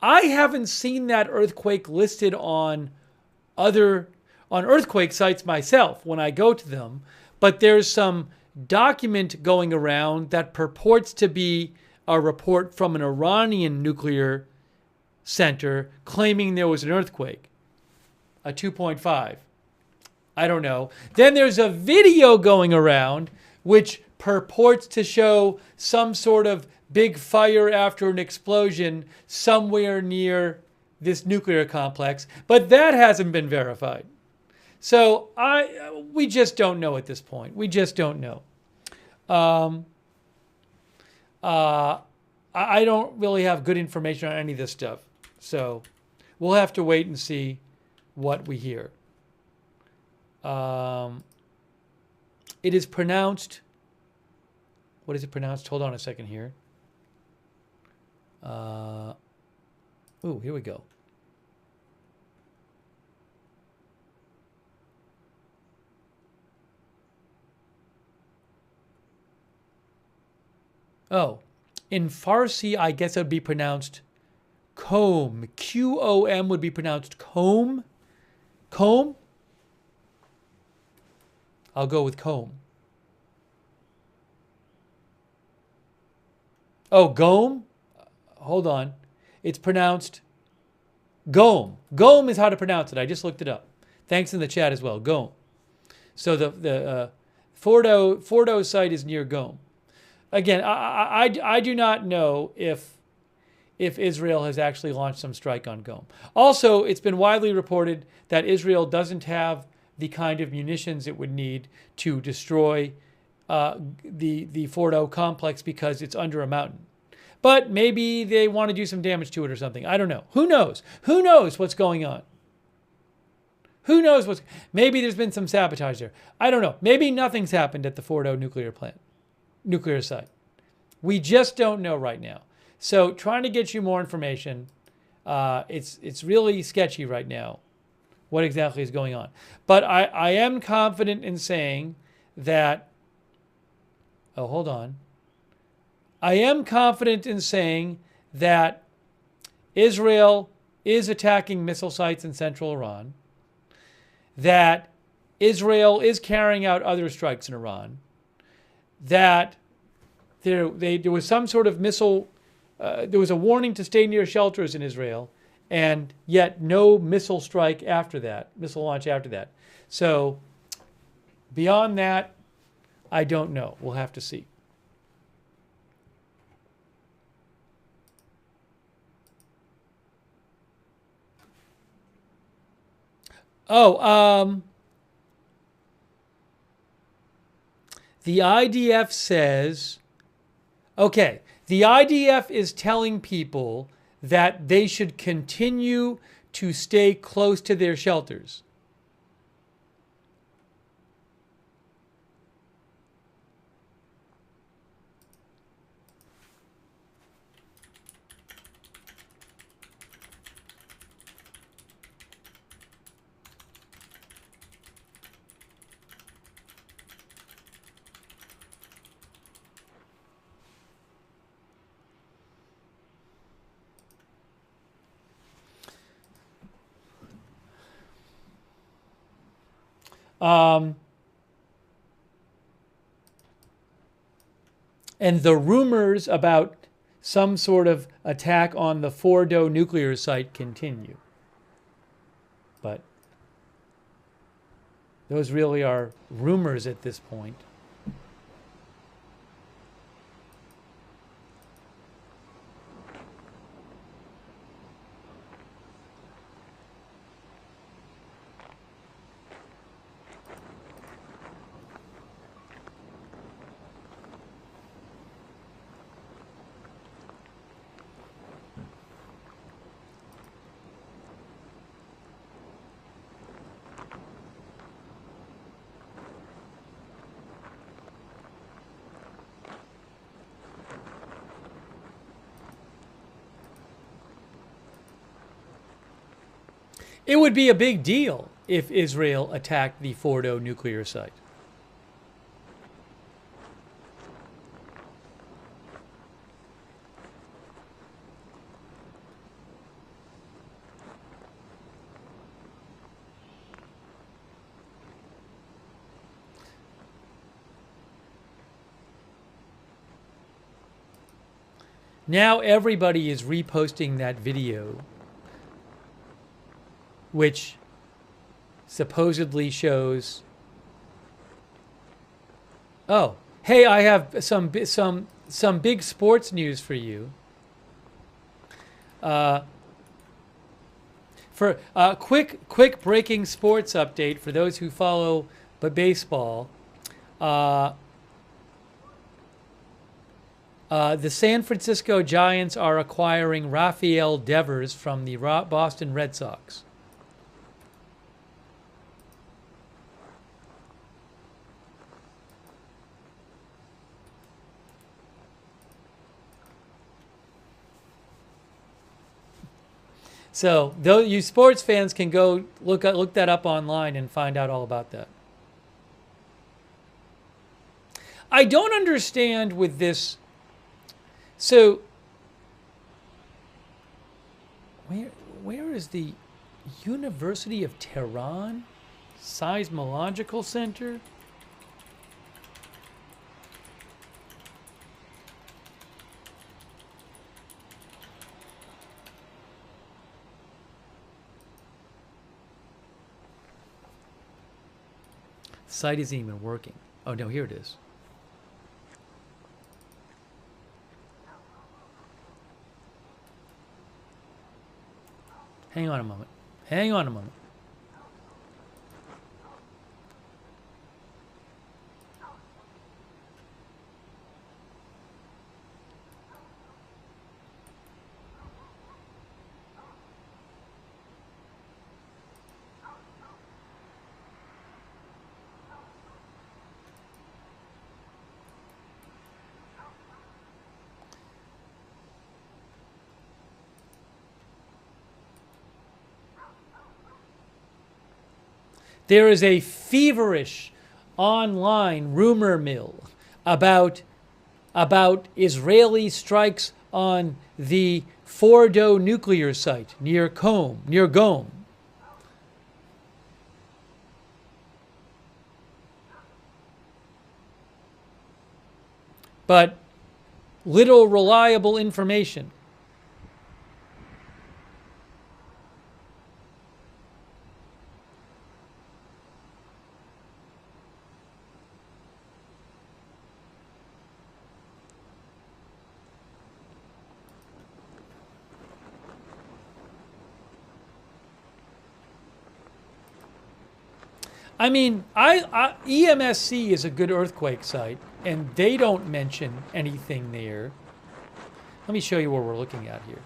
A: I haven't seen that earthquake listed on earthquake sites myself when I go to them, but there's some document going around that purports to be a report from an Iranian nuclear center claiming there was an earthquake, a 2.5. I don't know. Then there's a video going around which purports to show some sort of big fire after an explosion somewhere near this nuclear complex, but that hasn't been verified. So we just don't know at this point. We just don't know. I don't really have good information on any of this stuff. So we'll have to wait and see what we hear. It is pronounced, what is it pronounced? Hold on a second here. Here we go. Oh, in Farsi, I guess it would be pronounced Comb. Qom would be pronounced comb. Comb? I'll go with comb. Oh, Gome? Hold on. It's pronounced Gome. Gome is how to pronounce it. I just looked it up. Thanks in the chat as well. Gome. So the Fordo site is near Gome. Again, I do not know if Israel has actually launched some strike on Gome. Also, it's been widely reported that Israel doesn't have the kind of munitions it would need to destroy the Fordo complex because it's under a mountain. But maybe they want to do some damage to it or something. I don't know. Who knows? Who knows what's going on? Who knows what's... Maybe there's been some sabotage there. I don't know. Maybe nothing's happened at the Fordo nuclear site. We just don't know right now. So trying to get you more information, it's really sketchy right now what exactly is going on. But I am confident in saying that... Oh, hold on. I am confident in saying that Israel is attacking missile sites in central Iran, that Israel is carrying out other strikes in Iran, that there was some sort of missile, there was a warning to stay near shelters in Israel, and yet no missile strike after that, missile launch after that. So beyond that, I don't know. We'll have to see. Oh, the IDF says, okay, the IDF is telling people that they should continue to stay close to their shelters. And the rumors about some sort of attack on the Fordo nuclear site continue. But those really are rumors at this point. It would be a big deal if Israel attacked the Fordo nuclear site. Now everybody is reposting that video, which supposedly shows, oh, hey, I have some big sports news for you. For a quick breaking sports update for those who follow baseball. The San Francisco Giants are acquiring Rafael Devers from the Boston Red Sox. So, though you sports fans can go look that up online and find out all about that. I don't understand with this. So, is the University of Tehran Seismological Center? Site isn't even working. Oh no, here it is. Hang on a moment. Hang on a moment. There is a feverish online rumor mill about Israeli strikes on the Fordo nuclear site near Qom. But little reliable information. I mean, EMSC is a good earthquake site, and they don't mention anything there. Let me show you what we're looking at here.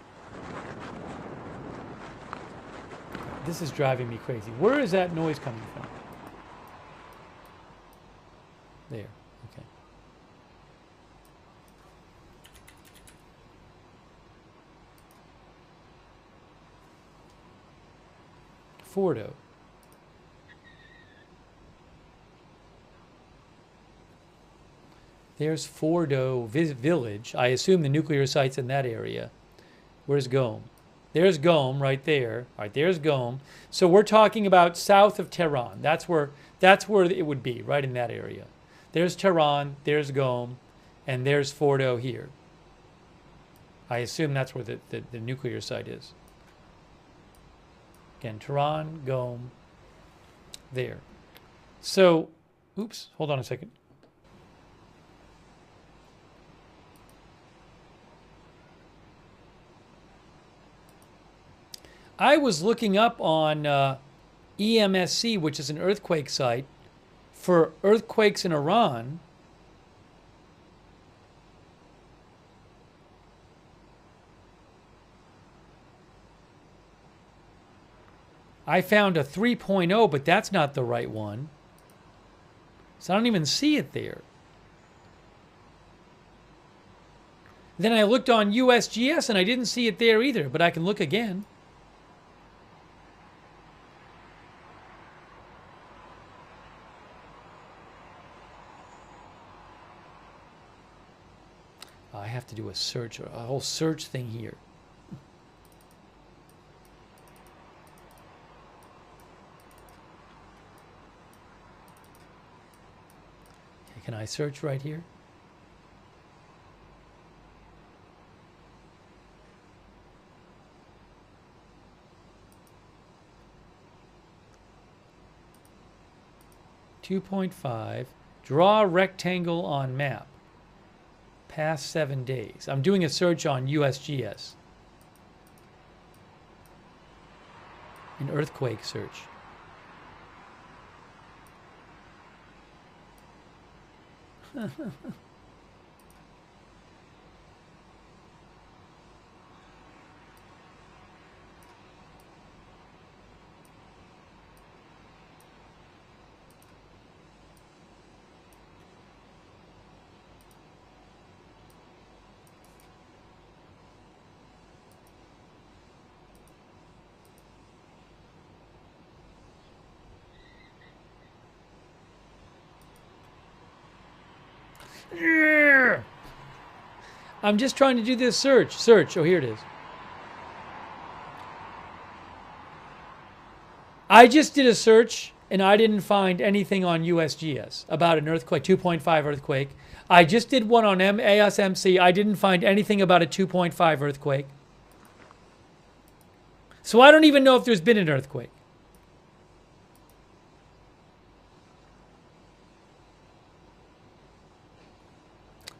A: This is driving me crazy. Where is that noise coming from? There, okay. Fordo. There's Fordo village. I assume the nuclear site's in that area. Where's Qom? There's Qom right there. All right, there's Qom. So we're talking about south of Tehran. That's where it would be, right in that area. There's Tehran, there's Qom, and there's Fordo here. I assume that's where the nuclear site is. Again, Tehran, Qom, there. So, oops, hold on a second. I was looking up on EMSC, which is an earthquake site, for earthquakes in Iran. I found a 3.0, but that's not the right one. So I don't even see it there. Then I looked on USGS and I didn't see it there either, but I can look again. I have to do a search, a whole search thing here. Okay, can I search right here? .5, draw rectangle on map. Past 7 days. I'm doing a search on USGS. An earthquake search. I'm just trying to do this search. Oh, here it is. I just did a search and I didn't find anything on USGS about an earthquake, 2.5 earthquake. I just did one on ASMC. I didn't find anything about a 2.5 earthquake. So I don't even know if there's been an earthquake.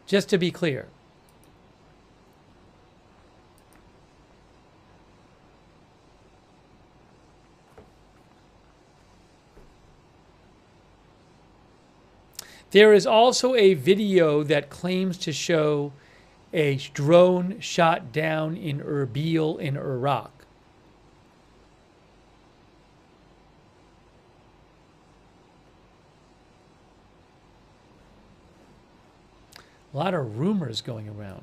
A: Just to be clear. There is also a video that claims to show a drone shot down in Erbil in Iraq. A lot of rumors going around.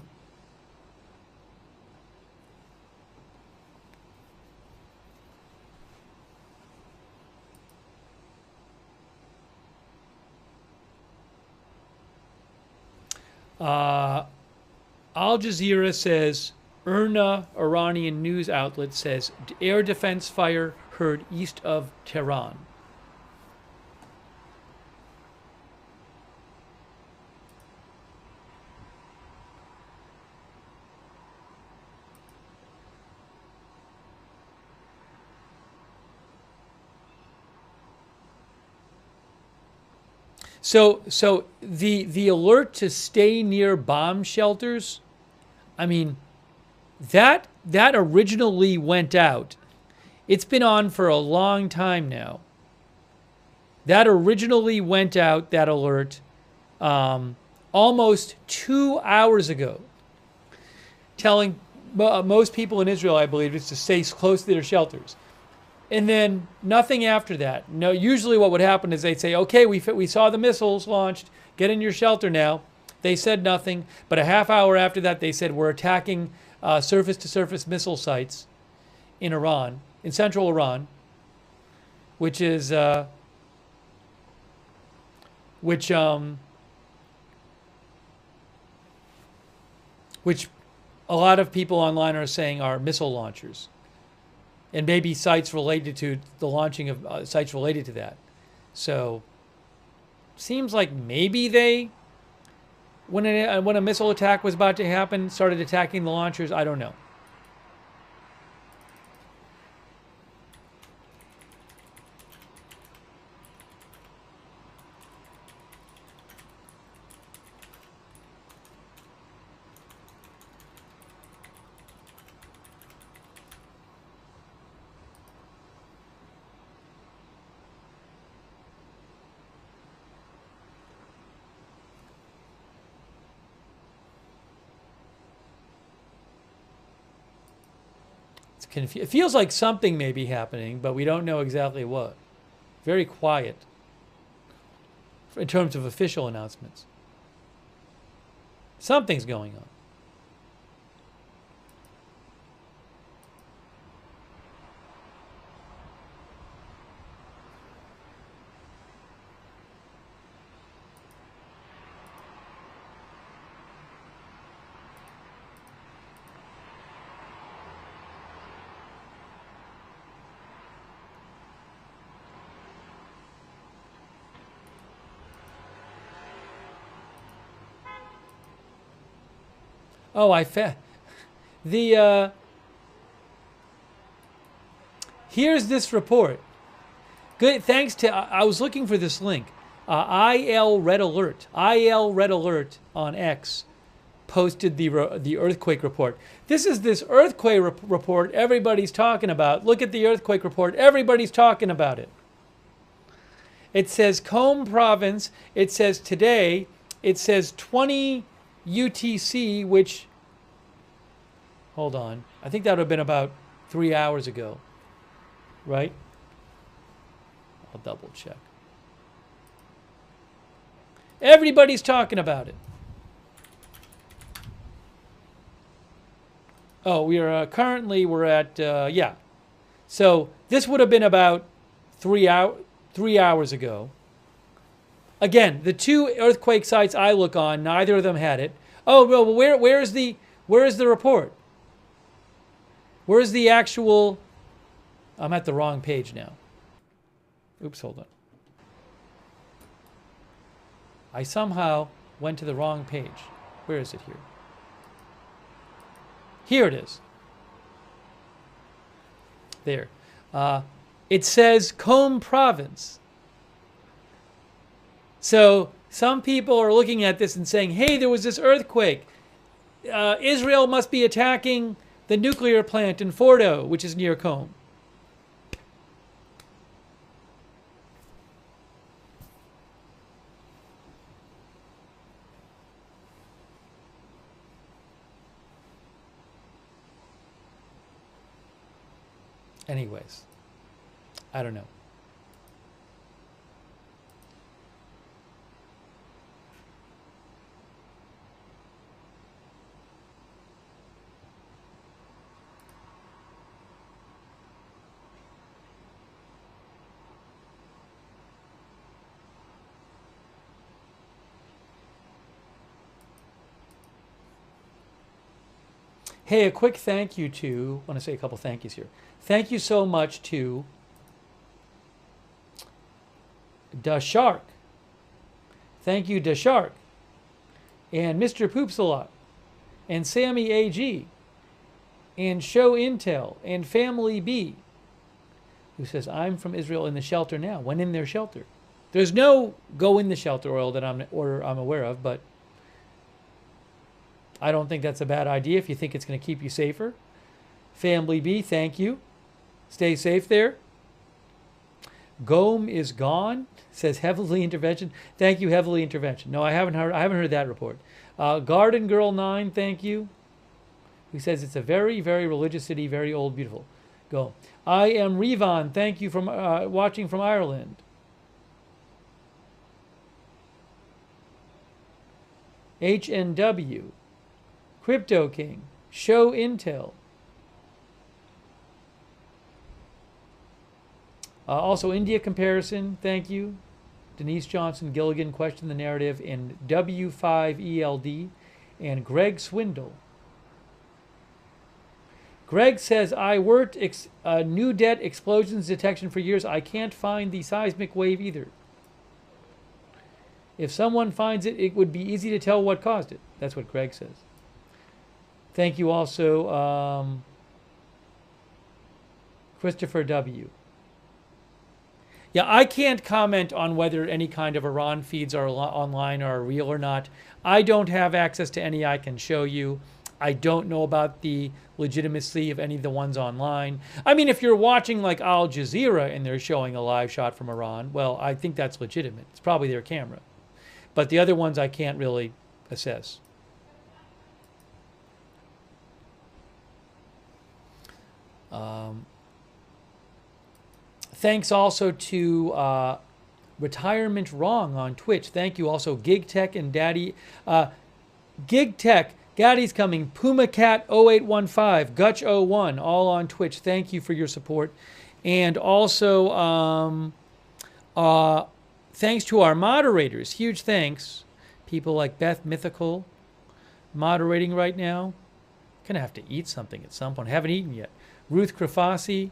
A: Al Jazeera says, IRNA, Iranian news outlet, says air defense fire heard east of Tehran. So the alert to stay near bomb shelters, I mean, that originally went out. It's been on for a long time now. That originally went out, that alert, almost 2 hours ago, telling most people in Israel, I believe, is to stay close to their shelters. And then nothing after that. No, usually what would happen is they'd say, okay, we saw the missiles launched. Get in your shelter now. They said nothing. But a half hour after that, they said, we're attacking surface-to-surface missile sites in Iran, in central Iran, which is, which a lot of people online are saying are missile launchers. And maybe sites related to the launching of sites related to that. So, seems like maybe they, when a missile attack was about to happen, started attacking the launchers. I don't know. It feels like something may be happening, but we don't know exactly what. Very quiet in terms of official announcements. Something's going on. Oh, here's this report. Good, thanks to, I was looking for this link. IL Red Alert on X posted the earthquake report. This is this earthquake report everybody's talking about. Look at the earthquake report. Everybody's talking about it. It says Qom province. It says today. It says 20 UTC, which, hold on, I think that would have been about 3 hours ago, right? I'll double check. Everybody's talking about it. Oh, we are we're at, yeah. So this would have been about 3 hours ago. Again, the two earthquake sites I look on, neither of them had it. Oh, well, where is the report? Where's the actual? I'm at the wrong page now. Oops, hold on. I somehow went to the wrong page. Where is it here? Here it is. There. It says Qom province. So some people are looking at this and saying, hey, there was this earthquake. Israel must be attacking the nuclear plant in Fordo, which is near Qom. Anyways, I don't know. Hey, a quick thank you to, I want to say a couple thank yous here. Thank you so much to Da Shark. Thank you, Da Shark. And Mr. Poops a Lot. And Sammy AG. And Show Intel. And Family B. Who says, I'm from Israel in the shelter now. When in their shelter. There's no go in the shelter oil that I'm aware of, but I don't think that's a bad idea if you think it's going to keep you safer. Family B, thank you. Stay safe there. Gome is gone, says Heavily Intervention. Thank you, Heavily Intervention. No, I haven't heard that report. Garden Girl 9, thank you. Who says it's a very, very religious city, very old, beautiful. Go. I am Revon, thank you from watching from Ireland. HNW. Crypto King, Show Intel. Also, India Comparison, thank you. Denise Johnson Gilligan, Question the Narrative, and W5ELD, and Greg Swindle. Greg says, I worked new debt explosions detection for years. I can't find the seismic wave either. If someone finds it, it would be easy to tell what caused it. That's what Greg says. Thank you also, Christopher W. Yeah, I can't comment on whether any kind of Iran feeds are online are real or not. I don't have access to any I can show you. I don't know about the legitimacy of any of the ones online. I mean, if you're watching like Al Jazeera and they're showing a live shot from Iran, well, I think that's legitimate. It's probably their camera. But the other ones I can't really assess. Thanks also to Retirement Wrong on Twitch. Thank you also Gig Tech and Daddy. Gig Tech, Daddy's coming. PumaCat 0815, Gutch01, all on Twitch. Thank you for your support. And also thanks to our moderators. Huge thanks. People like Beth Mythical moderating right now. Gonna have to eat something at some point. Haven't eaten yet. Ruth Krafasi,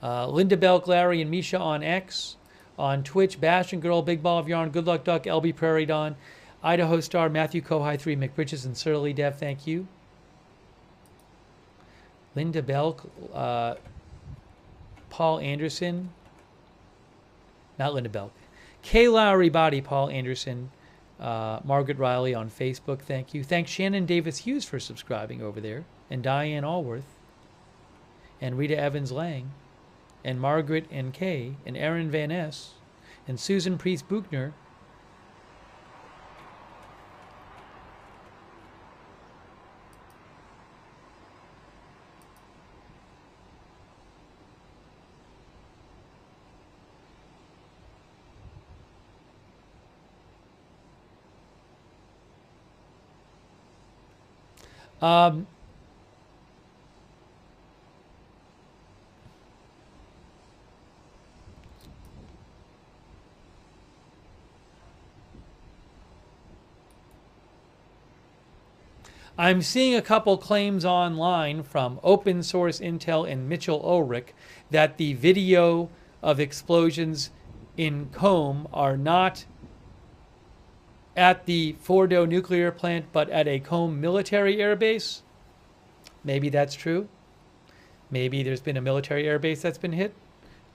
A: Linda Belk, Larry, and Misha on X, on Twitch, Bastion Girl, Big Ball of Yarn, Good Luck Duck, LB Prairie Dawn, Idaho Star, Matthew Kohai 3, McBridges, and Surly Dev, thank you. Linda Belk, Paul Anderson, not Linda Belk, Kay Lowry Body, Paul Anderson, Margaret Riley on Facebook, thank you. Thanks Shannon Davis Hughes for subscribing over there, and Diane Allworth, and Rita Evans Lang, and Margaret and Kay, and Aaron Van Ness, and Susan Priest Buchner. I'm seeing a couple claims online from Open Source Intel and Mitchell Ulrich that the video of explosions in Qom are not at the Fordo nuclear plant, but at a Qom military air base. Maybe that's true. Maybe there's been a military air base that's been hit.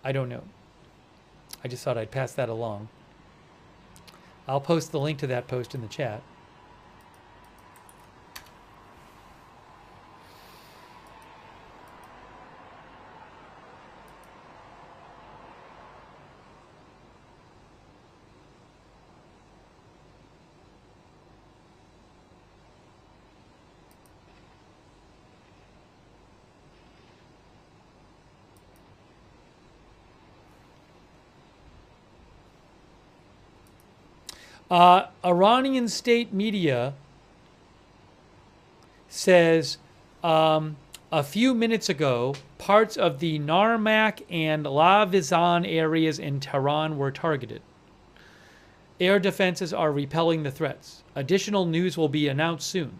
A: I don't know. I just thought I'd pass that along. I'll post the link to that post in the chat. Iranian state media says a few minutes ago, parts of the Narmak and Lavizan areas in Tehran were targeted. Air defenses are repelling the threats. Additional news will be announced soon.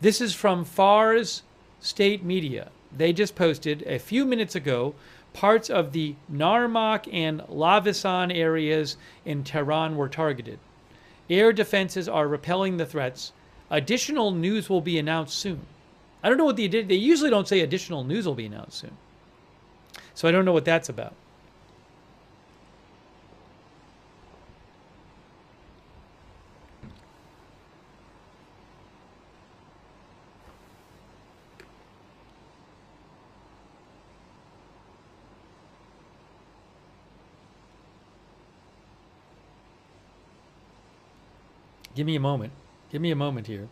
A: This is from Fars state media. They just posted a few minutes ago, parts of the Narmak and Lavizan areas in Tehran were targeted. Air defenses are repelling the threats. Additional news will be announced soon. I don't know what they did. They usually don't say additional news will be announced soon. So I don't know what that's about. Give me a moment. Give me a moment here.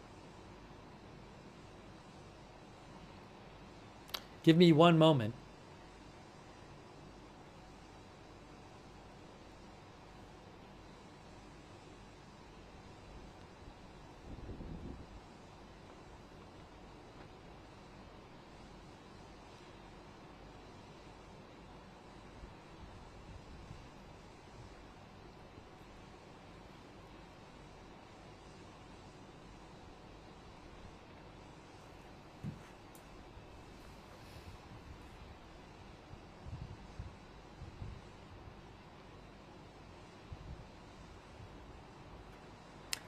A: Give me one moment.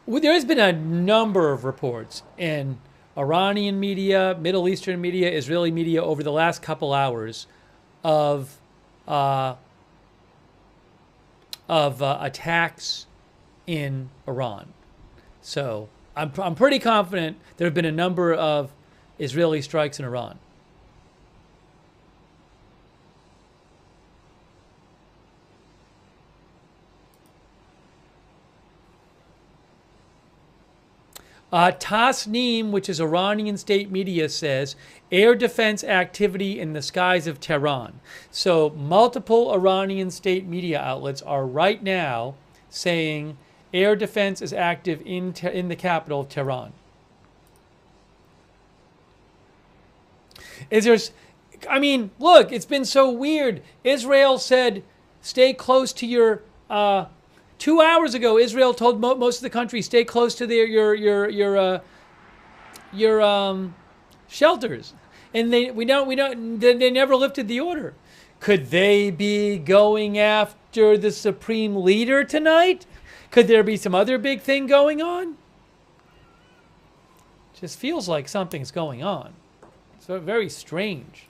A: Well, there's been a number of reports in Iranian media, Middle Eastern media, Israeli media over the last couple hours of attacks in Iran. So I'm pretty confident there have been a number of Israeli strikes in Iran. Tasnim, which is Iranian state media, says air defense activity in the skies of Tehran. So multiple Iranian state media outlets are right now saying air defense is active in the capital of Tehran. I mean, look, it's been so weird. Israel said, stay close to your 2 hours ago, Israel told most of the country, stay close to your shelters, and they never lifted the order. Could they be going after the supreme leader tonight? Could there be some other big thing going on? Just feels like something's going on. It's very strange.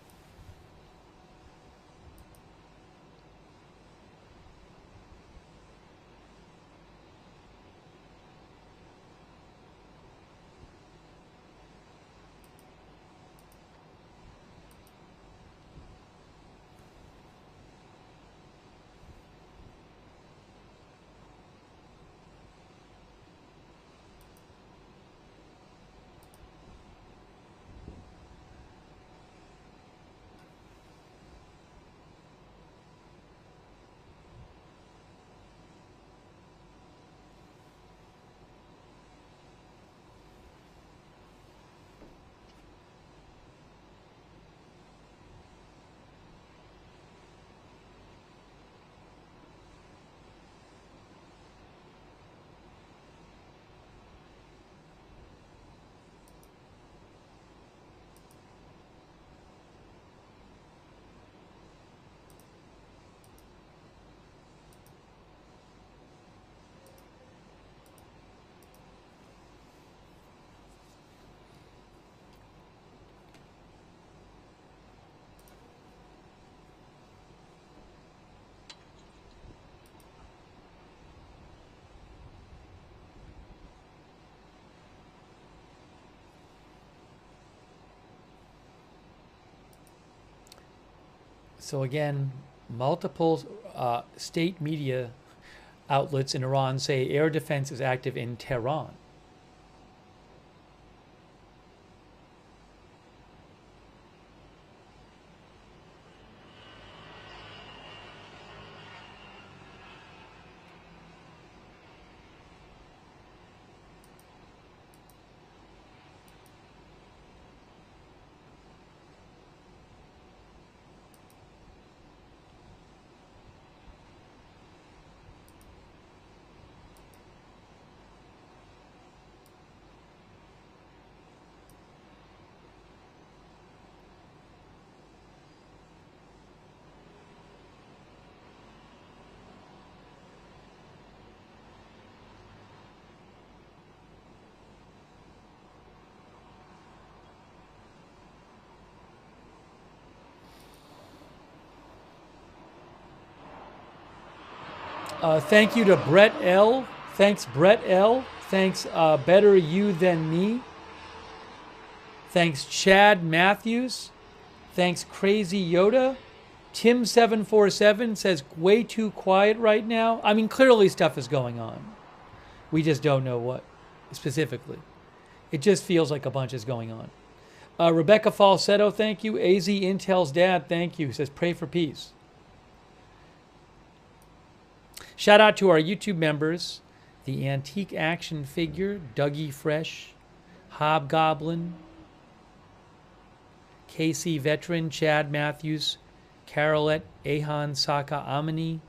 A: So again, multiple state media outlets in Iran say air defense is active in Tehran. Thank you to Brett L. Thanks, Brett L. Thanks, Better You Than Me. Thanks, Chad Matthews. Thanks, Crazy Yoda. Tim747 says, way too quiet right now. I mean, clearly stuff is going on. We just don't know what specifically. It just feels like a bunch is going on. Rebecca Falsetto, thank you. AZ Intel's dad, thank you. Says, pray for peace. Shout out to our YouTube members, the Antique Action Figure, Dougie Fresh, Hobgoblin, KC Veteran, Chad Matthews, Carolette, Ahan Saka Amini,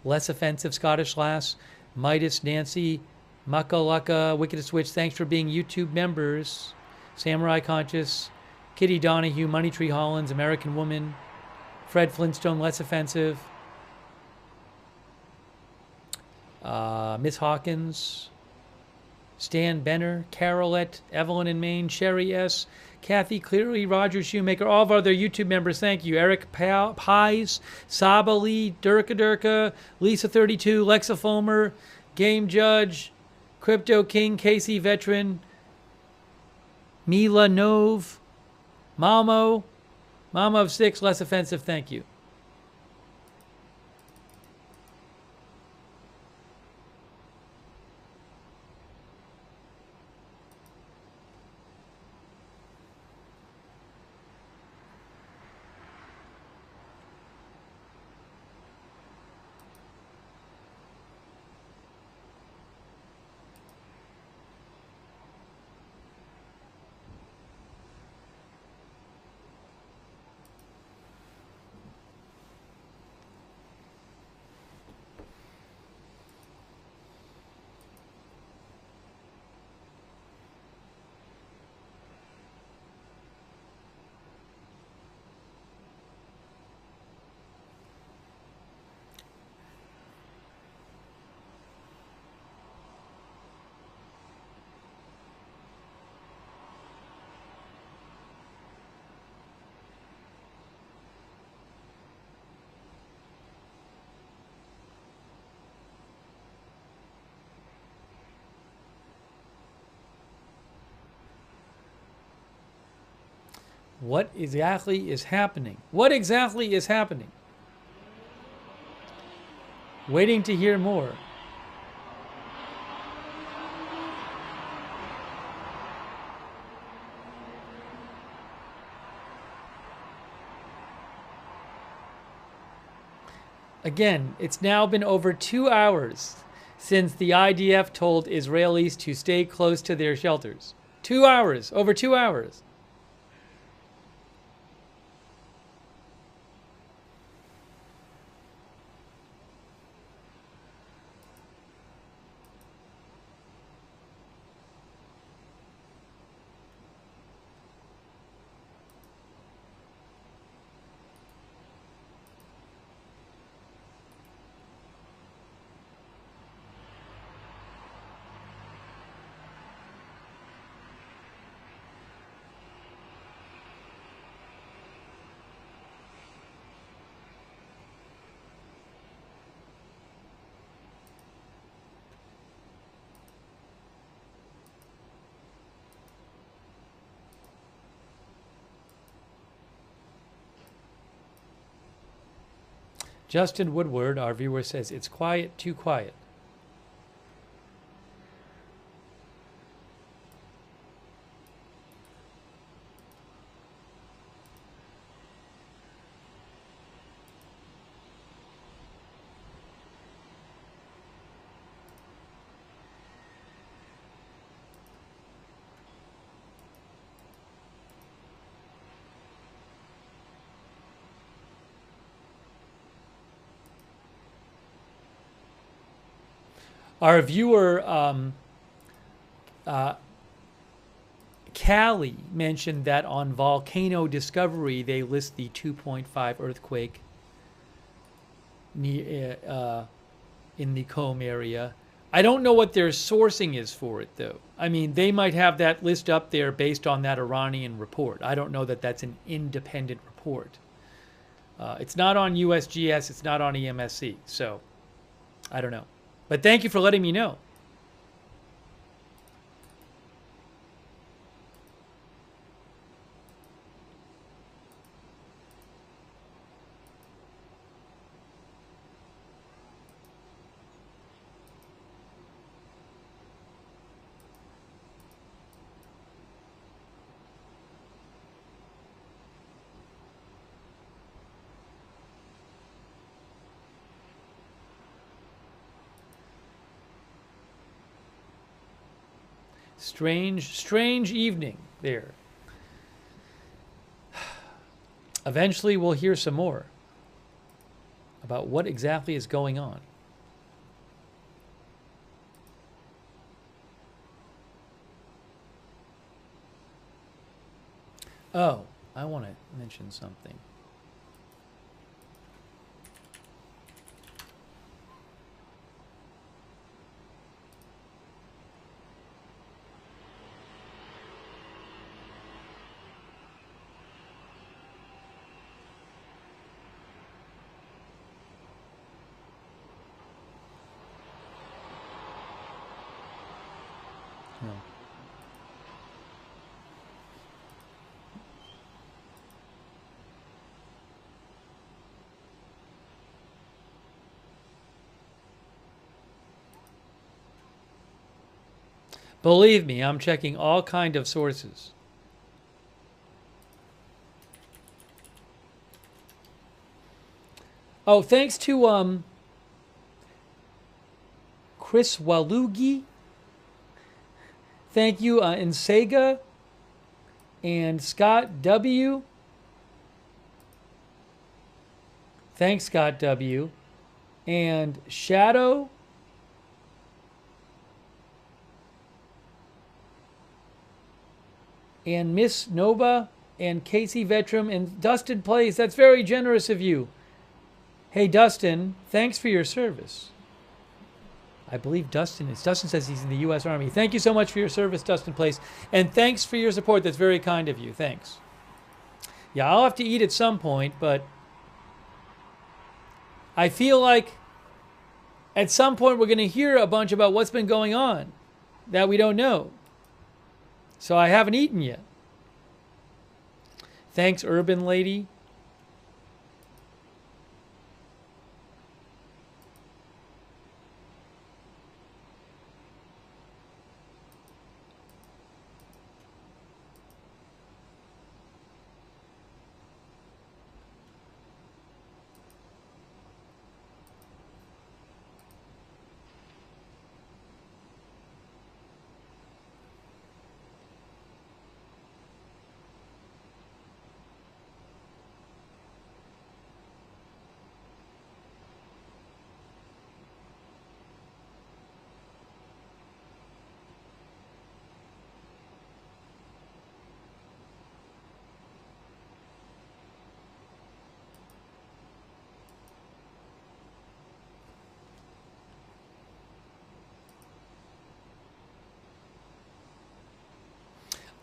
A: Less Offensive Scottish Lass, Midas, Nancy, Makalaka, Wicked Switch, thanks for being YouTube members. Samurai Conscious, Kitty Donahue, Money Tree Hollins, American Woman, Fred Flintstone, Less Offensive, Miss Hawkins, Stan Benner, Carolette, Evelyn in Maine, Sherry S., Kathy Cleary, Roger Shoemaker, all of our other YouTube members, thank you. Eric Pies, Saba Lee, Durka, Lisa32, Lexa Fulmer, Game Judge, Crypto King, Casey Veteran, Mila Nove, Mama of 6, Less Offensive, thank you. What exactly is happening? What exactly is happening? Waiting to hear more. Again, it's now been over 2 hours since the IDF told Israelis to stay close to their shelters. 2 hours, over 2 hours. Justin Woodward, our viewer, says, it's quiet, too quiet. Our viewer, Callie, mentioned that on Volcano Discovery, they list the 2.5 earthquake in the Qom area. I don't know what their sourcing is for it, though. I mean, they might have that list up there based on that Iranian report. I don't know that that's an independent report. It's not on USGS. It's not on EMSC. So I don't know. But thank you for letting me know. Strange evening there. Eventually we'll hear some more about what exactly is going on. Oh, I want to mention something. Believe me, I'm checking all kind of sources. Oh, thanks to Chris Walugi. Thank you, Insega and Scott W. Thanks, Scott W. And Shadow. And Miss Nova and Casey Vetram and Dustin Plays. That's very generous of you. Hey, Dustin, thanks for your service. I believe Dustin says he's in the U.S. Army. Thank you so much for your service, Dustin Place. And thanks for your support. That's very kind of you. Thanks. Yeah, I'll have to eat at some point, but I feel like at some point we're going to hear a bunch about what's been going on that we don't know. So I haven't eaten yet. Thanks, Urban Lady.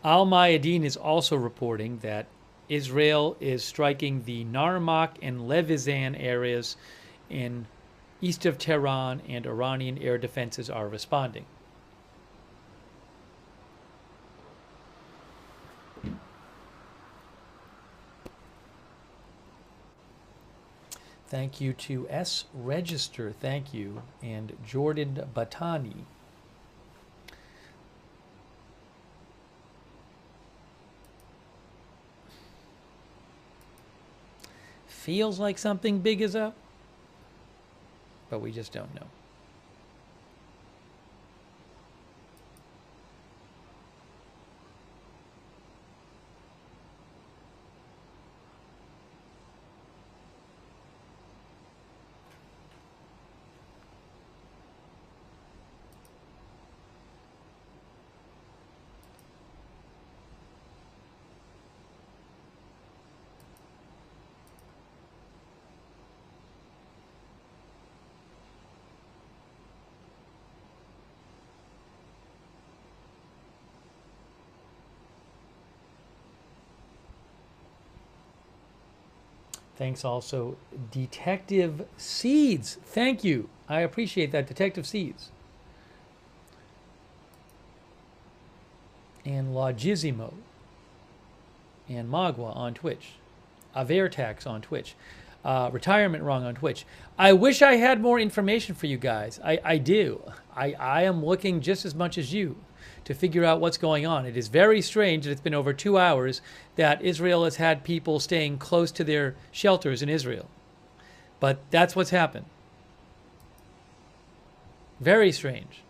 A: Al Mayadeen is also reporting that Israel is striking the Narmak and Levizan areas in east of Tehran, and Iranian air defenses are responding. Thank you to S. Register, thank you, and Jordan Batani. Feels like something big is up, but we just don't know. Thanks also, Detective Seeds. Thank you. I appreciate that, Detective Seeds. And Logizimo. And Magua on Twitch. Avertax on Twitch. Retirement Wrong on Twitch. I wish I had more information for you guys. I do. I am looking just as much as you to figure out what's going on. It is very strange that it's been over 2 hours that Israel has had people staying close to their shelters in Israel. But that's what's happened. Very strange.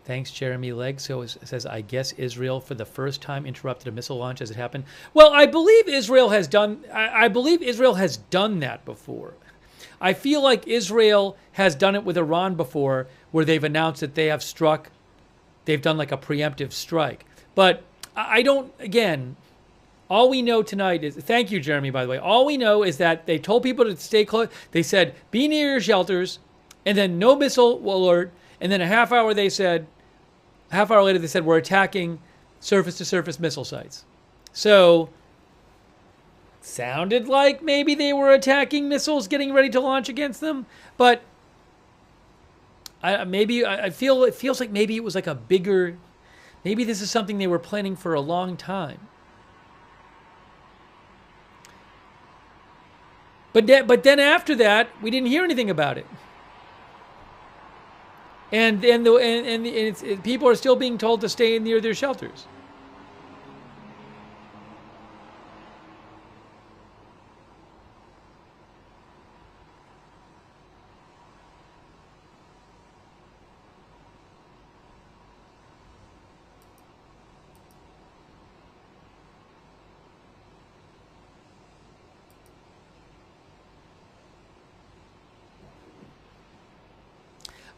A: Thanks, Jeremy Legg. So it says, I guess Israel for the first time interrupted a missile launch as it happened. Well, I believe Israel has done. I believe Israel has done that before. I feel like Israel has done it with Iran before, where they've announced that they have struck. They've done like a preemptive strike. But I don't. Again, all we know tonight is. Thank you, Jeremy. By the way, all we know is that they told people to stay close. They said, be near your shelters, and then no missile alert. And then a half hour later, they said, we're attacking surface-to-surface missile sites. So, sounded like maybe they were attacking missiles getting ready to launch against them. But I feel it feels like maybe it was like a bigger, maybe this is something they were planning for a long time. But then after that, we didn't hear anything about it. And people are still being told to stay near their shelters.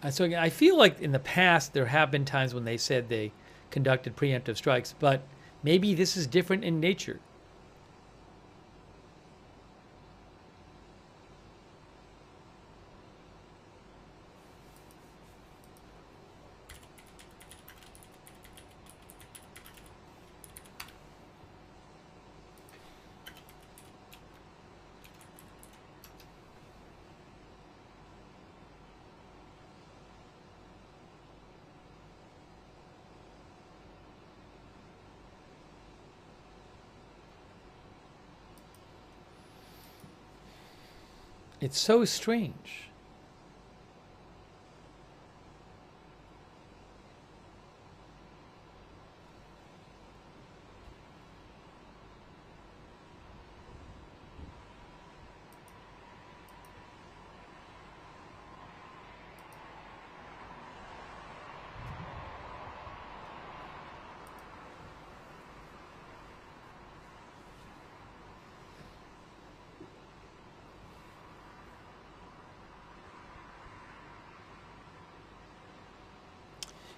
A: So again, I feel like in the past there have been times when they said they conducted preemptive strikes, but maybe this is different in nature. It's so strange.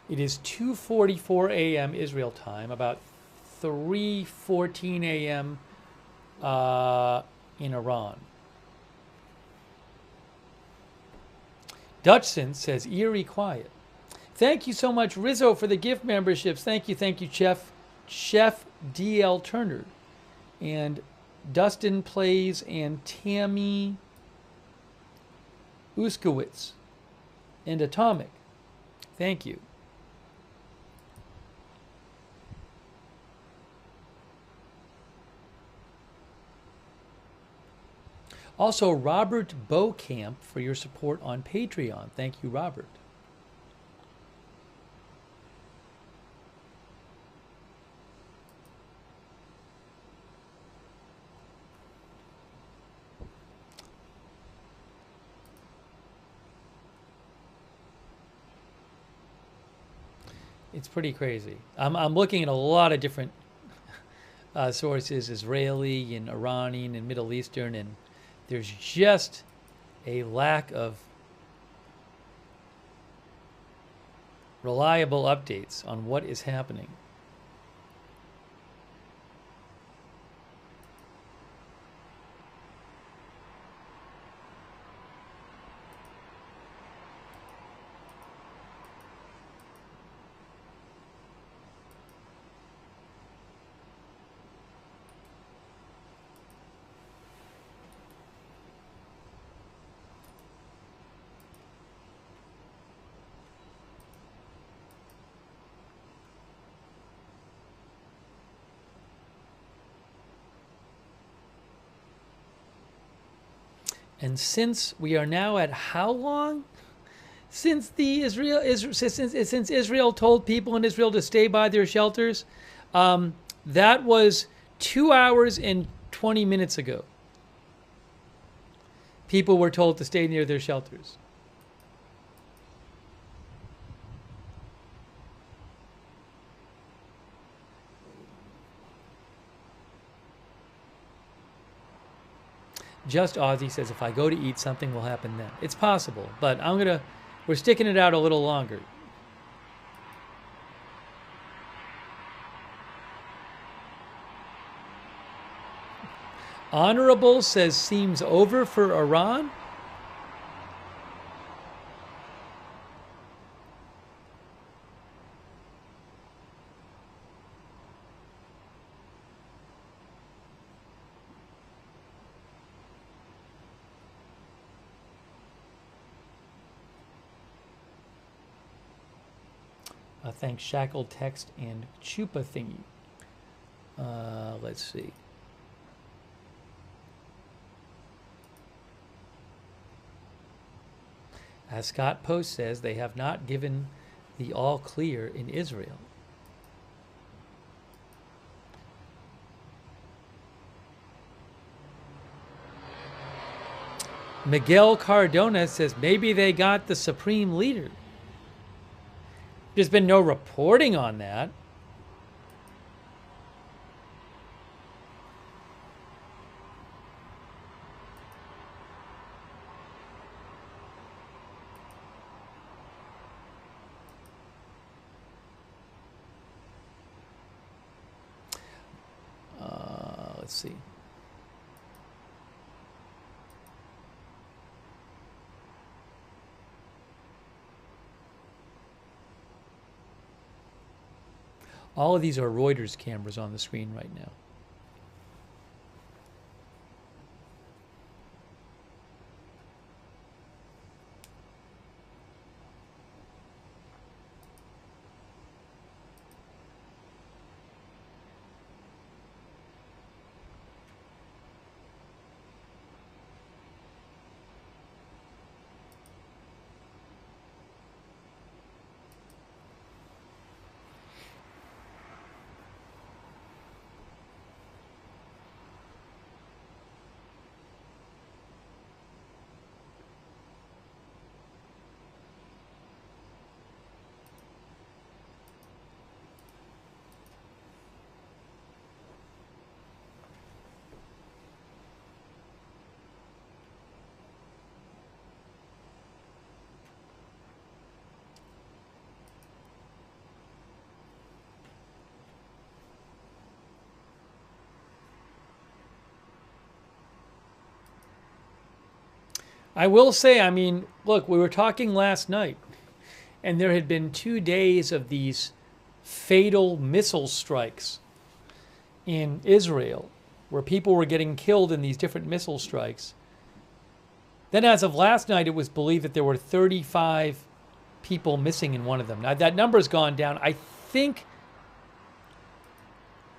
A: It is 2:44 a.m. Israel time, about 3:14 a.m. In Iran. Dutchson says eerie quiet. Thank you so much, Rizzo, for the gift memberships. Thank you, Chef D.L. Turner. And Dustin Plays and Tammy Uskowitz. And Atomic. Thank you. Also, Robert Beaucamp for your support on Patreon. Thank you, Robert. It's pretty crazy. I'm looking at a lot of different sources, Israeli and Iranian and Middle Eastern, and there's just a lack of reliable updates on what is happening. And since we are now at how long? Since since Israel told people in Israel to stay by their shelters, that was 2 hours and 20 minutes ago. People were told to stay near their shelters. Just Ozzy says, if I go to eat, something will happen then. It's possible, but we're sticking it out a little longer. Honorable says, seems over for Iran. Thanks, Shackled Text and Chupa Thingy. Let's see. As Scott Post says, they have not given the all clear in Israel. Miguel Cardona says maybe they got the supreme leader. There's been no reporting on that. Let's see. All of these are Reuters cameras on the screen right now. I will say, I mean, look, we were talking last night, and there had been 2 days of these fatal missile strikes in Israel, where people were getting killed in these different missile strikes. Then as of last night, it was believed that there were 35 people missing in one of them. Now that number's gone down. I think,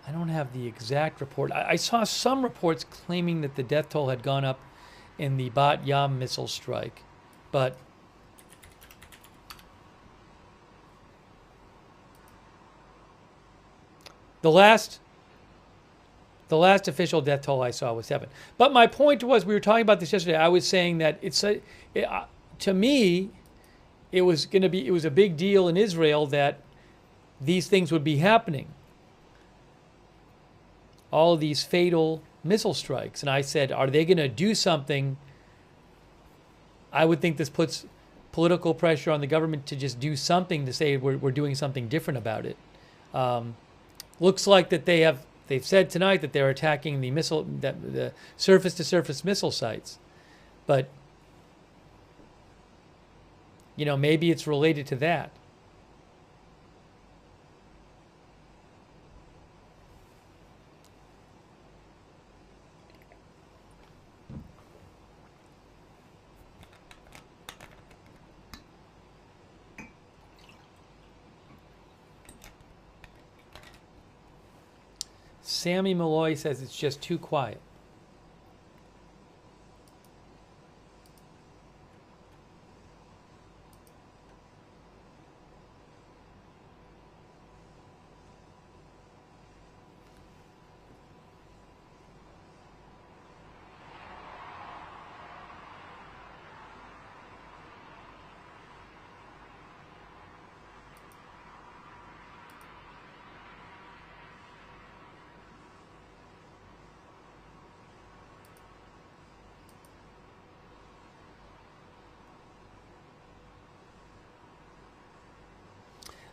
A: I don't have the exact report. I saw some reports claiming that the death toll had gone up in the Bat Yam missile strike, but the last official death toll I saw was 7. But my point was, we were talking about this yesterday. I was saying that to me, it was a big deal in Israel that these things would be happening. All of these fatal missile strikes. And I said, are they going to do something? I would think this puts political pressure on the government to just do something to say we're doing something different about it. Looks like that they've said tonight that they're attacking the surface-to-surface missile sites. But, maybe it's related to that. Sammy Malloy says it's just too quiet.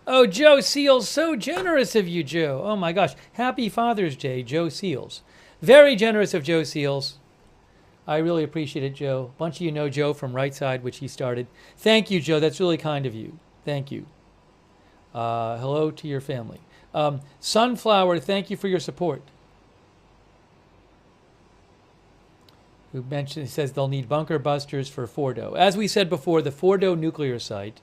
A: Oh, Joe Seals, so generous of you, Joe. Oh my gosh. Happy Father's Day, Joe Seals. Very generous of Joe Seals. I really appreciate it, Joe. A bunch of you know Joe from Right Side, which he started. Thank you, Joe. That's really kind of you. Thank you. Hello to your family. Sunflower, thank you for your support. Who mentioned, says they'll need bunker busters for Fordo. As we said before, the Fordo nuclear site,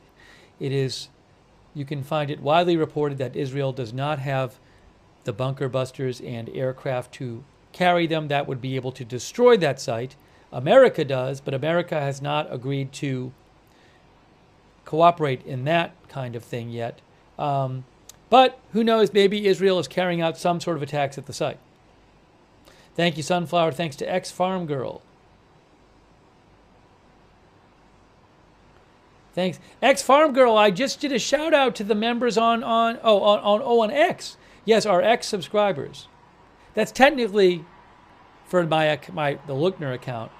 A: you can find it widely reported that Israel does not have the bunker busters and aircraft to carry them that would be able to destroy that site. America does, but America has not agreed to cooperate in that kind of thing yet. But who knows, maybe Israel is carrying out some sort of attacks at the site. Thank you, Sunflower. Thanks to X-Farm Girl. Thanks. X-Farm Girl, I just did a shout out to the members on X. Yes, our X subscribers. That's technically for the Lookner account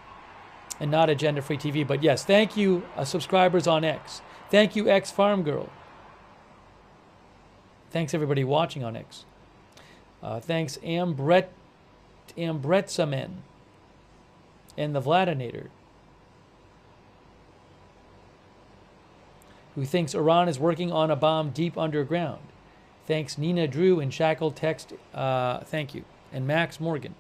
A: and not Agenda Free TV. But yes, thank you, subscribers on X. Thank you, X-Farm Girl. Thanks, everybody watching on X. Thanks, Ambretsamen and the Vladinator, who thinks Iran is working on a bomb deep underground. Thanks, Nina Drew and Shackled Text. Thank you. And Max Morgan.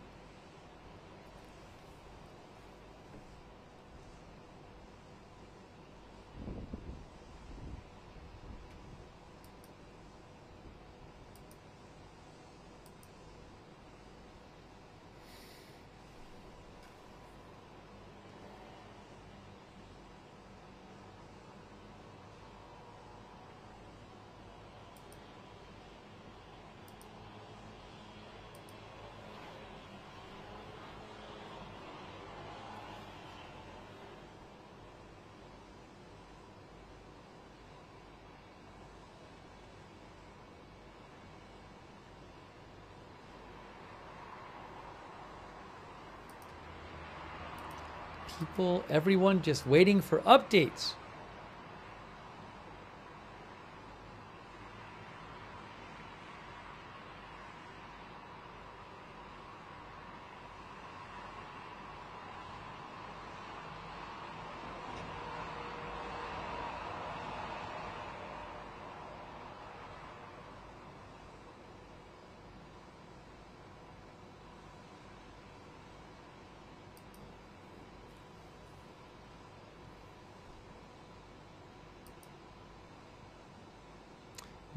A: Everyone just waiting for updates.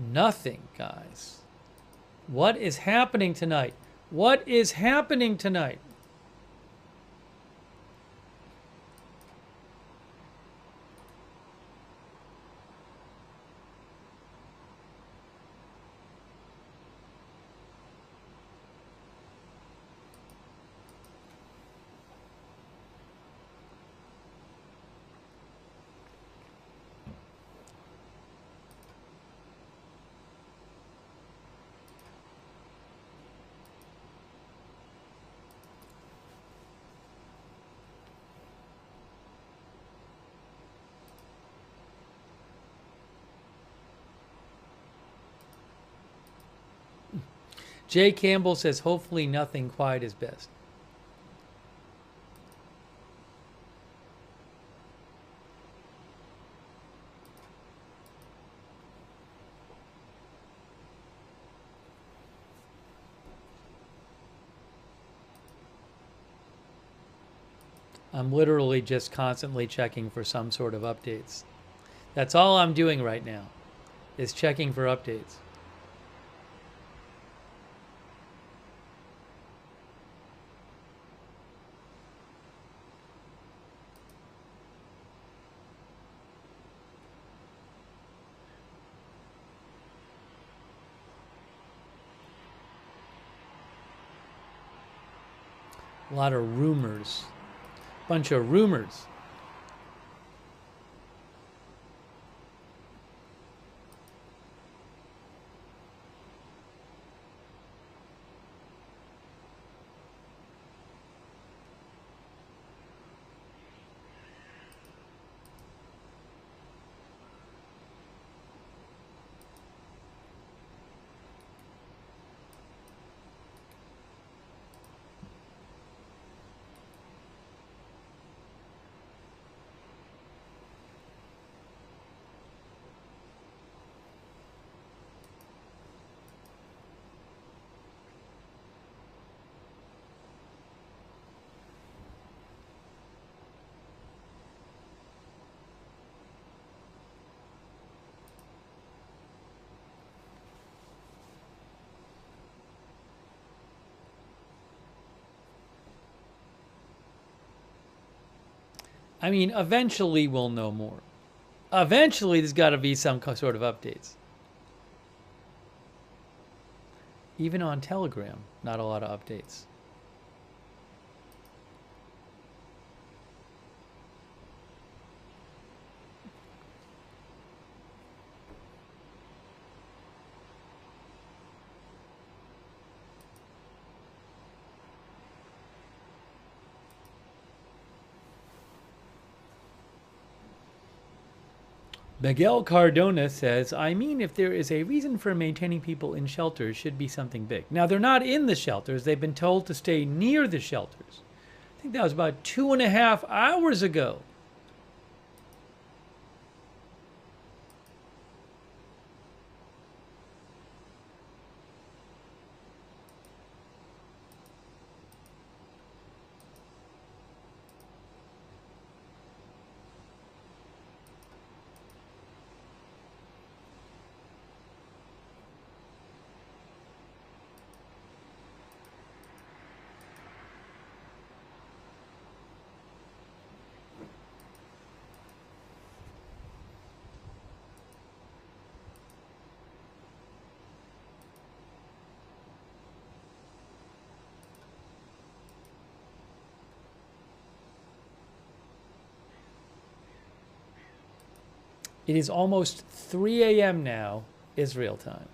A: Nothing, guys. What is happening tonight? What is happening tonight? Jay Campbell says, hopefully nothing, quiet is best. I'm literally just constantly checking for some sort of updates. That's all I'm doing right now, is checking for updates. A lot of rumors. Bunch of rumors. I mean, eventually we'll know more. Eventually there's got to be some sort of updates. Even on Telegram, not a lot of updates. Miguel Cardona says, I mean, if there is a reason for maintaining people in shelters, should be something big. Now, they're not in the shelters. They've been told to stay near the shelters. I think that was about 2.5 hours ago. It is almost 3 a.m. now, Israel time.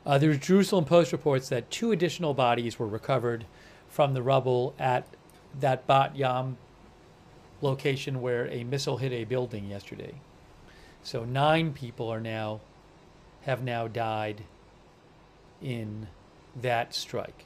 A: The Jerusalem Post reports that 2 additional bodies were recovered from the rubble at that Bat Yam location where a missile hit a building yesterday. So 9 people have now died in that strike.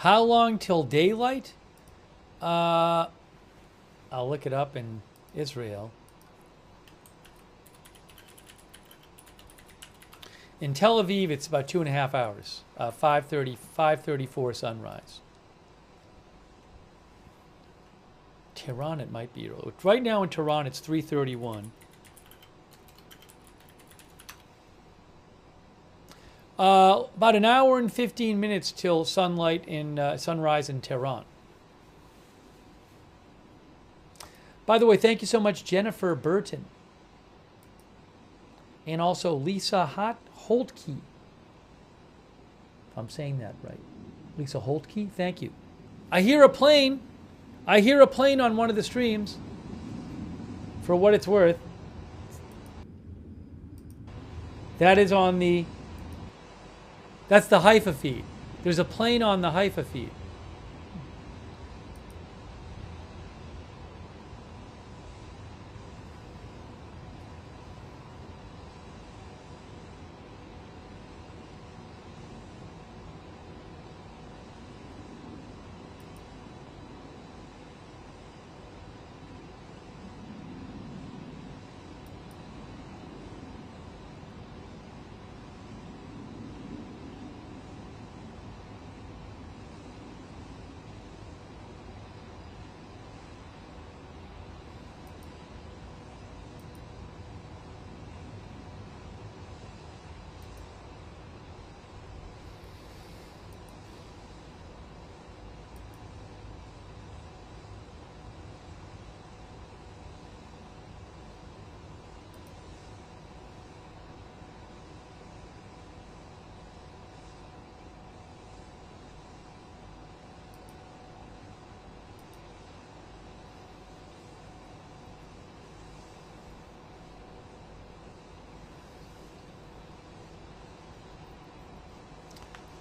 A: How long till daylight? I'll look it up in Israel. In Tel Aviv, it's about 2.5 hours. 5:34 sunrise. Tehran, it might be early. Right now in Tehran, it's 3:31. About an hour and 15 minutes till sunrise in Tehran. By the way, thank you so much, Jennifer Burton. And also Lisa Holtke. If I'm saying that right. Lisa Holtke, thank you. I hear a plane. I hear a plane on one of the streams. For what it's worth. That is on the... That's the Haifa feed. There's a plane on the Haifa feed.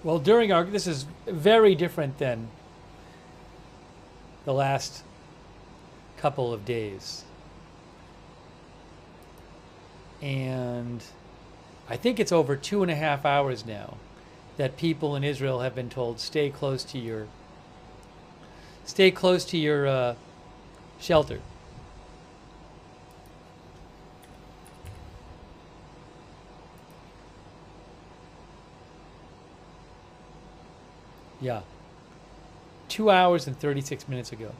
A: Well, this is very different than the last couple of days. And I think it's over 2.5 hours now that people in Israel have been told, stay close to your shelter. Yeah. 2 hours and 36 minutes ago.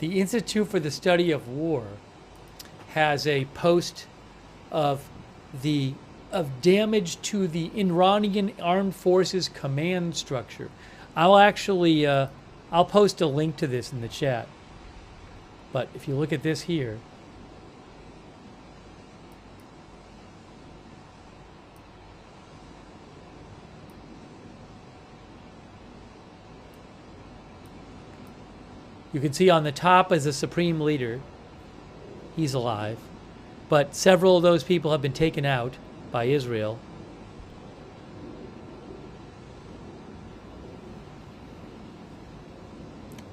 A: The Institute for the Study of War has a post of damage to the Iranian Armed Forces command structure. I'll post a link to this in the chat. But if you look at this here, you can see on the top is the supreme leader. He's alive. But several of those people have been taken out by Israel.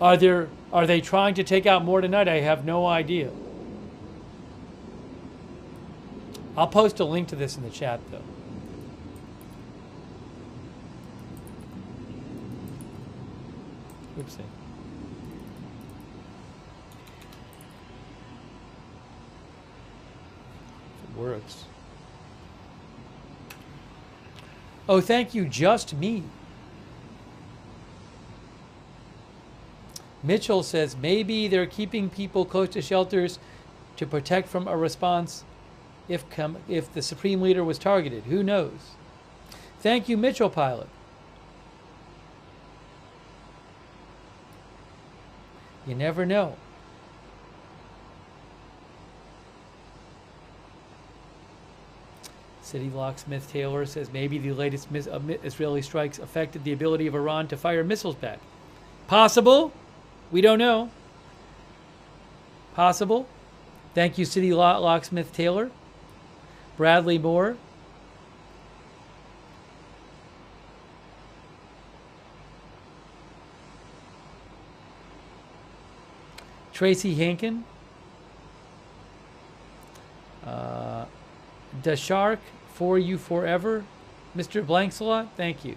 A: Are they trying to take out more tonight? I have no idea. I'll post a link to this in the chat, though. Oopsie. Works. Oh, thank you, Just Me. Mitchell says maybe they're keeping people close to shelters to protect from a response if the Supreme Leader was targeted. Who knows? Thank you, Mitchell Pilot. You never know. City Locksmith Taylor says maybe the latest Israeli strikes affected the ability of Iran to fire missiles back. Possible. We don't know. Possible. Thank you, City Locksmith Taylor. Bradley Moore. Tracy Hankin. The Shark, for you forever. Mr. Blanksalot, thank you.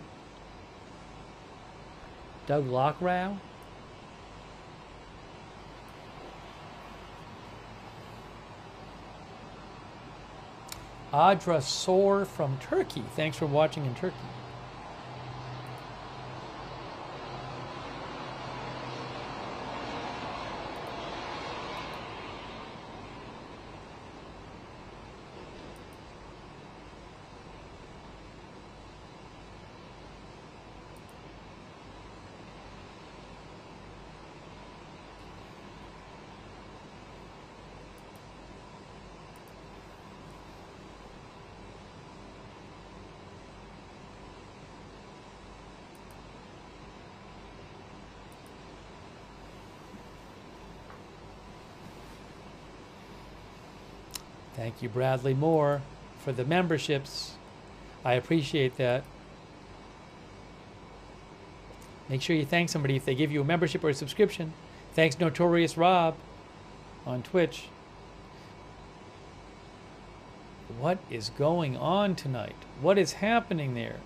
A: Doug Lockrow. Adra Sor from Turkey. Thanks for watching in Turkey. Thank you, Bradley Moore, for the memberships. I appreciate that. Make sure you thank somebody if they give you a membership or a subscription. Thanks, Notorious Rob on Twitch. What is going on tonight? What is happening there?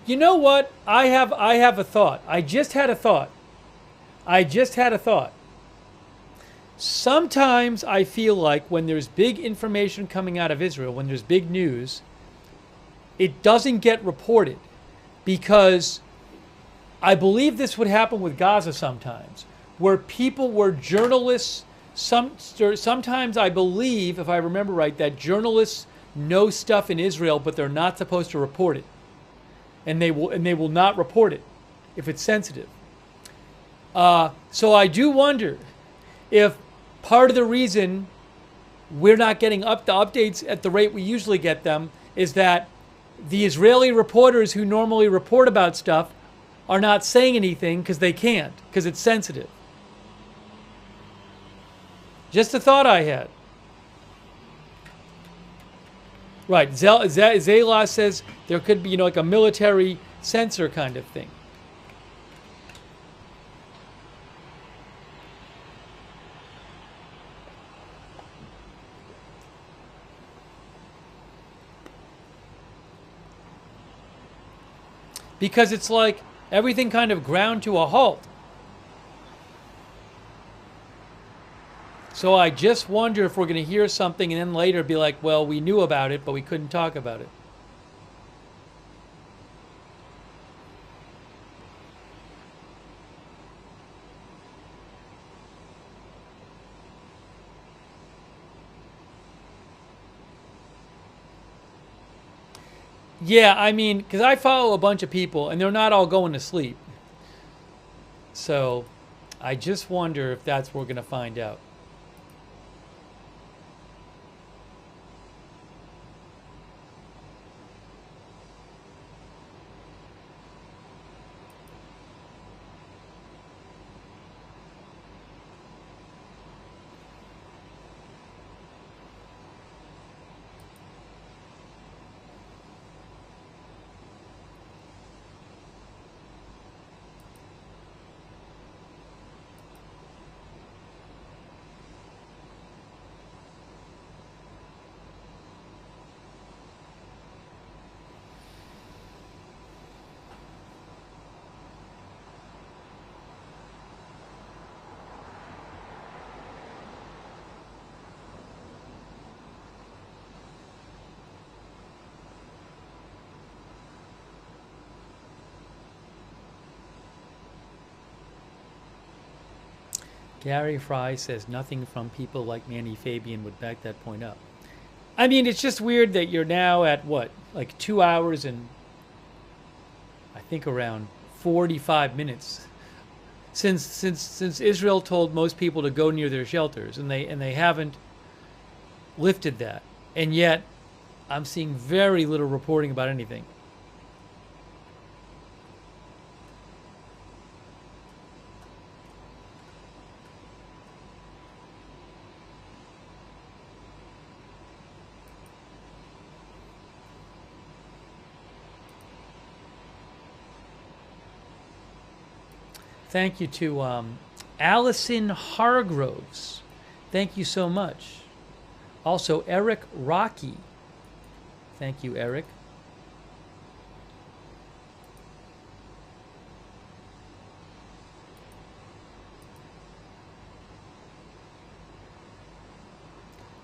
A: You know what? I have a thought. I just had a thought. Sometimes I feel like when there's big information coming out of Israel, when there's big news, it doesn't get reported because I believe this would happen with Gaza sometimes, where journalists, sometimes I believe, if I remember right, that journalists know stuff in Israel, but they're not supposed to report it. And they will not report it if it's sensitive. So I do wonder if part of the reason we're not getting the updates at the rate we usually get them is that the Israeli reporters who normally report about stuff are not saying anything because they can't, because it's sensitive. Just a thought I had. Right, Zayla says there could be, like a military censor kind of thing. Because it's like everything kind of ground to a halt. So I just wonder if we're going to hear something and then later be like, well, we knew about it, but we couldn't talk about it. Yeah, I mean, because I follow a bunch of people and they're not all going to sleep. So I just wonder if that's what we're going to find out. Gary Fry says nothing from people like Manny Fabian would back that point up. I mean, it's just weird that you're now at what, like 2 hours and I think around 45 minutes since Israel told most people to go near their shelters, and they haven't lifted that, and yet I'm seeing very little reporting about anything. Thank you to Allison Hargroves. Thank you so much. Also, Eric Rocky. Thank you, Eric.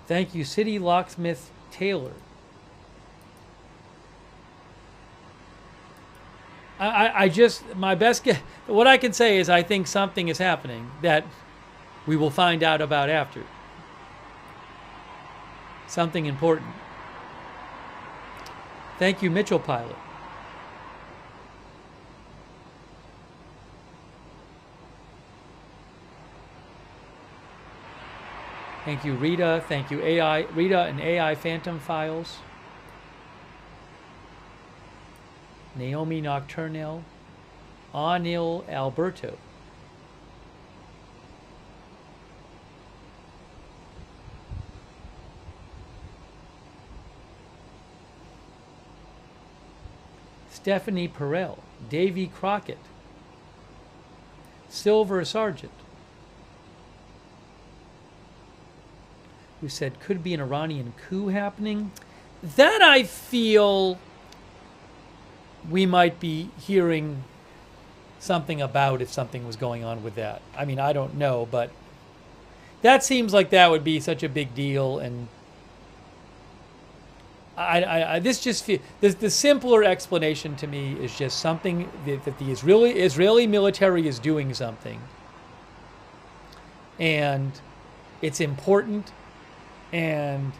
A: Thank you, City Locksmith Taylor. I just, my best guess, what I can say is I think something is happening that we will find out about after. Something important. Thank you, Mitchell Pilot. Thank you, Rita. Thank you, Rita and AI Phantom Files. Naomi Nocturnal, Anil Alberto. Stephanie Perel, Davy Crockett, Silver Sargent, who said could be an Iranian coup happening. That I feel we might be hearing something about if something was going on with that. I mean, I don't know, but that seems like that would be such a big deal. And this just feels, the simpler explanation to me is just something that the Israeli military is doing something, and it's important, and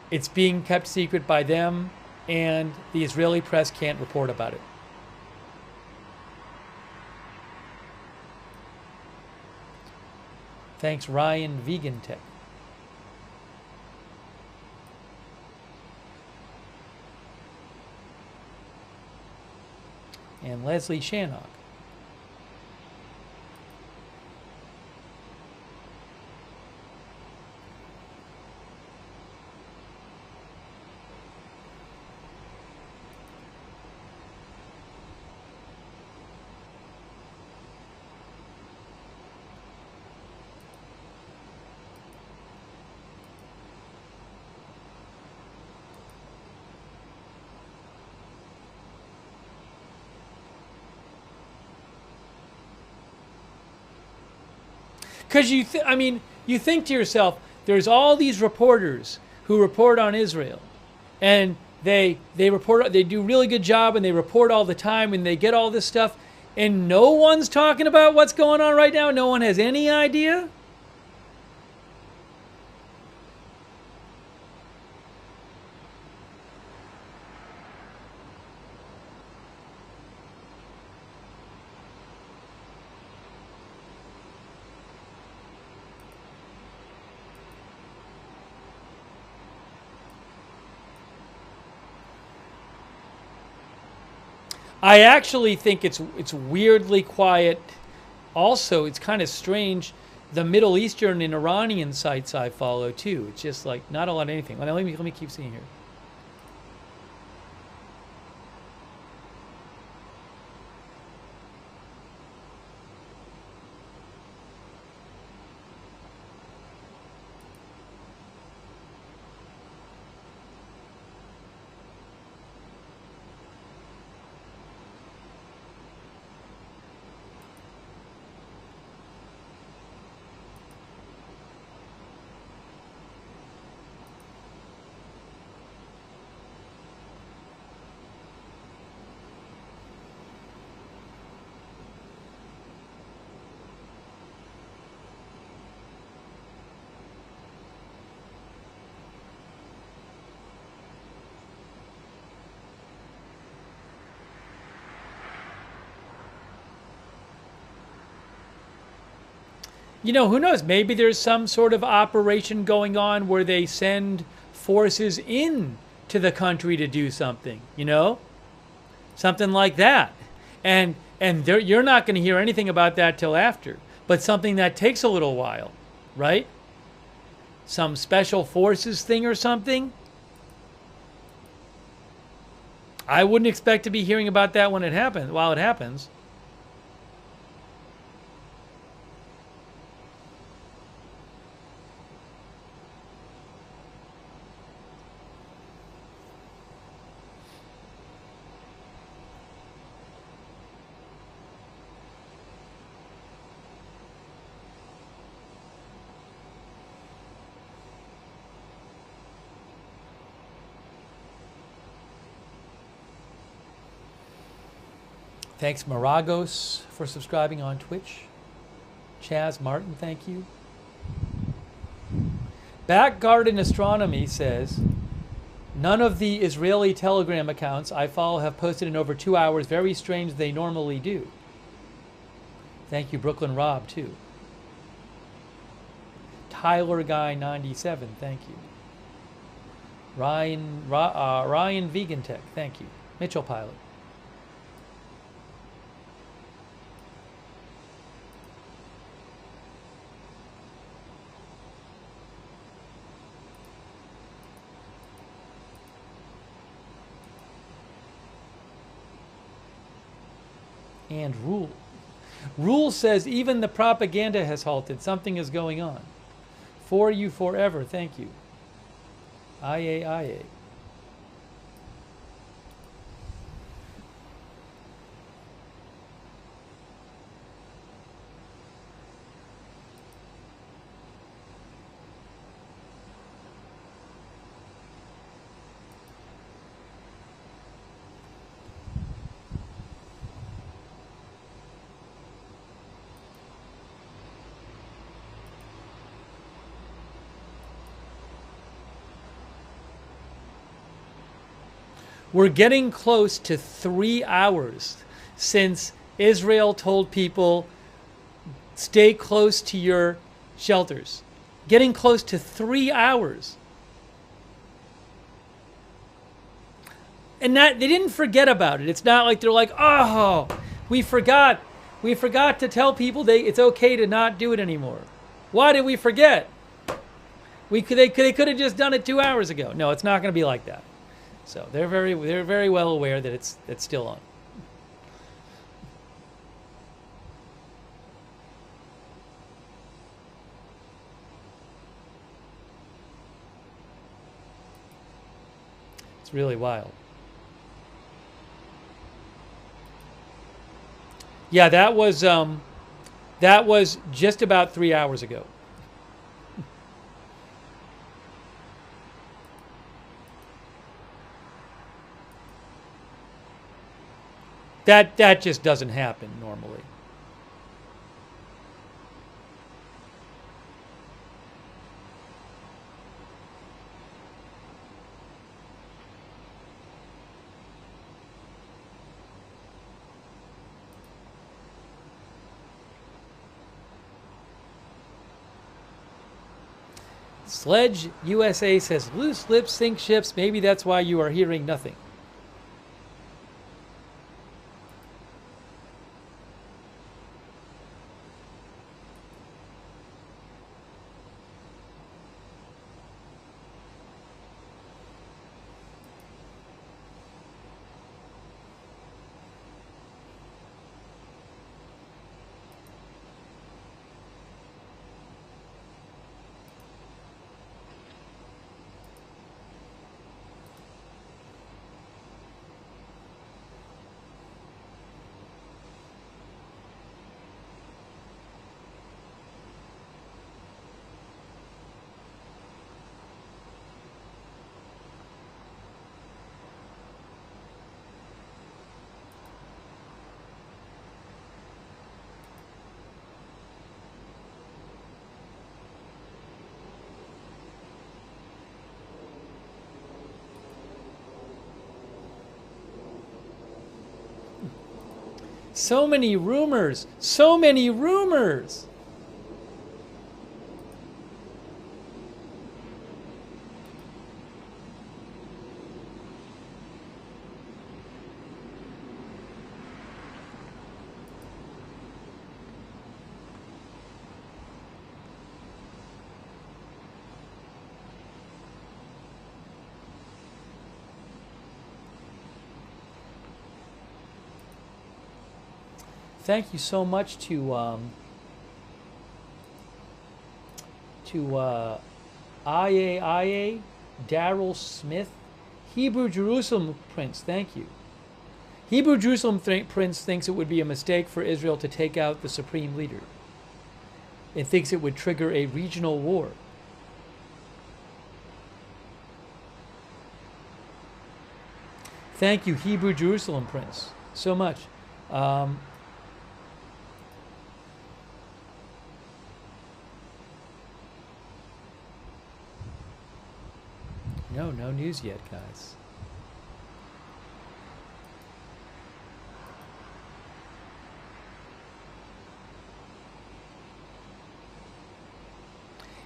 A: it's being kept secret by them, and the Israeli press can't report about it. Thanks, Ryan Vegan Tech. And Leslie Shannock. Because you think to yourself, there's all these reporters who report on Israel, and they do a really good job, and they report all the time, and they get all this stuff, and no one's talking about what's going on right now. No one has any idea. I actually think it's weirdly quiet. Also, it's kind of strange. The Middle Eastern and Iranian sites I follow too. It's just like not a lot of anything. Let me keep seeing here. You know, who knows? Maybe there's some sort of operation going on where they send forces in to the country to do something, you know? Something like that. And you're not going to hear anything about that till after. But something that takes a little while, right? Some special forces thing or something. I wouldn't expect to be hearing about that when it happens, while it happens. Thanks, Maragos, for subscribing on Twitch. Chaz Martin, thank you. Back Garden Astronomy says, none of the Israeli Telegram accounts I follow have posted in over 2 hours. Very strange, they normally do. Thank you, Brooklyn Rob, too. Tyler Guy 97, thank you. Ryan Vegan Tech, thank you. Mitchell Pilot. And Rule. Rule says even the propaganda has halted. Something is going on. For you forever. Thank you. IA. We're getting close to 3 hours since Israel told people, stay close to your shelters. Getting close to 3 hours. And that they didn't forget about it. It's not like they're like, oh, we forgot. We forgot to tell people it's okay to not do it anymore. Why did we forget? They could have just done it 2 hours ago. No, it's not going to be like that. So they're very well aware that it's still on. It's really wild. Yeah, that was just about 3 hours ago. That just doesn't happen normally. Sledge USA says, loose lips sink ships. Maybe that's why you are hearing nothing. So many rumors. So many rumors. thank you so much to IAIA, Daryl Smith, Hebrew Jerusalem Prince. Thank you. Hebrew Jerusalem Prince thinks it would be a mistake for Israel to take out the supreme leader. It thinks it would trigger a regional war. Thank you, Hebrew Jerusalem Prince, so much. No news yet, guys.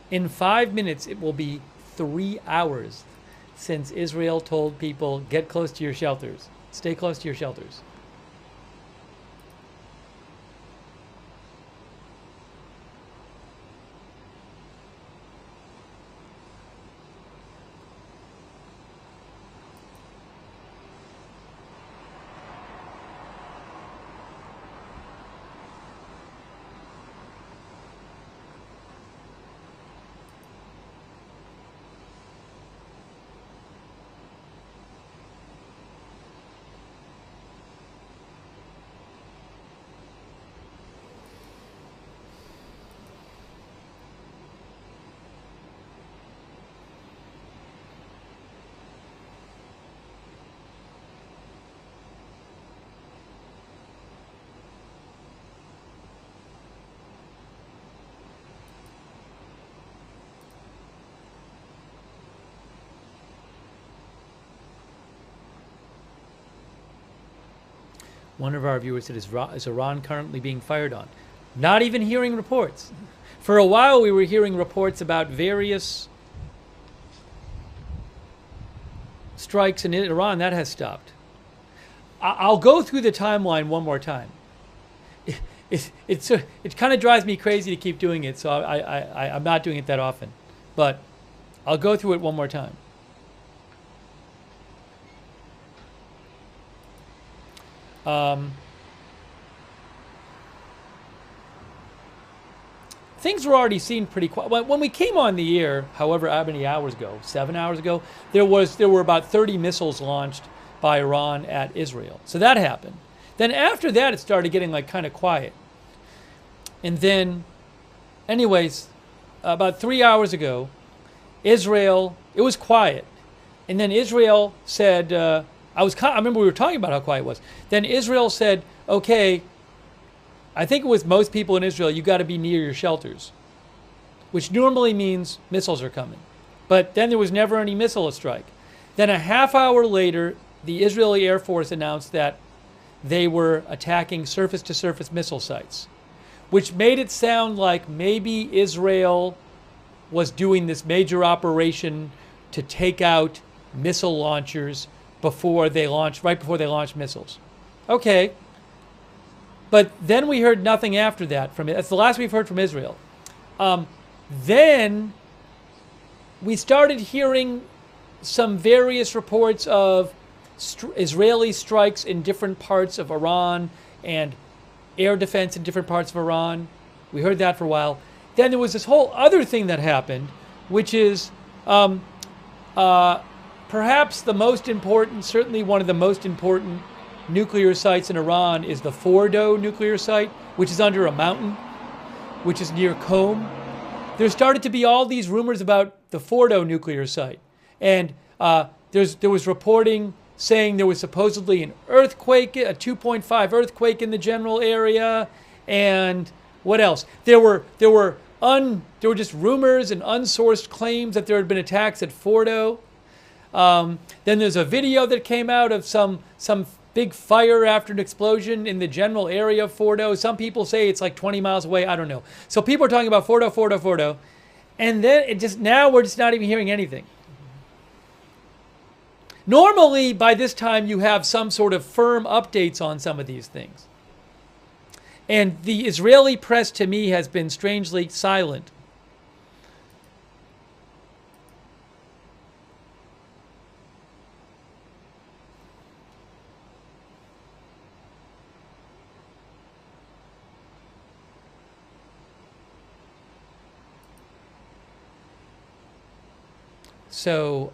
A: In 5 minutes, it will be 3 hours since Israel told people, get close to your shelters. Stay close to your shelters. One of our viewers said, is Iran currently being fired on? Not even hearing reports. For a while, we were hearing reports about various strikes in Iran. That has stopped. I'll go through the timeline one more time. It kind of drives me crazy to keep doing it, so I'm not doing it that often. But I'll go through it one more time. Things were already seen pretty quiet. When we came on the air, however how many hours ago, 7 hours ago, there were about 30 missiles launched by Iran at Israel. So that happened. Then after that, it started getting like kind of quiet. And then, anyways, about 3 hours ago, Israel, it was quiet. And then Israel said, I remember we were talking about how quiet it was. Then Israel said, okay, I think it was most people in Israel, you got to be near your shelters, which normally means missiles are coming. But then there was never any missile strike. Then a half hour later, the Israeli Air Force announced that they were attacking surface-to-surface missile sites, which made it sound like maybe Israel was doing this major operation to take out missile launchers right before they launched missiles. Okay. But then we heard nothing after that from it. That's the last we've heard from Israel. Then we started hearing some various reports of Israeli strikes in different parts of Iran and air defense in different parts of Iran. We heard that for a while. Then there was this whole other thing that happened, which is perhaps the most important, certainly one of the most important nuclear sites in Iran is the Fordo nuclear site, which is under a mountain, which is near Qom. There started to be all these rumors about the Fordo nuclear site. And there was reporting saying there was supposedly an earthquake, a 2.5 earthquake in the general area. And what else? There were just rumors and unsourced claims that there had been attacks at Fordo. Then there's a video that came out of some big fire after an explosion in the general area of Fordo. Some people say it's like 20 miles away. I don't know. So people are talking about Fordo. And then now we're just not even hearing anything. Normally, by this time, you have some sort of firm updates on some of these things. And the Israeli press, to me, has been strangely silent. So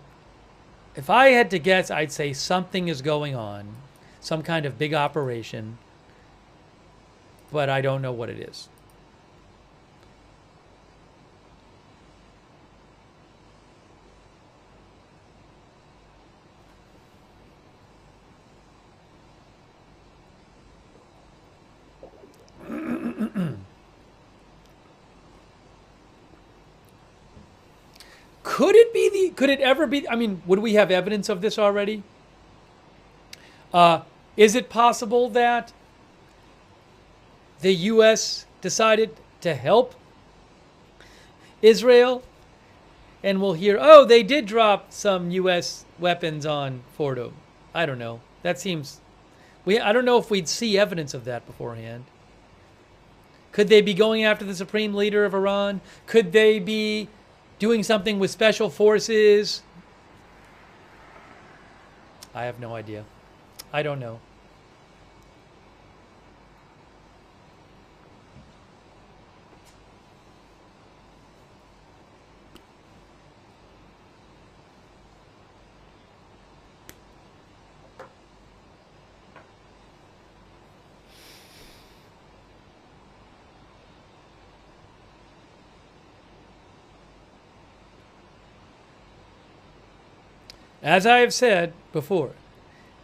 A: if I had to guess, I'd say something is going on, some kind of big operation, but I don't know what it is. Could it ever be, I mean, would we have evidence of this already? Is it possible that the U.S. decided to help Israel? And we'll hear, oh, they did drop some U.S. weapons on Fordo. I don't know. That seems, I don't know if we'd see evidence of that beforehand. Could they be going after the supreme leader of Iran? Could they be doing something with special forces? I have no idea. I don't know. As I have said before,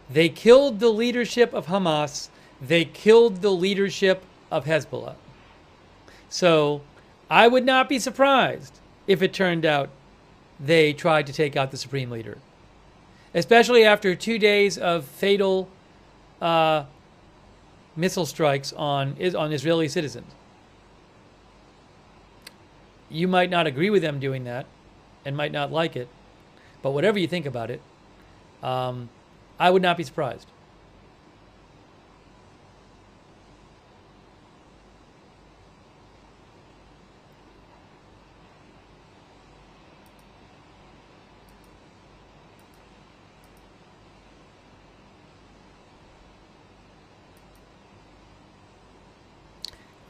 A: they killed the leadership of Hamas. They killed the leadership of Hezbollah. So I would not be surprised if it turned out they tried to take out the supreme leader, especially after 2 days of fatal missile strikes on Israeli citizens. You might not agree with them doing that and might not like it, but whatever you think about it, I would not be surprised.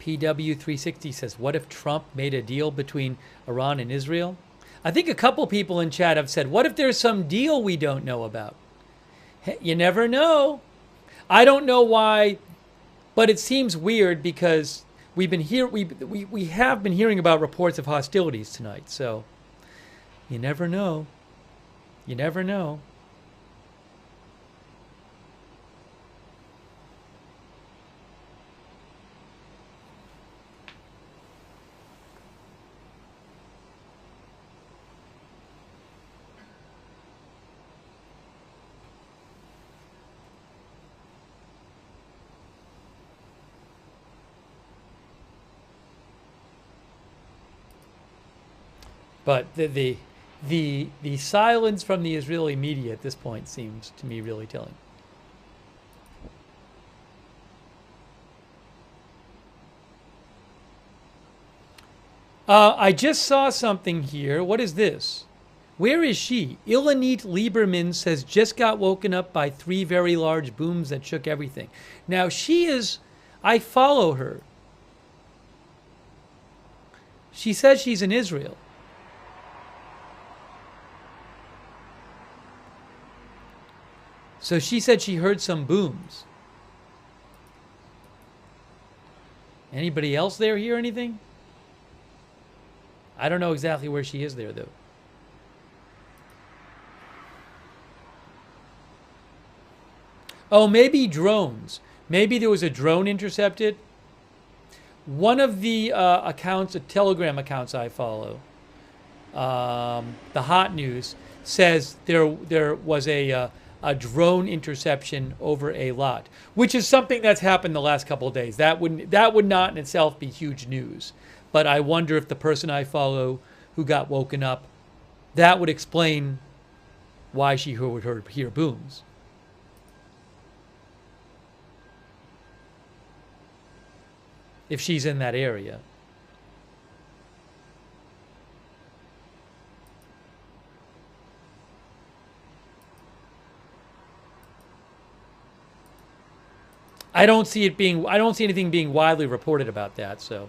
A: PW360 says, what if Trump made a deal between Iran and Israel? I think a couple people in chat have said, what if there's some deal we don't know about? You never know. I don't know why, but it seems weird because we have been hearing about reports of hostilities tonight. So you never know. You never know. But the silence from the Israeli media at this point seems to me really telling. I just saw something here. What is this? Where is she? Ilanit Lieberman says, just got woken up by 3 very large booms that shook everything. Now she is, I follow her. She says she's in Israel. So she said she heard some booms. Anybody else there hear anything? I don't know exactly where she is there, though. Oh, maybe drones. Maybe there was a drone intercepted. One of the accounts, Telegram accounts I follow, the Hot News, says there was a drone interception over a lot, which is something that's happened the last couple of days. That would not in itself be huge news, but I wonder if the person I follow who got woken up, that would explain why she would hear booms. If she's in that area. I don't see anything being widely reported about that, so.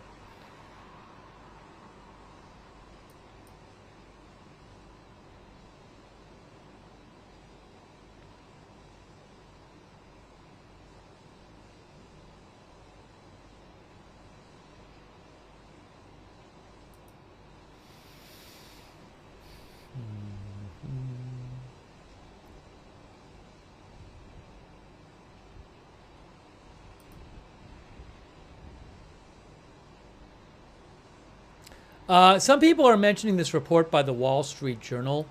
A: Some people are mentioning this report by the Wall Street Journal.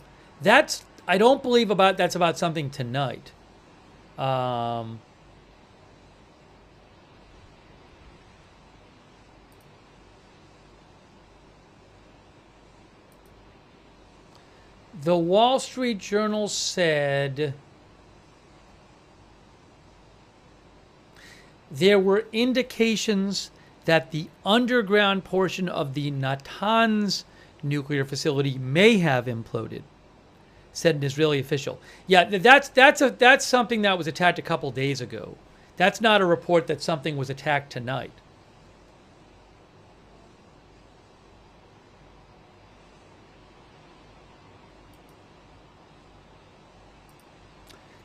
A: I don't believe that's about something tonight. The Wall Street Journal said there were indications that the underground portion of the Natanz nuclear facility may have imploded, said an Israeli official. Yeah, that's something that was attacked a couple days ago. That's not a report that something was attacked tonight.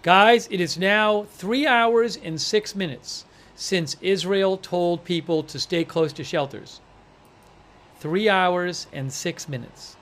A: Guys, it is now 3 hours and 6 minutes since Israel told people to stay close to shelters. 3 hours and 6 minutes.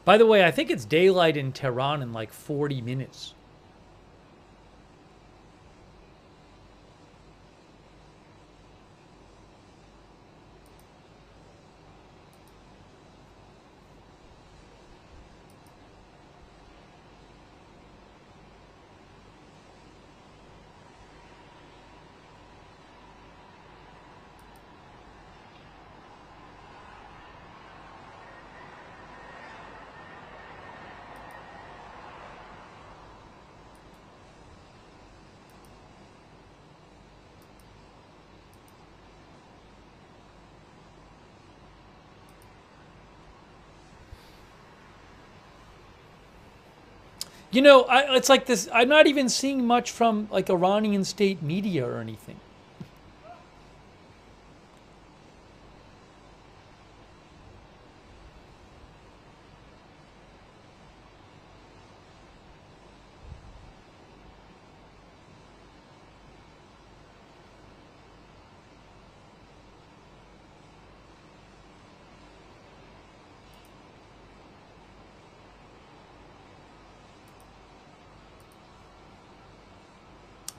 A: By the way, I think it's daylight in Tehran in like 40 minutes. You know, it's like this. I'm not even seeing much from like Iranian state media or anything.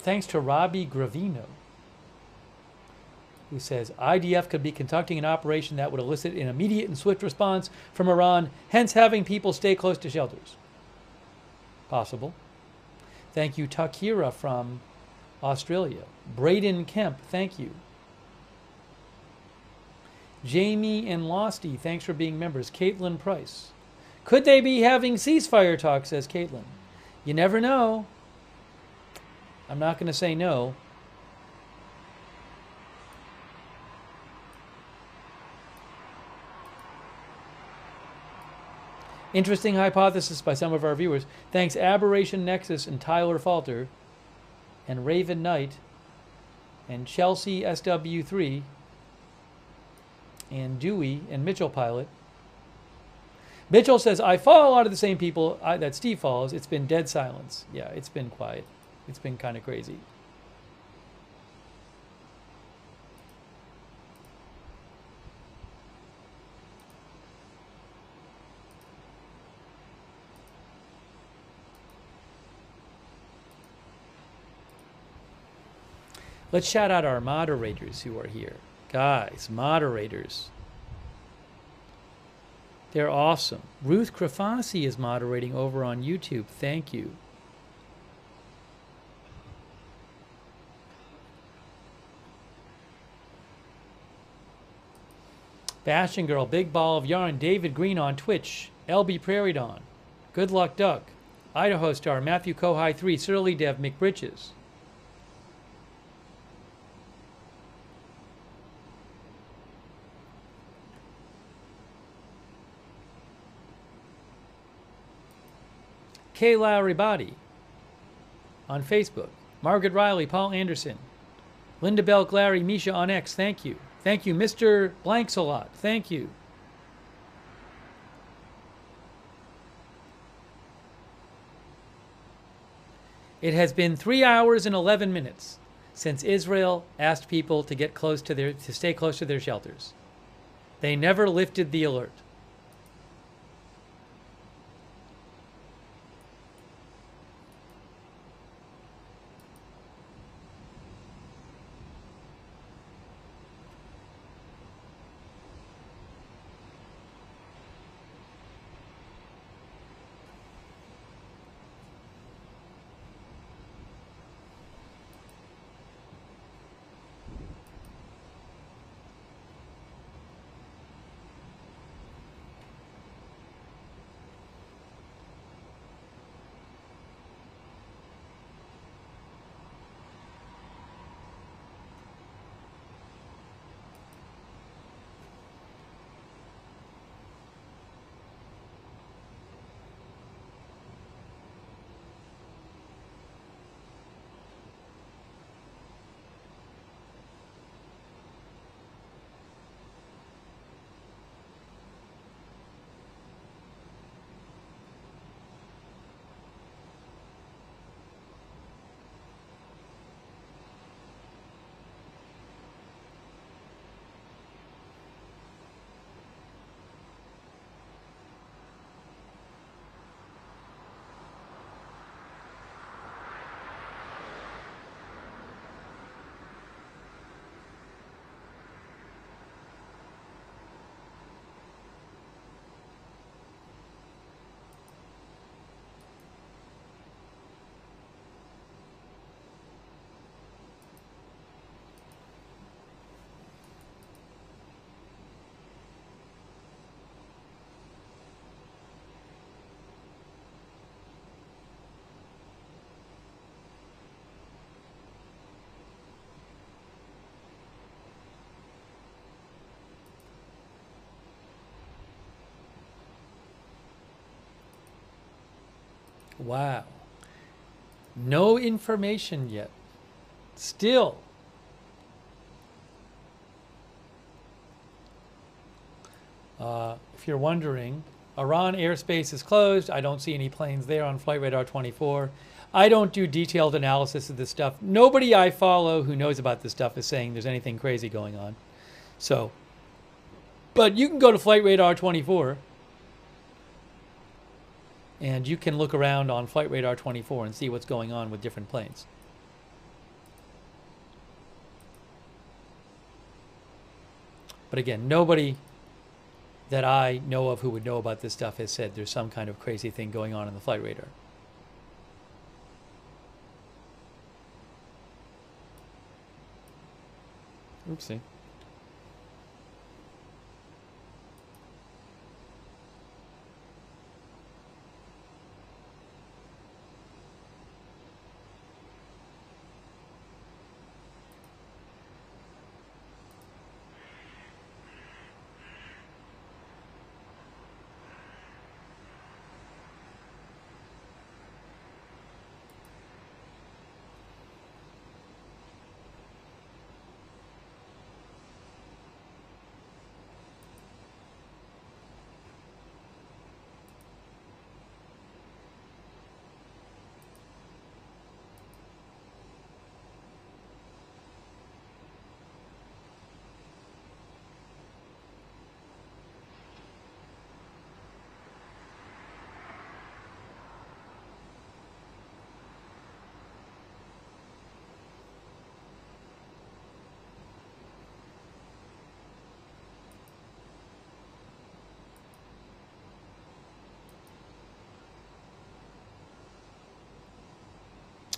A: Thanks to Robbie Gravino, who says IDF could be conducting an operation that would elicit an immediate and swift response from Iran, hence having people stay close to shelters. Possible. Thank you, Takira from Australia. Braden Kemp, thank you. Jamie and Losty, thanks for being members. Caitlin Price. Could they be having ceasefire talk, says Caitlin. You never know. I'm not going to say no. Interesting hypothesis by some of our viewers. Thanks Aberration Nexus and Tyler Falter and Raven Knight and Chelsea SW3 and Dewey and Mitchell Pilot. Mitchell says, I follow a lot of the same people that Steve follows. It's been dead silence. Yeah, it's been quiet. It's been kind of crazy. Let's shout out our moderators who are here. Guys, moderators. They're awesome. Ruth Krafasi is moderating over on YouTube. Thank you. Bastion Girl, Big Ball of Yarn, David Green on Twitch, LB Prairie Dawn, Good Luck Duck, Idaho Star, Matthew Kohai 3, Surly Dev, McBritches. K. Lowry Body on Facebook. Margaret Riley, Paul Anderson, Linda Belk, Larry, Misha on X, thank you. Thank you, Mr. Blanks a lot, thank you. It has been 3 hours and 11 minutes since Israel asked people to get close to stay close to their shelters. They never lifted the alert. Wow. No information yet. Still. If you're wondering, Iran airspace is closed. I don't see any planes there on Flight Radar 24. I don't do detailed analysis of this stuff. Nobody I follow who knows about this stuff is saying there's anything crazy going on. So, but you can go to Flight Radar 24 and you can look around on Flight Radar 24 and see what's going on with different planes. But again, nobody that I know of who would know about this stuff has said there's some kind of crazy thing going on in the flight radar. Oopsie.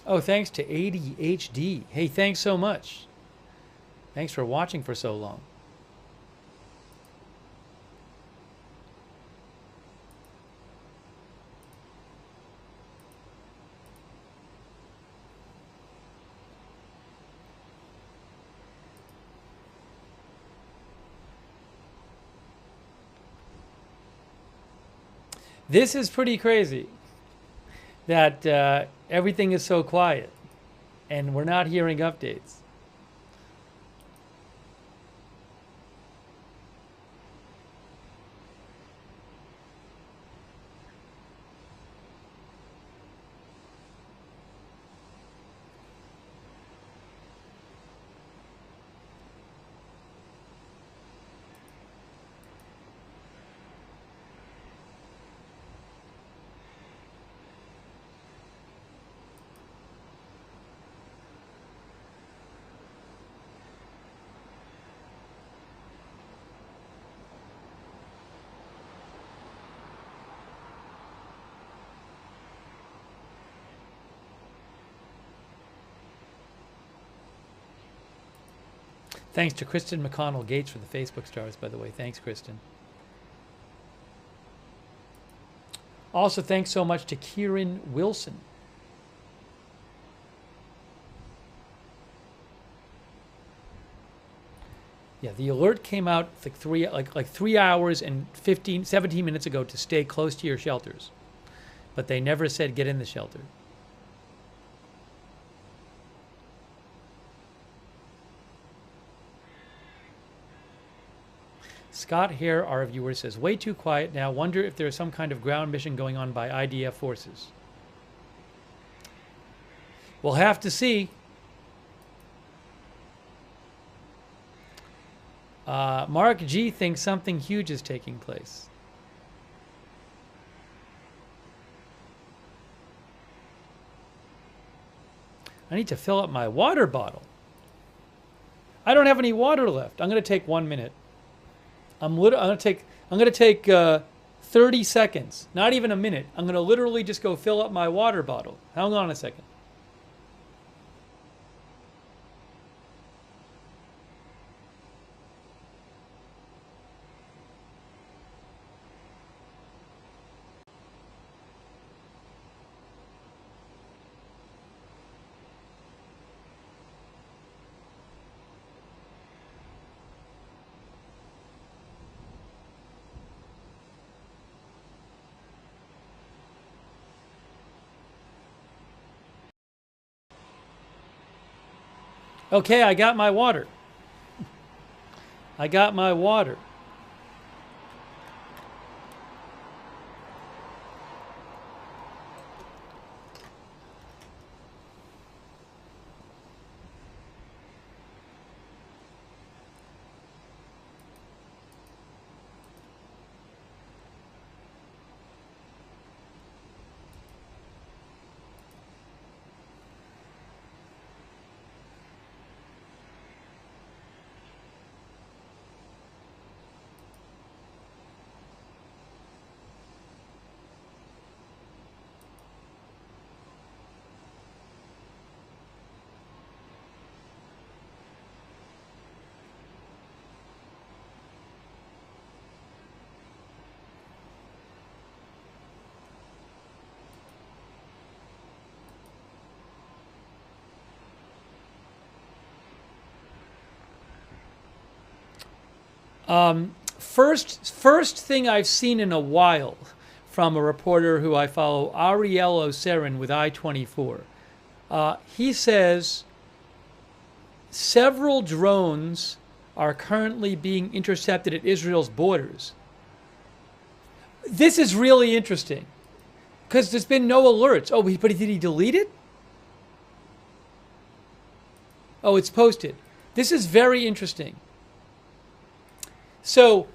A: Oh, thanks to ADHD. Hey, thanks so much. Thanks for watching for so long. This is pretty crazy that everything is so quiet and we're not hearing updates. Thanks to Kristen McConnell Gates for the Facebook stars, by the way. Thanks, Kristen. Also, thanks so much to Kieran Wilson. Yeah, the alert came out like 3 hours and 17 minutes ago to stay close to your shelters. But they never said get in the shelter. Scott Hare, our viewer, says, way too quiet now. Wonder if there's some kind of ground mission going on by IDF forces. We'll have to see. Mark G thinks something huge is taking place. I need to fill up my water bottle. I don't have any water left. I'm going to take 1 minute. I'm going to take 30 seconds, not even a minute. I'm going to literally just go fill up my water bottle. Hang on a second. Okay, I got my water. I got my water. First thing I've seen in a while from a reporter who I follow, Ariello Serin with I-24. He says several drones are currently being intercepted at Israel's borders. This is really interesting because there's been no alerts. Oh, but did he delete it? Oh, it's posted. This is very interesting. So,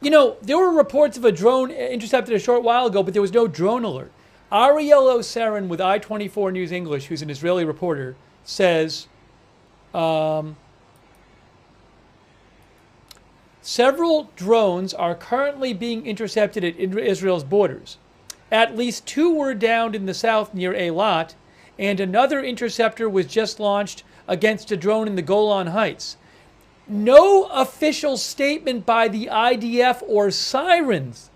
A: you know, there were reports of a drone intercepted a short while ago, but there was no drone alert. Ariello Serin with I-24 News English, who's an Israeli reporter, says several drones are currently being intercepted at Israel's borders. At least 2 were downed in the south near Eilat, and another interceptor was just launched against a drone in the Golan Heights. No official statement by the IDF or sirens.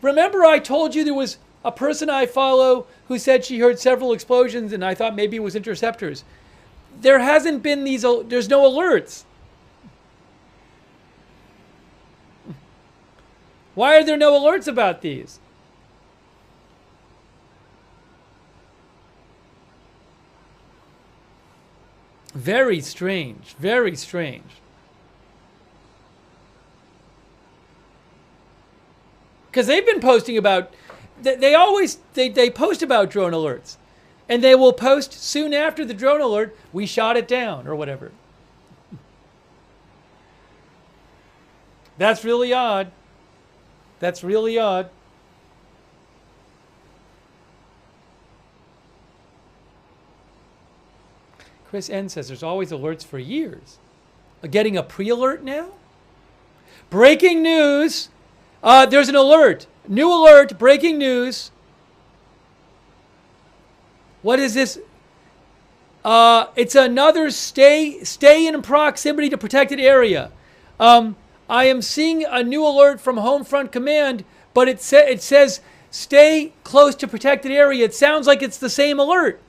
A: Remember I told you there was a person I follow who said she heard several explosions and I thought maybe it was interceptors. There hasn't been there's no alerts. Why are there no alerts about these? Very strange. Very strange. Because they've been posting about, they post about drone alerts. And they will post soon after the drone alert, we shot it down or whatever. That's really odd. That's really odd. Chris N says there's always alerts for years. Getting a pre-alert now? Breaking news. There's an alert. New alert. Breaking news. What is this? It's another stay in proximity to protected area. I am seeing a new alert from Homefront Command, but it says stay close to protected area. It sounds like it's the same alert.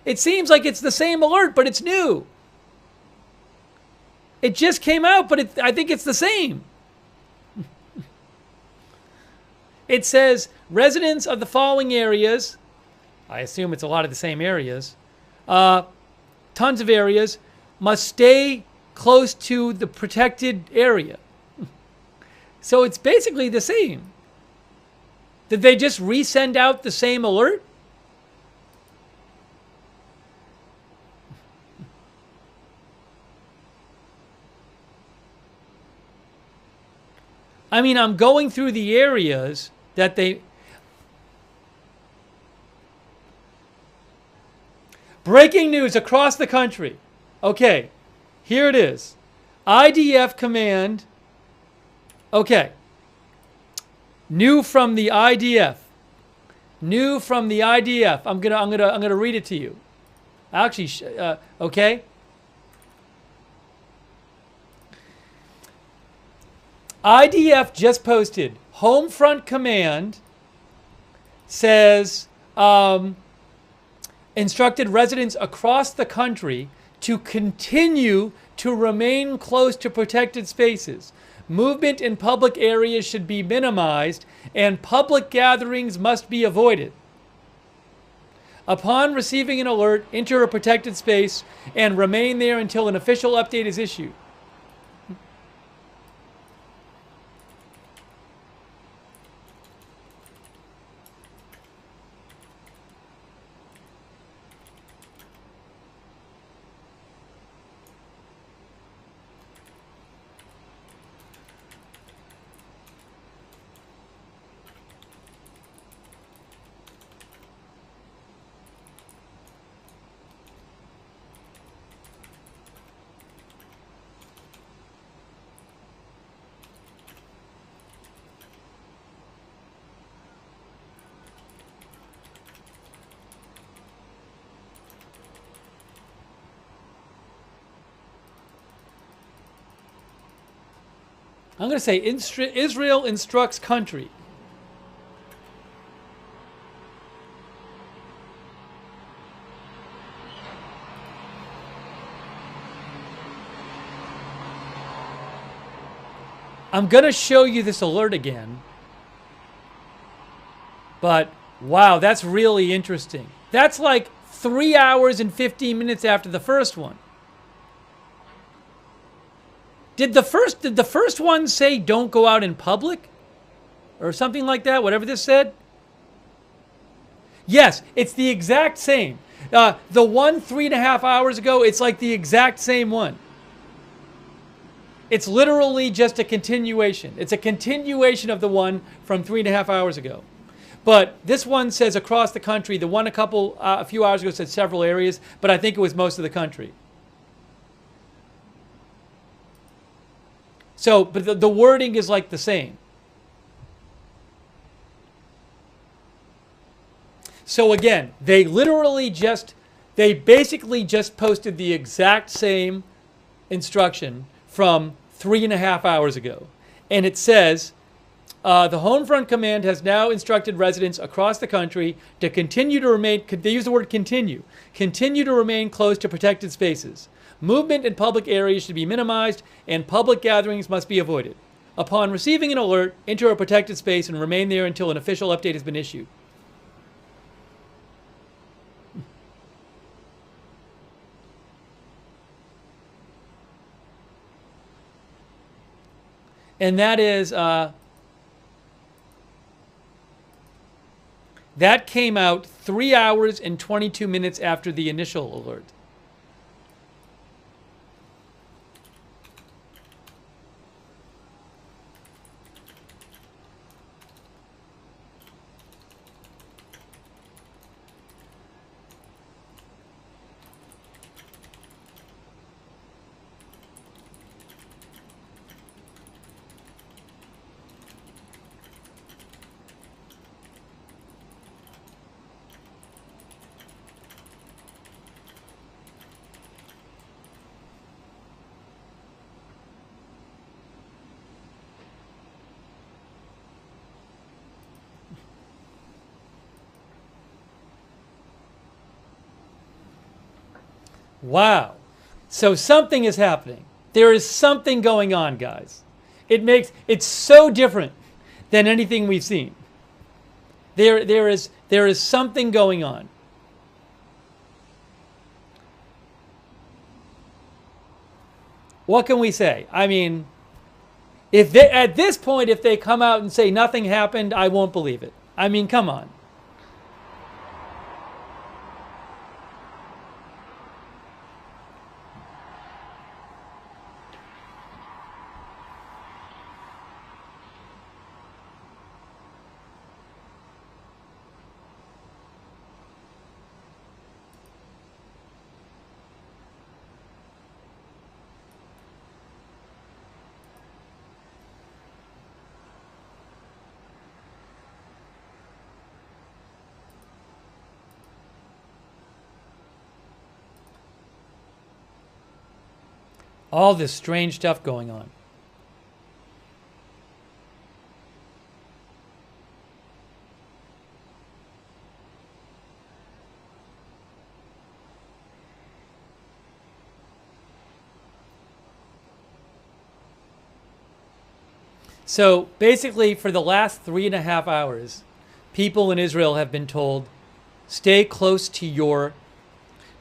A: It seems like it's the same alert, but it's new. It just came out, but I think it's the same. It says residents of the following areas, I assume it's a lot of the same areas, tons of areas, must stay close to the protected area. So it's basically the same. Did they just resend out the same alert? I mean, I'm going through the areas that they... Breaking news across the country. Okay, here it is. IDF command. Okay. New from the IDF. New from the IDF. I'm gonna read it to you. Actually, okay. IDF just posted. Homefront Command says instructed residents across the country to continue to remain close to protected spaces. Movement in public areas should be minimized and public gatherings must be avoided. Upon receiving an alert, enter a protected space and remain there until an official update is issued. I'm going to say Israel instructs country. I'm going to show you this alert again. But wow, that's really interesting. That's like 3 hours and 15 minutes after the first one. Did the first one say don't go out in public? Or something like that, whatever this said? Yes, it's the exact same. The one 3.5 hours ago, it's like the exact same one. It's literally just a continuation. It's a continuation of the one from 3.5 hours ago. But this one says across the country. The one a few hours ago said several areas, but I think it was most of the country. So, but the wording is like the same. So again, they basically just posted the exact same instruction from 3.5 hours ago. And it says, the Homefront Command has now instructed residents across the country to continue to remain, they use the word continue to remain close to protected spaces. Movement in public areas should be minimized and public gatherings must be avoided. Upon receiving an alert, enter a protected space and remain there until an official update has been issued. And that is, that came out 3 hours and 22 minutes after the initial alert. Wow. So something is happening. There is something going on, guys. It's so different than anything we've seen. There is something going on. What can we say? I mean, at this point, if they come out and say nothing happened, I won't believe it. I mean, come on. All this strange stuff going on. So basically, for the last 3.5 hours, people in Israel have been told, stay close to your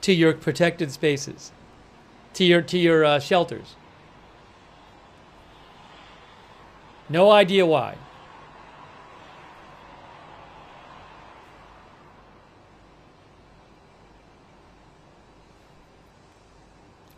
A: protected spaces, to your shelters. No idea why.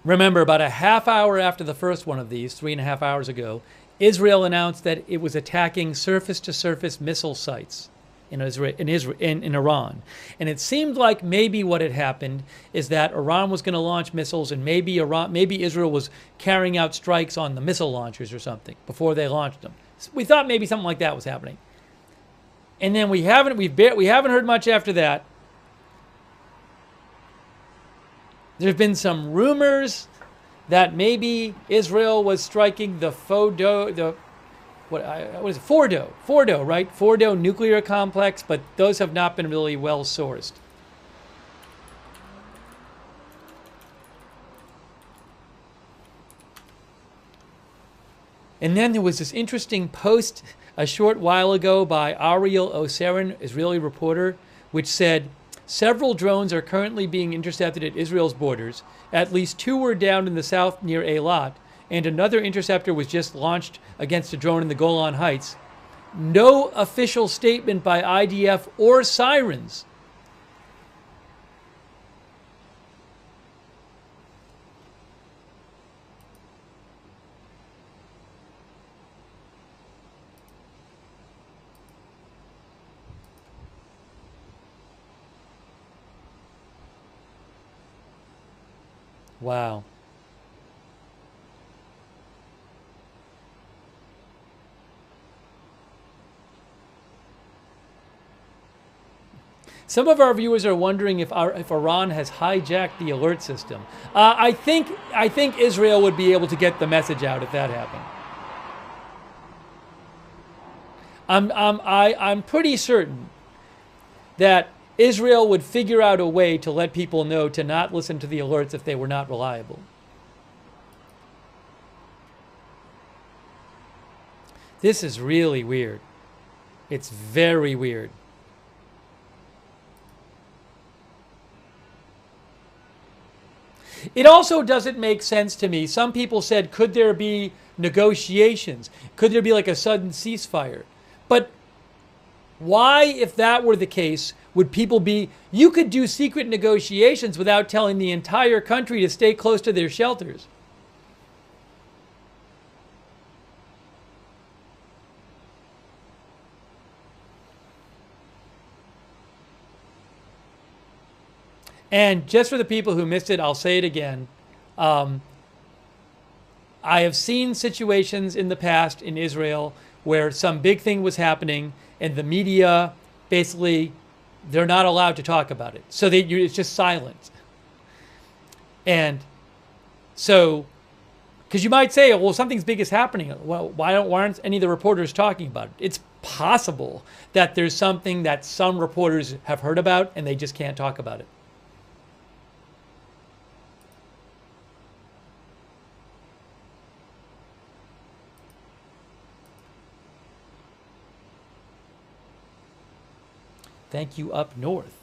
A: Remember, about a half hour after the first one of these, 3.5 hours ago, Israel announced that it was attacking surface-to-surface missile sites in Iran. And it seemed like maybe what had happened is that Iran was going to launch missiles, and maybe Israel was carrying out strikes on the missile launchers or something before they launched them. We thought maybe something like that was happening. And then we haven't heard much after that. There's been some rumors that maybe Israel was striking the Fordo, right? Fordo nuclear complex, but those have not been really well sourced. And then there was this interesting post a short while ago by Ariel Oserin, Israeli reporter, which said, several drones are currently being intercepted at Israel's borders. At least 2 were down in the south near Eilat, and another interceptor was just launched against a drone in the Golan Heights. No official statement by IDF or sirens. Wow. Some of our viewers are wondering if Iran has hijacked the alert system. I think Israel would be able to get the message out if that happened. I'm pretty certain that Israel would figure out a way to let people know to not listen to the alerts if they were not reliable. This is really weird. It's very weird. It also doesn't make sense to me. Some people said, could there be negotiations? Could there be like a sudden ceasefire? But why, if that were the case, would people be... You could do secret negotiations without telling the entire country to stay close to their shelters. And just for the people who missed it, I'll say it again. I have seen situations in the past in Israel where some big thing was happening and the media, basically, they're not allowed to talk about it. So it's just silent. And so, because you might say, well, something's big is happening. Well, why aren't any of the reporters talking about it? It's possible that there's something that some reporters have heard about and they just can't talk about it. Thank you, Up North.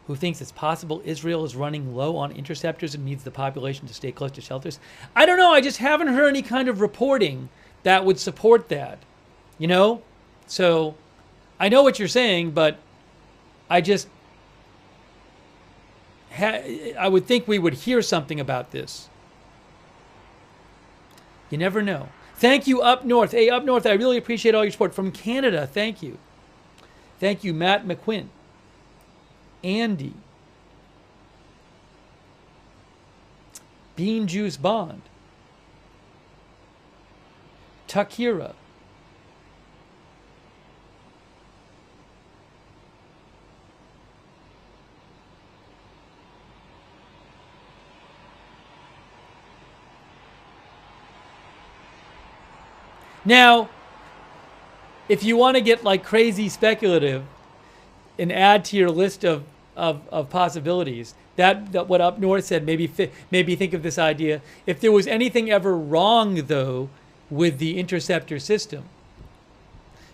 A: Who thinks it's possible Israel is running low on interceptors and needs the population to stay close to shelters? I don't know. I just haven't heard any kind of reporting that would support that. You know? So I know what you're saying, but I just... I would think we would hear something about this. You never know. Thank you, Up North. Hey, Up North, I really appreciate all your support. From Canada, thank you. Thank you, Matt McQuinn. Andy. Bean Juice Bond. Takira. Now, if you want to get like crazy speculative and add to your list of possibilities, that what Up North said, maybe think of this idea. If there was anything ever wrong, though, with the interceptor system,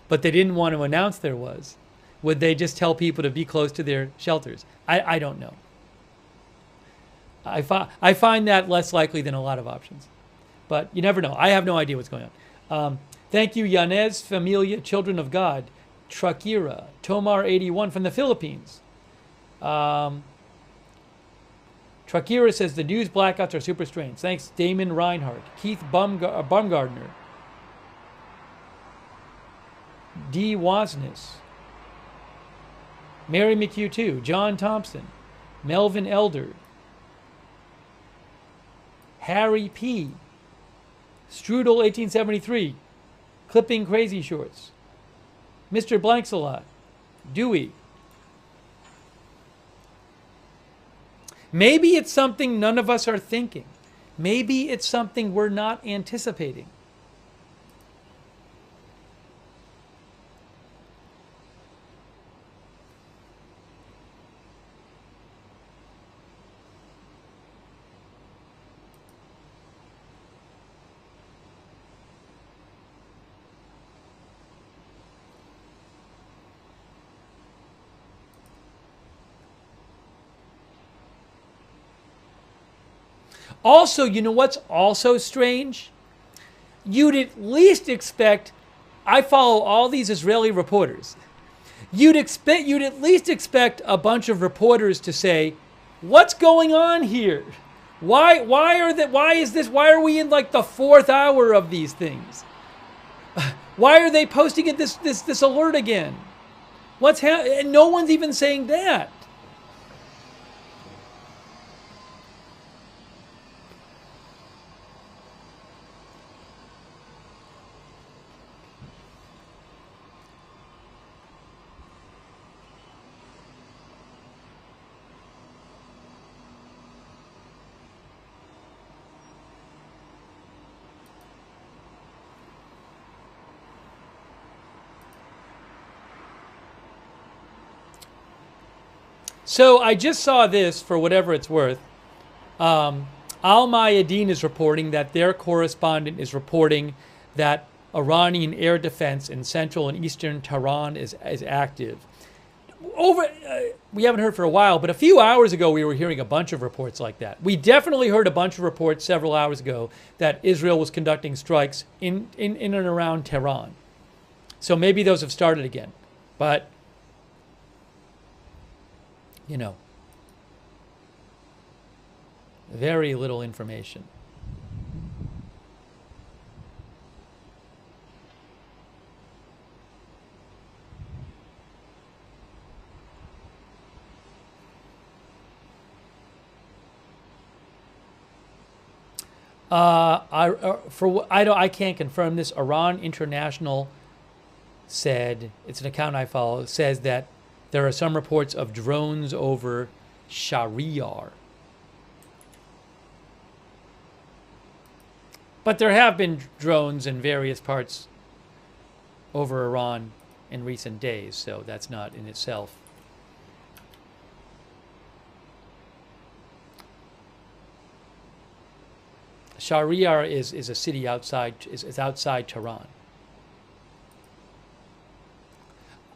A: but they didn't want to announce there was, would they just tell people to be close to their shelters? I don't know. I find that less likely than a lot of options. But you never know. I have no idea what's going on. Thank you, Yanez Familia, Children of God, Trakira, Tomar81 from the Philippines. Trakira says the news blackouts are super strange. Thanks, Damon Reinhardt, Keith Baumgardner, D. Wasness, Mary McHugh2, John Thompson, Melvin Elder, Harry P., Strudel 1873, Clipping Crazy Shorts, Mr. Blanksalot, Dewey. Maybe it's something none of us are thinking. Maybe it's something we're not anticipating. Also, you know what's also strange? You'd at least expect, I follow all these Israeli reporters. You'd at least expect a bunch of reporters to say, what's going on here? Why are we in like the 4th hour of these things? Why are they posting it this alert again? And no one's even saying that. So I just saw this, for whatever it's worth. Al Mayadeen is reporting that their correspondent is reporting that Iranian air defense in central and eastern Tehran is active. We haven't heard for a while, but a few hours ago we were hearing a bunch of reports like that. We definitely heard a bunch of reports several hours ago that Israel was conducting strikes in and around Tehran. So maybe those have started again. But, you know, very little information. I can't confirm this. Iran International said, it's an account I follow, says that there are some reports of drones over Shahryar. But there have been drones in various parts over Iran in recent days, so that's not in itself. Shahryar is a city outside Tehran.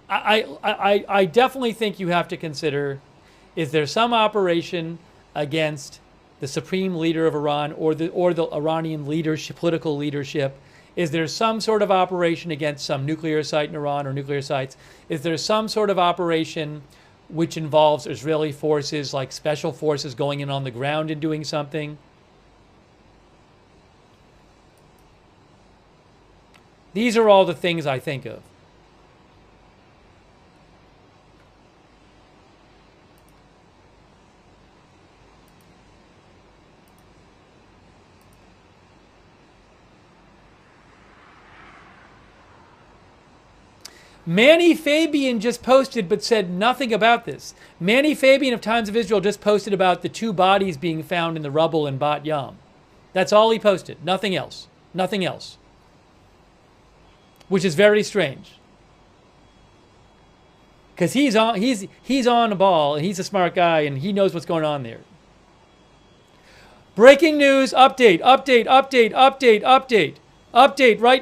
A: I definitely think you have to consider, is there some operation against the supreme leader of Iran or the Iranian leadership, political leadership? Is there some sort of operation against some nuclear site in Iran or nuclear sites? Is there some sort of operation which involves Israeli forces, like special forces going in on the ground and doing something? These are all the things I think of. Manny Fabian just posted but said nothing about this. Manny Fabian of Times of Israel just posted about the 2 bodies being found in the rubble in Bat Yam. That's all he posted. Nothing else. Nothing else. Which is very strange. Because he's on the ball, and he's a smart guy, and he knows what's going on there. Breaking news, update right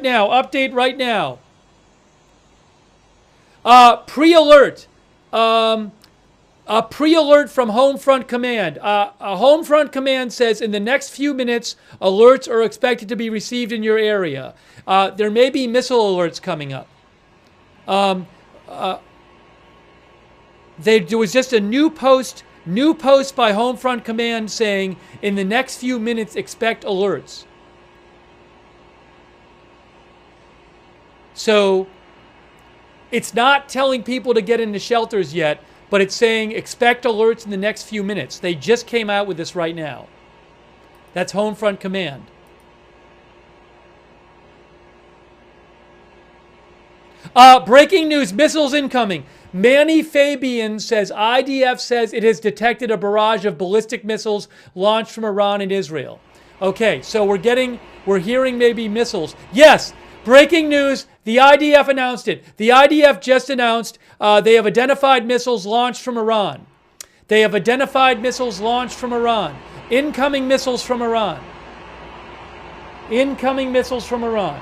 A: now, right now. Pre-alert. A pre-alert from Homefront Command. A Homefront Command says in the next few minutes, alerts are expected to be received in your area. There may be missile alerts coming up. There was just a new post by Homefront Command saying in the next few minutes, expect alerts. So it's not telling people to get into shelters yet, but it's saying expect alerts in the next few minutes. They just came out with this right now. That's Homefront Command. Breaking news, missiles incoming. Manny Fabian says IDF says it has detected a barrage of ballistic missiles launched from Iran and Israel. Okay, so we're hearing maybe missiles. Yes, breaking news, the IDF announced it. The IDF just announced they have identified missiles launched from Iran. They have identified missiles launched from Iran. Incoming missiles from Iran. Incoming missiles from Iran.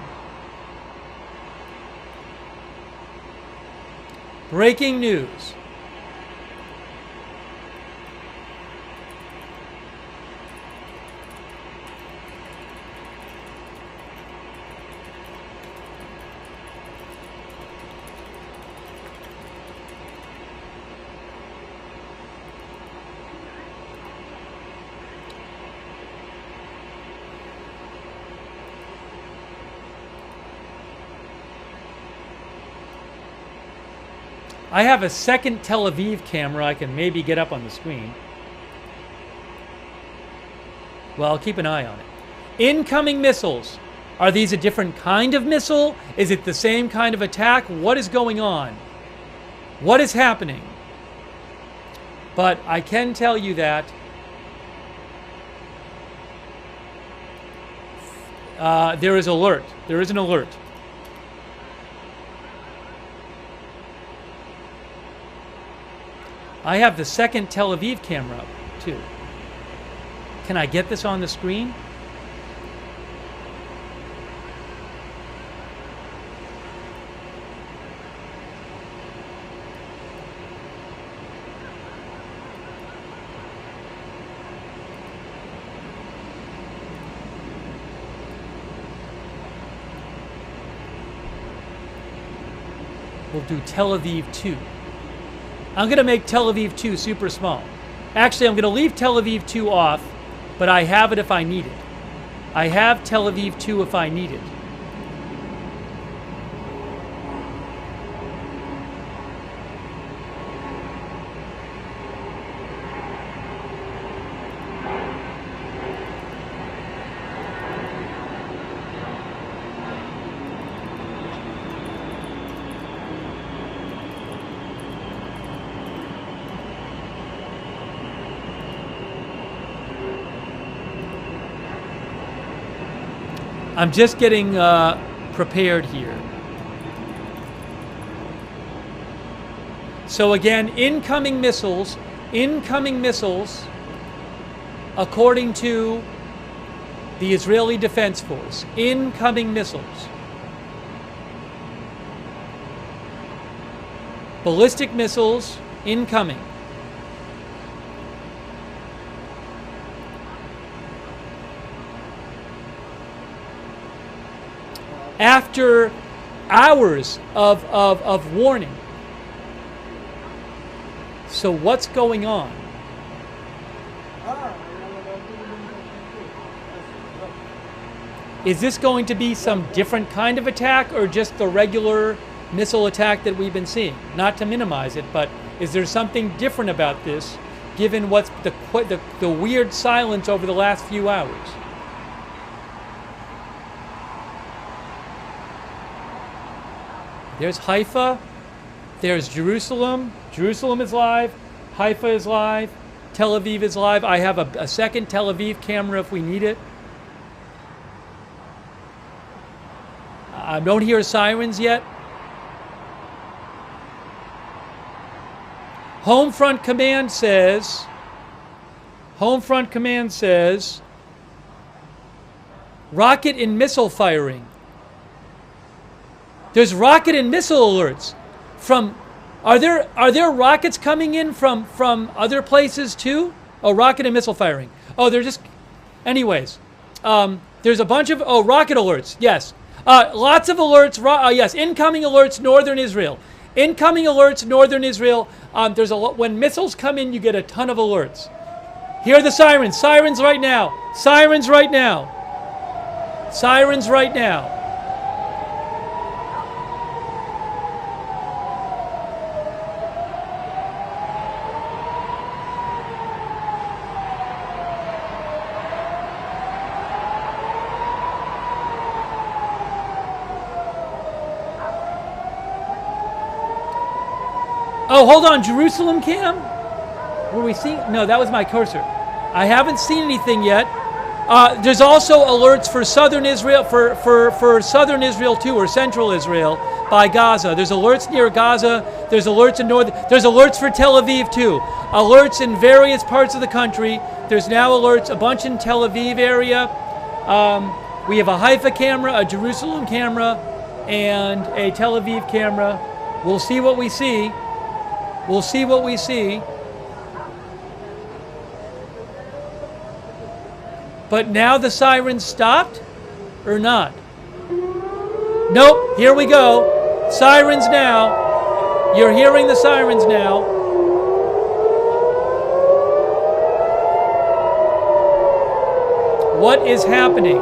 A: Breaking news. I have a second Tel Aviv camera I can maybe get up on the screen. Well, I'll keep an eye on it. Incoming missiles. Are these a different kind of missile? Is it the same kind of attack? What is going on? What is happening? But I can tell you that there is alert. There is an alert. I have the second Tel Aviv camera up, too. Can I get this on the screen? We'll do Tel Aviv 2. I'm going to make Tel Aviv 2 super small. Actually, I'm going to leave Tel Aviv 2 off, but I have it if I need it. I have Tel Aviv 2 if I need it. I'm just getting prepared here. So again, incoming missiles, according to the Israeli Defense Force, incoming missiles. Ballistic missiles, incoming. After hours of warning. So what's going on? Is this going to be some different kind of attack or just the regular missile attack that we've been seeing? Not to minimize it, but is there something different about this given what's the weird silence over the last few hours? There's Haifa, there's Jerusalem. Jerusalem is live, Haifa is live, Tel Aviv is live. I have a second Tel Aviv camera if we need it. I don't hear sirens yet. Home Front Command says, rocket and missile firing. There's rocket and missile alerts from. Are there rockets coming in from other places too? Oh, rocket and missile firing. Oh, they're just. Anyways, there's a bunch of rocket alerts. Yes, lots of alerts. Yes, incoming alerts, northern Israel. Incoming alerts, northern Israel. There's a lot. When missiles come in, you get a ton of alerts. Here are the sirens. Sirens right now. Sirens right now. Sirens right now. Oh, hold on, Jerusalem cam? Were we seeing? No, that was my cursor. I haven't seen anything yet. There's also alerts for southern Israel, for southern Israel too, or central Israel by Gaza. There's alerts near Gaza. There's alerts in north. There's alerts for Tel Aviv too. Alerts in various parts of the country. There's now alerts, a bunch in Tel Aviv area. We have a Haifa camera, a Jerusalem camera, and a Tel Aviv camera. We'll see what we see. We'll see what we see. But now the sirens stopped or not? Nope, here we go. Sirens now. You're hearing the sirens now. What is happening?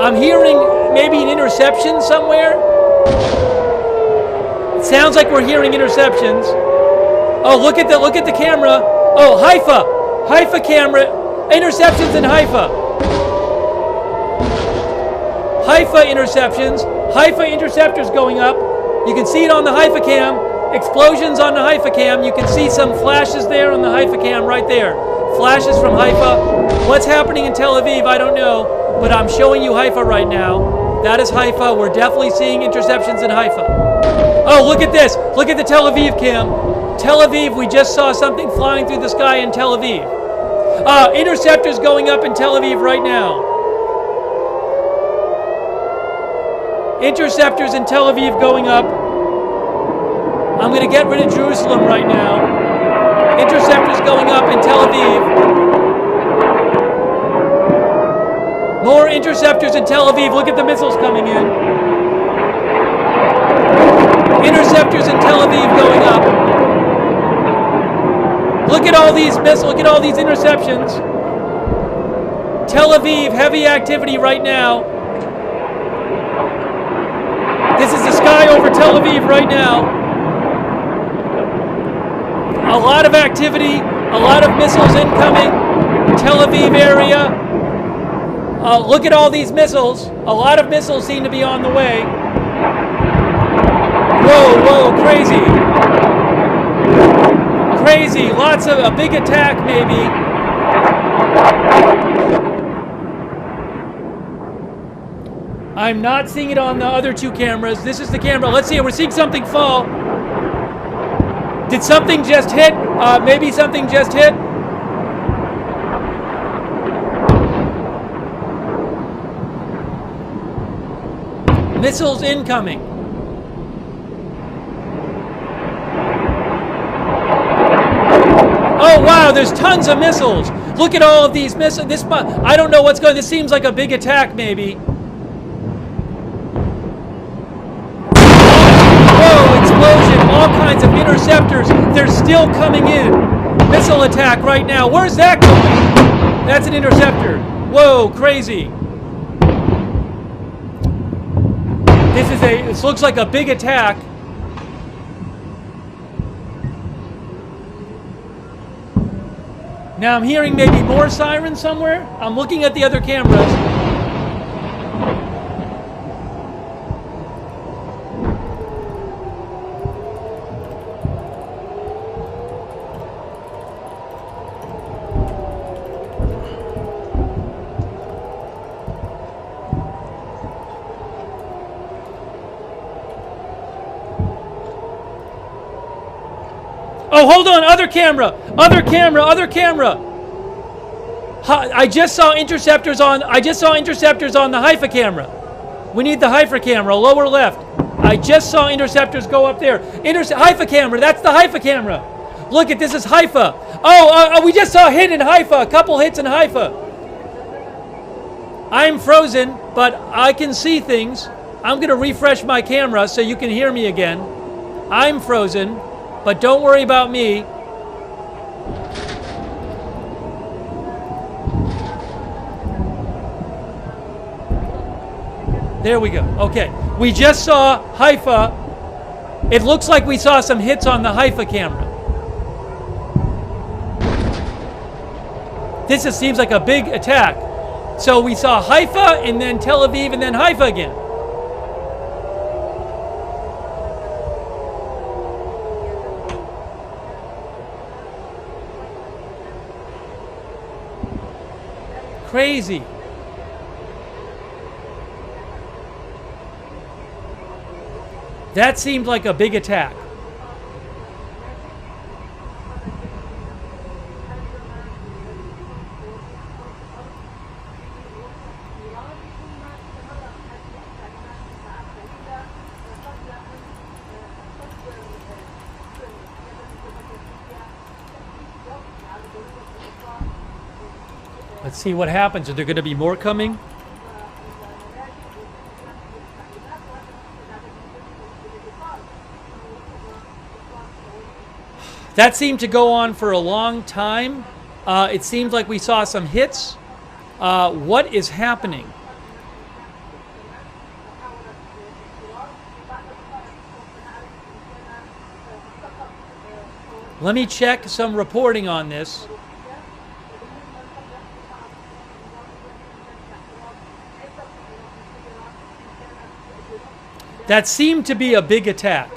A: I'm hearing maybe an interception somewhere. It sounds like we're hearing interceptions. Oh, look at the camera. Oh, Haifa camera. Interceptions in Haifa. Haifa interceptions. Haifa interceptors going up. You can see it on the Haifa cam. Explosions on the Haifa cam. You can see some flashes there on the Haifa cam right there. Flashes from Haifa. What's happening in Tel Aviv, I don't know. But I'm showing you Haifa right now. That is Haifa. We're definitely seeing interceptions in Haifa. Oh, look at this. Look at the Tel Aviv cam. Tel Aviv, we just saw something flying through the sky in Tel Aviv. Interceptors going up in Tel Aviv right now. Interceptors in Tel Aviv going up. I'm going to get rid of Jerusalem right now. Interceptors going up in Tel Aviv. More interceptors in Tel Aviv. Look at the missiles coming in. Interceptors in Tel Aviv going up. Look at all these missiles. Look at all these interceptions. Tel Aviv, heavy activity right now. This is the sky over Tel Aviv right now. A lot of activity, a lot of missiles incoming. Tel Aviv area. Look at all these missiles. A lot of missiles seem to be on the way. Whoa, whoa, crazy. Crazy. Lots of, a big attack maybe. I'm not seeing it on the other two cameras. This is the camera. Let's see it. We're seeing something fall. Did something just hit? Maybe something just hit. Missiles incoming. Oh wow, there's tons of missiles. Look at all of these missiles. This, I don't know what's going. This seems like a big attack, maybe. Whoa, explosion! All kinds of interceptors. They're still coming in. Missile attack right now. Where's that going? That's an interceptor. Whoa, crazy. This looks like a big attack. Now I'm hearing maybe more sirens somewhere. I'm looking at the other cameras. Oh, hold on, other camera, other camera, other camera. I just saw interceptors on the Haifa camera. We need the Haifa camera, lower left. I just saw interceptors go up there. Haifa camera, that's the Haifa camera. Look at this is Haifa. Oh, we just saw a hit in Haifa, a couple hits in Haifa. I'm frozen, but I can see things. I'm gonna refresh my camera so you can hear me again. I'm frozen. But don't worry about me. There we go. Okay. We just saw Haifa. It looks like we saw some hits on the Haifa camera. This just seems like a big attack. So we saw Haifa and then Tel Aviv and then Haifa again. Crazy. That seemed like a big attack. Let's see what happens. Are there going to be more coming? That seemed to go on for a long time. It seems like we saw some hits. What is happening? Let me check some reporting on this. That seemed to be a big attack.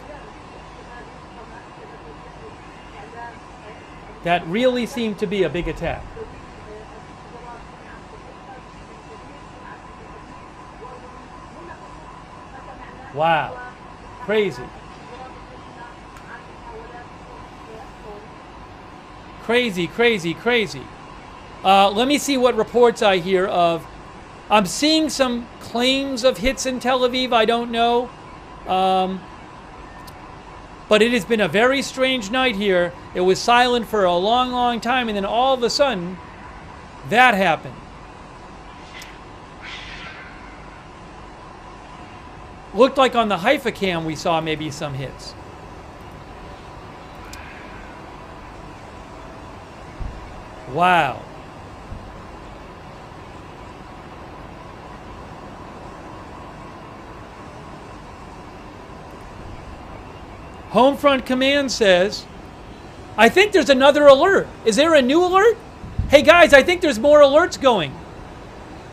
A: That really seemed to be a big attack. Wow. Crazy. Crazy, crazy, crazy. Let me see what reports I hear of. I'm seeing some claims of hits in Tel Aviv. I don't know. But it has been a very strange night here. It was silent for a long, long time, and then all of a sudden, that happened. Looked like on the Haifa cam we saw maybe some hits. Wow. Homefront Command says, I think there's another alert. Is there a new alert? Hey guys, I think there's more alerts going.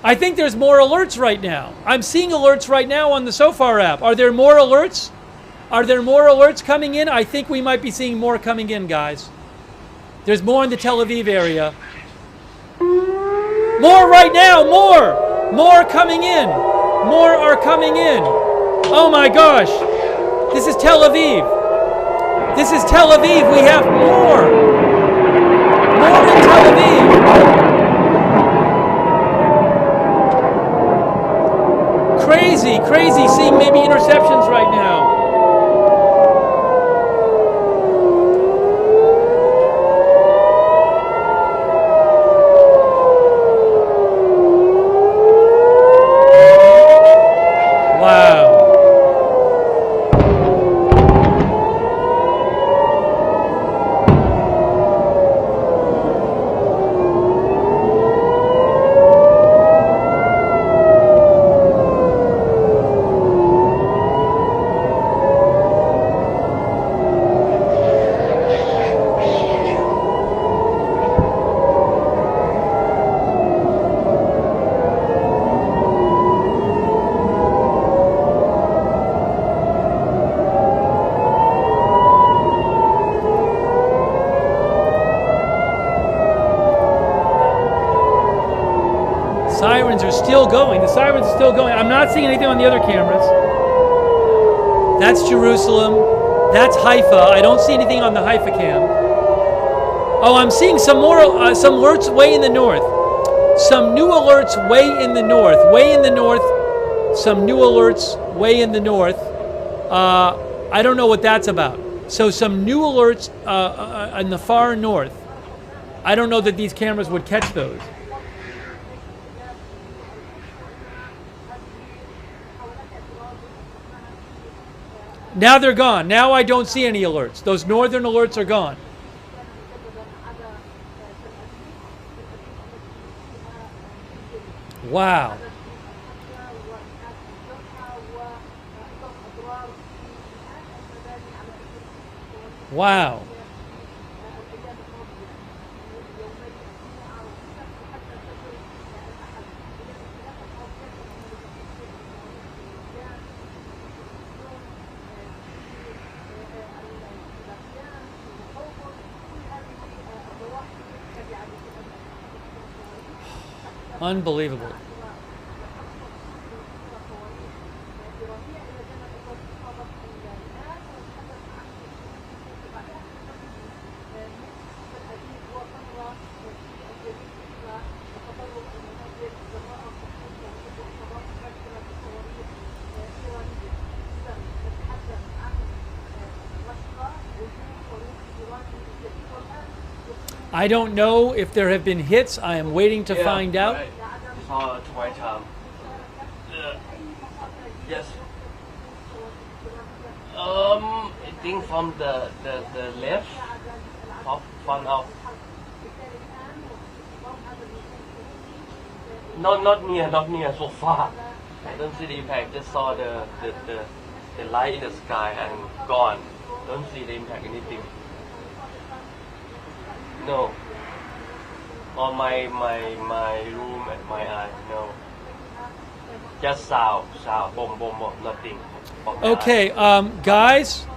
A: I think there's more alerts right now. I'm seeing alerts right now on the SOFAR app. Are there more alerts? Are there more alerts coming in? I think we might be seeing more coming in, guys. There's more in the Tel Aviv area. More right now, more! More coming in. More are coming in. Oh my gosh. This is Tel Aviv. This is Tel Aviv. We have more. More in Tel Aviv. Crazy, crazy seeing maybe interceptions right now. Wow. Sirens are still going. The sirens are still going. I'm not seeing anything on the other cameras. That's Jerusalem. That's Haifa. I don't see anything on the Haifa cam. Oh, I'm seeing some more, some alerts way in the north. Some new alerts way in the north. Way in the north. Some new alerts way in the north. I don't know what that's about. So some new alerts in the far north. I don't know that these cameras would catch those. Now they're gone. Now I don't see any alerts. Those northern alerts are gone. Wow. Wow. Unbelievable. I don't know if there have been hits. I am waiting to find out.
K: Right. Saw twice. Yes. I think from the left, front of. Not near so far. I don't see the impact. Just saw the light in the sky and gone. Don't see the impact anything. No. On my room and my eye, no. Just sound, boom, boom, boom, nothing.
A: Okay, guys.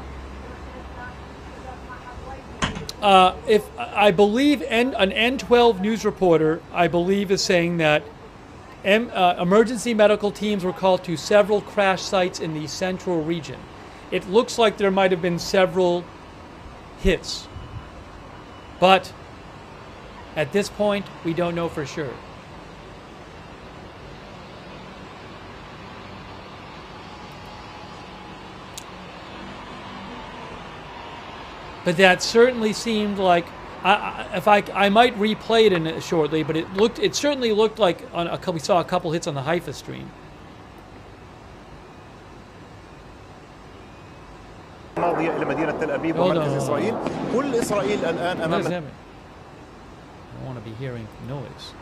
A: If I believe an N12 news reporter, I believe, is saying that emergency medical teams were called to several crash sites in the central region. It looks like there might have been several hits, but at this point, we don't know for sure. But that certainly seemed like, I might replay it shortly, but it certainly looked like we saw a couple hits on the Haifa stream.
L: إلى مدينة تل أبيب
A: Hold
L: ومركز
A: on.
L: إسرائيل. كل إسرائيل الآن
A: What is
L: أمام
A: happening? I don't want to be hearing noise.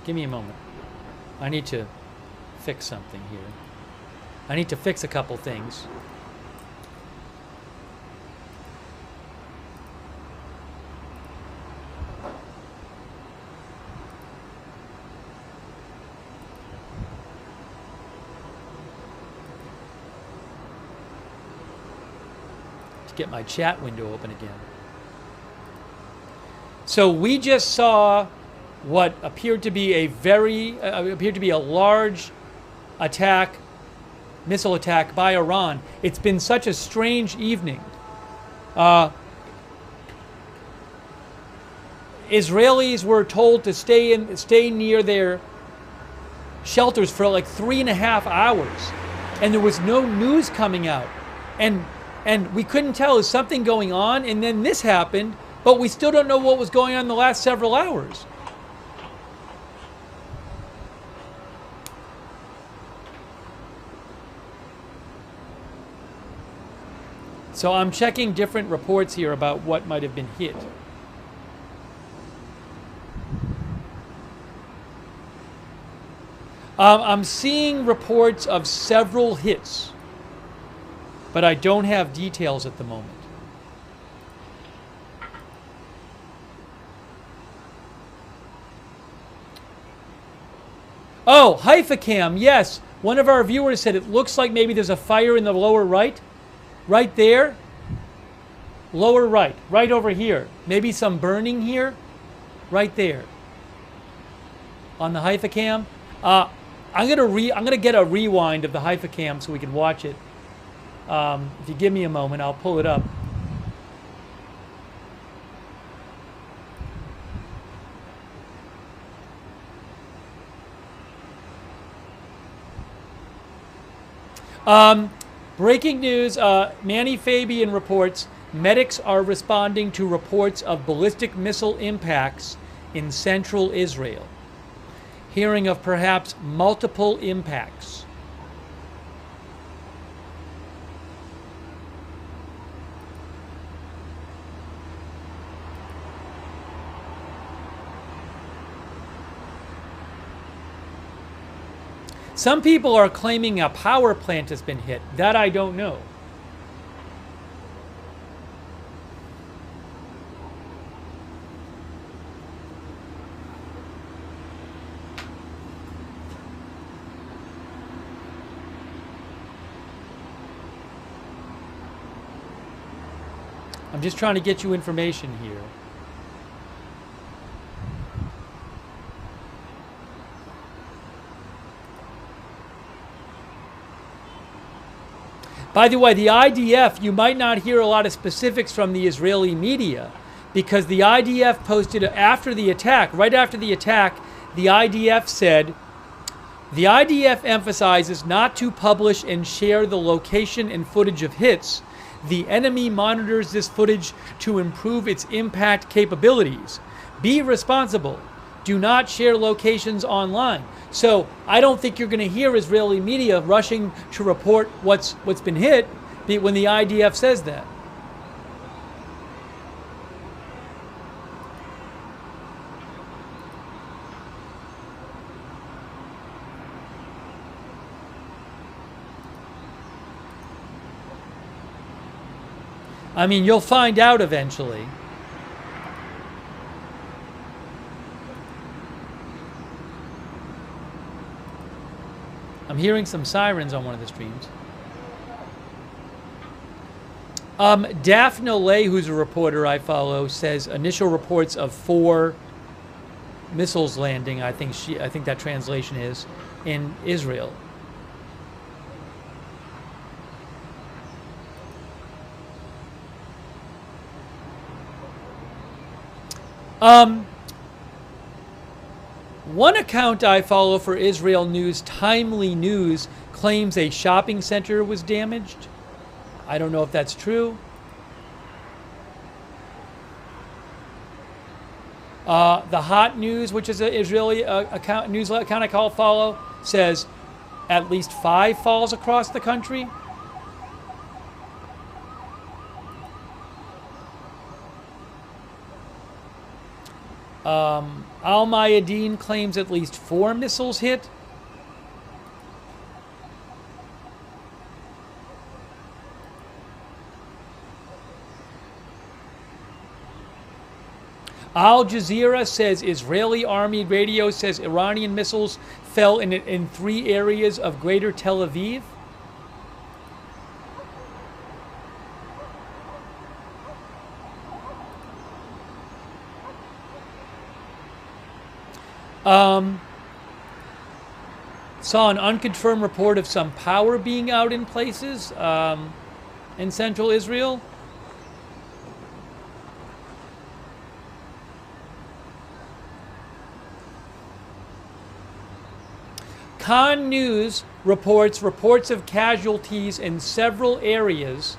A: Give me a moment. I need to fix something here. I need to fix a couple things. To get my chat window open again. So we just saw what appeared to be a large attack, missile attack by Iran. It's been such a strange evening. Israelis were told to stay near their shelters for like 3.5 hours, and there was no news coming out, and we couldn't tell, is something going on? And then this happened, but we still don't know what was going on in the last several hours. So I'm checking different reports here about what might have been hit. I'm seeing reports of several hits, but I don't have details at the moment. Oh, Haifa cam, yes. One of our viewers said it looks like maybe there's a fire in the lower right. Right there. Lower right. Right over here. Maybe some burning here. Right there. On the Haifa cam. I'm gonna get a rewind of the Haifa cam so we can watch it. If you give me a moment, I'll pull it up. Breaking news, Manny Fabian reports medics are responding to reports of ballistic missile impacts in central Israel. Hearing of perhaps multiple impacts. Some people are claiming a power plant has been hit. That I don't know. I'm just trying to get you information here. By the way, the IDF, you might not hear a lot of specifics from the Israeli media because the IDF posted after the attack, right after the attack, the IDF said, the IDF emphasizes not to publish and share the location and footage of hits. The enemy monitors this footage to improve its impact capabilities. Be responsible. Do not share locations online. So I don't think you're going to hear Israeli media rushing to report what's been hit when the IDF says that. I mean, you'll find out eventually. I'm hearing some sirens on one of the streams. Daphne Lay, who's a reporter I follow, says initial reports of 4 missiles landing, I think that translation is, in Israel. One account I follow for Israel News, Timely News, claims a shopping center was damaged. I don't know if that's true. The Hot News, which is an Israeli news account I follow, says at least 5 falls across the country. Al Mayadeen claims at least 4 missiles hit. Al Jazeera says Israeli army radio says Iranian missiles fell in 3 areas of greater Tel Aviv. Saw an unconfirmed report of some power being out in places in central Israel. Khan News reports of casualties in several areas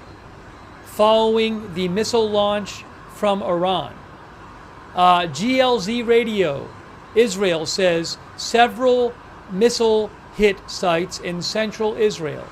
A: following the missile launch from Iran. GLZ Radio Israel says several missile hit sites in central Israel.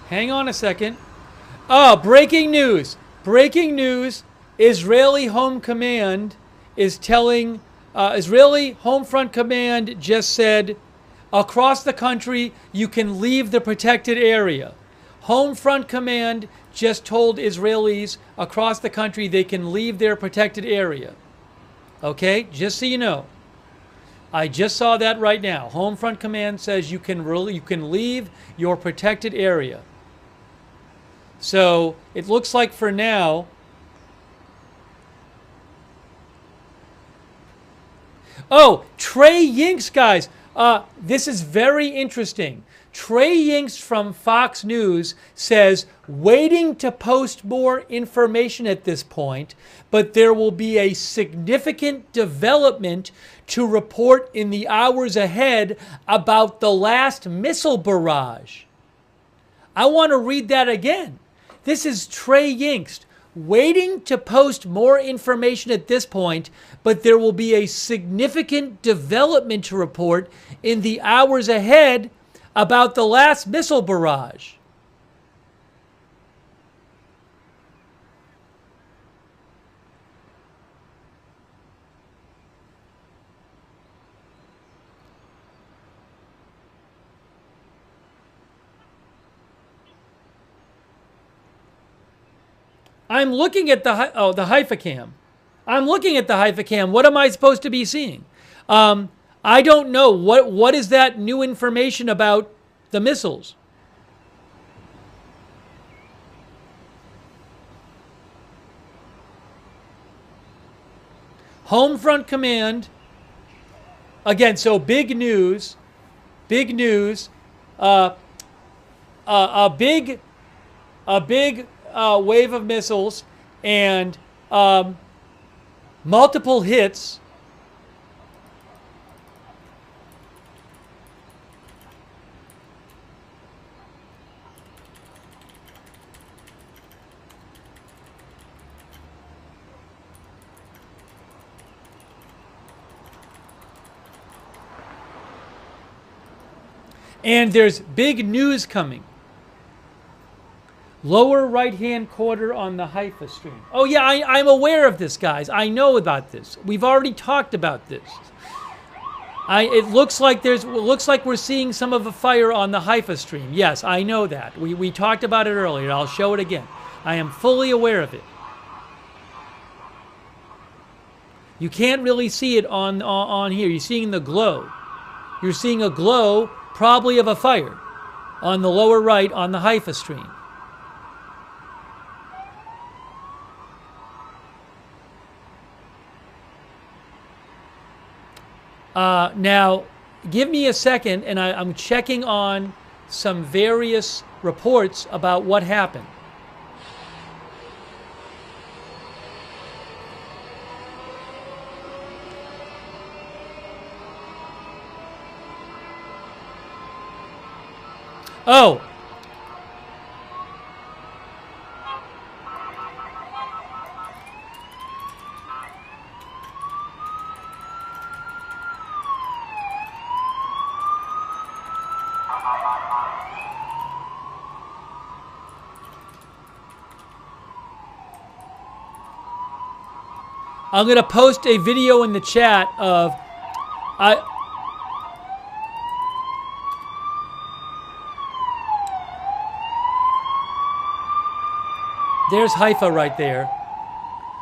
A: Hang on a second. Oh, breaking news. Israeli Home Command is telling, Israeli Home Front Command just said, across the country, you can leave the protected area. Home Front Command just told Israelis across the country they can leave their protected area. Okay, just so you know. I just saw that right now. Home Front Command says you can leave your protected area. So it looks like for now. Oh, Trey Yinks, guys. This is very interesting. Trey Yinks from Fox News says, waiting to post more information at this point, but there will be a significant development to report in the hours ahead about the last missile barrage. I want to read that again. This is Trey Yinks, waiting to post more information at this point, but there will be a significant development to report in the hours ahead about the last missile barrage. I'm looking at the Haifa cam. I'm looking at the Haifa cam. What am I supposed to be seeing? I don't know. What is that new information about the missiles? Home Front Command. Again, so big news. Big news. A big wave of missiles and multiple hits. And there's big news coming. Lower right-hand corner on the Haifa stream. Oh yeah, I'm aware of this, guys. I know about this. We've already talked about this. It looks like we're seeing some of a fire on the Haifa stream. Yes, I know that. We talked about it earlier. I'll show it again. I am fully aware of it. You can't really see it on here. You're seeing the glow. You're seeing a glow, probably of a fire, on the lower right on the Haifa stream. Now, give me a second, and I'm checking on some various reports about what happened. Oh. I'm going to post a video in the chat of there's Haifa right there.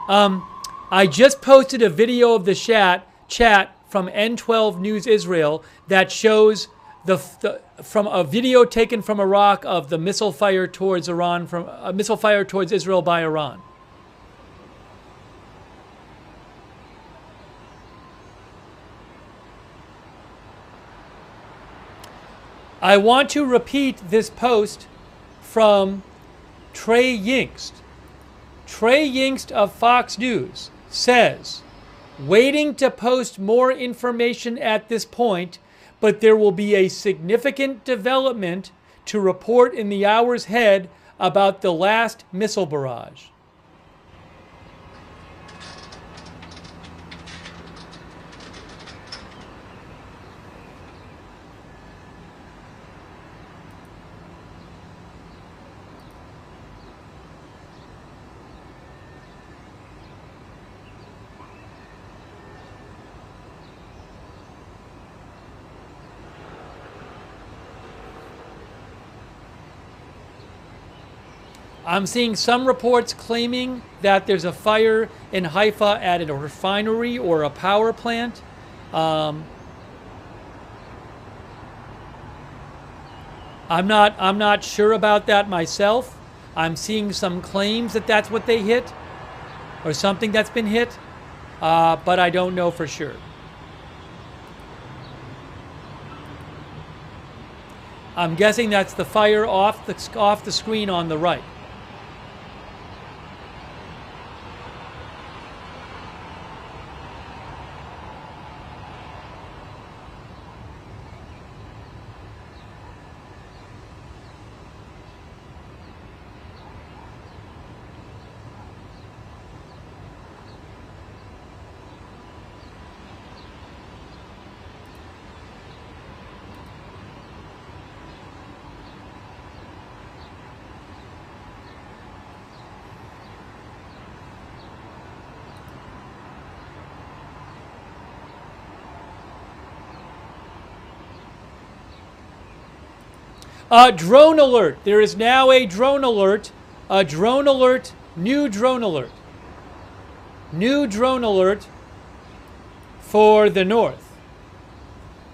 A: I just posted a video of the chat from N12 News Israel that shows from a video taken from Iraq of the missile fire towards Iran missile fire towards Israel by Iran. I want to repeat this post from Trey Yingst. Trey Yingst of Fox News says, waiting to post more information at this point, but there will be a significant development to report in the hours ahead about the last missile barrage. I'm seeing some reports claiming that there's a fire in Haifa at a refinery or a power plant. I'm not sure about that myself. I'm seeing some claims that that's what they hit, or something that's been hit, but I don't know for sure. I'm guessing that's the fire off the screen on the right. Drone alert. There is now a drone alert. A drone alert. New drone alert. New drone alert for the north.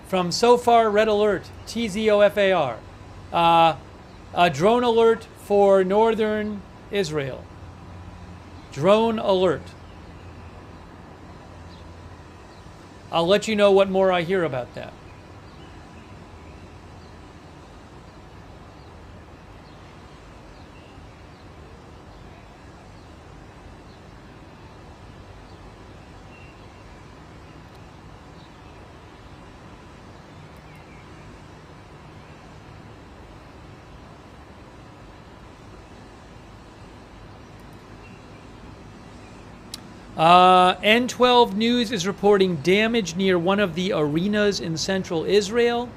A: From SOFAR Red Alert. TZOFAR. A drone alert for northern Israel. Drone alert. I'll let you know what more I hear about that. N12 News is reporting damage near one of the arenas in central Israel.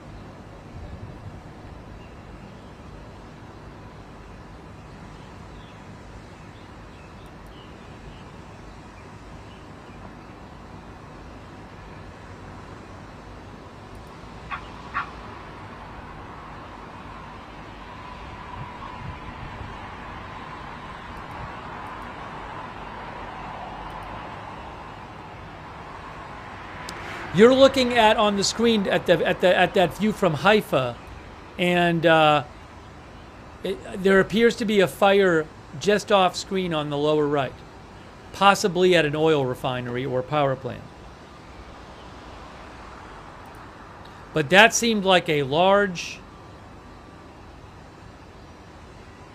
A: You're looking at on the screen at that view from Haifa, and there appears to be a fire just off screen on the lower right, possibly at an oil refinery or power plant. But that seemed like a large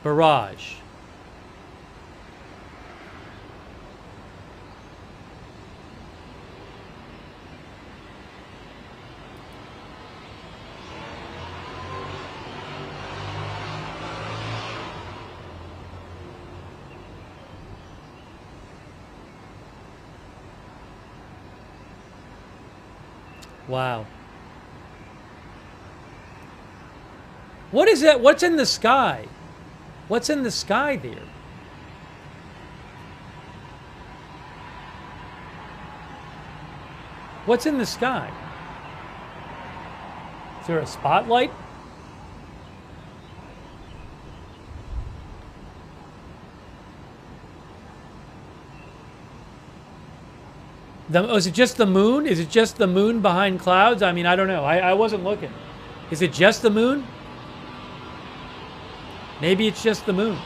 A: barrage. Wow. What is that? What's in the sky? What's in the sky there? What's in the sky? Is there a spotlight? Is it just the moon? Is it just the moon behind clouds? I mean, I don't know. I wasn't looking. Is it just the moon? Maybe it's just the moon.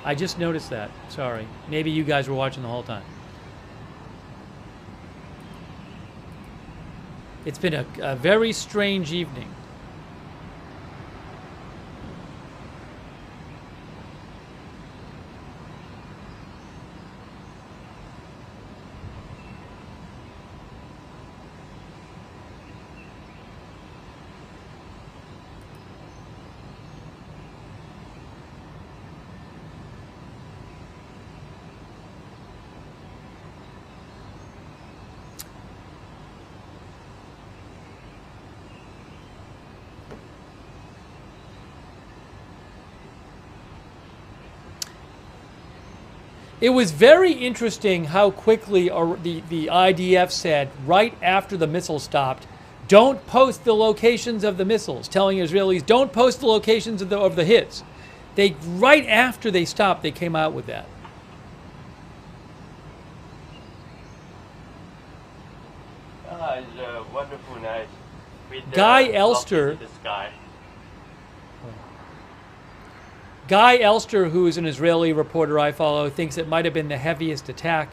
A: I just noticed that. Sorry. Maybe you guys were watching the whole time. It's been a very strange evening. It was very interesting how quickly the IDF said, right after the missile stopped, don't post the locations of the missiles, telling Israelis, don't post the locations of the hits. They, right after they stopped, they came out with that.
K: It's wonderful night. With
A: Guy Elster.
K: The sky.
A: Guy Elster, who is an Israeli reporter I follow, thinks it might have been the heaviest attack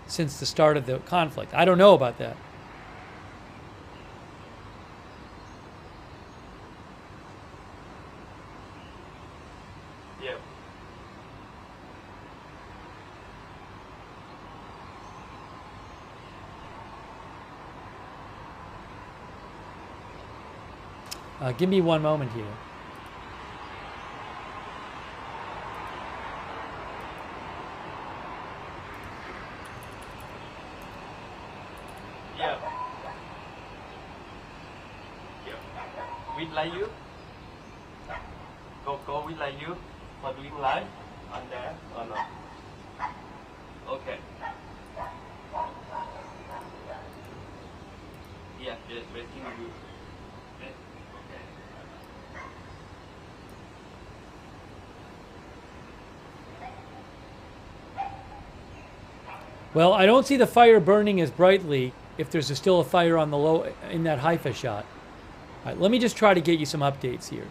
A: since the start of the conflict. I don't know about that.
K: Yeah.
A: Give me one moment here.
K: With like you? Go with like you for doing live on there or not? Okay. Yeah, just waiting you. Okay.
A: Well, I don't see the fire burning as brightly if there's still a fire on the low in that Haifa shot. All right, let me just try to get you some updates here.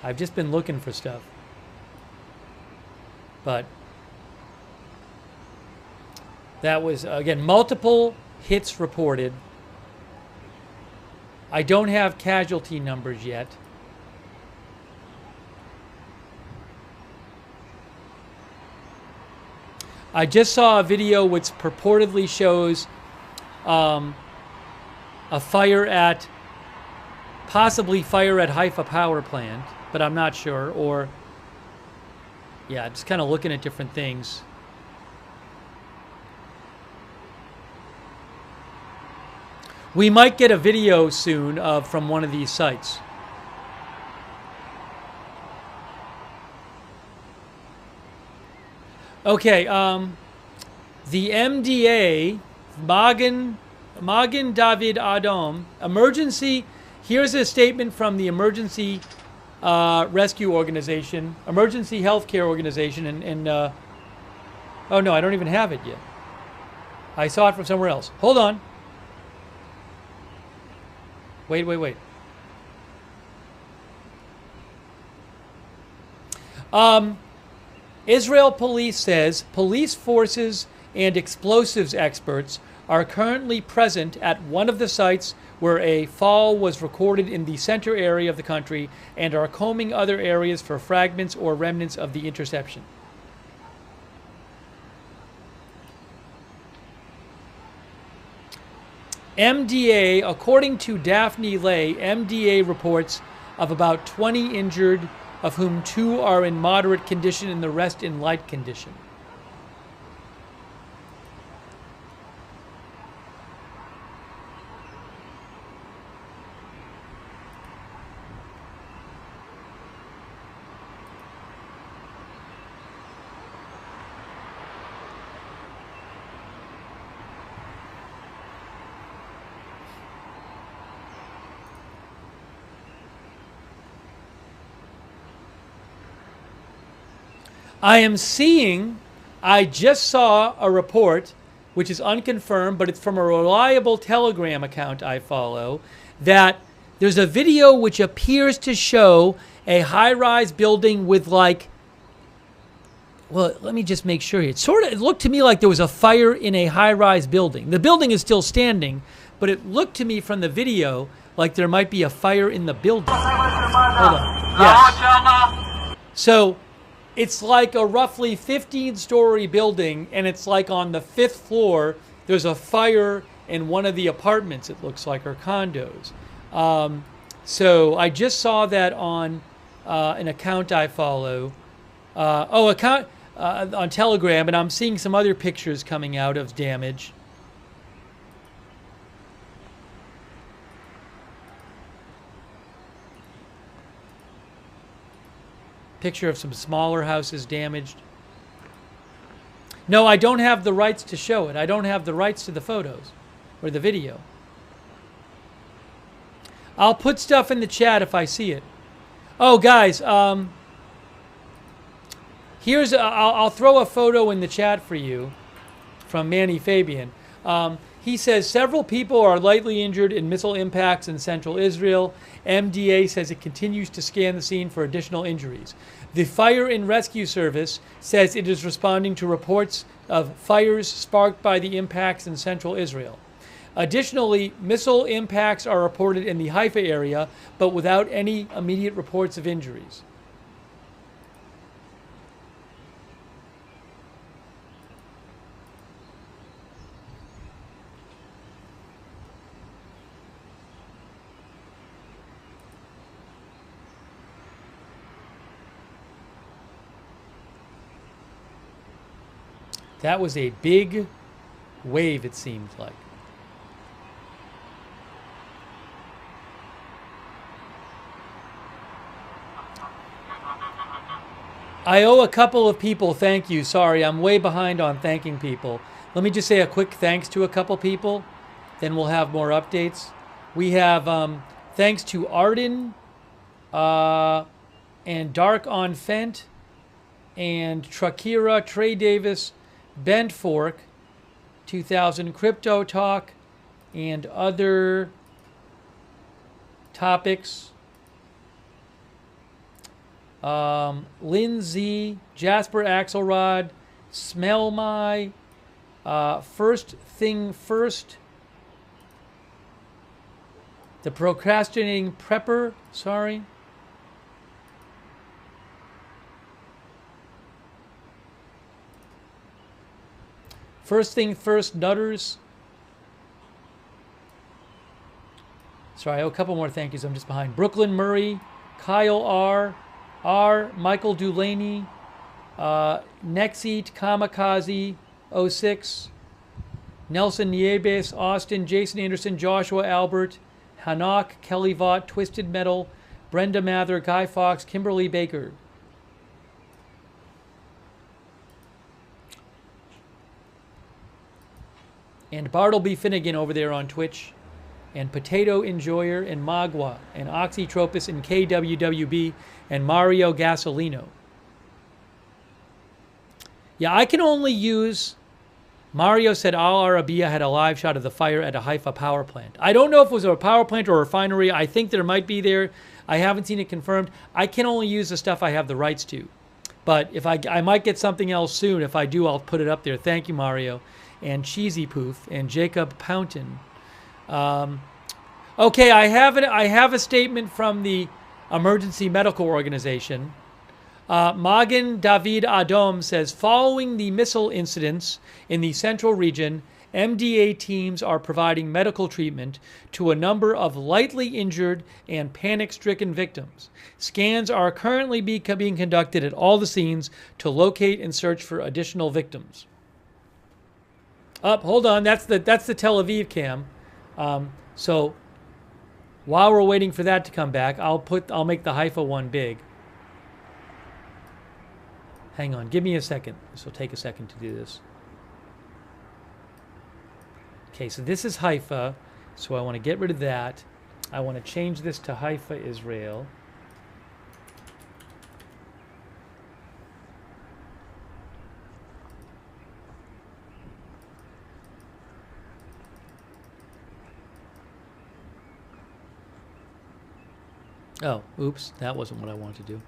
A: I've just been looking for stuff. But that was, again, multiple hits reported. I don't have casualty numbers yet. I just saw a video which purportedly shows a fire at, possibly fire at Haifa power plant, but I'm not sure. Or, yeah, just kind of looking at different things. We might get a video soon from one of these sites. Okay, the MDA, Magen David Adom, emergency, here's a statement from the Emergency Rescue Organization, Emergency Healthcare Organization, and oh no, I don't even have it yet. I saw it from somewhere else. Hold on. Wait. Israel police says police forces and explosives experts are currently present at one of the sites where a fall was recorded in the center area of the country and are combing other areas for fragments or remnants of the interception. MDA, according to Daphne Lay, MDA reports of about 20 injured, of whom 2 are in moderate condition and the rest in light condition. I just saw a report, which is unconfirmed, but it's from a reliable Telegram account I follow, that there's a video which appears to show a high-rise building with like, well, let me just make sure here. It looked to me like there was a fire in a high-rise building. The building is still standing, but it looked to me from the video like there might be a fire in the building. Hold on. Yes. So it's like a roughly 15-story building, and it's like on the 5th floor, there's a fire in one of the apartments, it looks like, or condos. So I just saw that on an account I follow. On Telegram, and I'm seeing some other pictures coming out of damage. Picture of some smaller houses damaged. No, I don't have the rights to show it. I don't have the rights to the photos or the video. I'll put stuff in the chat if I see it. Oh, guys, I'll throw a photo in the chat for you from Manny Fabian. He says several people are lightly injured in missile impacts in central Israel. MDA says it continues to scan the scene for additional injuries. The Fire and Rescue Service says it is responding to reports of fires sparked by the impacts in central Israel. Additionally, missile impacts are reported in the Haifa area, but without any immediate reports of injuries. That was a big wave, it seemed like. I owe a couple of people thank you. Sorry, I'm way behind on thanking people. Let me just say a quick thanks to a couple people, then we'll have more updates. We have thanks to Arden and Dark on Fent and Trakira, Trey Davis, Bent Fork, 2000 Crypto Talk, and other topics. Lindsay, Jasper Axelrod, Smell My, First Thing First, The Procrastinating Prepper, sorry. First Thing First Nutters. Sorry, I owe a couple more thank yous. I'm just behind. Brooklyn Murray, Kyle R., Michael Dulaney, Nexeat, Kamikaze, 06, Nelson Niebes, Austin, Jason Anderson, Joshua Albert, Hanak, Kelly Vaught, Twisted Metal, Brenda Mather, Guy Fox, Kimberly Baker. And Bartleby Finnegan over there on Twitch, and Potato Enjoyer, and Magua, and Oxytropus, and KWWB, and Mario Gasolino. Yeah, I can only use... Mario said Al Arabiya had a live shot of the fire at a Haifa power plant. I don't know if it was a power plant or a refinery. I think there might be there. I haven't seen it confirmed. I can only use the stuff I have the rights to. But if I might get something else soon. If I do, I'll put it up there. Thank you, Mario, and Cheesy Poof, and Jacob Pountain. Okay, I have a statement from the Emergency Medical Organization. Magen David Adom says, following the missile incidents in the central region, MDA teams are providing medical treatment to a number of lightly injured and panic-stricken victims. Scans are currently being conducted at all the scenes to locate and search for additional victims. Hold on, that's the Tel Aviv cam. So while we're waiting for that to come back, I'll make the Haifa one big. Hang on, give me a second. This will take a second to do this. Okay, so this is Haifa, so I want to get rid of that. I want to change this to Haifa, Israel. Oh, oops, that wasn't what I wanted to do.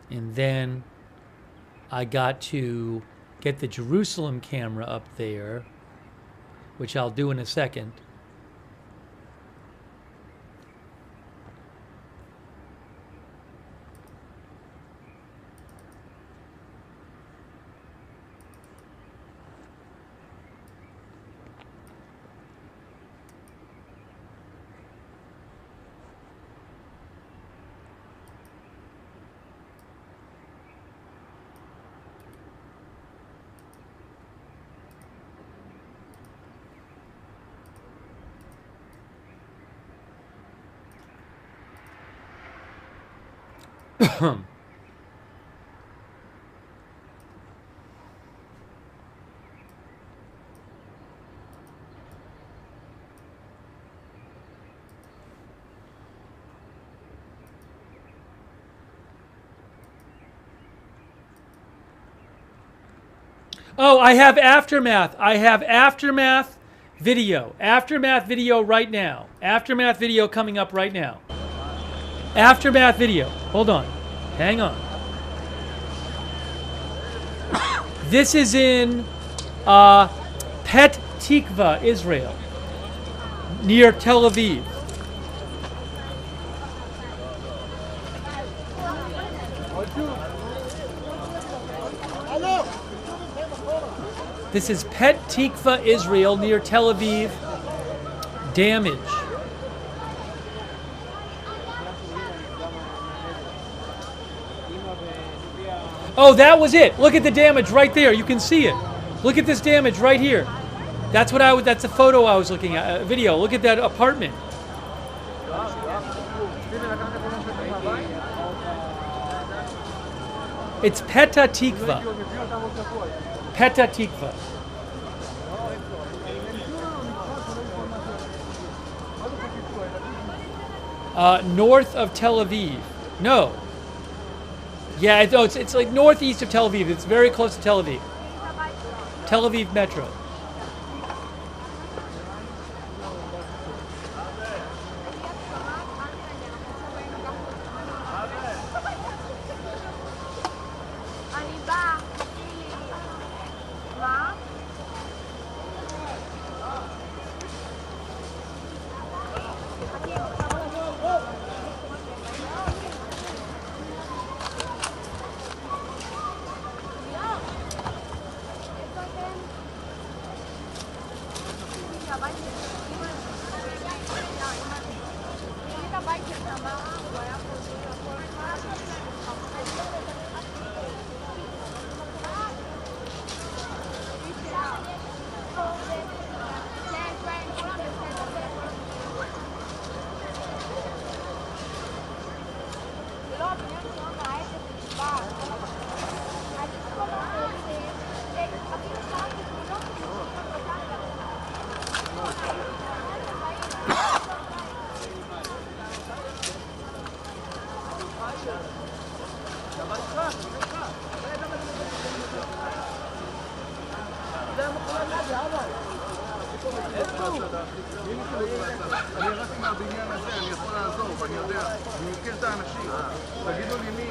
A: And then I got to get the Jerusalem camera up there, which I'll do in a second. Oh, I have Aftermath. I have Aftermath video. Aftermath video right now. Aftermath video coming up right now. Aftermath video. Hold on. Hang on. This is in Pet Tikva, Israel, near Tel Aviv. This is Pet Tikva, Israel, near Tel Aviv. Damage. Oh, that was it. Look at the damage right there. You can see it. Look at this damage right here. That's what that's a photo I was looking at, a video. Look at that apartment. It's Petah Tikva. Petah Tikva. North of Tel Aviv. No. Yeah, it's like northeast of Tel Aviv. It's very close to Tel Aviv. Tel Aviv Metro.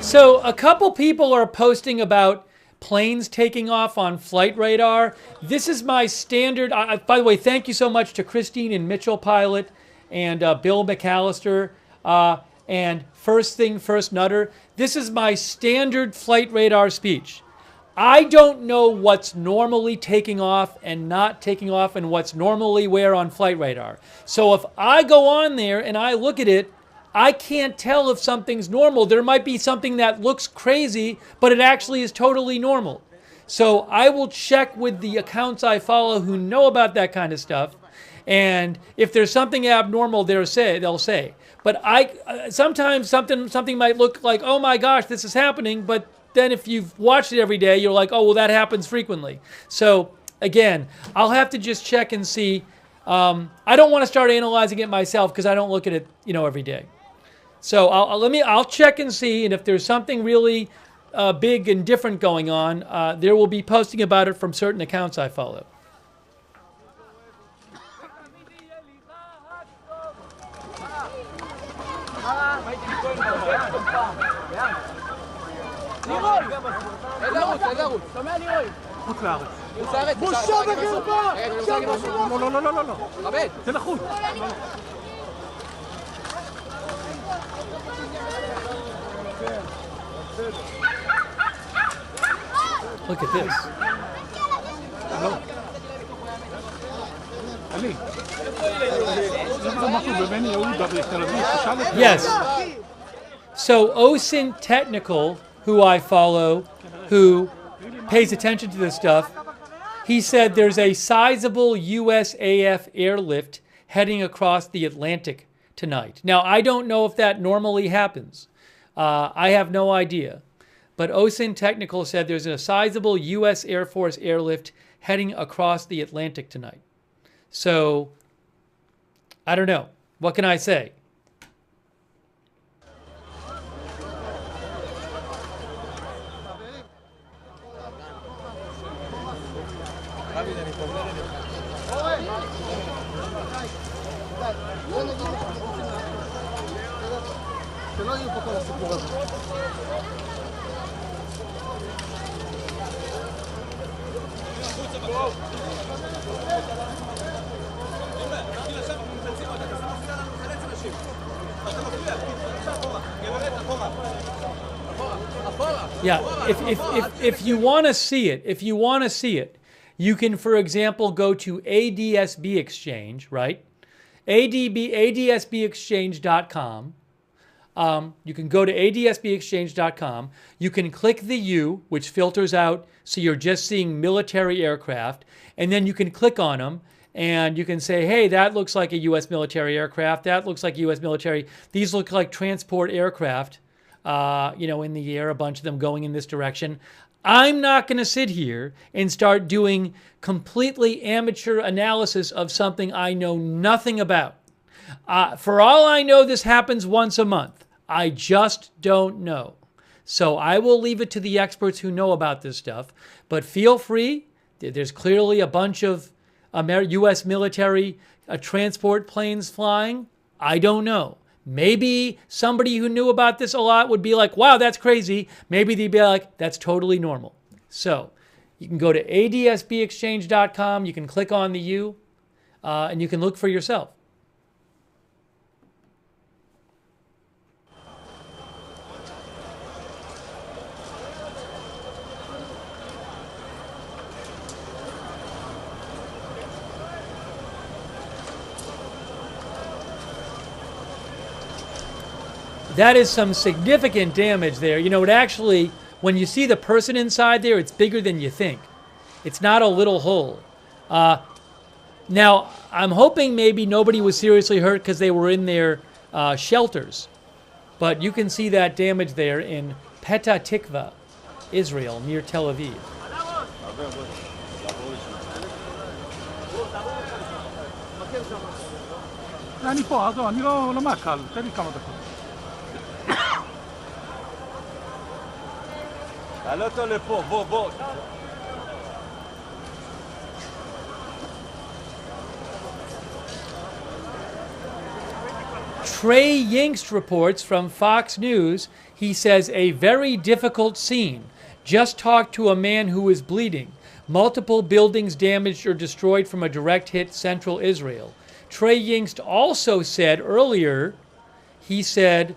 A: So a couple people are posting about planes taking off on flight radar. This is my standard. By the way, thank you so much to Christine and Mitchell Pilot and Bill McAllister and First Thing First Nutter. This is my standard flight radar speech. I don't know what's normally taking off and not taking off and what's normally where on flight radar. So if I go on there and I look at it, I can't tell if something's normal. There might be something that looks crazy, but it actually is totally normal. So I will check with the accounts I follow who know about that kind of stuff. And if there's something abnormal, they'll say. But sometimes something might look like, oh my gosh, this is happening. But then if you've watched it every day, you're like, oh, well, that happens frequently. So again, I'll have to just check and see. I don't want to start analyzing it myself because I don't look at it, every day. So I'll check and see, and if there's something really big and different going on, there will be posting about it from certain accounts I follow. Look at this. Yes. So OSINT Technical, who I follow, who pays attention to this stuff, he said there's a sizable USAF airlift heading across the Atlantic tonight. Now, I don't know if that normally happens. I have no idea. But OSINT Technical said there's a sizable U.S. Air Force airlift heading across the Atlantic tonight. So, I don't know. What can I say? Yeah, if you want to see it, you can, for example, go to ADSB Exchange, right? ADSBExchange.com. You can go to ADSBExchange.com. You can click the U, which filters out so you're just seeing military aircraft, and then you can click on them, and you can say, hey, that looks like a U.S. military aircraft. That looks like U.S. military. These look like transport aircraft, in the air, a bunch of them going in this direction. I'm not going to sit here and start doing completely amateur analysis of something I know nothing about. For all I know, this happens once a month. I just don't know. So I will leave it to the experts who know about this stuff. But feel free. There's clearly a bunch of U.S. military transport planes flying. I don't know. Maybe somebody who knew about this a lot would be like, wow, that's crazy. Maybe they'd be like, that's totally normal. So you can go to adsbexchange.com. You can click on the U, and you can look for yourself. That is some significant damage there. It actually, when you see the person inside there, it's bigger than you think. It's not a little hole. Now, I'm hoping maybe nobody was seriously hurt because they were in their shelters. But you can see that damage there in Petah Tikva, Israel, near Tel Aviv.
K: תעלה אותו לפה, בוא.
A: Trey Yingst reports from Fox News. He says, a very difficult scene. Just talked to a man who is bleeding. Multiple buildings damaged or destroyed from a direct hit central Israel. Trey Yingst also said earlier, he said,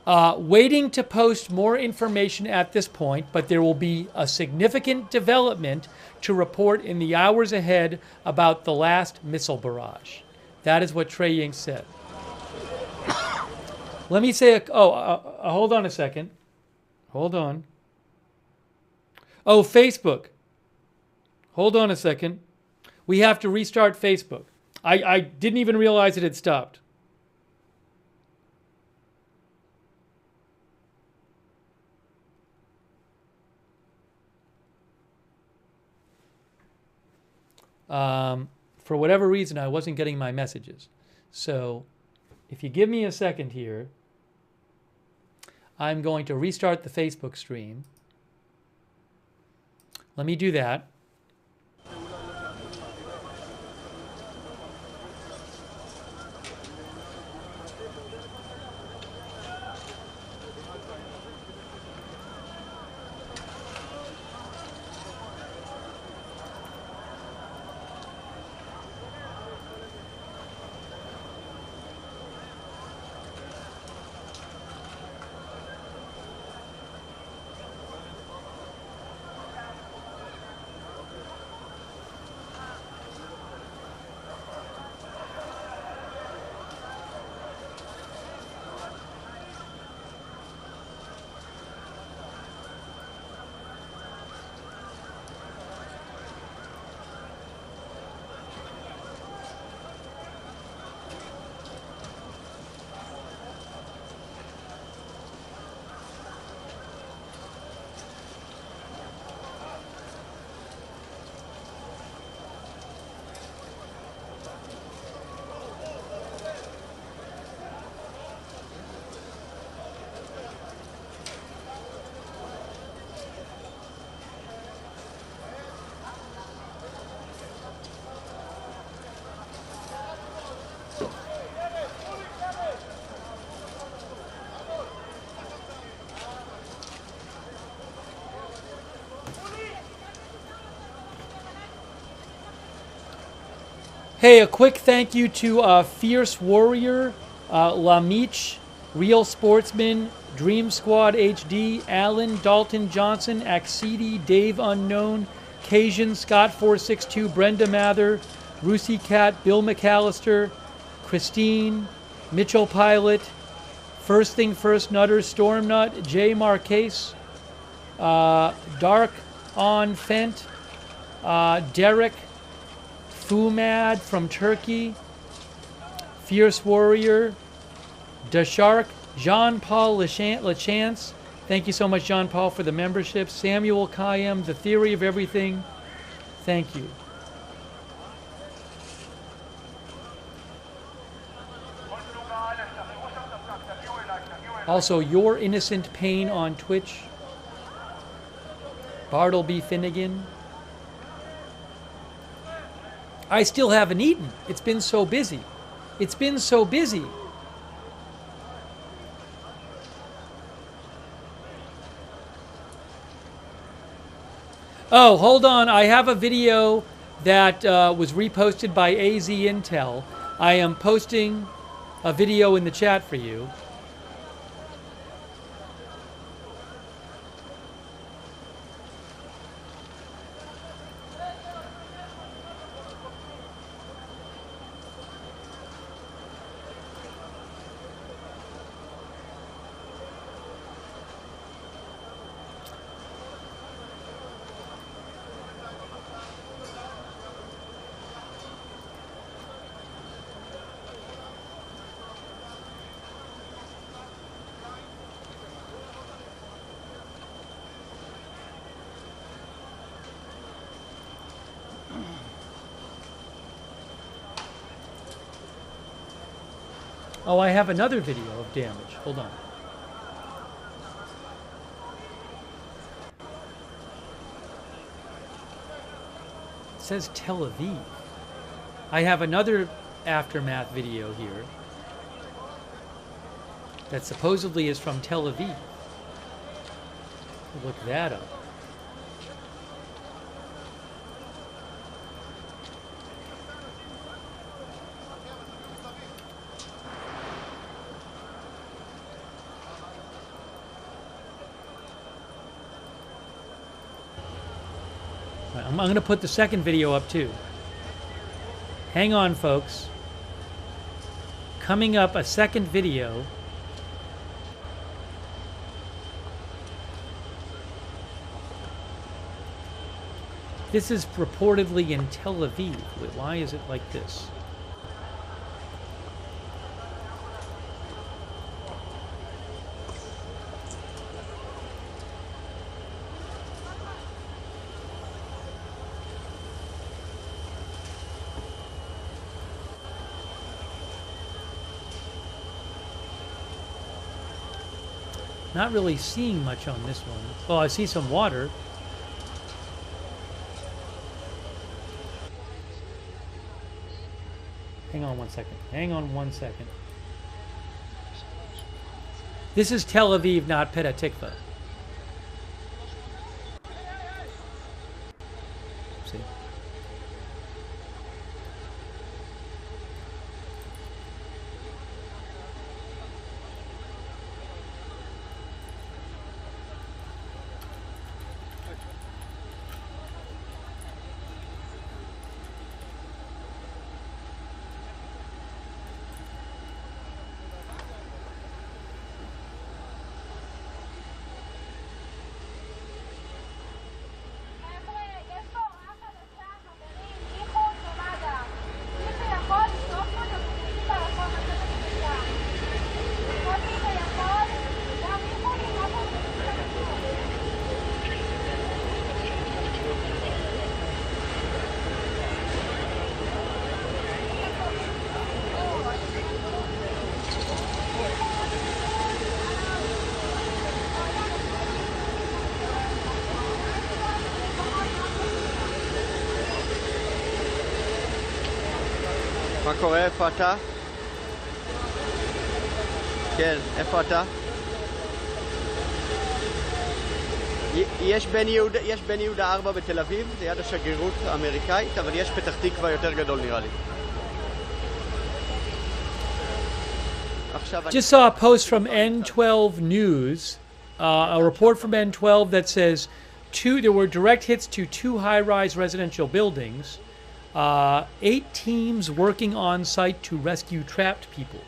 A: waiting to post more information at this point, but there will be a significant development to report in the hours ahead about the last missile barrage. That is what Trey Yingst said. Let me say, hold on a second. Hold on. Oh, Facebook. Hold on a second. We have to restart Facebook. I didn't even realize it had stopped. For whatever reason, I wasn't getting my messages. So if you give me a second here, I'm going to restart the Facebook stream. Let me do that. Hey, a quick thank you to Fierce Warrior, Lamich, Real Sportsman, Dream Squad HD, Alan, Dalton Johnson, Accedi, Dave Unknown, Cajun, Scott462, Brenda Mather, Rusey Cat, Bill McAllister, Christine, Mitchell Pilot, First Thing First Nutter, Stormnut, Jay Marquez, Dark On Fent, Derek, Fumad from Turkey, Fierce Warrior, Dashark, Jean-Paul Lachance. Thank you so much, Jean-Paul, for the membership. Samuel Kayem, The Theory of Everything. Thank you. Also, Your Innocent Pain on Twitch. Bartleby Finnegan. I still haven't eaten. It's been so busy. It's been so busy. Oh, hold on. I have a video that was reposted by AZ Intel. I am posting a video in the chat for you. Oh, I have another video of damage. Hold on. It says Tel Aviv. I have another aftermath video here that supposedly is from Tel Aviv. Look that up. I'm going to put the second video up too. Hang on, folks. Coming up, a second video. This is reportedly in Tel Aviv. Wait, why is it like this? Not really seeing much on this one. Oh, I see some water. Hang on one second. Hang on one second. This is Tel Aviv, not Petah Tikva. See?
M: מה קורה? איפה אתה? כן, איפה אתה? יש בן יהודה 4 בתל אביב, ליד השגרירות האמריקאית, אבל יש פתח תקווה יותר גדול נראה לי.
A: Just saw a post from N12 News, a report from N12 that says there were direct hits to 2 high-rise residential buildings. 8 teams working on site to rescue trapped people.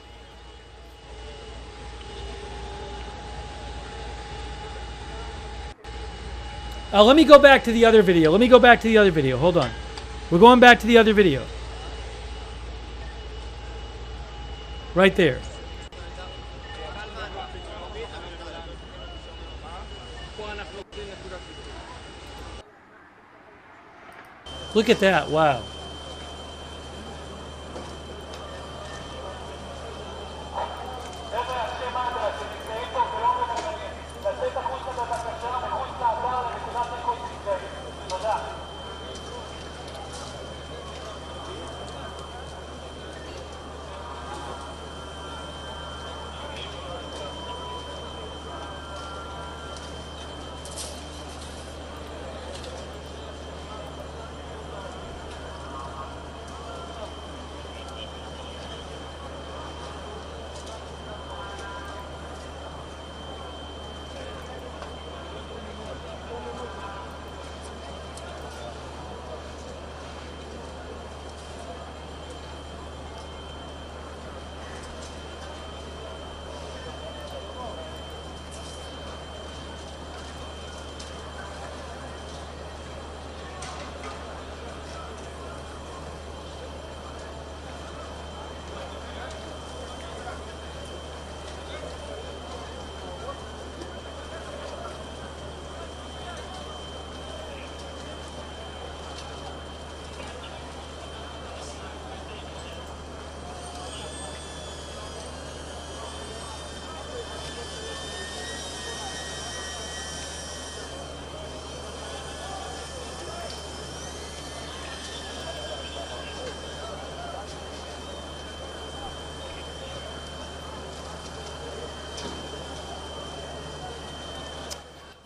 A: Let me go back to the other video. Hold on. We're going back to the other video. Right there. Look at that. Wow.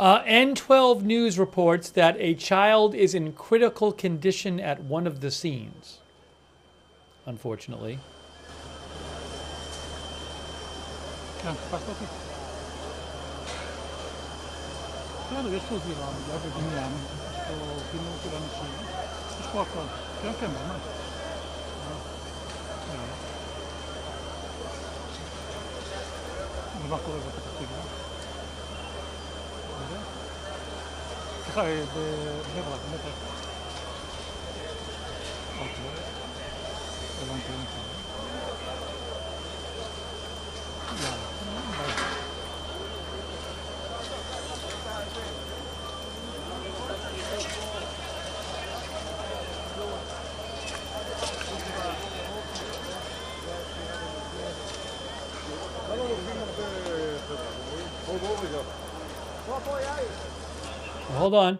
A: N12 News reports that a child is in critical condition at one of the scenes. Unfortunately.
N: כן, חיפשת אותי? בסדר, יש פה זירה, בגלל בבניין, יש פה פינוי של אנשים, יש פה הכל. כן, כן, ממש. ומה קורה בפתח תקווה? סליחה, בבני ברק. אוקיי. הבנתי. יאללה, ביי.
A: Hold on.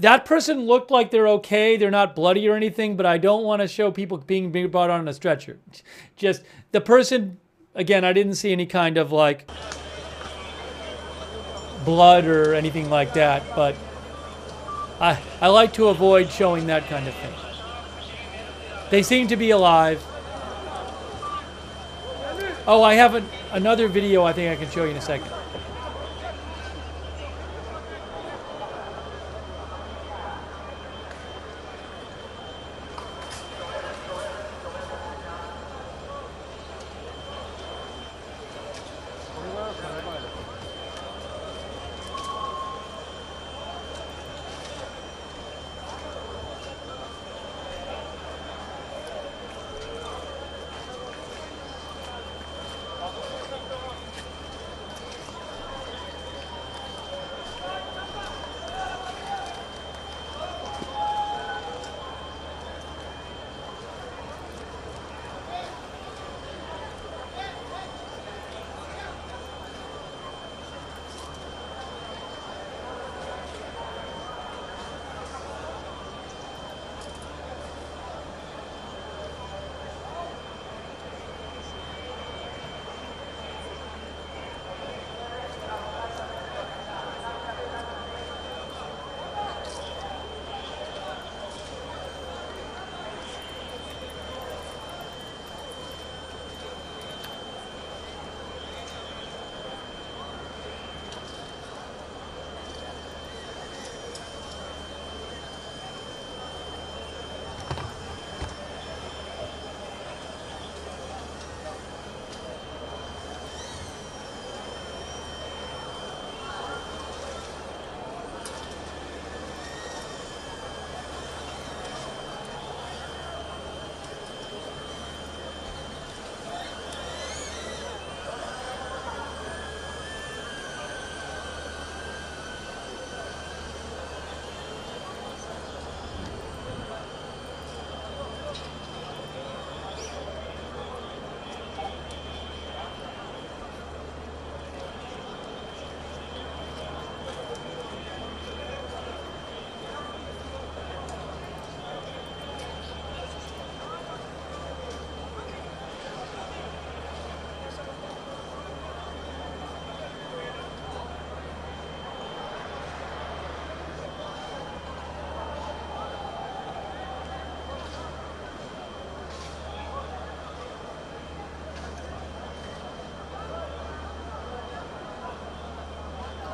A: That person looked like they're okay. They're not bloody or anything, but I don't want to show people being brought on a stretcher. Just the person, again, I didn't see any kind of like blood or anything like that, but I like to avoid showing that kind of thing. They seem to be alive. Oh, I have another video I think I can show you in a second.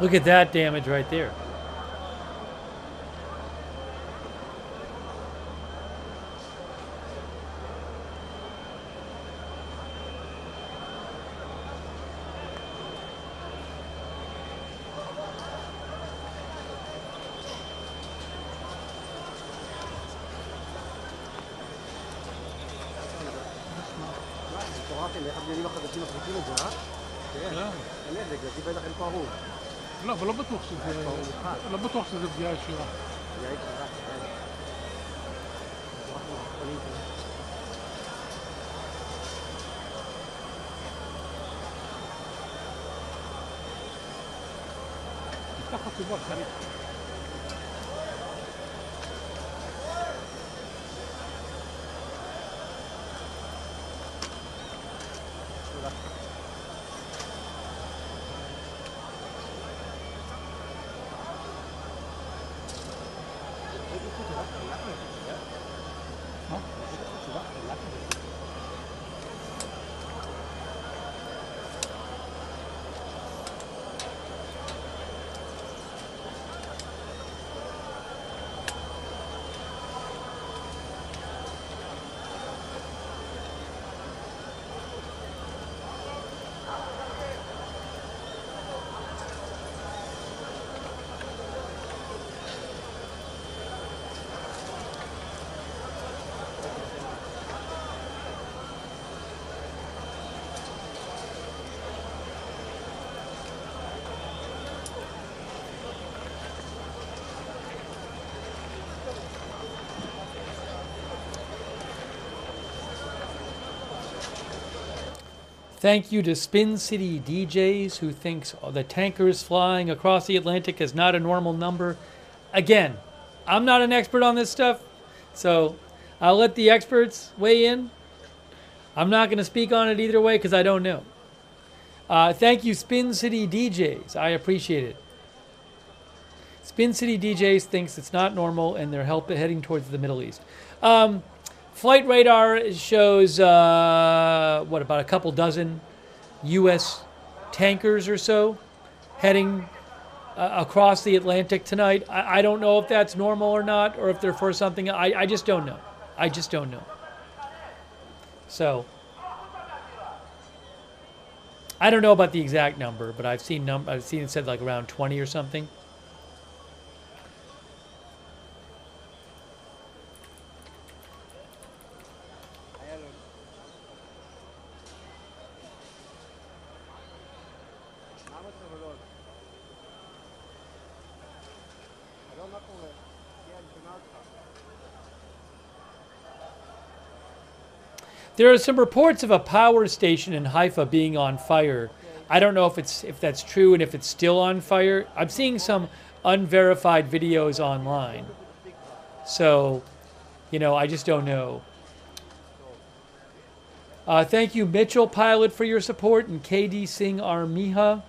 A: Look at that damage right there.
N: לא, אבל לא בטוח שזה פגיעה ישירה. תפתח הציבור, חריף.
A: Thank you to Spin City DJs, who thinks the tankers flying across the Atlantic is not a normal number. Again, I'm not an expert on this stuff, so I'll let the experts weigh in. I'm not going to speak on it either way because I don't know. Thank you, Spin City DJs. I appreciate it. Spin City DJs thinks it's not normal and they're heading towards the Middle East. Flight radar shows, about a couple dozen U.S. tankers or so heading across the Atlantic tonight. I don't know if that's normal or not, or if they're for something. I just don't know. I just don't know. So, I don't know about the exact number, but I've seen it said like around 20 or something. There are some reports of a power station in Haifa being on fire. I don't know if that's true and if it's still on fire. I'm seeing some unverified videos online. So, I just don't know. Thank you, Mitchell Pilot, for your support, and KD Singh Armiha.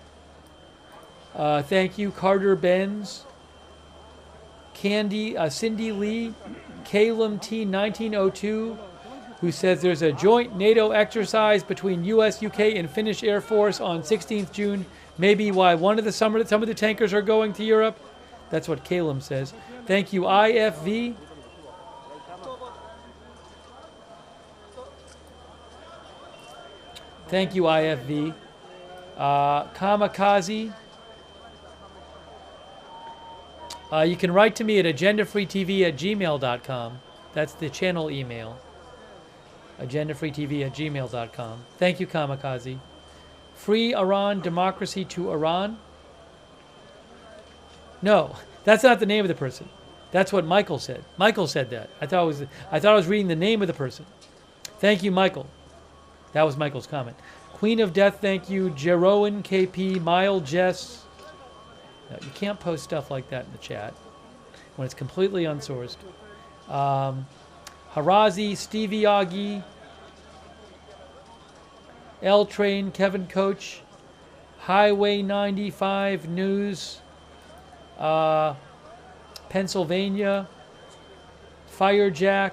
A: Thank you, Carter Benz, Cindy Lee, Calum T 1902. Who says there's a joint NATO exercise between U.S., UK, and Finnish Air Force on 16th June. Maybe why some of the tankers are going to Europe. That's what Calum says. Thank you, IFV. Thank you, IFV. Kamikaze. You can write to me at agendafreetv@gmail.com. That's the channel email. agendafreetv@gmail.com. Thank you, Kamikaze. Free Iran, democracy to Iran. No, that's not the name of the person. That's what Michael said. Michael said that. I thought I was reading the name of the person. Thank you, Michael. That was Michael's comment. Queen of Death, thank you. Jeroen KP, Mile Jess. No, you can't post stuff like that in the chat when it's completely unsourced. Harazi, Stevie Augie, L Train, Kevin Coach, Highway 95 News, Pennsylvania, Firejack,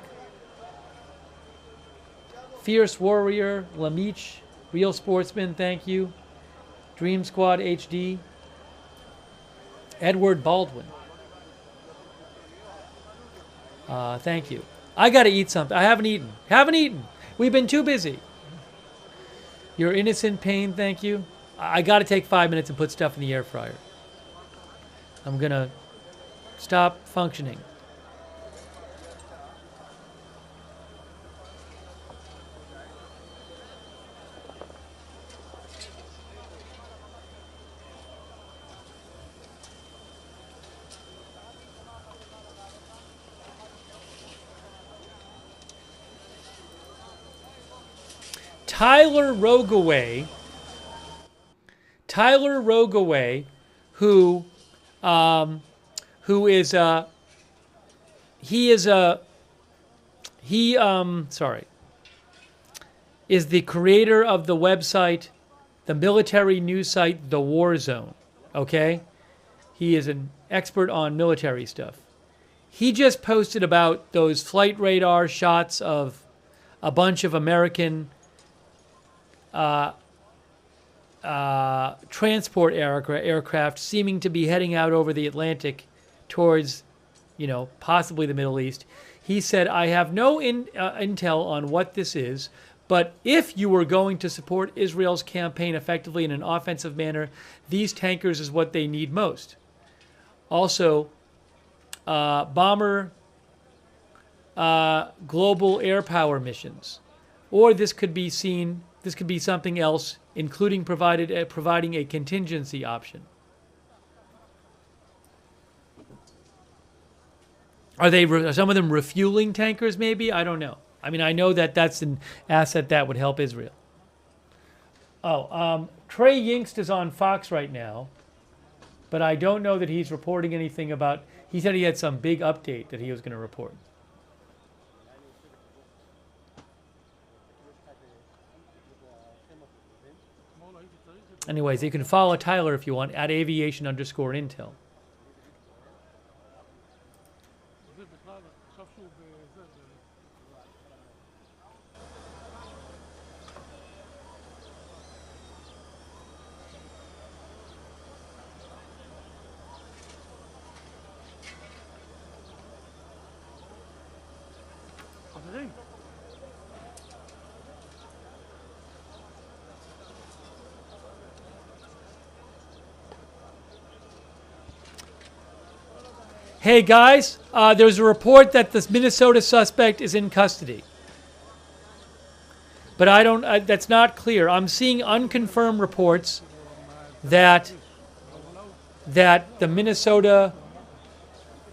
A: Fierce Warrior, Lamich, Real Sportsman, thank you, Dream Squad HD, Edward Baldwin. Thank you. I got to eat something. I haven't eaten. We've been too busy. Your innocent pain, thank you. I got to take 5 minutes and put stuff in the air fryer. I'm going to stop functioning. Tyler Rogaway, who is the creator of the website, the military news site, The War Zone. Okay, he is an expert on military stuff. He just posted about those flight radar shots of a bunch of American transport aircraft seeming to be heading out over the Atlantic towards, possibly the Middle East. He said, I have no intel on what this is, but if you were going to support Israel's campaign effectively in an offensive manner, these tankers is what they need most. Also, bomber global air power missions. Or this could be something else, including providing a contingency option. Are some of them refueling tankers, maybe? I don't know. I mean, I know that that's an asset that would help Israel. Trey Yingst is on Fox right now, but I don't know that he's reporting anything about. He said he had some big update that he was going to report. Anyways, you can follow Tyler if you want at aviation_intel. Hey guys, there's a report that this Minnesota suspect is in custody. But I don't, that's not clear. I'm seeing unconfirmed reports that the Minnesota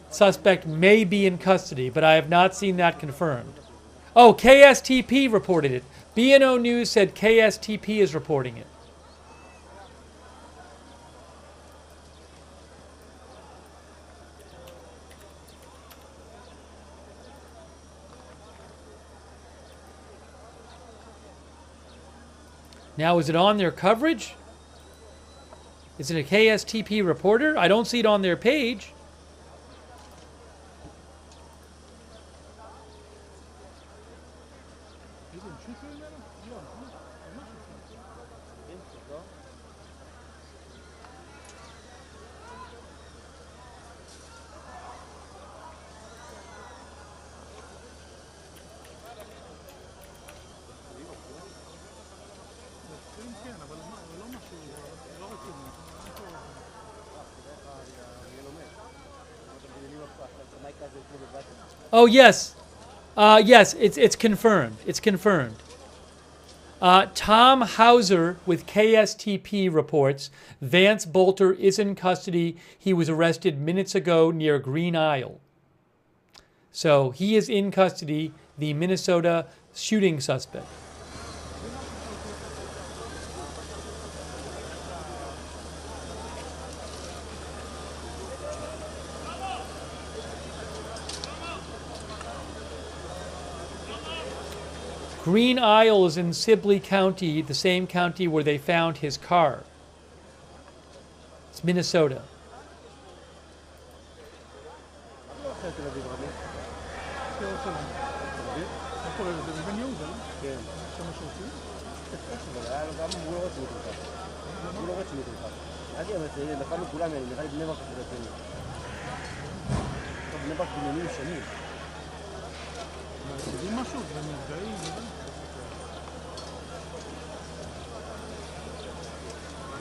A: suspect may be in custody, but I have not seen that confirmed. Oh, KSTP reported it. BNO News said KSTP is reporting it. Now, is it on their coverage? Is it a KSTP reporter? I don't see it on their page. Oh, yes. Yes, it's confirmed. It's confirmed. Tom Hauser with KSTP reports Vance Bolter is in custody. He was arrested minutes ago near Green Isle. So he is in custody, the Minnesota shooting suspect. Green Isle is in Sibley County, the same county where they found his car. It's Minnesota.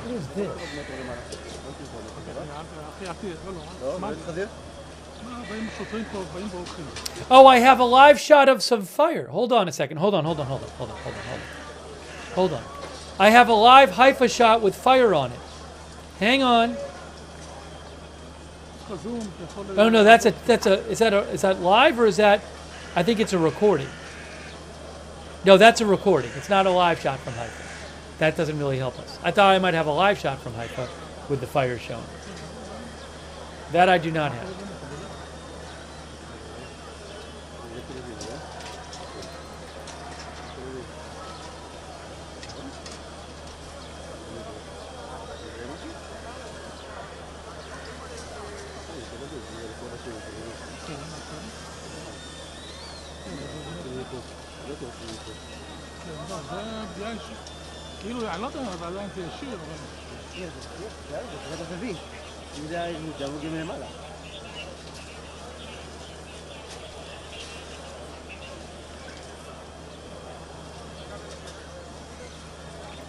A: What is this? Oh, I have a live shot of some fire. Hold on a second. Hold on. I have a live Haifa shot with fire on it. Hang on. Oh no, is that live or is that? I think it's a recording. No, that's a recording. It's not a live shot from Haifa. That doesn't really help us. I thought I might have a live shot from Haifa with the fire showing. That I do not have.
N: כאילו העלות אבל עדיין תהיה שיר, אבל... זה תביא. אם זה היה דרוגים מלמעלה.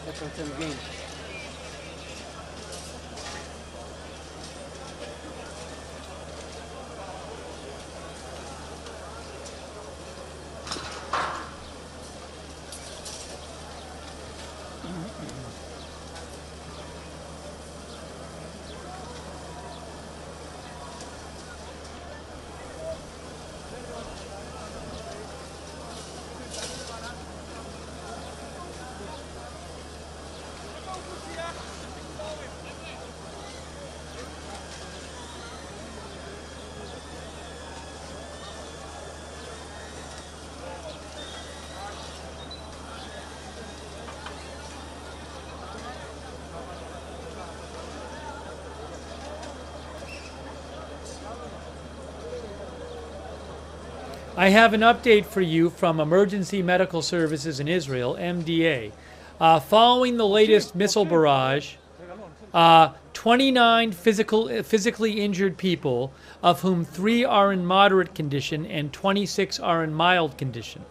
N: זה פרצם גאים.
A: I have an update for you from Emergency Medical Services in Israel, MDA. Following the latest missile barrage, 29 physically injured people, of whom 3 are in moderate condition and 26 are in mild condition.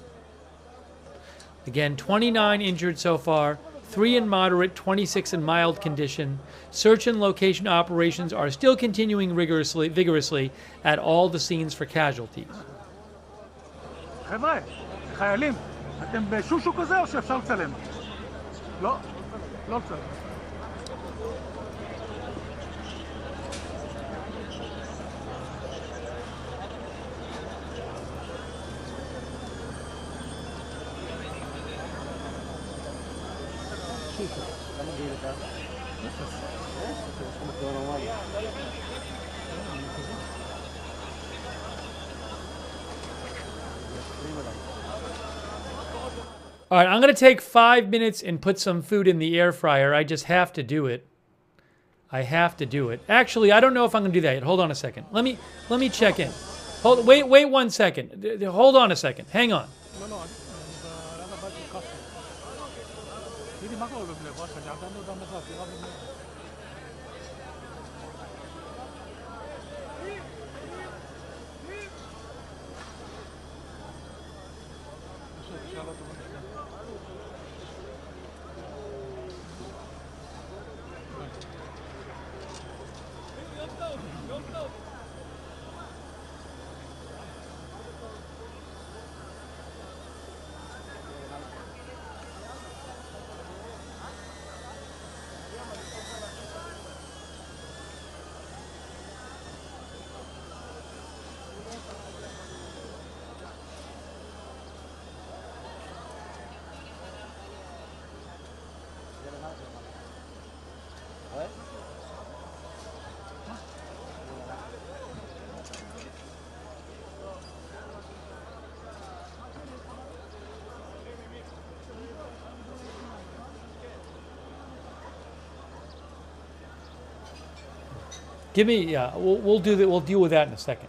A: Again, 29 injured so far, 3 in moderate, 26 in mild condition. Search and location operations are still continuing vigorously at all the scenes for casualties.
N: חבר'ה, חיילים, אתם בשושו כזה או שאפשר לצלם? לא, לא לצלם.
A: All right, I'm going to take 5 minutes and put some food in the air fryer. I just have to do it. I have to do it. Actually, I don't know if I'm going to do that yet. Hold on a second. Let me check in. Wait 1 second. Hold on a second. Hang on. Give me, yeah, we'll do that. We'll deal with that in a second.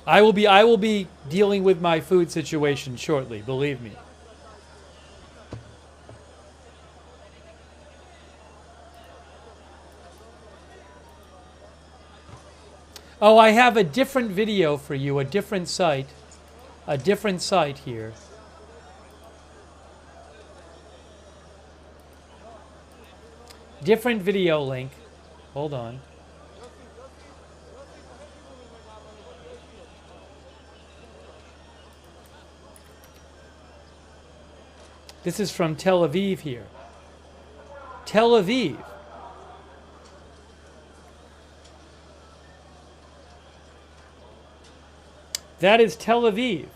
A: I will be dealing with my food situation shortly, believe me. Oh, I have a different video for you, a different site here. Different video link. Hold on. This is from Tel Aviv here. Tel Aviv. That is Tel Aviv.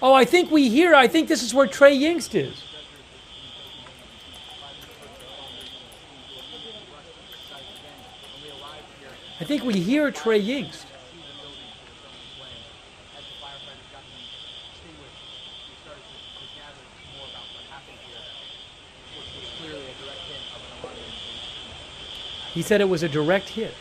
A: Oh, I think this is where Trey Yingst is. I think we hear Trey Yingst. He said it was a direct hit.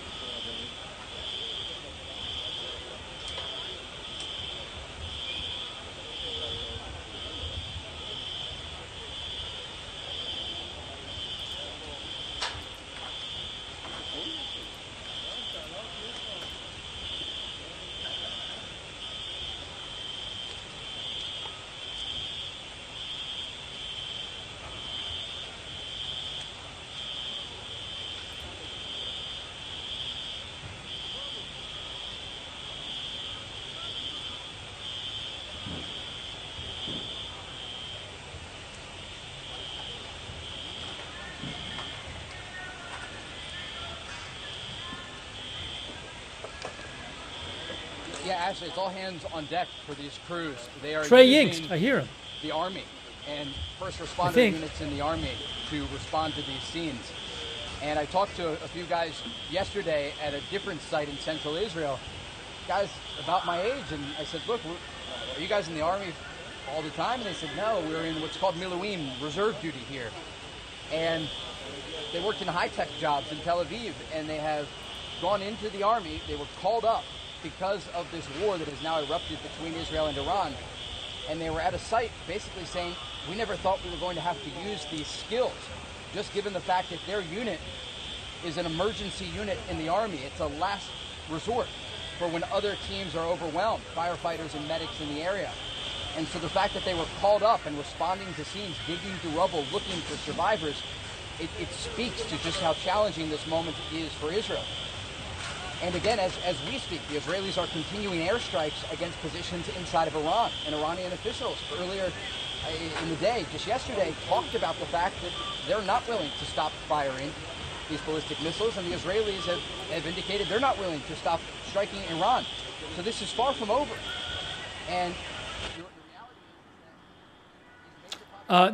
O: Yeah, actually, it's all hands on deck for these crews. They are
A: Trey
O: using
A: Yingst, I hear him.
O: The Army and first responder units in the Army to respond to these scenes. And I talked to a few guys yesterday at a different site in central Israel, guys about my age, and I said, look, are you guys in the Army all the time? And they said, no, we're in what's called Miluim, reserve duty here. And they worked in high-tech jobs in Tel Aviv, and they have gone into the Army. They were called up because of this war that has now erupted between Israel and Iran. And they were at a site basically saying, we never thought we were going to have to use these skills, just given the fact that their unit is an emergency unit in the Army. It's a last resort for when other teams are overwhelmed, firefighters and medics in the area. And so the fact that they were called up and responding to scenes, digging through rubble, looking for survivors, it speaks to just how challenging this moment is for Israel. And again, as we speak, the Israelis are continuing airstrikes against positions inside of Iran. And Iranian officials earlier in the day, just yesterday, talked about the fact that they're not willing to stop firing these ballistic missiles, and the Israelis have indicated they're not willing to stop striking Iran. So this is far from over. And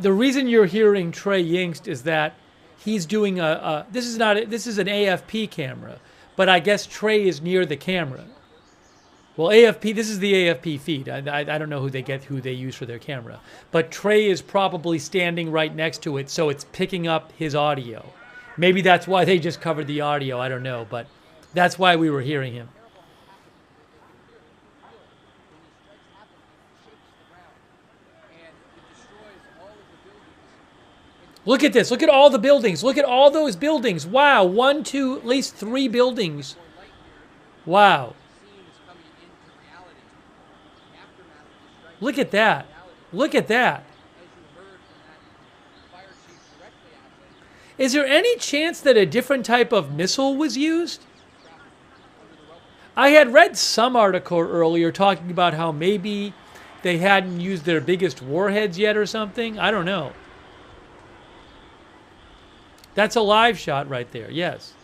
A: the reason you're hearing Trey Yingst is that he's doing this is an AFP camera, but I guess Trey is near the camera. Well, AFP, this is the AFP feed. I don't know who they use for their camera, but Trey is probably standing right next to it, so it's picking up his audio. Maybe that's why they just covered the audio. I don't know, but that's why we were hearing him. Look at this. Look at all the buildings. Look at all those buildings. Wow. 1, 2, at least 3 buildings. Wow. Look at that. Look at that. Is there any chance that a different type of missile was used? I had read some article earlier talking about how maybe they hadn't used their biggest warheads yet or something. I don't know. That's a live shot right there, yes.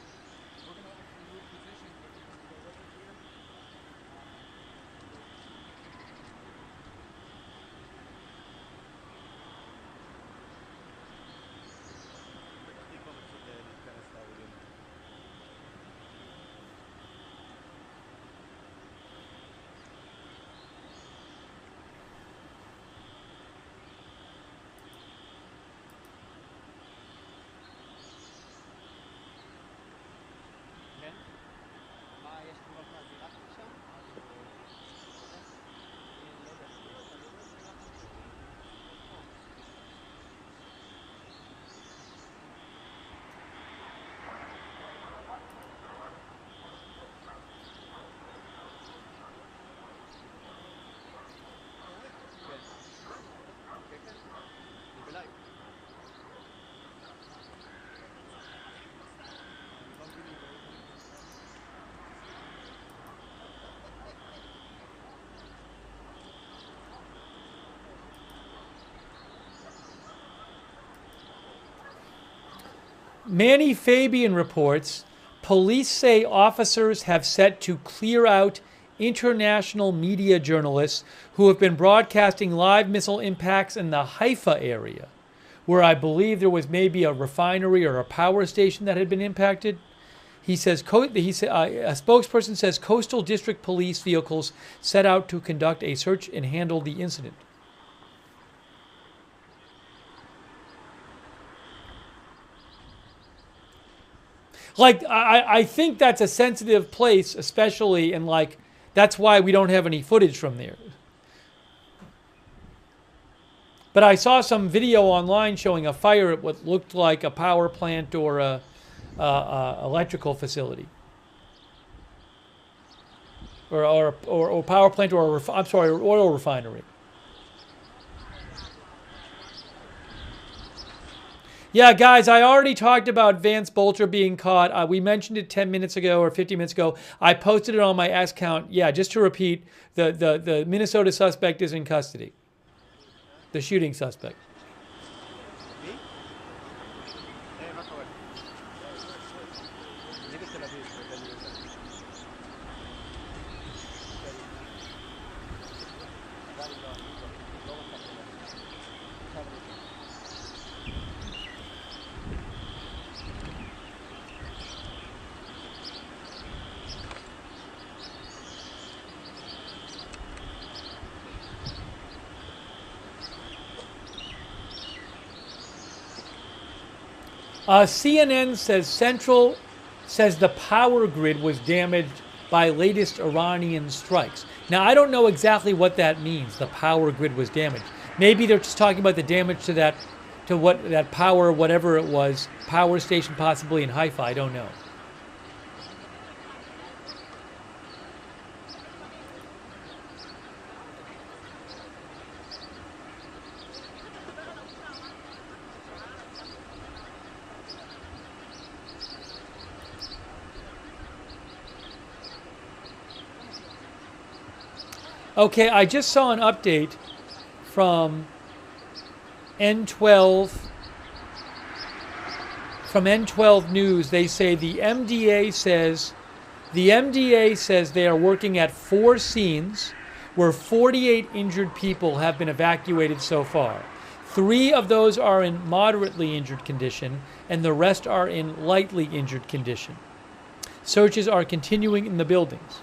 A: Manny Fabian reports, police say officers have set to clear out international media journalists who have been broadcasting live missile impacts in the Haifa area, where I believe there was maybe a refinery or a power station that had been impacted. A spokesperson says coastal district police vehicles set out to conduct a search and handle the incident. Like, I think that's a sensitive place, especially, and like, that's why we don't have any footage from there. But I saw some video online showing a fire at what looked like a power plant or a electrical facility, or power plant, or oil refinery. Yeah, guys, I already talked about Vance Bolter being caught. We mentioned it 10 minutes ago or 15 minutes ago. I posted it on my S count. Yeah, just to repeat, the Minnesota suspect is in custody. The shooting suspect. CNN says the power grid was damaged by latest Iranian strikes. Now, I don't know exactly what that means, the power grid was damaged. Maybe they're just talking about the damage to that power, whatever it was, power station possibly in Haifa, I don't know. Okay, I just saw an update from N12 News. They say the MDA says they are working at 4 scenes where 48 injured people have been evacuated so far. 3 of those are in moderately injured condition and the rest are in lightly injured condition. Searches are continuing in the buildings.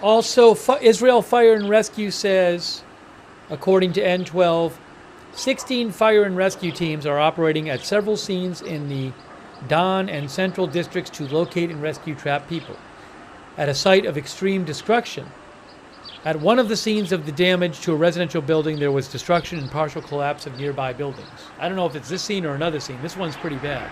A: Also, Israel Fire and Rescue says, according to N12, 16 fire and rescue teams are operating at several scenes in the Don and Central districts to locate and rescue trapped people. At a site of extreme destruction, at one of the scenes of the damage to a residential building, there was destruction and partial collapse of nearby buildings. I don't know if it's this scene or another scene. This one's pretty bad.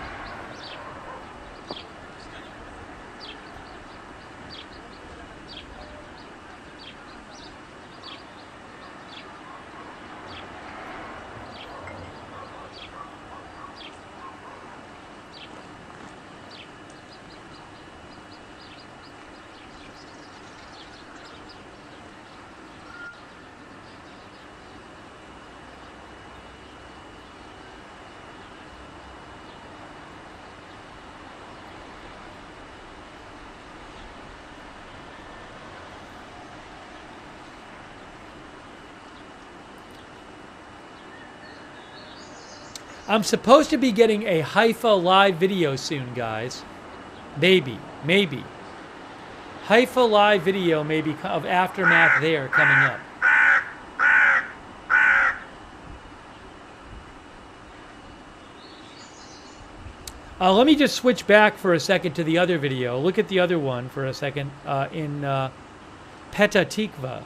A: I'm supposed to be getting a Haifa live video soon, guys. Maybe. Haifa live video maybe of aftermath there coming up. Let me just switch back for a second to the other video. Look at the other one for a second in Petah Tikva.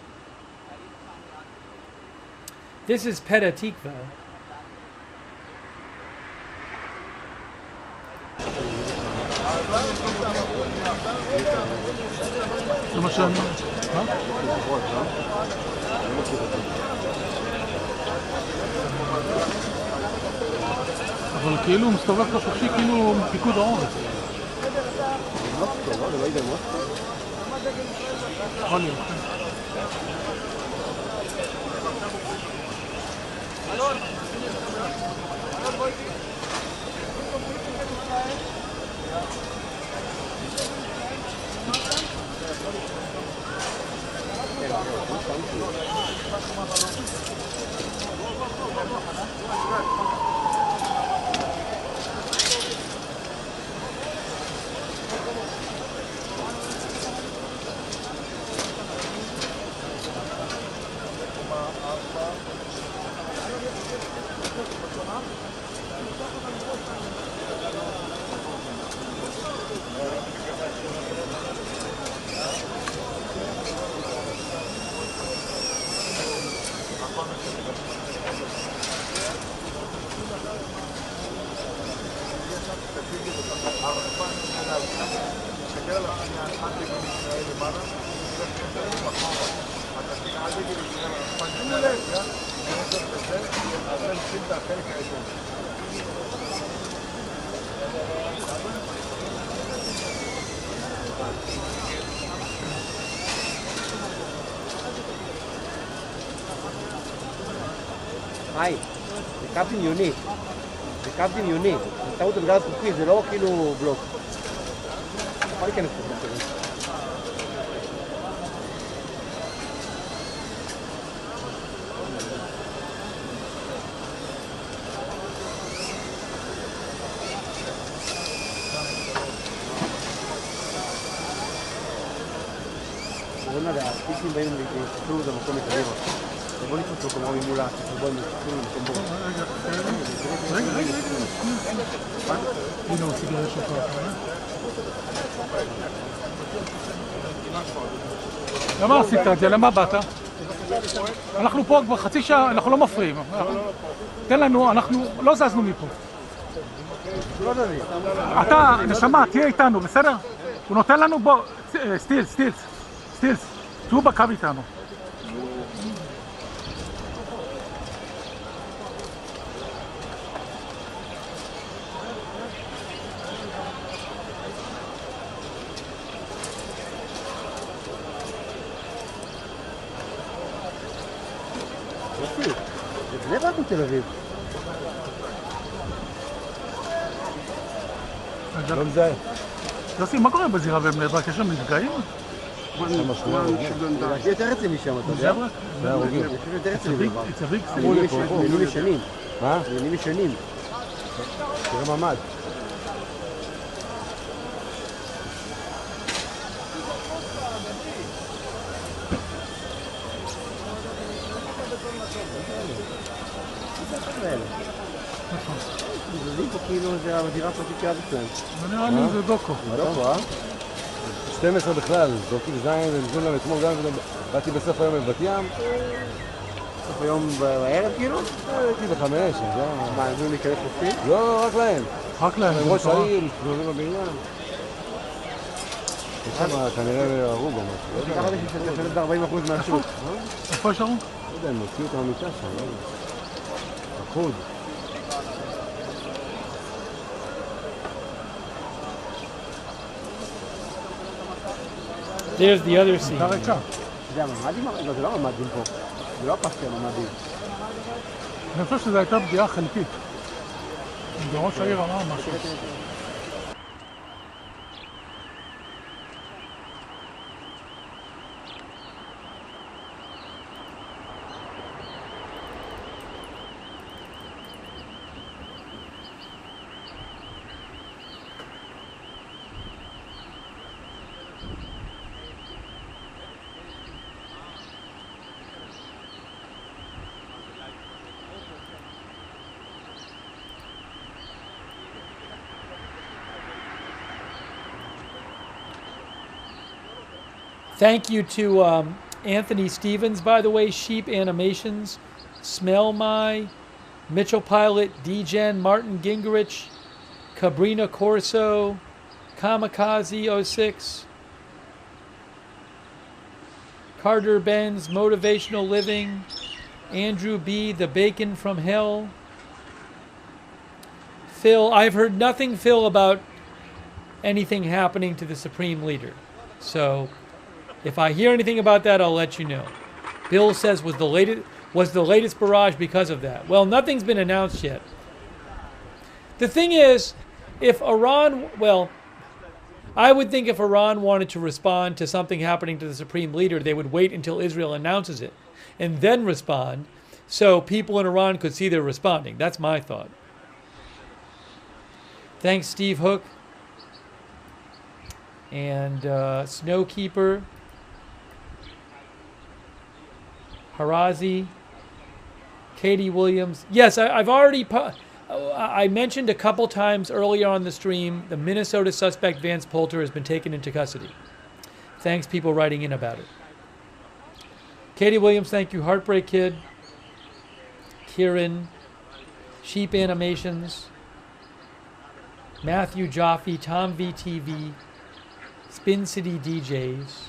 A: This is Petah Tikva.
N: למשל, אבל כאילו הוא מסתובב פה חופשי כאילו פיקוד העורף. יכול להיות.
M: היי, זה קו דמיוני. זה קו דמיוני. זה טעות בגלל זכוכית, זה לא כאילו בלוק. יכול להיכנס לזה. הטיסים באים להסתכלו את המקום לקדימה. בוא נתפוס לו כמו ממולה, בוא נתפוס לו למקום בו. רגע.
N: הנה הוא סיגר שלך. למה עשית את זה? למה באת? אנחנו פה כבר חצי שעה, אנחנו לא מפריעים. תן לנו, אנחנו לא זזנו מפה. אתה, נשמה, תהיה איתנו, בסדר? הוא נותן לנו בו, סטילס, תהיו בקו איתנו.
M: יופי, זה בני ברק מתל אביב.
N: לא מזהה. יוסי, מה קורה בזירה בבני ברק? יש שם נפגעים?
M: זה יותר רציני שם, אתה יודע?
N: זה הרוגים.
M: זה יותר רציני. עניינים ישנים.
E: מה?
M: עניינים ישנים.
E: תראה ממד.
M: זה פה כאילו זה המדירה הפרטית של אביסלנד.
N: זה נראה לי זה דוקו.
M: דוקו, אה?
E: 12 בכלל, זורקים זין ונזון להם אתמול גם, באתי בסוף היום בבת ים.
M: בסוף היום בערב כאילו?
E: הייתי ב5,
M: מה, הם יכולים להיכנס חופשי?
E: לא, רק להם.
N: רק להם.
E: הם ראש העיר, מסתובבים בבניין. יש שם כנראה הרוג או משהו.
M: ככה זה ששלט ב-40% מהשוק.
N: איפה יש הרוג?
E: לא יודע, הם הוציאו אותם מהמיטה שם, לא יודע. החוד.
A: There's the other scene.
M: זה הממדים? לא, זה לא הממדים פה. זה לא הפס של הממדים.
N: אני חושב שזו הייתה פגיעה חלקית. ראש העיר אמר משהו.
A: Thank you to Anthony Stevens, by the way, Sheep Animations, Smell My, Mitchell Pilot, DGen, Martin Gingerich, Cabrina Corso, Kamikaze 06, Carter Benz, Motivational Living, Andrew B., The Bacon from Hell, Phil. I've heard nothing, Phil, about anything happening to the Supreme Leader. So if I hear anything about that, I'll let you know. Bill says was the latest barrage because of that. Well, nothing's been announced yet. The thing is, if Iran, I would think if Iran wanted to respond to something happening to the Supreme Leader, they would wait until Israel announces it and then respond so people in Iran could see they're responding. That's my thought. Thanks, Steve Hook. And Snowkeeper. Harazi, Katie Williams. Yes, I've already... I mentioned a couple times earlier on the stream, the Minnesota suspect Vance Poulter has been taken into custody. Thanks, people writing in about it. Katie Williams, thank you. Heartbreak Kid. Kieran. Sheep Animations. Matthew Jaffe, Tom VTV. Spin City DJs.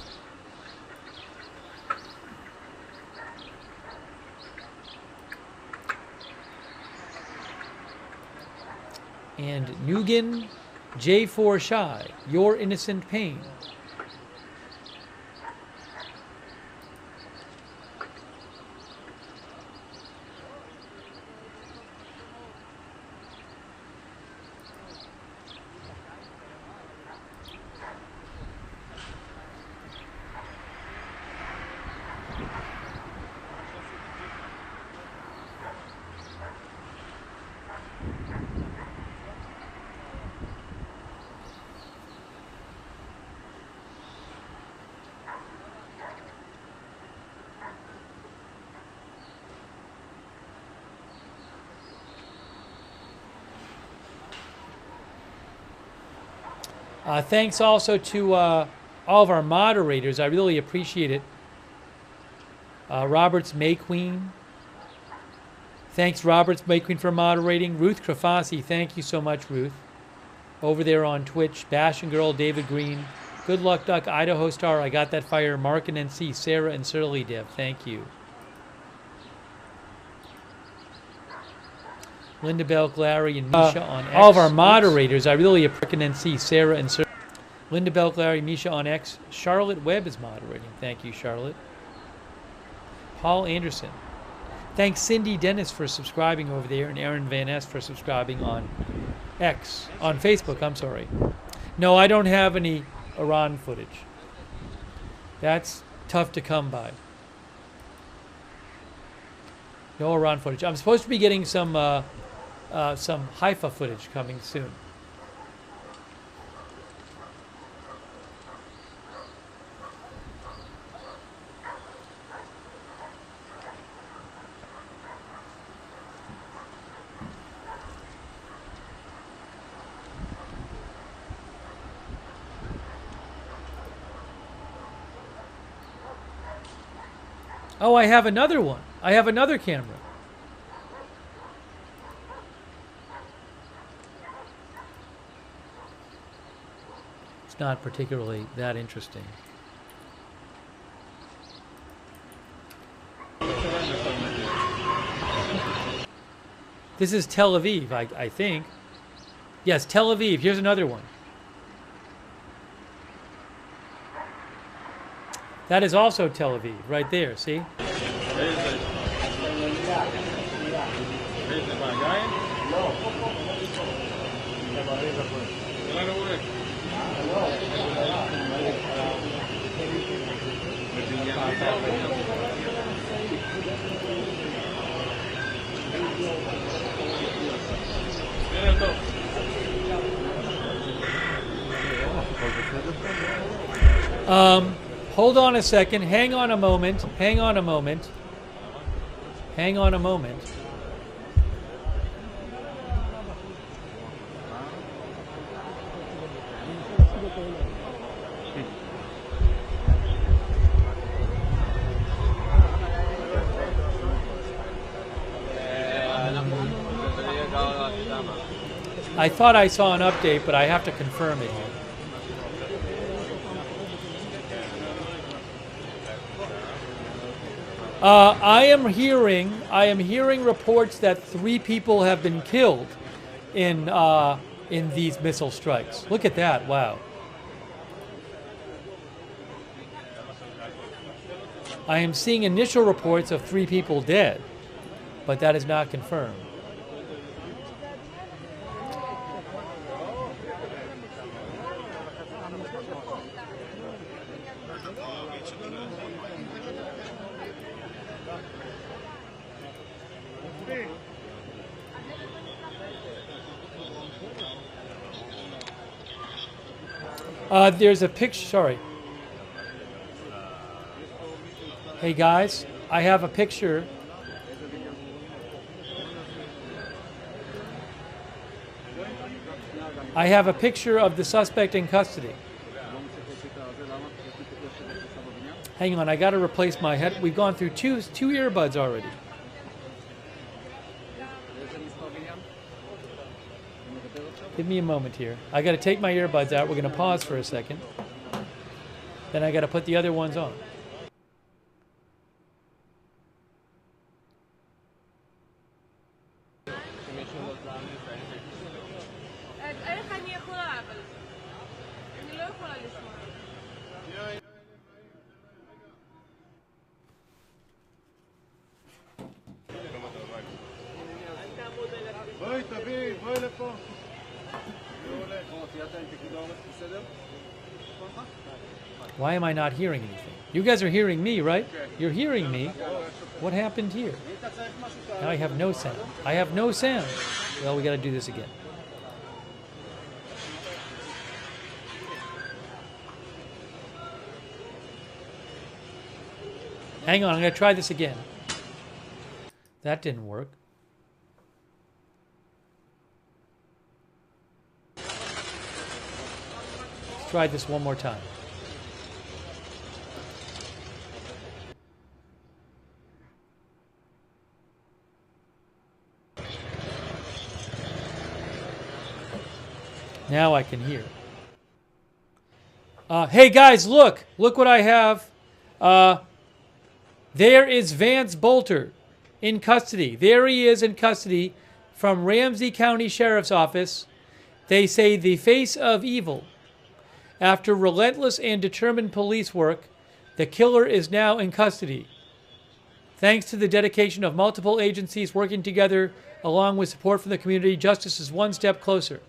A: And Nugan, J4 Shy, Your Innocent Pain. Thanks also to all of our moderators. I really appreciate it. Roberts Mayqueen. Thanks, Roberts Mayqueen, for moderating. Ruth Krafasi, thank you so much, Ruth. Over there on Twitch. Bash and Girl, David Green. Good Luck Duck, Idaho Star, I Got That Fire, Mark and NC, Sarah and Surly Dev. Thank you. Linda Belk, Larry, and Misha on X. All of our moderators, I really appreciate NC, Sarah and Surly. Linda Belk, Larry, Misha on X. Charlotte Webb is moderating. Thank you, Charlotte. Paul Anderson. Thanks, Cindy Dennis, for subscribing over there, and Aaron Van Ness for subscribing on X. On Facebook, I'm sorry. No, I don't have any Iran footage. That's tough to come by. No Iran footage. I'm supposed to be getting some Haifa footage coming soon. Oh, I have another one. I have another camera. It's not particularly that interesting. This is Tel Aviv, I think. Yes, Tel Aviv. Here's another one. That is also Tel Aviv, right there, see? Hold on a second. Hang on a moment. Hang on a moment. Hang on a moment. I thought I saw an update, but I have to confirm it here. I am hearing reports that 3 people have been killed in these missile strikes. Look at that! Wow. I am seeing initial reports of 3 people dead, but that is not confirmed. There's a picture, sorry. Hey guys, I have a picture. I have a picture of the suspect in custody. Hang on, I got to replace my head. We've gone through two earbuds already. Give me a moment here. I got to take my earbuds out. We're going to pause for a second. Then I got to put the other ones on. Why am I not hearing anything? You guys are hearing me, right? You're hearing me. What happened here? Now I have no sound. I have no sound. Well, we got to do this again. Hang on, I'm going to try this again. That didn't work. try this one more time. Now I can hear. Hey guys, look what I have. There is Vance Bolter in custody. There he is in custody from Ramsey County Sheriff's Office. They say the face of evil. After relentless and determined police work, the killer is now in custody. Thanks to the dedication of multiple agencies working together, along with support from the community, justice is one step closer.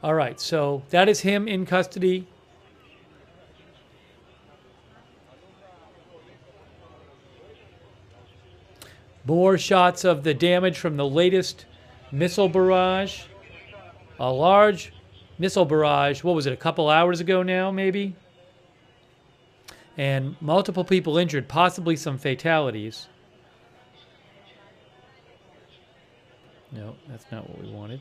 A: All right, so that is him in custody. More shots of the damage from the latest missile barrage. A large missile barrage, what was it, a couple hours ago now, maybe? And multiple people injured, possibly some fatalities. No, that's not what we wanted.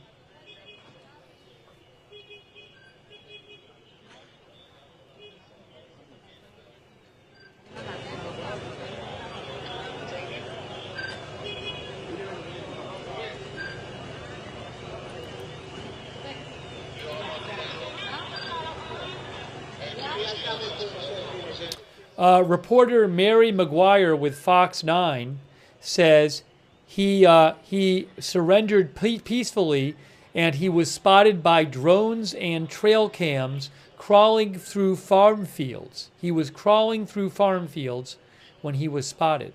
A: Reporter Mary McGuire with Fox 9 says he surrendered peacefully, and he was spotted by drones and trail cams crawling through farm fields. He was crawling through farm fields when he was spotted.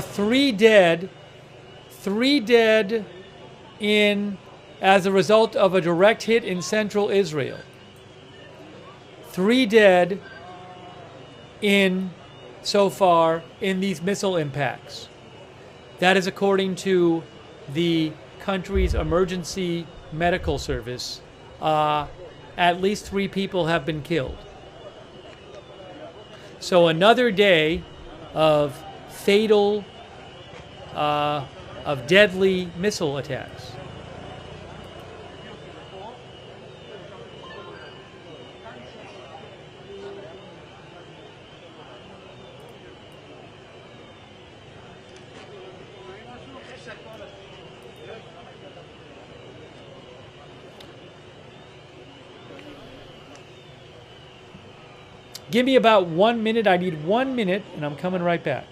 A: Three dead as a result of a direct hit in central Israel. 3 dead so far in these missile impacts. That is according to the country's emergency medical service. At least 3 people have been killed. So another day of fatal, of deadly missile attacks. Give me about 1 minute. I need 1 minute, and I'm coming right back.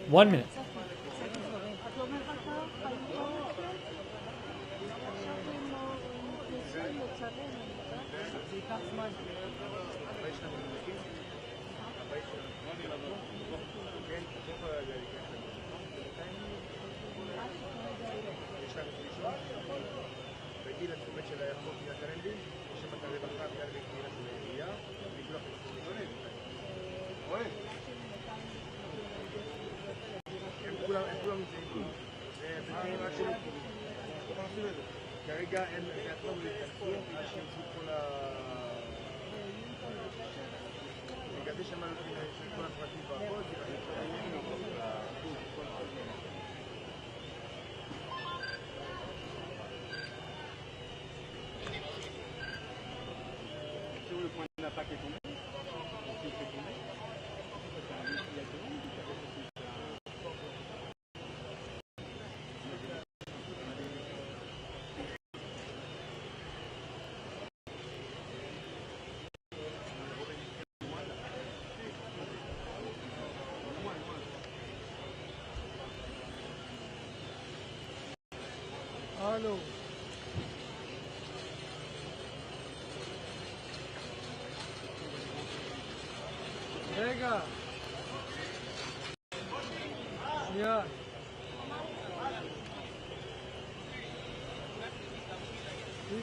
A: One minute.
M: כרגע אין לנו לתקצור, אנשים כל בגלל זה שמענו כל הפרטים והכל, le point d'impact est tombé. Allô. רגע. שנייה.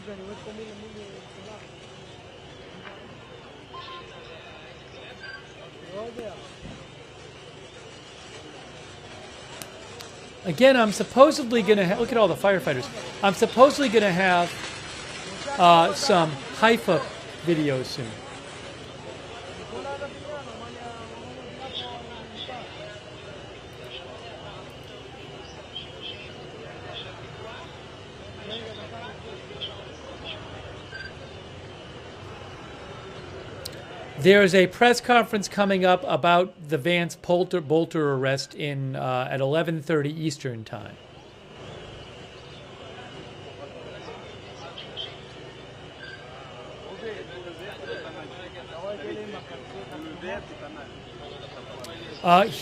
M: אני עומד פה מול שלך. לא יודע.
A: Again, I'm supposedly going to look at all the firefighters. I'm supposedly going to have some Haifa videos soon. There's a press conference coming up about the Vance Bolter arrest in at 11:30 Eastern Time.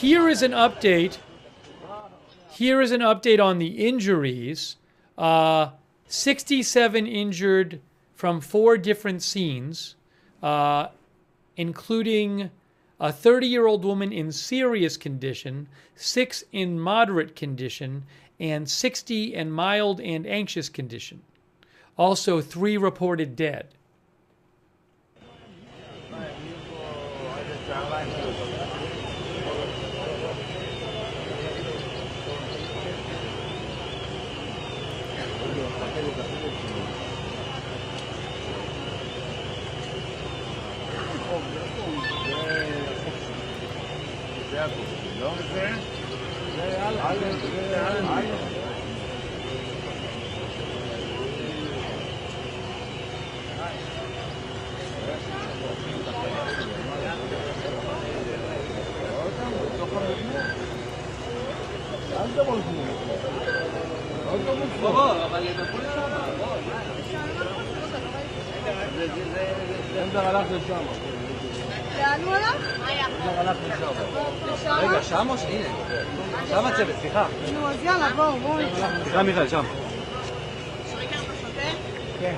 A: Here is an update. Here is an update on the injuries. 67 injured from 4 different scenes. Including a 30-year-old woman in serious condition, 6 in moderate condition, and 60 in mild and anxious condition. Also, 3 reported dead.
O: רגע, שם או שהנה? שם הצוות, סליחה. נו, אז יאללה, בואו. סליחה, מיכאל, שם. כן.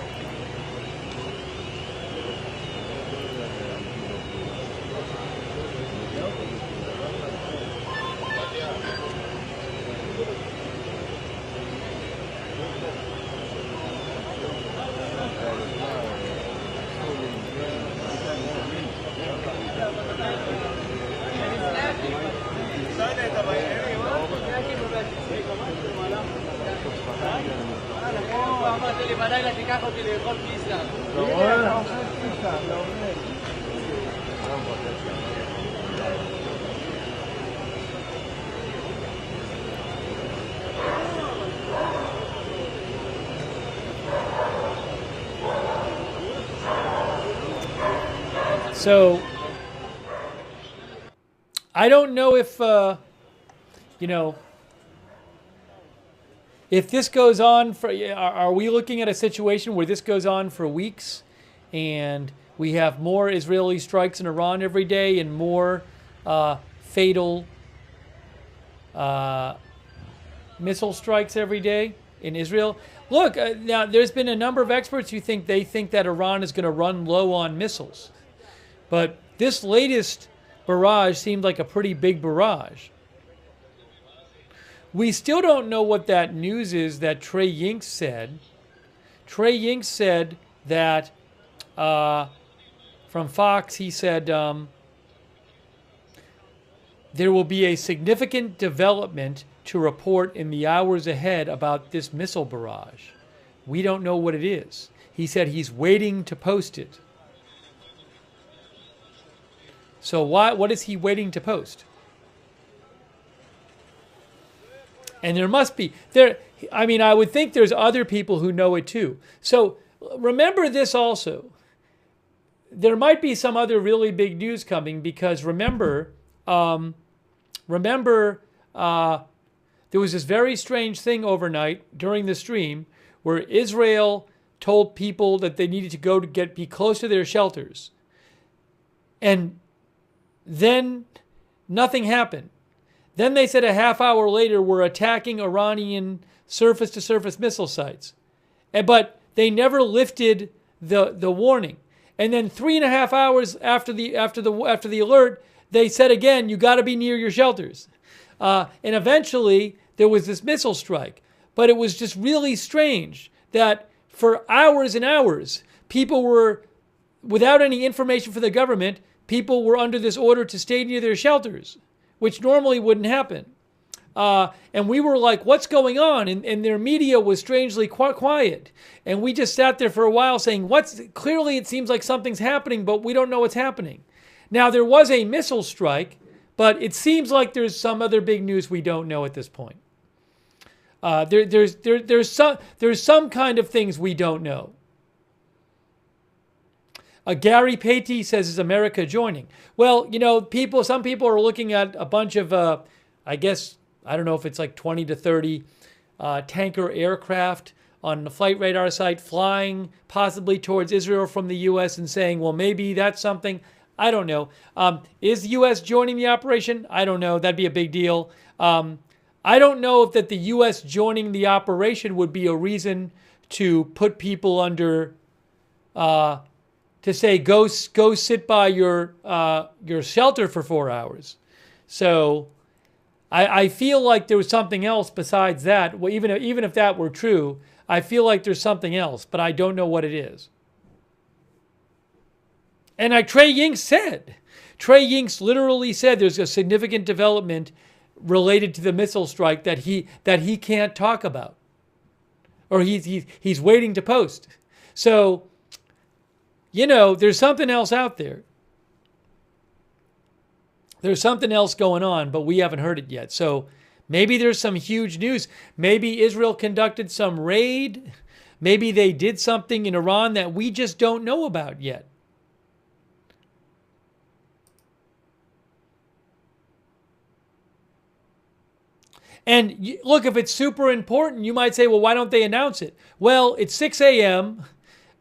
A: So, I don't know if, if this goes on for, are we looking at a situation where this goes on for weeks and we have more Israeli strikes in Iran every day and more fatal missile strikes every day in Israel? Look, now there's been a number of experts who think that Iran is going to run low on missiles. But this latest barrage seemed like a pretty big barrage. We still don't know what that news is that Trey Yinks said. Trey Yinks said that, from Fox, he said there will be a significant development to report in the hours ahead about this missile barrage. We don't know what it is. He said he's waiting to post it. So what is he waiting to post? And there must be, I would think there's other people who know it too. So remember this also. There might be some other really big news coming because remember, there was this very strange thing overnight during the stream where Israel told people that they needed to go to be close to their shelters. And then nothing happened. Then they said a half hour later we're attacking Iranian surface-to-surface missile sites. But they never lifted the warning. And then 3.5 hours after the alert, they said again, you got to be near your shelters. And eventually there was this missile strike. But it was just really strange that for hours and hours, people were, without any information from the government, people were under this order to stay near their shelters, which normally wouldn't happen. And we were like, what's going on? And their media was strangely quiet. And we just sat there for a while saying, clearly it seems like something's happening, but we don't know what's happening. Now, there was a missile strike, but it seems like there's some other big news we don't know at this point. There's some kind of things we don't know. Gary Patey says, is America joining? Well, some people are looking at a bunch of, I don't know if it's like 20 to 30 tanker aircraft on the flight radar site flying possibly towards Israel from the U.S. and saying, well, maybe that's something. I don't know. Is the U.S. joining the operation? I don't know. That'd be a big deal. I don't know if that the U.S. joining the operation would be a reason to put people under, to say, go sit by your shelter for 4 hours. So I feel like there was something else besides that. Well, even if that were true, I feel like there's something else, but I don't know what it is. And Trey Yingst literally said there's a significant development related to the missile strike that he can't talk about, or he's waiting to post. So, there's something else out there. There's something else going on, but we haven't heard it yet. So maybe there's some huge news. Maybe Israel conducted some raid. Maybe they did something in Iran that we just don't know about yet. And look, if it's super important, you might say, well, why don't they announce it? Well, it's 6 a.m.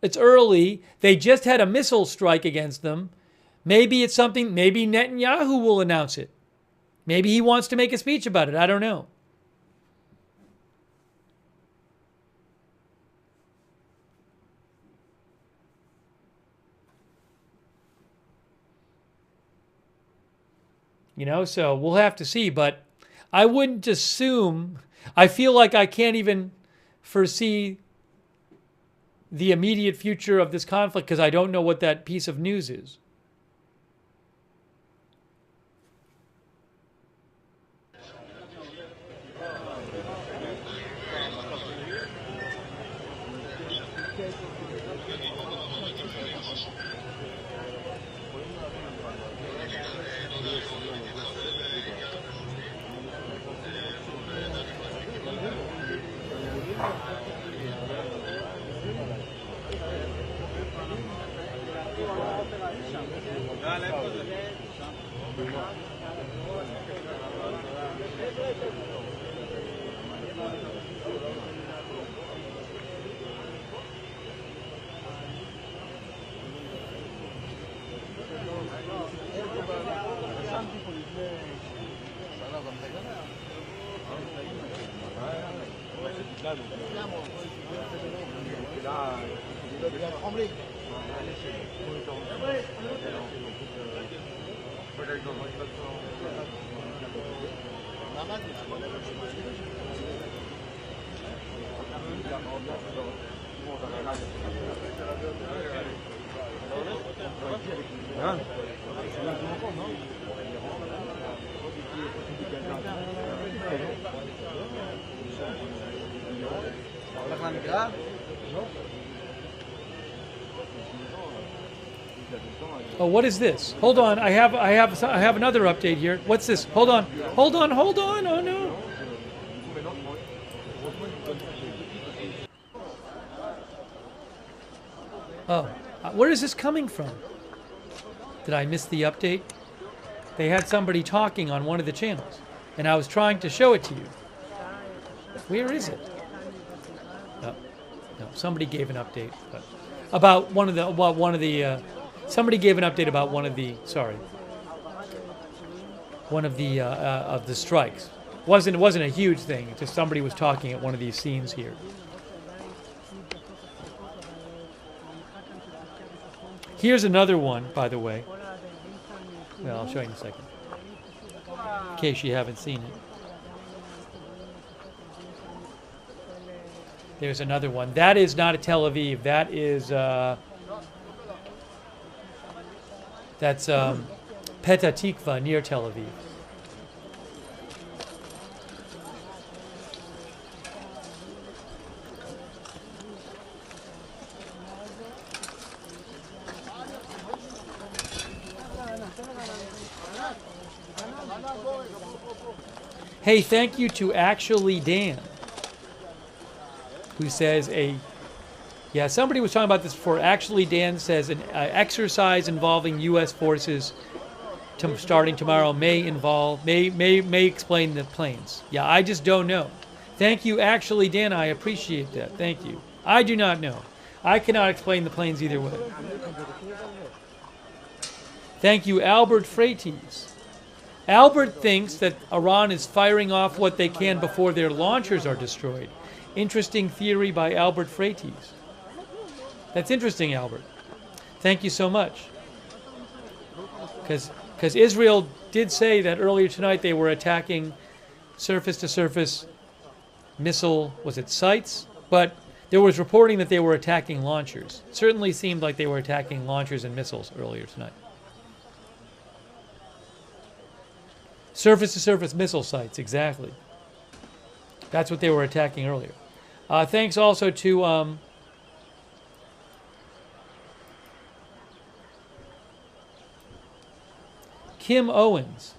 A: It's early. They just had a missile strike against them. Maybe it's something, maybe Netanyahu will announce it. Maybe he wants to make a speech about it. I don't know. So we'll have to see, but I wouldn't assume, I feel like I can't even foresee the immediate future of this conflict because I don't know what that piece of news is. Oh, what is this? Hold on, I have another update here. What's this? Hold on. Oh no. Oh, where is this coming from? Did I miss the update? They had somebody talking on one of the channels, and I was trying to show it to you. Where is it? No, somebody gave an update about somebody gave an update about one of the strikes. It wasn't a huge thing. Just somebody was talking at one of these scenes here. Here's another one, by the way. Well, I'll show you in a second, in case you haven't seen it. There's another one. That is not a Tel Aviv. That is that's Petah Tikva near Tel Aviv. Hey, thank you to Actually Dan, who says somebody was talking about this before. Actually Dan says an exercise involving U.S. forces starting tomorrow may explain the planes. Yeah, I just don't know. Thank you, Actually Dan. I appreciate that. Thank you. I do not know. I cannot explain the planes either way. Thank you, Albert Freites. Albert thinks that Iran is firing off what they can before their launchers are destroyed. Interesting theory by Albert Freites. That's interesting, Albert. Thank you so much. Because Israel did say that earlier tonight they were attacking surface-to-surface missile, was it sites? But there was reporting that they were attacking launchers. Certainly seemed like they were attacking launchers and missiles earlier tonight. Surface-to-surface missile sites, exactly. That's what they were attacking earlier. Thanks also to Kim Owens.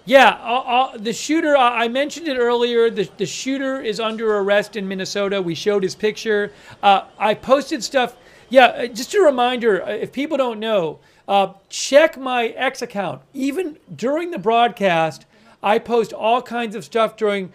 A: Yeah, the shooter, I mentioned it earlier, the shooter is under arrest in Minnesota. We showed his picture. I posted stuff. Yeah, just a reminder, if people don't know, check my X account. Even during the broadcast, I post all kinds of stuff during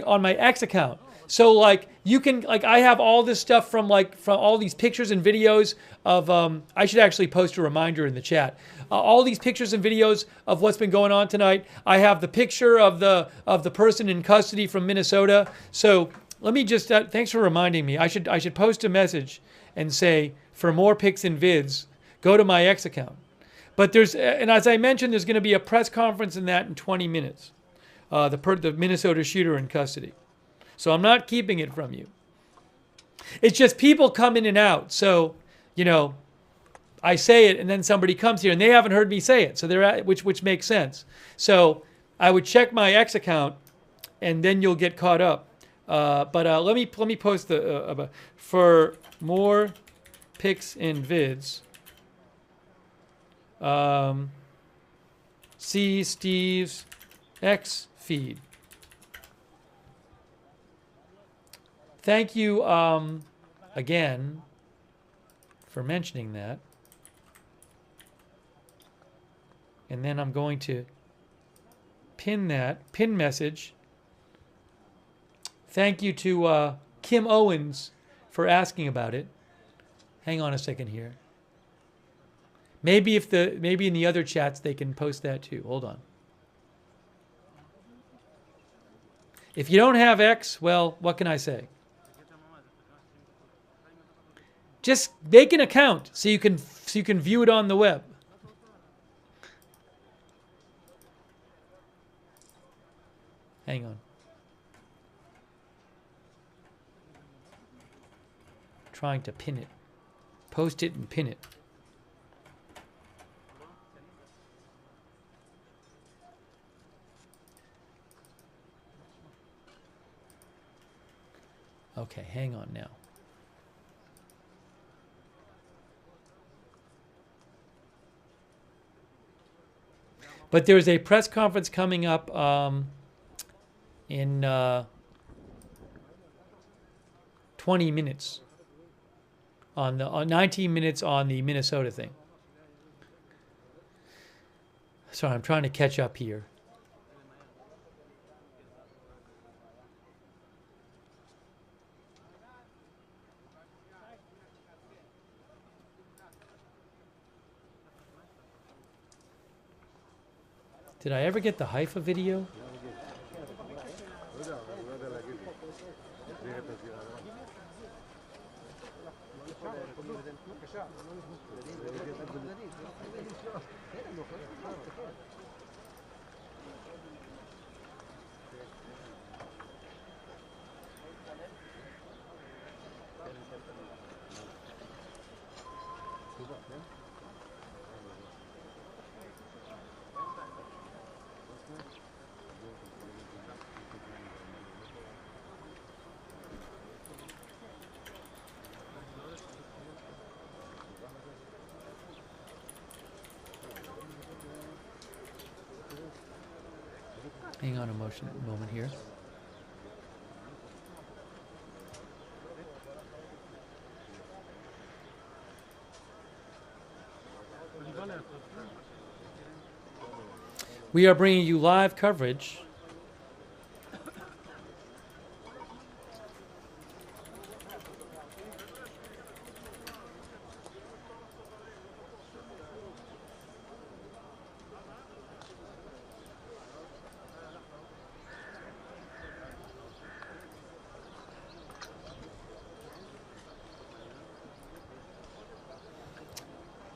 A: on my X account. So like you can I have all this stuff from all these pictures and videos of I should actually post a reminder in the chat. All these pictures and videos of what's been going on tonight. I have the picture of the person in custody from Minnesota. So let me just thanks for reminding me. I should post a message and say for more pics and vids, go to my X account. But and as I mentioned, there's going to be a press conference in 20 minutes. The Minnesota shooter in custody. So I'm not keeping it from you. It's just people come in and out. So, I say it and then somebody comes here and they haven't heard me say it. So which makes sense. So I would check my X account and then you'll get caught up. But let me post for more pics and vids. See Steve's X feed. Thank you again for mentioning that. And then I'm going to pin message. Thank you to Kim Owens for asking about it. Hang on a second here. Maybe in the other chats they can post that too. Hold on. If you don't have X, well, what can I say? Just make an account so you can view it on the web. Hang on. Trying to pin it. Post it and pin it. Okay, hang on now. But there's a press conference coming up in 20 minutes. On 19 minutes on the Minnesota thing. Sorry, I'm trying to catch up here. Did I ever get the Haifa video? Hang on a moment here. We are bringing you live coverage .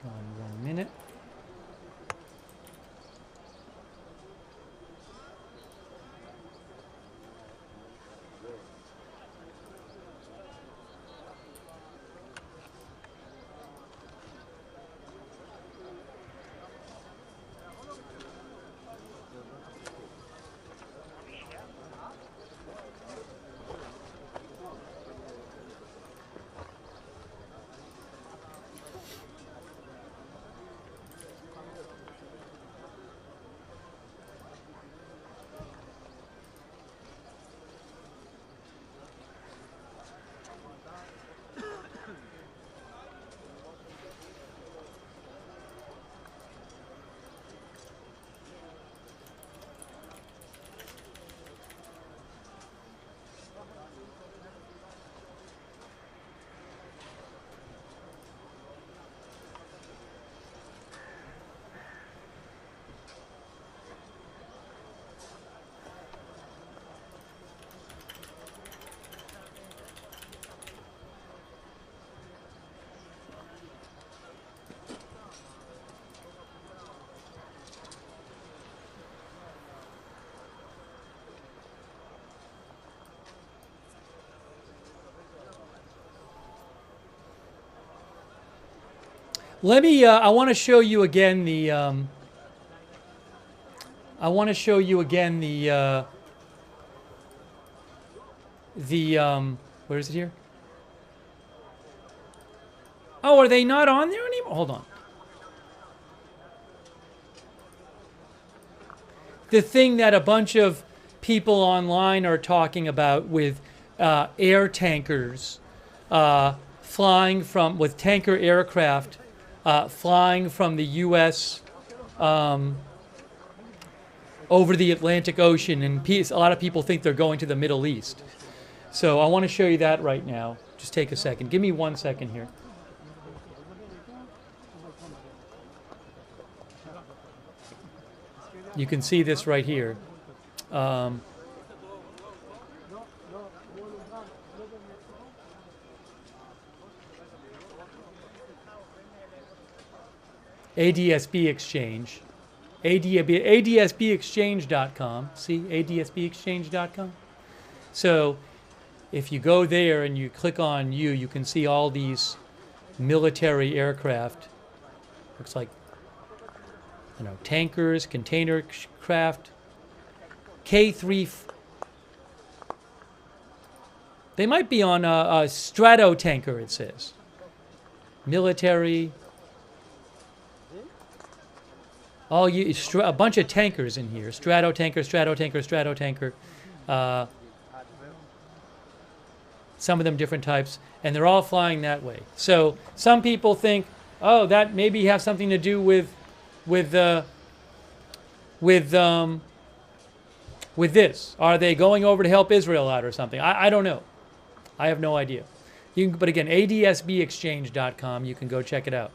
A: One minute. Let me, I want to show you again the, where is it here? Oh, are they not on there anymore? Hold on. The thing that a bunch of people online are talking about with air tankers flying from, with tanker aircraft flying from the U.S. Over the Atlantic Ocean, and a lot of people think they're going to the Middle East. So I want to show you that right now. Just take a second. Give me 1 second here. You can see this right here. ADSB Exchange. ADSBexchange.com. See, ADSBexchange.com. So if you go there and you click on you can see all these military aircraft. Looks like, you know, tankers, container craft, K3. They might be on a strato tanker, it says. Military. A bunch of tankers in here. Strato tanker, strato tanker, strato tanker. Some of them different types. And they're all flying that way. So some people think, oh, that maybe has something to do with this. Are they going over to help Israel out or something? I don't know. I have no idea. But again, adsbexchange.com, you can go check it out.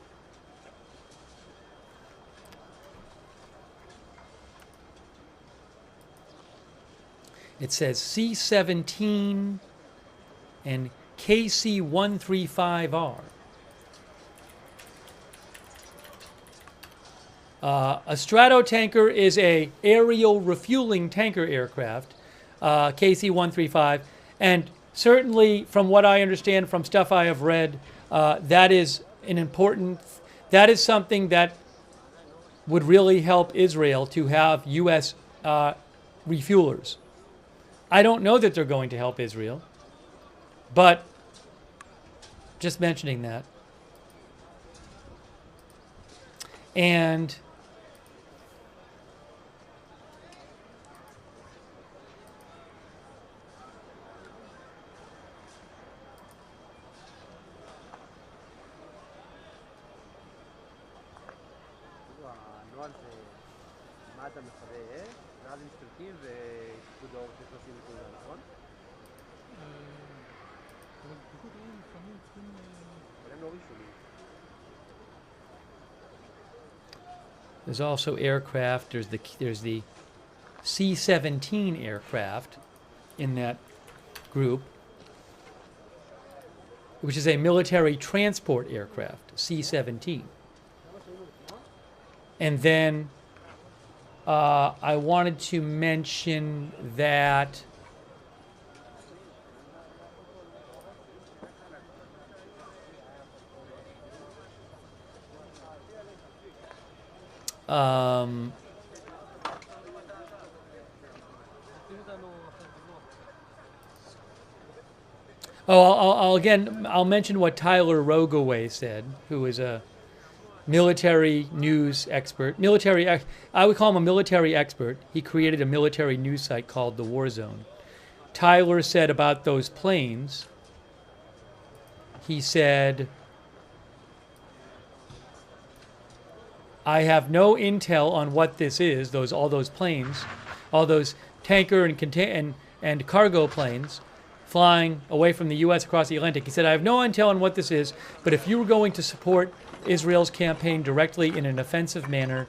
A: It says C-17 and KC-135R. A stratotanker is a aerial refueling tanker aircraft, KC-135, and certainly from what I understand from stuff I have read, that is something that would really help Israel to have U.S. refuelers. I don't know that they're going to help Israel, but just mentioning that. And there's also aircraft. There's the C-17 aircraft in that group, which is a military transport aircraft, C-17. And then I wanted to mention that I'll mention what Tyler Rogaway said, who is a military news expert. I would call him a military expert. He created a military news site called The War Zone. Tyler said about those planes, he said, I have no intel on what this is, all those planes, all those tanker and cargo planes flying away from the U.S. across the Atlantic. He said, I have no intel on what this is, but if you were going to support Israel's campaign directly in an offensive manner,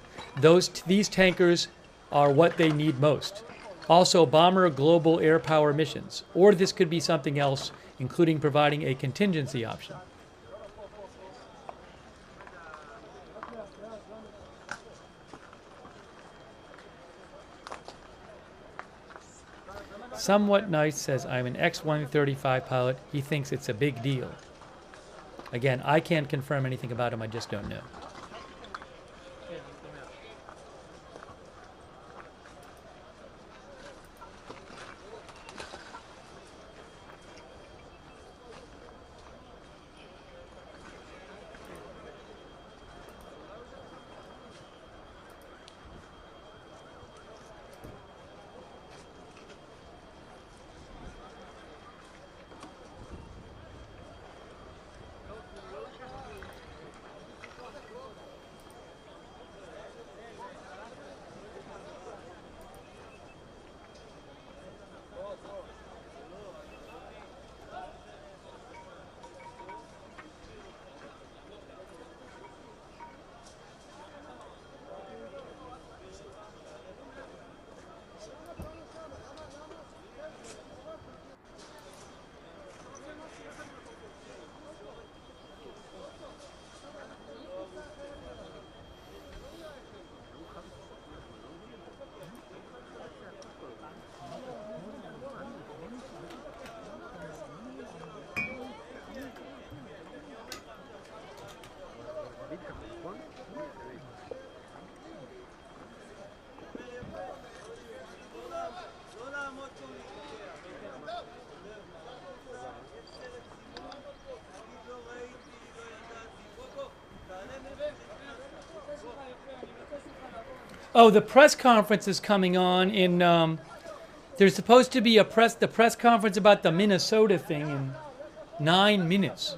A: these tankers are what they need most. Also, bomber global air power missions. Or this could be something else, including providing a contingency option. Somewhat Nice says, I'm an X-135 pilot. He thinks it's a big deal. Again, I can't confirm anything about him. I just don't know. Oh, the press conference is coming on in. There's supposed to be the press conference about the Minnesota thing in 9 minutes.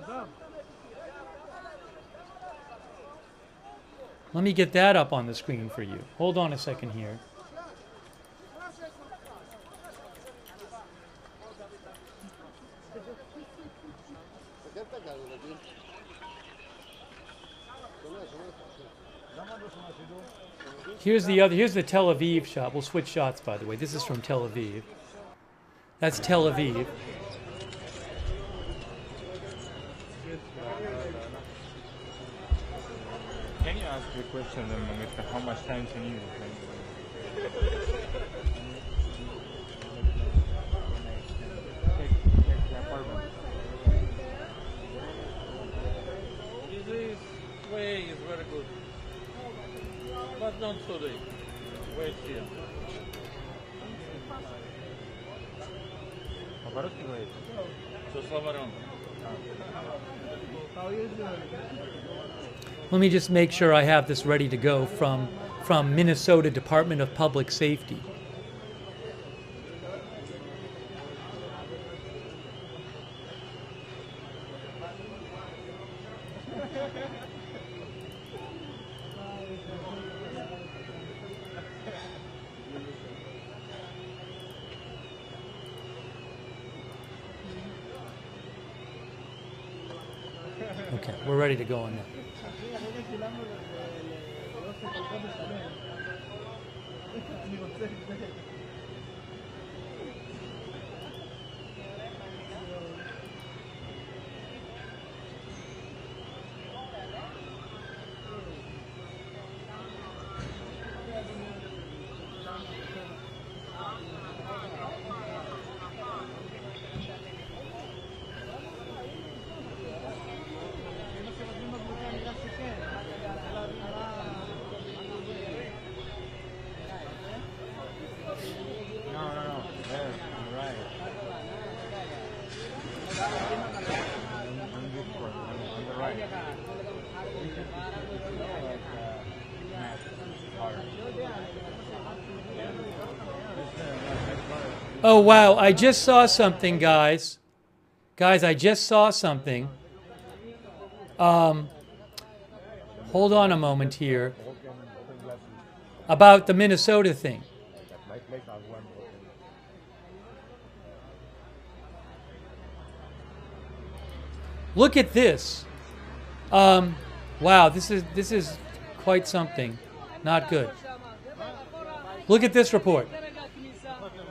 A: Let me get that up on the screen for you. Hold on a second here. Here's the Tel Aviv shot. We'll switch shots, by the way. This is from Tel Aviv. That's Tel Aviv.
P: Can you ask the question, how much time can you?
Q: This way is very good, but not today. Wait here.
P: По-русски говорит?
Q: Со словарем.
A: Let me just make sure I have this ready to go from Minnesota Department of Public Safety. Okay, we're ready to go on that. Oh, wow, I just saw something, guys. Guys, I just saw something. Hold on a moment here. About the Minnesota thing. Look at this. Wow, this is quite something. Not good. Look at this report.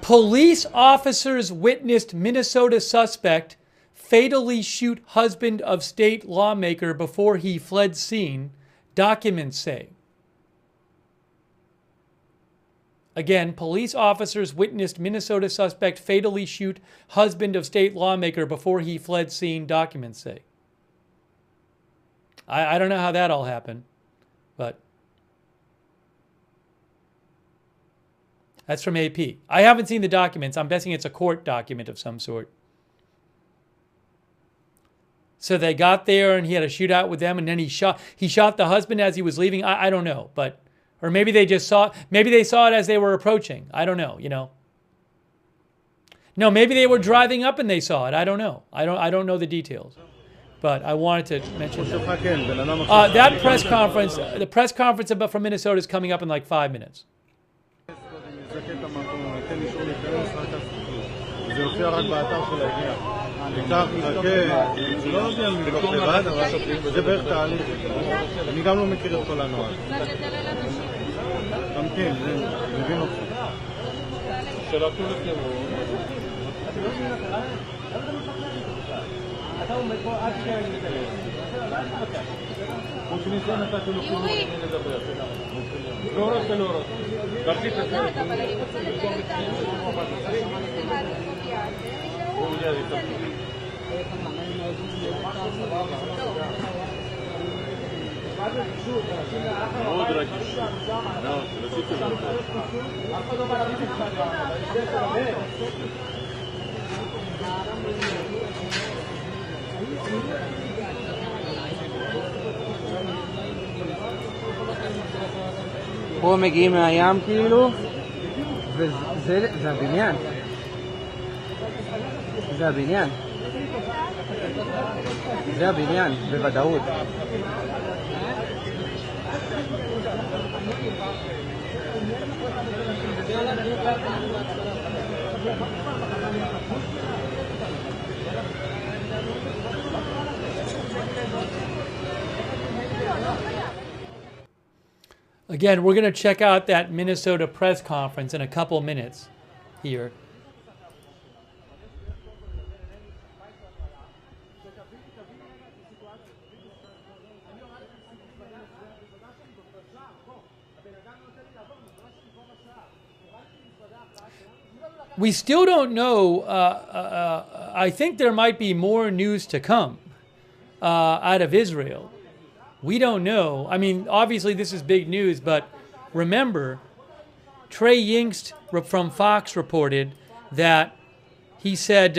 A: Police officers witnessed Minnesota suspect fatally shoot husband of state lawmaker before he fled scene, documents say. Again, police officers witnessed Minnesota suspect fatally shoot husband of state lawmaker before he fled scene, documents say. I don't know how that all happened, but that's from AP. I haven't seen the documents. I'm guessing it's a court document of some sort. So they got there and he had a shootout with them, and then he shot the husband as he was leaving. I don't know, but or maybe they just saw it as they were approaching. I don't know, you know. No, maybe they were driving up and they saw it. I don't know. I don't know the details. But I wanted to mention that. That press conference, the press conference from Minnesota is coming up in like 5 minutes.
L: זה יופיע רק באתר של העירייה. וכך חכה, לא יודע אם לבדוק לבד, אבל זה בערך תהליך. אני גם לא מכיר את כל הנוער. תמתין, מבין אותך. שלחו לסירוב. אתה עומד פה עד שאני מתעלם. חוץ מזה נתתי לו חיבור לדבר. לא רוצה, לא רוצה. תרחיק את זה. אבל אני רוצה לתאר את
Q: מאוד רגיש.
M: פה מגיעים מהים כאילו, וזה הבניין. זה הבניין. זה הבניין, בוודאות.
A: Again, we're going to check out that Minnesota press conference in a couple minutes here. We still don't know. I think there might be more news to come out of Israel. We don't know. I mean, obviously this is big news, but remember, Trey Yingst from Fox reported that he said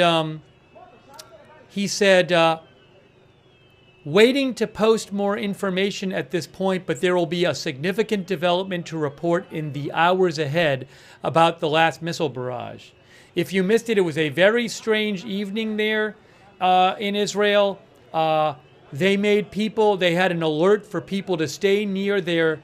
A: waiting to post more information at this point, but there will be a significant development to report in the hours ahead about the last missile barrage. If you missed it, it was a very strange evening there in Israel. They had an alert for people to stay near their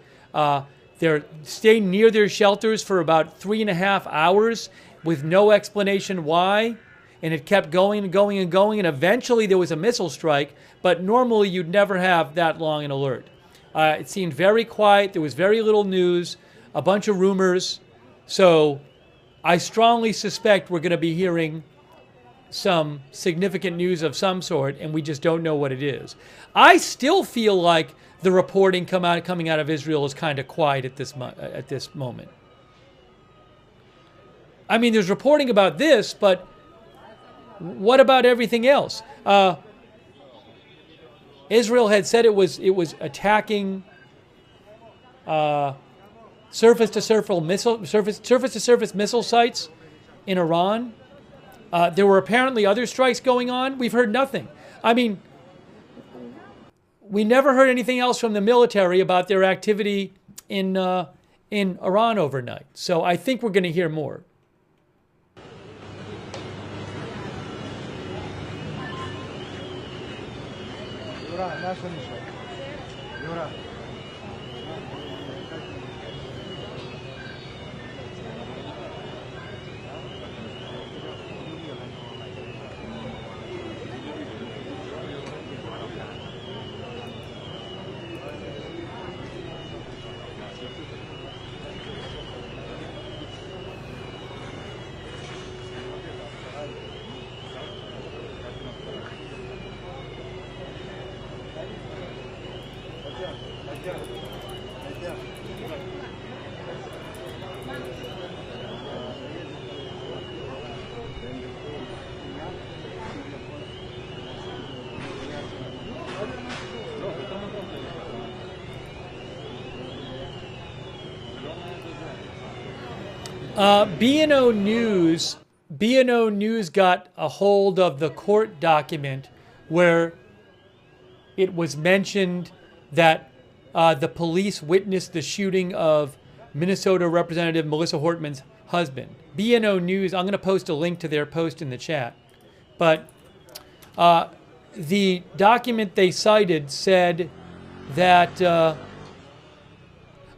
A: shelters for about 3.5 hours with no explanation why. And it kept going and going and going. And eventually there was a missile strike. But normally you'd never have that long an alert. It seemed very quiet. There was very little news, a bunch of rumors. So I strongly suspect we're going to be hearing some significant news of some sort, and we just don't know what it is. I still feel like the reporting coming out of Israel is kind of quiet at this moment. I mean, there's reporting about this, but what about everything else? Israel had said it was attacking surface-to-surface missile sites in Iran. There were apparently other strikes going on. We've heard nothing. I mean, we never heard anything else from the military about their activity in Iran overnight. So I think we're going to hear more. B&O News got a hold of the court document where it was mentioned that the police witnessed the shooting of Minnesota Representative Melissa Hortman's husband. B&O News, I'm going to post a link to their post in the chat. But the document they cited said that,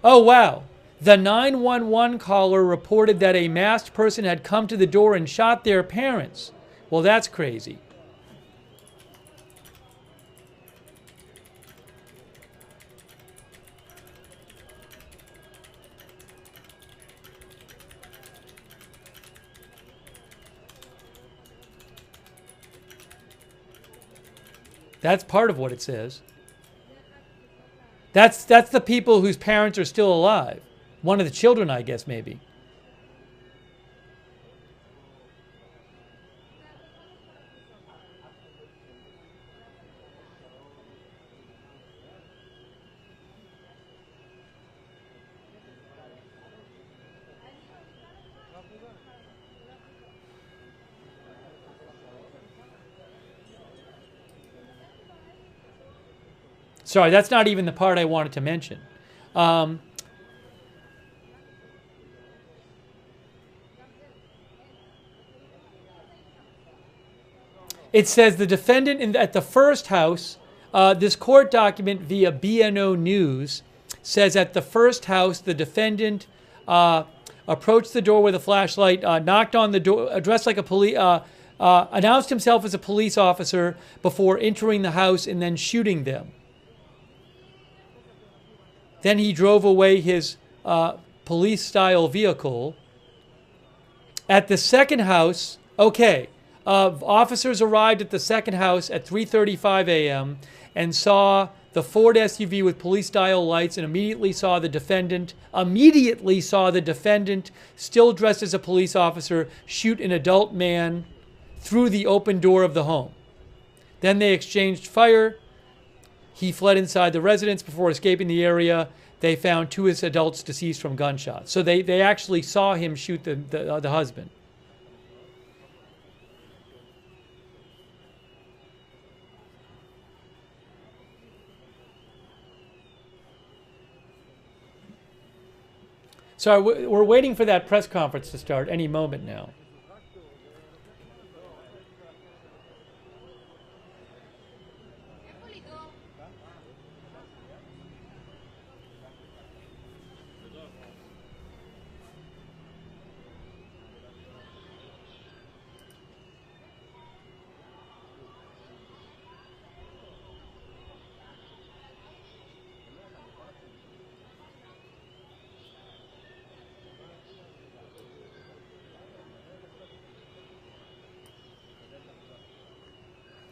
A: oh wow, the 911 caller reported that a masked person had come to the door and shot their parents. Well, that's crazy. That's part of what it says. That's the people whose parents are still alive. One of the children, I guess, maybe. Sorry, that's not even the part I wanted to mention. It says the defendant at the first house, this court document via BNO News says at the first house, the defendant approached the door with a flashlight, knocked on the door, dressed like a police, announced himself as a police officer before entering the house and then shooting them. Then he drove away his police-style vehicle. At the second house, okay, officers arrived at the second house at 3:35 a.m. and saw the Ford SUV with police-style lights and immediately saw the defendant, still dressed as a police officer, shoot an adult man through the open door of the home. Then they exchanged fire. He fled inside the residence before escaping the area. They found 2 adults deceased from gunshots. So they actually saw him shoot the husband. So we're waiting for that press conference to start any moment now.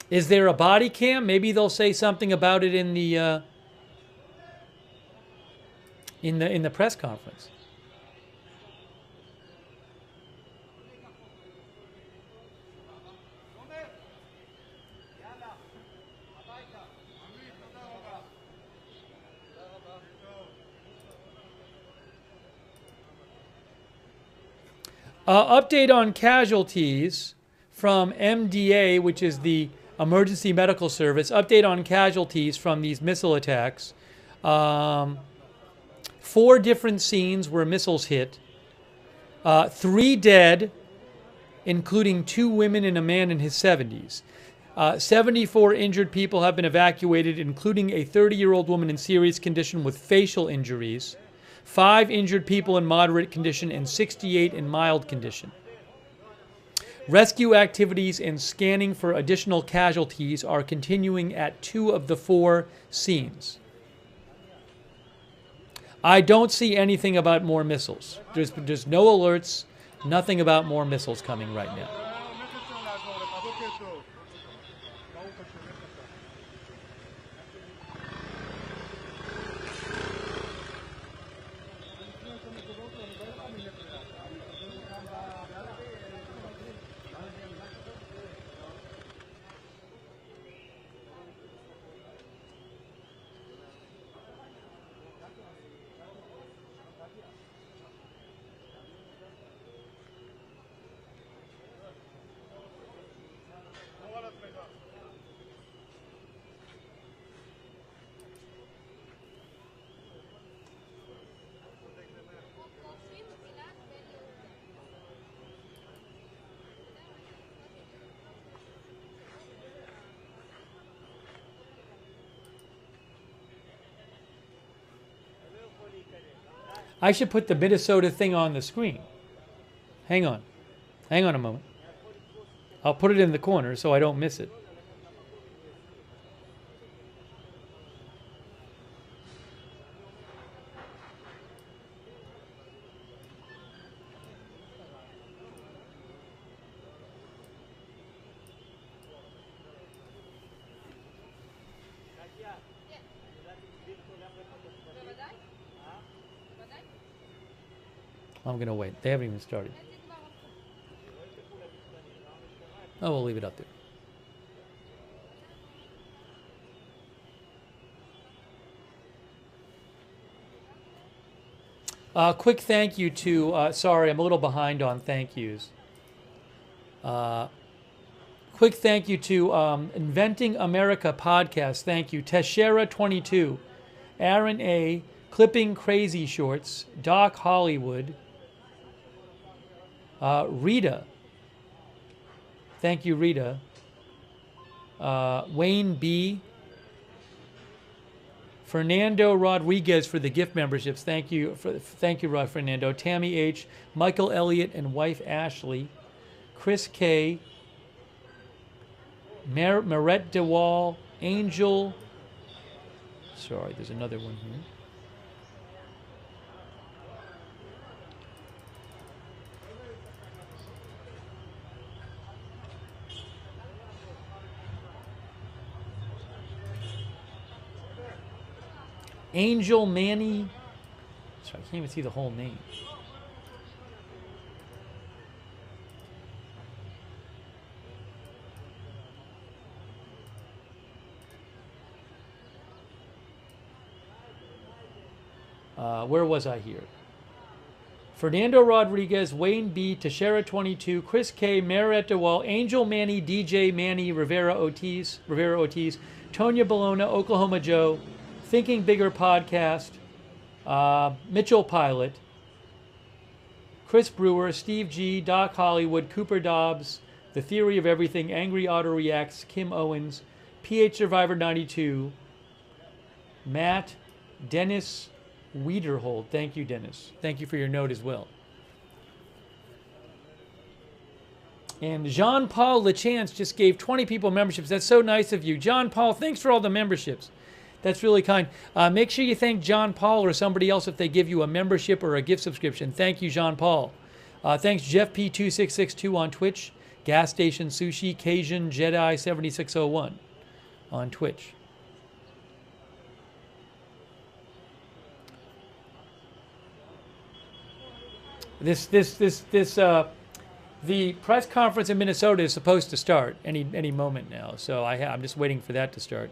A: Is there a body cam? Maybe they'll say something about it in the press conference. Update on casualties from MDA, which is the Emergency Medical Service. Update on casualties from these missile attacks. 4 different scenes where missiles hit. 3 dead, including 2 women and a man in his 70s. 74 injured people have been evacuated, including a 30-year-old woman in serious condition with facial injuries. 5 injured people in moderate condition and 68 in mild condition. Rescue activities and scanning for additional casualties are continuing at 2 of the 4 scenes. I don't see anything about more missiles. There's no alerts, nothing about more missiles coming right now. I should put the Minnesota thing on the screen. Hang on. Hang on a moment. I'll put it in the corner so I don't miss it. I'm going to wait. They haven't even started. Oh, we'll leave it up there. Quick thank you to, sorry, I'm a little behind on thank yous. Quick thank you to Inventing America podcast. Thank you. Teshera22, Aaron A., Clipping Crazy Shorts, Doc Hollywood, Rita. Thank you, Rita. Wayne B. Fernando Rodriguez for the gift memberships. Thank you, Rod Fernando. Tammy H. Michael Elliott and wife Ashley. Chris K. Marette DeWall. Angel. Sorry, there's another one here. Angel Manny. Sorry, I can't even see the whole name. Where was I here? Fernando Rodriguez, Wayne B, Teixeira 22, Chris K, Marette DeWall, Angel Manny, DJ Manny, Rivera Ortiz, Tonya Bologna, Oklahoma Joe, Thinking Bigger Podcast, Mitchell Pilot, Chris Brewer, Steve G, Doc Hollywood, Cooper Dobbs, The Theory of Everything, Angry Auto Reacts, Kim Owens, PH Survivor 92, Matt, Dennis Wiederhold. Thank you, Dennis. Thank you for your note as well. And Jean-Paul LeChance just gave 20 people memberships. That's so nice of you. John Paul, thanks for all the memberships. That's really kind. Make sure you thank John Paul or somebody else if they give you a membership or a gift subscription. Thank you, Jean Paul. Thanks, Jeff P2662 on Twitch, Gas Station Sushi, Cajun Jedi 7601 on Twitch. The press conference in Minnesota is supposed to start any moment now, so I'm just waiting for that to start.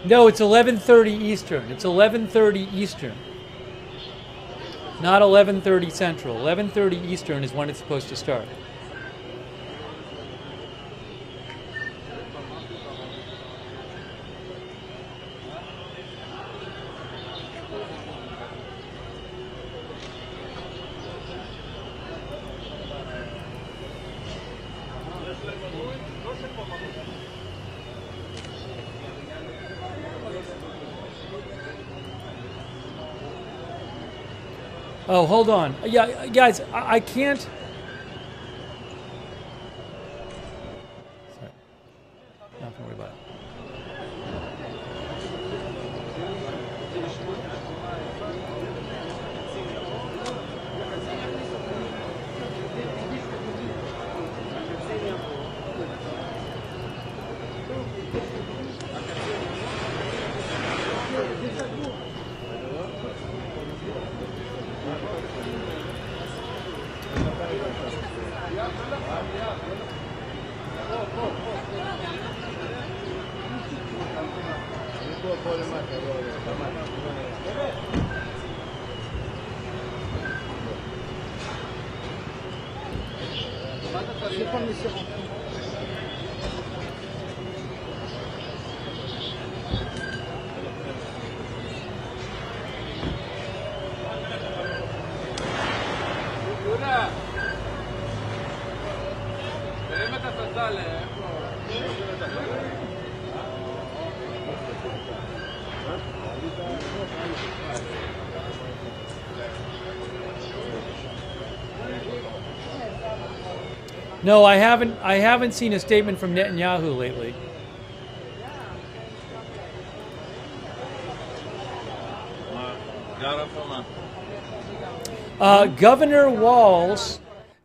A: No, it's 11:30 Eastern. It's 11:30 Eastern. Not 11:30 Central. 11:30 Eastern is when it's supposed to start. Oh, hold on. Yeah, guys, I can't. Sorry. Not gonna worry about it. No, I haven't. I haven't seen a statement from Netanyahu lately.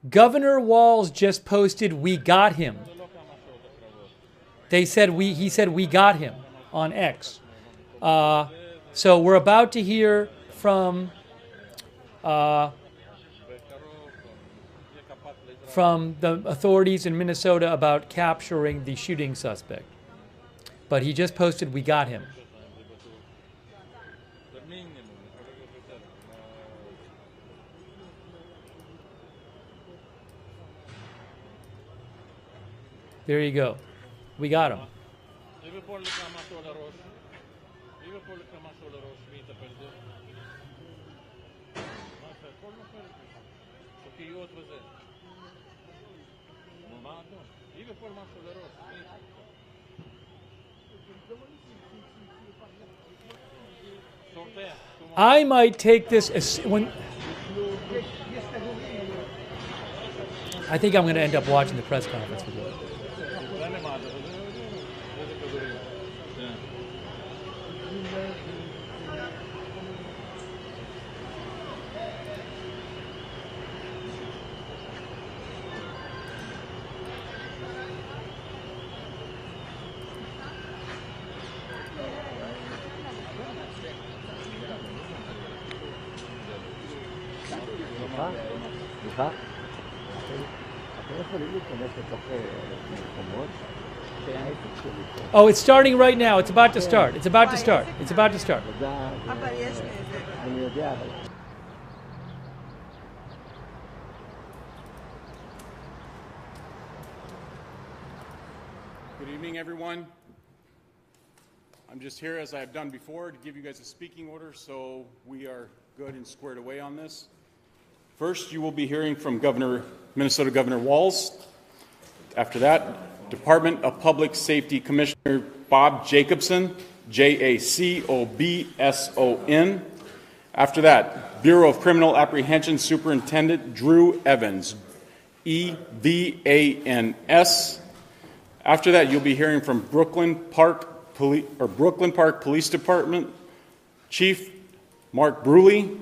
A: Governor Walz just posted, "We got him." He said we got him on X. So we're about to hear from the authorities in Minnesota about capturing the shooting suspect. But he just posted, "We got him." There you go. We got him. I might take this as when. I think I'm going to end up watching the press conference with you. Oh, it's starting right now. It's about to start. It's about to start. It's about to start.
R: Good evening, everyone. I'm just here, as I have done before, to give you guys a speaking order, so we are good and squared away on this. First, you will be hearing from Minnesota Governor Walz. After that, Department of Public Safety Commissioner Bob Jacobson, Jacobson. After that, Bureau of Criminal Apprehension Superintendent Drew Evans, Evans. After that, you'll be hearing from Brooklyn Park Police Department Chief Mark Bruley,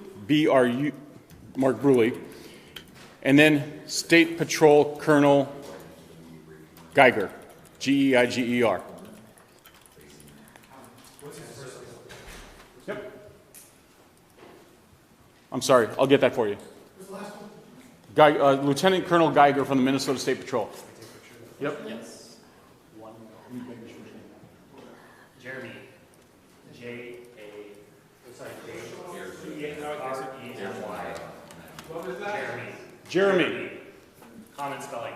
R: Mark Bruley, and then State Patrol Colonel Geiger, Geiger. Yep. I'm sorry, I'll get that for you. Lieutenant Colonel Geiger from the Minnesota State Patrol. Yep.
I: Yes. Jeremy. J-A-R-E-M-Y.
R: What was that?
I: Jeremy. Common spelling.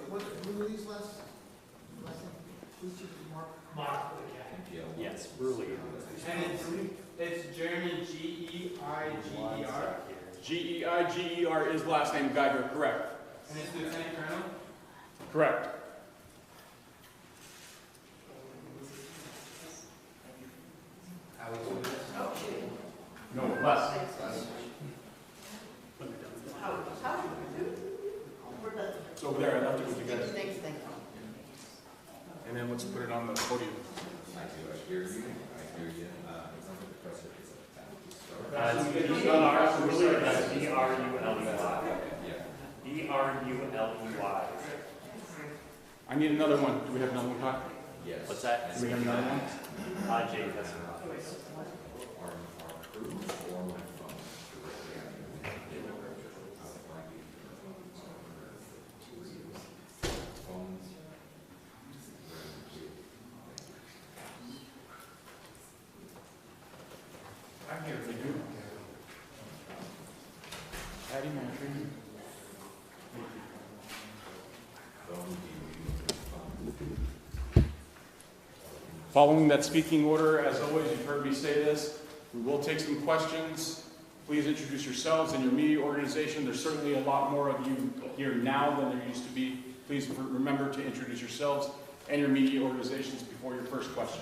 H: What are these last
I: Mark. Yes, Bruley.
S: And it's Jeremy, G-E-I-G-E-R.
R: Geiger is last name Geiger, correct.
S: And it's Lieutenant Colonel?
R: Correct. No, less. It's over there. I left it with you guys. And then let's put it on the podium.
H: I hear you.
I: B-R-U-L-E-Y.
R: I need another one. Do we have another one, Todd?
I: Yes. What's that?
R: Do we have another one?
I: Jay, that's
R: I'm here if they do. Patty Mantry. Following that speaking order, as always, you've heard me say this, we will take some questions. Please introduce yourselves and your media organization. There's certainly a lot more of you here now than there used to be. Please remember to introduce yourselves and your media organizations before your first question.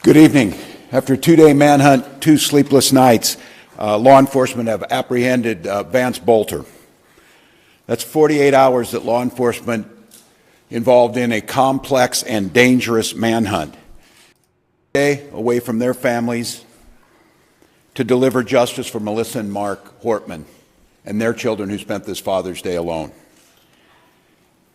H: Good evening. After a two-day manhunt, 2 sleepless nights, law enforcement have apprehended Vance Bolter. That's 48 hours that law enforcement involved in a complex and dangerous manhunt. Away from their families to deliver justice for Melissa and Mark Hortman and their children who spent this Father's Day alone.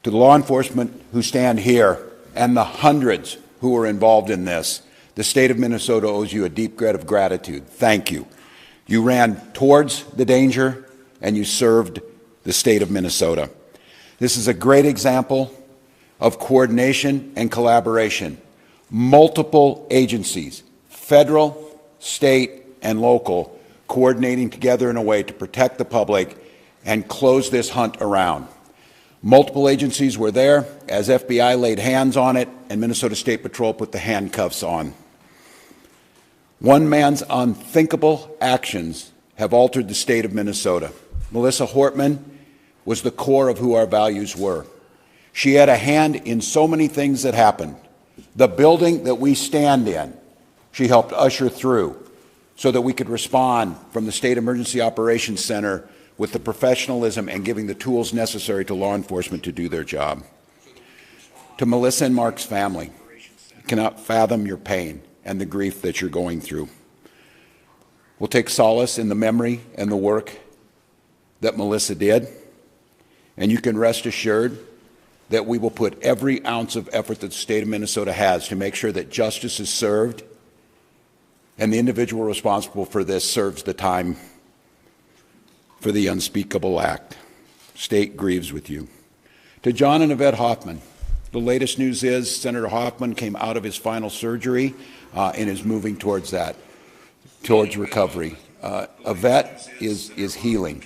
H: To the law enforcement who stand here and the hundreds who were involved in this, the state of Minnesota owes you a deep debt of gratitude. Thank you. You ran towards the danger and you served the state of Minnesota. This is a great example of coordination and collaboration. Multiple agencies, federal, state, and local, coordinating together in a way to protect the public and close this hunt around. Multiple agencies were there as FBI laid hands on it and Minnesota State Patrol put the handcuffs on. One man's unthinkable actions have altered the state of Minnesota. Melissa Hortman was the core of who our values were. She had a hand in so many things that happened. The building that we stand in, she helped usher through so that we could respond from the State Emergency Operations Center with the professionalism and giving the tools necessary to law enforcement to do their job. To Melissa and Mark's family, I cannot fathom your pain and the grief that you're going through. We'll take solace in the memory and the work that Melissa did, and you can rest assured that we will put every ounce of effort that the state of Minnesota has to make sure that justice is served and the individual responsible for this serves the time for the unspeakable act. State grieves with you. To John and Yvette Hoffman, the latest news is Senator Hoffman came out of his final surgery and is moving towards that, towards recovery. Yvette is healing.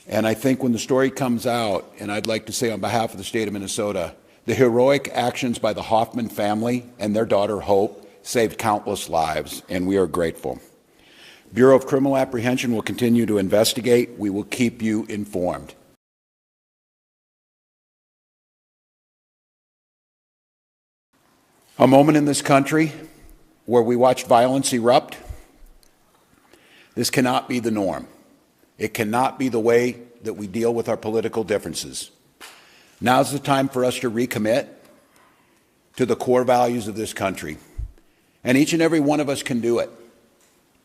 H: And I think when the story comes out, and I'd like to say on behalf of the state of Minnesota, the heroic actions by the Hoffman family and their daughter Hope saved countless lives, and we are grateful. Bureau of Criminal Apprehension will continue to investigate. We will keep you informed. A moment in this country where we watch violence erupt. This cannot be the norm. It cannot be the way that we deal with our political differences. Now's the time for us to recommit to the core values of this country. And each and every one of us can do it.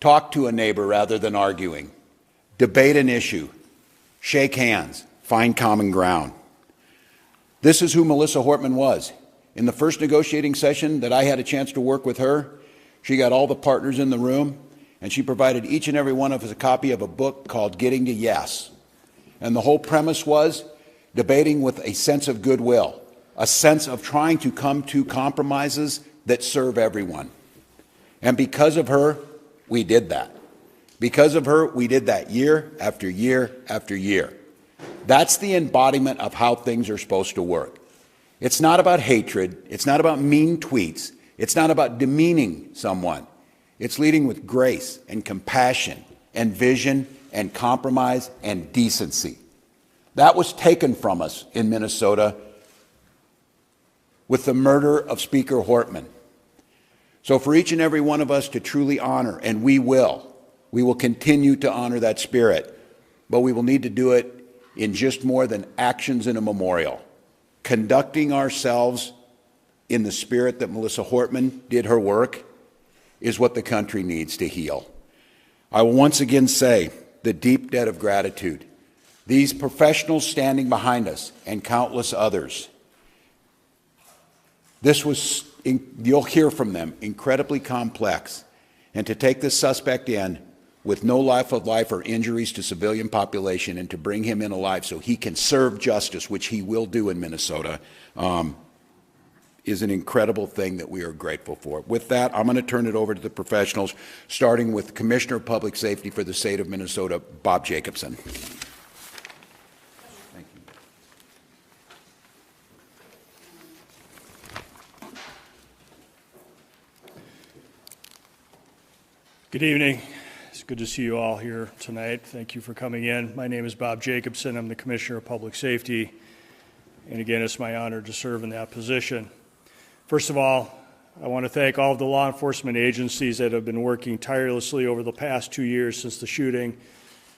H: Talk to a neighbor rather than arguing. Debate an issue. Shake hands. Find common ground. This is who Melissa Hortman was. In the first negotiating session that I had a chance to work with her, she got all the partners in the room, and she provided each and every one of us a copy of a book called Getting to Yes. And the whole premise was debating with a sense of goodwill, a sense of trying to come to compromises that serve everyone. And because of her, we did that. Because of her, we did that year after year after year. That's the embodiment of how things are supposed to work. It's not about hatred. It's not about mean tweets. It's not about demeaning someone. It's leading with grace and compassion and vision and compromise and decency. That was taken from us in Minnesota with the murder of Speaker Hortman. So for each and every one of us to truly honor, and we will continue to honor that spirit, but we will need to do it in just more than actions in a memorial. Conducting ourselves in the spirit that Melissa Hortman did her work is what the country needs to heal. I will once again say the deep debt of gratitude. These professionals standing behind us and countless others
T: This was, you'll hear from them, incredibly complex. And to take this suspect in with no life of life or injuries to civilian population and to bring him in alive so he can serve justice, which he will do in Minnesota, is an incredible thing that we are grateful for. With that, I'm going to turn it over to the professionals, starting with Commissioner of Public Safety for the state of Minnesota, Bob Jacobson. Thank you.
B: Good evening. It's good to see you all here tonight. Thank you for coming in. My name is Bob Jacobson. I'm the Commissioner of Public Safety. And again, it's my honor to serve in that position. First of all, I want to thank all of the law enforcement agencies that have been working tirelessly over the past 2 years since the shooting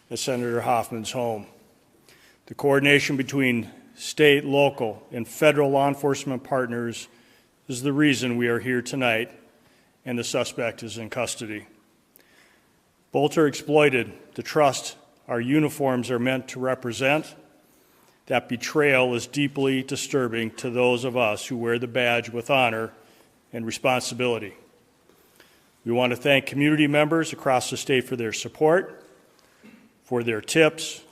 B: at Senator Hoffman's home. The coordination between state, local, and federal law enforcement partners is the reason we are here tonight, and the suspect is in custody. Bolter exploited the trust our uniforms are meant to represent. That betrayal is deeply disturbing to those of us who wear the badge with honor and responsibility. We want to thank community members across the state for their support, for their tips,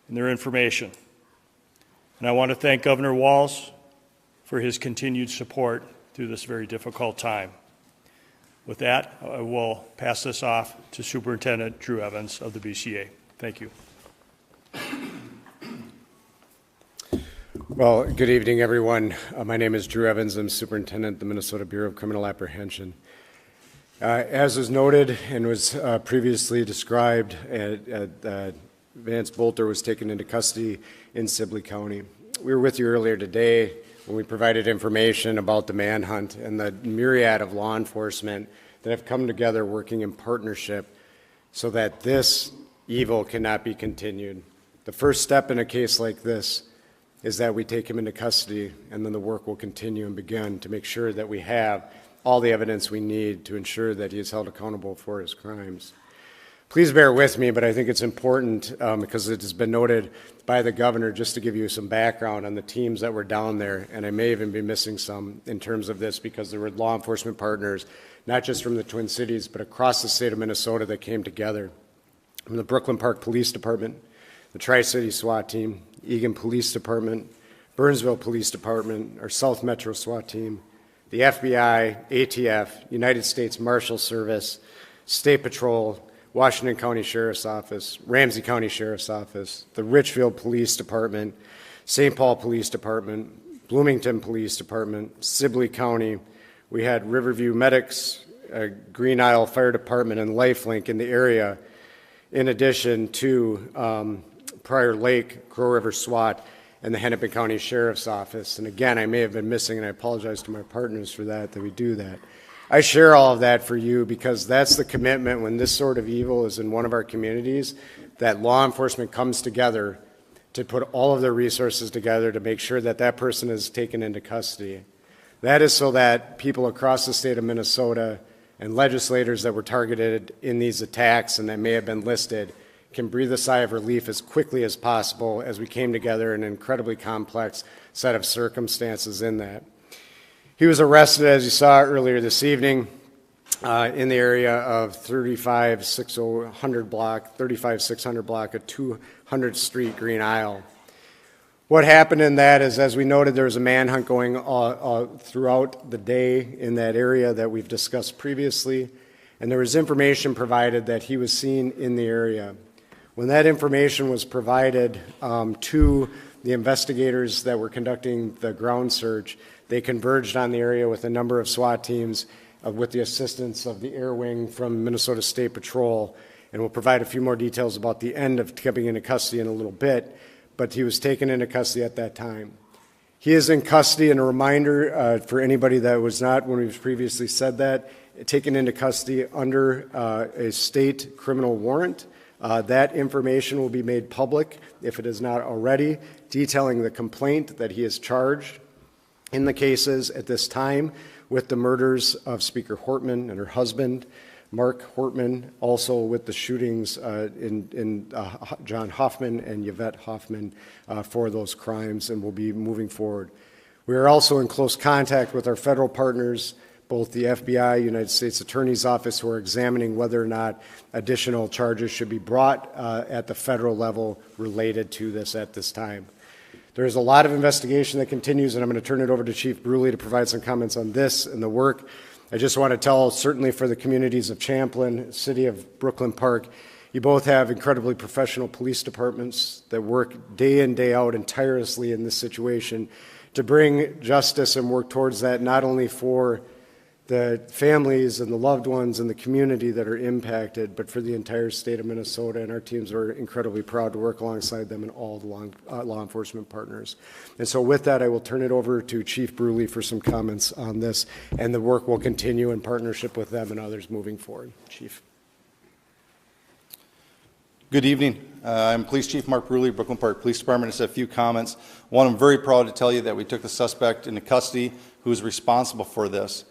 B: and their information. And I want to thank Governor Walz for his continued support through this very difficult time. With that, I will pass this off to Superintendent Drew Evans of the BCA. Thank you.
E: Well, good evening, everyone. My name is Drew Evans. I'm Superintendent of the Minnesota Bureau of Criminal Apprehension. As was noted and was previously described, Vance Bolter was taken into custody in Sibley County. We were with you earlier today when we provided information about the manhunt and the myriad of law enforcement that have come together working in partnership so that this evil cannot be continued. The first step in a case like this is that we take him into custody, and then the work will continue and begin to make sure that we have all the evidence we need to ensure that he is held accountable for his crimes. Please bear with me, but I think it's important because it has been noted by the governor, just to give you some background on the teams that were down there, and I may even be missing some in terms of this because there were law enforcement partners, not just from the Twin Cities, but across the state of Minnesota that came together. From the Brooklyn Park Police Department, the Tri-City SWAT Team, Eagan Police Department, Burnsville Police Department, our South Metro SWAT Team, the FBI, ATF, United States Marshal Service, State Patrol, Washington County Sheriff's Office, Ramsey County Sheriff's Office, the Richfield Police Department, St. Paul Police Department, Bloomington Police Department, Sibley County. We had Riverview Medics, Green Isle Fire Department, and Lifelink in the area, in addition to Prior Lake, Crow River SWAT, and the Hennepin County Sheriff's Office. And again, I may have been missing, and I apologize to my partners for that we do that. I share all of that for you because that's the commitment when this sort of evil is in one of our communities, that law enforcement comes together to put all of their resources together to make sure that that person is taken into custody. That is so that people across the state of Minnesota and legislators that were targeted in these attacks and that may have been listed can breathe a sigh of relief as quickly as possible as we came together in an incredibly complex set of circumstances in that. He was arrested, as you saw earlier this evening, in the area of 35600 block of 200th Street, Green Isle. What happened in that is, as we noted, there was a manhunt going throughout the day in that area that we've discussed previously, and there was information provided that he was seen in the area. When that information was provided to the investigators that were conducting the ground search, they converged on the area with a number of SWAT teams with the assistance of the Air Wing from Minnesota State Patrol, and we'll provide a few more details about the end of coming into custody in a little bit, but he was taken into custody at that time. He is in custody, and a reminder for anybody that was not, when we've previously said that, taken into custody under a state criminal warrant. That information will be made public, if it is not already, detailing the complaint that he is charged in the cases at this time with the murders of Speaker Hortman and her husband, Mark Hortman, also with the shootings in John Hoffman and Yvette Hoffman for those crimes, and will be moving forward. We are also in close contact with our federal partners, both the FBI, United States Attorney's Office, who are examining whether or not additional charges should be brought at the federal level related to this at this time. There is a lot of investigation that continues, and I'm going to turn it over to Chief Bruley to provide some comments on this and the work. I just want to tell, certainly for the communities of Champlin, City of Brooklyn Park, you both have incredibly professional police departments that work day in, day out and tirelessly in this situation to bring justice and work towards that, not only for the families and the loved ones and the community that are impacted, but for the entire state of Minnesota. And our teams are incredibly proud to work alongside them and all the law enforcement partners. And so with that, I will turn it over to Chief Bruley for some comments on this, and the work will continue in partnership with them and others moving forward. Chief.
U: Good evening. I'm Police Chief Mark Bruley, Brooklyn Park Police Department. Just a few comments. One, I'm very proud to tell you that we took the suspect into custody who is responsible for this.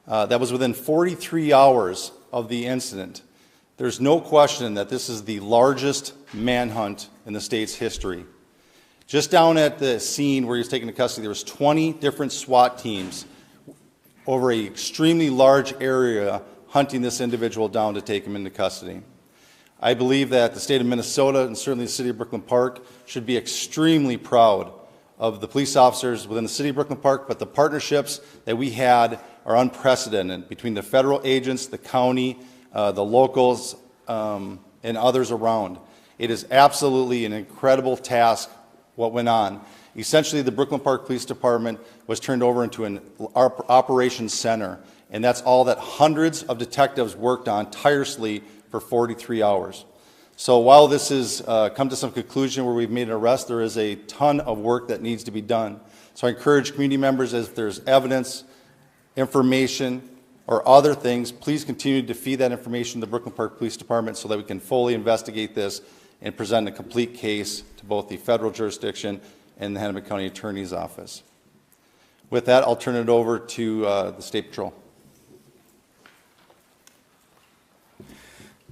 U: That was within 43 hours of the incident. There's no question that this is the largest manhunt in the state's history. Just down at the scene where he was taken into custody, there was 20 different SWAT teams over an extremely large area hunting this individual down to take him into custody. I believe that the state of Minnesota and certainly the city of Brooklyn Park should be extremely proud of the police officers within the city of Brooklyn Park, but the partnerships that we had are unprecedented between the federal agents, the county, the locals, and others around. It is absolutely an incredible task what went on. Essentially, the Brooklyn Park Police Department was turned over into an operations center, and that's all that hundreds of detectives worked on tirelessly for 43 hours. So while this has come to some conclusion where we've made an arrest, there is a ton of work that needs to be done. So I encourage community members, if there's evidence, information, or other things, please continue to feed that information to the Brooklyn Park Police Department so that we can fully investigate this and present a complete case to both the federal jurisdiction and the Hennepin County Attorney's Office. With that, I'll turn it over to the State Patrol.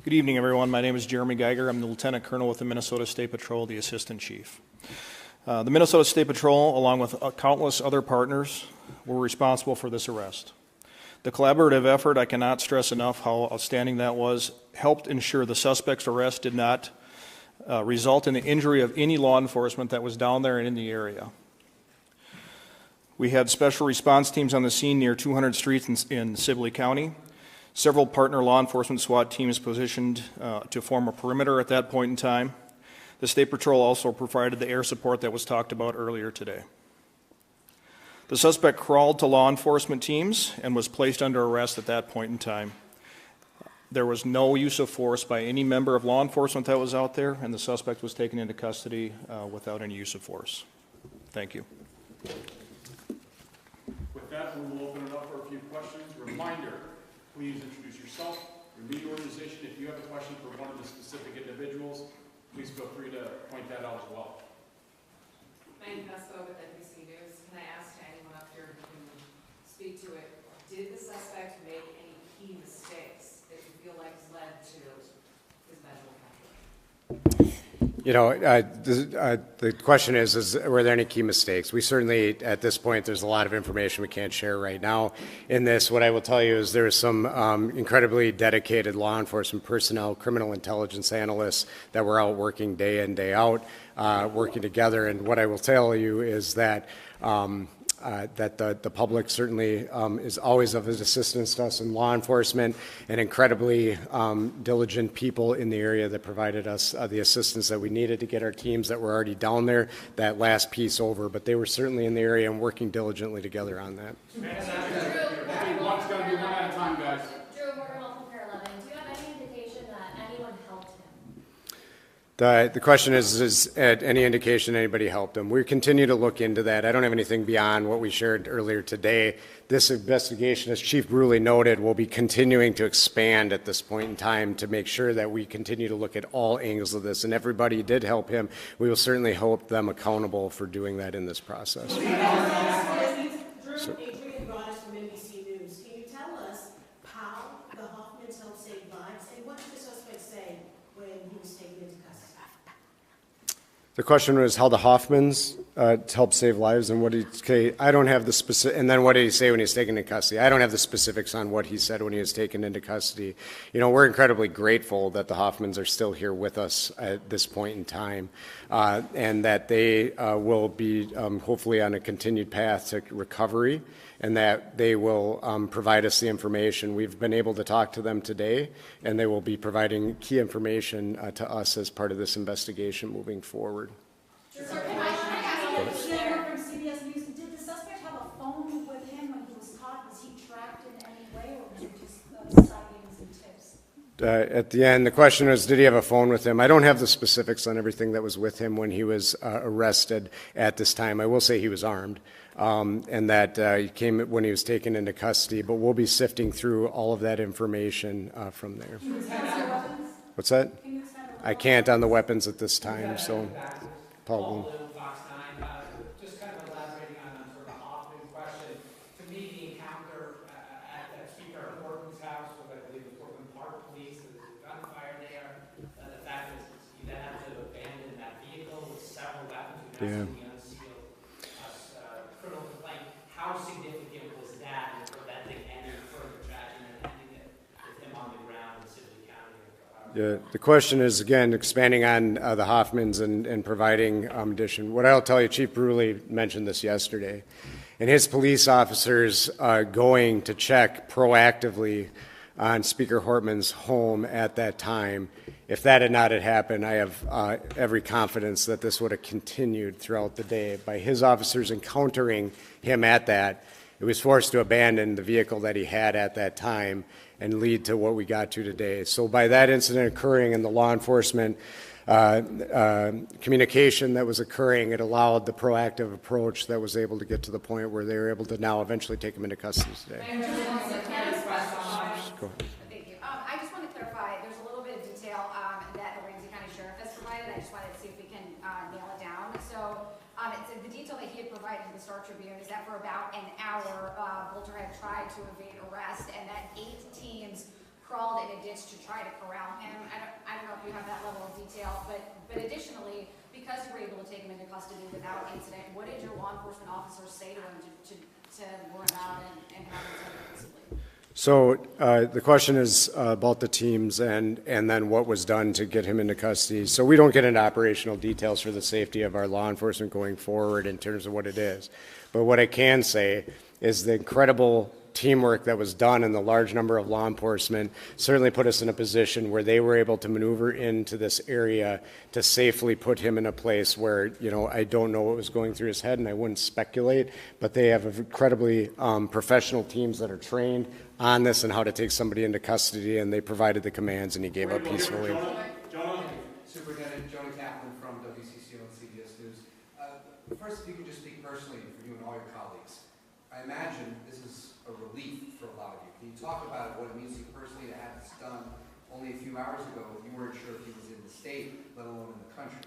B: Good evening, everyone. My name is Jeremy Geiger. I'm the Lieutenant Colonel with the Minnesota State Patrol, the Assistant Chief. The Minnesota State Patrol, along with countless other partners, were responsible for this arrest. The collaborative effort, I cannot stress enough how outstanding that was, helped ensure the suspect's arrest did not result in the injury of any law enforcement that was down there and in the area. We had special response teams on the scene near 200 streets in Sibley County. Several partner law enforcement SWAT teams positioned to form a perimeter at that point in time. The State Patrol also provided the air support that was talked about earlier today. The suspect crawled to law enforcement teams and was placed under arrest at that point in time. There was no use of force by any member of law enforcement that was out there, and the suspect was taken into custody without any use of force. Thank you.
R: With that, we will open it up for a few questions. Reminder, please introduce yourself, your media organization. If you have a question for one of the specific individuals, please feel free to point that out as well.
J: Thank you, with NBC News. Can I ask anyone up here who can speak to it, did the suspect make any key mistakes that you feel like has led to his medical capture?
E: You know, the question is were there any key mistakes? We certainly, at this point, there's a lot of information we can't share right now in this. What I will tell you is there are some incredibly dedicated law enforcement personnel, criminal intelligence analysts that were out working day in, day out, working together. And what I will tell you is that that the public certainly is always of assistance to us in law enforcement, and incredibly diligent people in the area that provided us the assistance that we needed to get our teams that were already down there that last piece over. But they were certainly in the area and working diligently together on that.
R: One's going to be one at a time, guys.
G: Drew, we're on Fair 11. Do you have any indication that anyone helped him?
E: The question is any indication anybody helped him? We continue to look into that. I don't have anything beyond what we shared earlier today. This investigation, as Chief Bruley noted, will be continuing to expand at this point in time to make sure that we continue to look at all angles of this. And everybody did help him. We will certainly hold them accountable for doing that in this process.
J: Drew, Adrian brought us from NBC News. Can you tell us how the Hoffmans helped save lives, and what did the suspect say when he was taken into custody?
E: The question was how the Hoffmans to help save lives, and what I don't have the specific. And then what did he say when he was taken into custody? I don't have the specifics on what he said when he was taken into custody. You know, we're incredibly grateful that the Hoffmans are still here with us at this point in time, and that they will be hopefully on a continued path to recovery, and that they will provide us the information. We've been able to talk to them today, and they will be providing key information to us as part of this investigation moving forward.
G: Sir, can I ask you from CBS News, did the suspect have a phone with him when he was caught? Was he tracked in any way, or was it just sightings and tips?
E: At the end, the question was, did he have a phone with him? I don't have the specifics on everything that was with him when he was arrested at this time. I will say he was armed, and that he came when he was taken into custody, but we'll be sifting through all of that information from there.
G: Can you expand on the weapons?
E: What's that?
G: Can you expand on the
E: I can't on the weapons at this time, so Paul.
I: Just kind of elaborating on sort of the Hoffman question. To me, the encounter at Speaker Horton's house with, I believe, the Portland Park Police, there was a gunfire there. The fact is, you then have to abandon that vehicle with several weapons. We now see the unsealed criminal complaint. How significant was that in preventing any further tragedy and ending it with him on the ground in Sibley County?
E: Yeah, the question is, again, expanding on the Hoffmans and providing addition. What I'll tell you, Chief Bruley mentioned this yesterday, and his police officers going to check proactively on Speaker Hortman's home at that time. If that had not happened, I have every confidence that this would have continued throughout the day. By his officers encountering him at that, it was forced to abandon the vehicle that he had at that time and lead to what we got to today. So by that incident occurring and the law enforcement communication that was occurring, it allowed the proactive approach that was able to get to the point where they were able to now eventually take him into custody today.
J: Thank you.
E: Go ahead.
J: I just want to clarify, there's a little bit of detail that the Ramsey County Sheriff has provided. I just wanted to see if we can nail it down. So it's the detail that he had provided to the Star Tribune is that for about an hour, Bolter had tried to evade arrest, and that 8 teams crawled in a ditch to try to corral him. I don't know if you have that level of detail, but additionally, because you were able to take him into custody without incident, what did your law enforcement officers say to him to lure him out and have him taken peaceably?
E: So the question is about the teams and then what was done to get him into custody. So we don't get into operational details for the safety of our law enforcement going forward in terms of what it is. But what I can say is the incredible teamwork that was done and the large number of law enforcement certainly put us in a position where they were able to maneuver into this area to safely put him in a place where, you know, I don't know what was going through his head and I wouldn't speculate, but they have incredibly professional teams that are trained on this and how to take somebody into custody, and they provided the commands and he gave up peacefully.
H: Superintendent Jonah Kaplan from WCCO and CBS News. First, if you could just speak personally for you and all your colleagues. I imagine this is a relief for a lot of you. Can you talk about what it means to you personally to have this done only a few hours ago? You weren't sure if he was in the state, let alone in the country.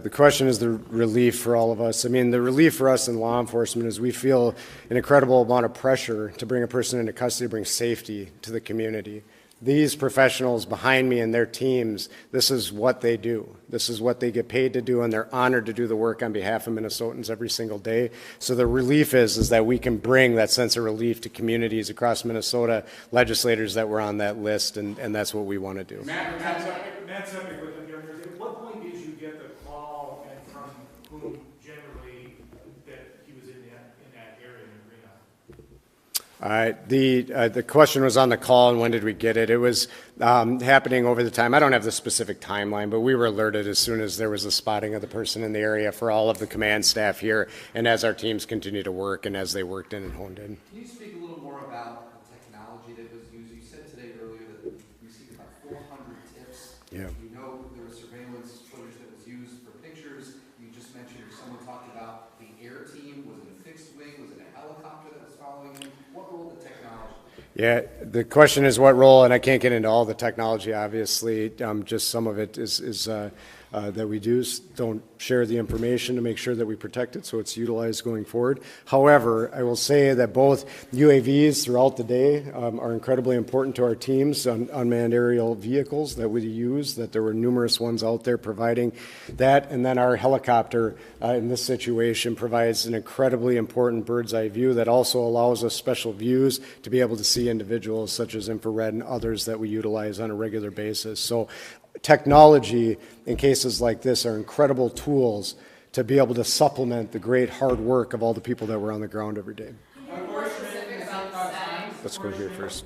E: The question is the relief for all of us. I mean, the relief for us in law enforcement is we feel an incredible amount of pressure to bring a person into custody, to bring safety to the community. These professionals behind me and their teams, this is what they do. This is what they get paid to do, and they're honored to do the work on behalf of Minnesotans every single day. So the relief is that we can bring that sense of relief to communities across Minnesota, legislators that were on that list, and that's what we want to do.
F: Matt Sepik with the Governors. At what point did you get the call, and from whom generally, that he was in that area in the arena?
E: The question was on the call, and when did we get it? It was happening over the time. I don't have the specific timeline, but we were alerted as soon as there was a spotting of the person in the area for all of the command staff here, and as our teams continue to work and as they worked in and honed in.
H: Can you speak a little more about the technology that was used? You said today earlier that you received about 400 tips.
E: Yeah.
H: You know there was surveillance footage that was used for pictures. You just mentioned someone talked about the air team. Was it a fixed wing? Was it a helicopter that was following him? What role did technology?
E: Yeah, the question is what role, and I can't get into all the technology, obviously. Just some of it is that we don't share the information to make sure that we protect it, so it's utilized going forward. However, I will say that both UAVs throughout the day are incredibly important to our teams, unmanned aerial vehicles that we use, that there were numerous ones out there providing that, and then our helicopters helicopter in this situation provides an incredibly important bird's eye view that also allows us special views to be able to see individuals such as infrared and others that we utilize on a regular basis. So technology in cases like this are incredible tools to be able to supplement the great hard work of all the people that were on the ground every day. Let's go here first.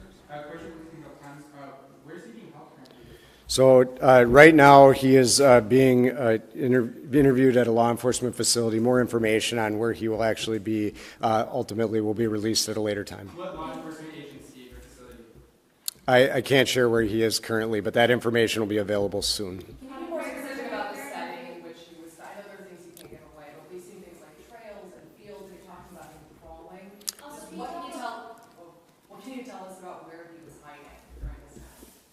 E: So right now he is being interviewed at a law enforcement facility. More information on where he will actually be ultimately will be released at a later time.
S: What law enforcement agency or facility?
E: I can't share where he is currently, but that information will be available soon.
J: Can you be more specific about the setting in which he was? I know there are things you can't give away, but we've seen things like trails and fields. You're talking about him crawling. What can you tell us about where he was hiding during this time?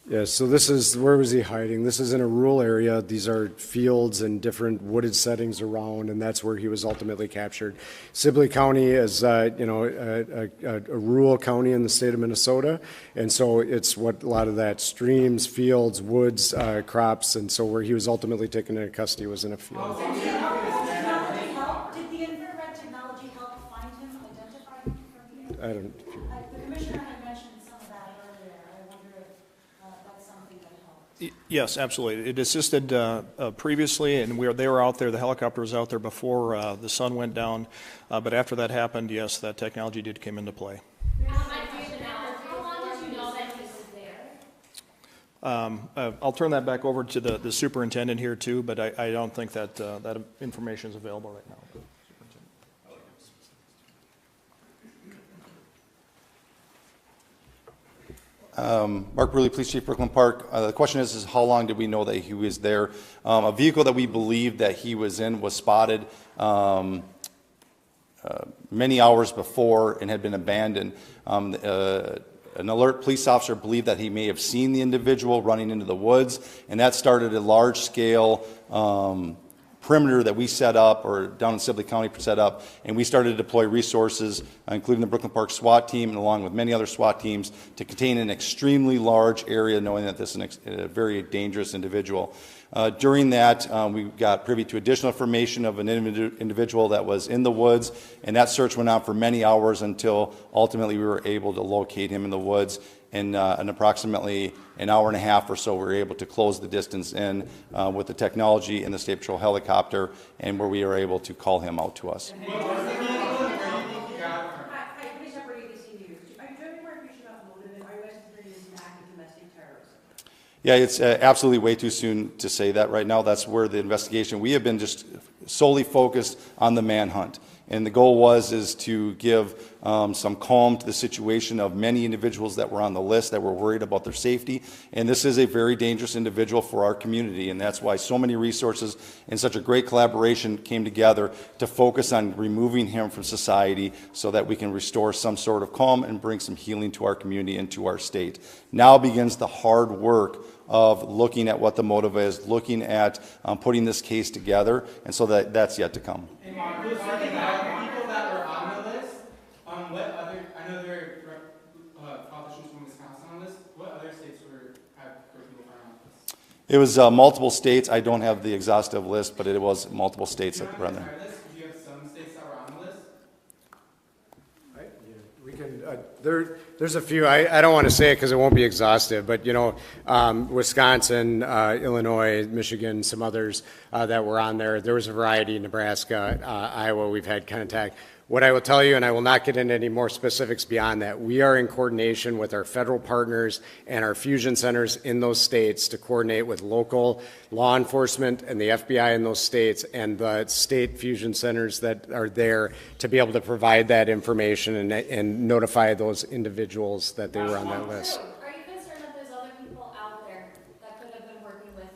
E: Yeah, so this is, where was he hiding? This is in a rural area. These are fields and different wooded settings around, and that's where he was ultimately captured. Sibley County is, a rural county in the state of Minnesota, and so it's what a lot of that streams, fields, woods, crops, and so where he was ultimately taken into custody was in a field.
G: Did the infrared technology help find him, identify him from the air?
E: I don't.
G: The commissioner had mentioned some of that earlier. I wonder if that's something that helped.
B: Yes, absolutely. It assisted previously, and they were out there. The helicopter was out there before the sun went down. But after that happened, yes, that technology did come into play.
C: How long did you know that he was there?
B: I'll turn that back over to the superintendent here too, but I don't think that that information is available right now.
U: Mark Bruley, Police Chief, Brooklyn Park. The question is how long did we know that he was there? A vehicle that we believed that he was in was spotted many hours before and had been abandoned. An alert police officer believed that he may have seen the individual running into the woods, and that started a large-scale perimeter that we set up, or down in Sibley County set up, and we started to deploy resources, including the Brooklyn Park SWAT team, and along with many other SWAT teams, to contain an extremely large area, knowing that this is a very dangerous individual. During that, we got privy to additional information of an individual that was in the woods, and that search went on for many hours until ultimately we were able to locate him in the woods. In approximately an hour and a half or so, we were able to close the distance in with the technology in the State Patrol helicopter, and where we were able to call him out to us. Yeah, it's absolutely way too soon to say that right now. That's where the investigation, we have been just solely focused on the manhunt. And the goal is to give some calm to the situation of many individuals that were on the list that were worried about their safety. And this is a very dangerous individual for our community. And that's why so many resources and such a great collaboration came together to focus on removing him from society so that we can restore some sort of calm and bring some healing to our community and to our state. Now begins the hard work of looking at what the motive is, looking at putting this case together, and so that's yet to come.
S: Hey, Mark, those are the people that were on the list. What other? I know there are politicians from Wisconsin on the list. What other states had people on the list?
U: It was multiple states. I don't have the exhaustive list, but it was multiple states that were on there.
S: Do you have some states that were on the list?
E: We can. There's a few. I don't want to say it because it won't be exhaustive, but Wisconsin, Illinois, Michigan, some others that were on there. There was a variety. Nebraska, Iowa. We've had contact. What I will tell you, and I will not get into any more specifics beyond that, we are in coordination with our federal partners and our fusion centers in those states to coordinate with local law enforcement and the FBI in those states and the state fusion centers that are there to be able to provide that information and notify those individuals that they were on that list.
C: Are you concerned that there's other people out there that could have been working with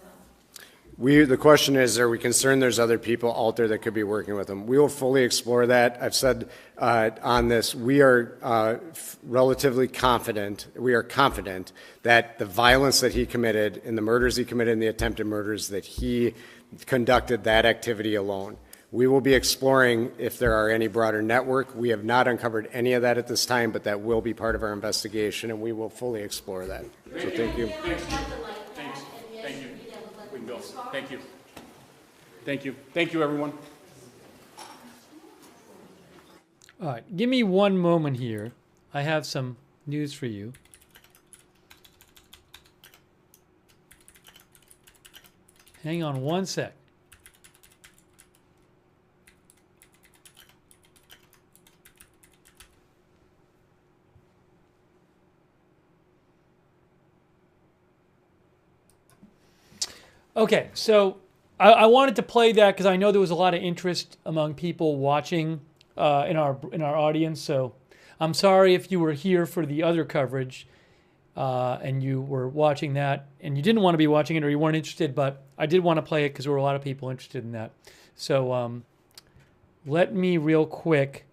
C: them?
E: The question is, are we concerned there's other people out there that could be working with them? We will fully explore that. I've said on this, we are relatively confident, we are confident that the violence that he committed and the murders he committed and the attempted murders, that he conducted that activity alone. We will be exploring if there are any broader network. We have not uncovered any of that at this time, but that will be part of our investigation, and we will fully explore that. So thank you.
B: Thanks. Thank you. We can go. Thank you.
R: Thank you. Thank you, everyone.
A: All right, give me one moment here. I have some news for you. Hang on one sec. Okay, so I wanted to play that because I know there was a lot of interest among people watching in our audience. So I'm sorry if you were here for the other coverage and you were watching that and you didn't want to be watching it or you weren't interested, but I did want to play it because there were a lot of people interested in that. So let me real quick,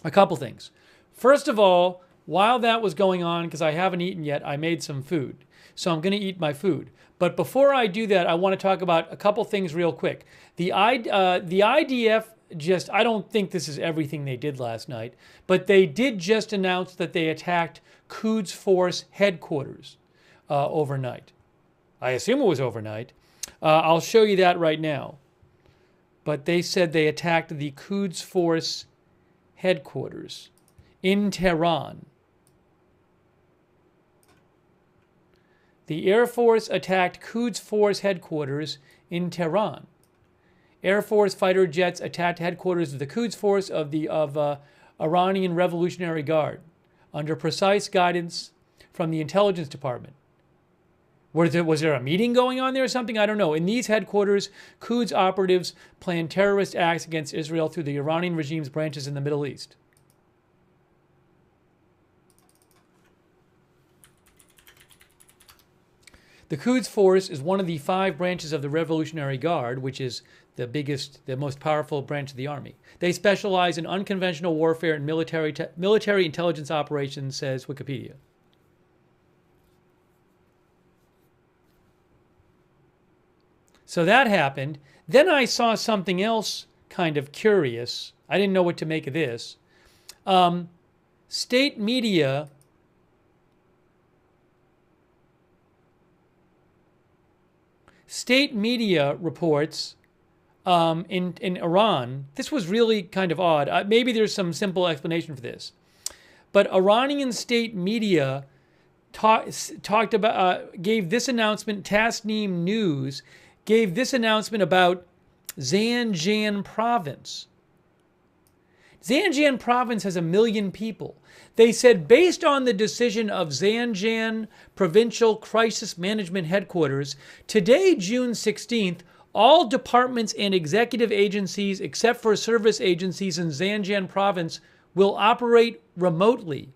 A: a couple things. First of all, while that was going on, because I haven't eaten yet, I made some food. So I'm going to eat my food. But before I do that, I want to talk about a couple things real quick. The IDF just, I don't think this is everything they did last night, but they did just announce that they attacked Quds Force headquarters overnight. I assume it was overnight. I'll show you that right now. But they said they attacked the Quds Force headquarters in Tehran. The Air Force attacked Quds Force headquarters in Tehran. Air Force fighter jets attacked headquarters of the Quds Force of Iranian Revolutionary Guard under precise guidance from the intelligence department. Was there a meeting going on there or something? I don't know. In these headquarters, Quds operatives planned terrorist acts against Israel through the Iranian regime's branches in the Middle East. The Quds Force is one of the 5 branches of the Revolutionary Guard, which is the biggest, the most powerful branch of the army. They specialize in unconventional warfare and military intelligence operations, says Wikipedia. So that happened. Then I saw something else kind of curious. I didn't know what to make of this. State media reports in Iran, this was really kind of odd. Maybe there's some simple explanation for this. But Iranian state media talked about, gave this announcement, Tasnim News gave this announcement about Zanjan province. Zanjan province has 1 million people. They said, based on the decision of Zanjan Provincial Crisis Management Headquarters, today, June 16th, all departments and executive agencies, except for service agencies in Zanjan province, will operate remotely.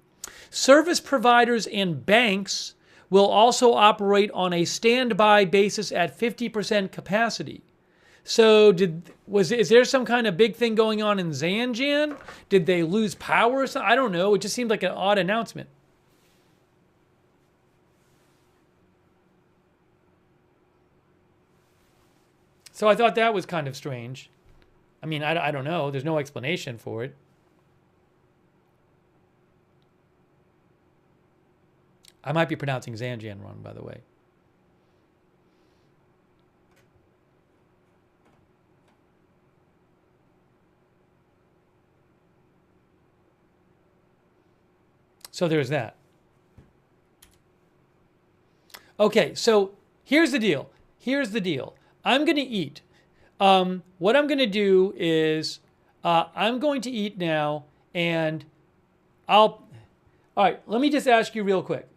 A: Service providers and banks will also operate on a standby basis at 50% capacity. So is there some kind of big thing going on in Zanjan? Did they lose power or something? I don't know. It just seemed like an odd announcement. So I thought that was kind of strange. I mean, I don't know. There's no explanation for it. I might be pronouncing Zanjan wrong, by the way. So there's that. Okay, so here's the deal. I'm going to eat. What I'm going to do is I'm going to eat now, and all right, let me just ask you real quick.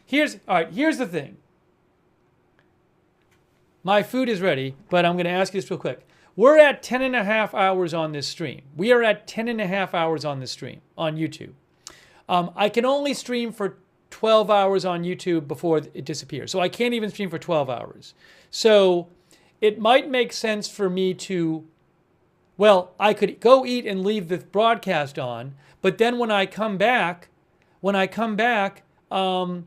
A: Here's the thing. My food is ready, but I'm going to ask you this real quick. We're at 10.5 hours on this stream. We are at 10.5 hours on this stream on YouTube. I can only stream for 12 hours on YouTube before it disappears. So I can't even stream for 12 hours. So it might make sense for me to, well, I could go eat and leave the broadcast on, but then when I come back, I'll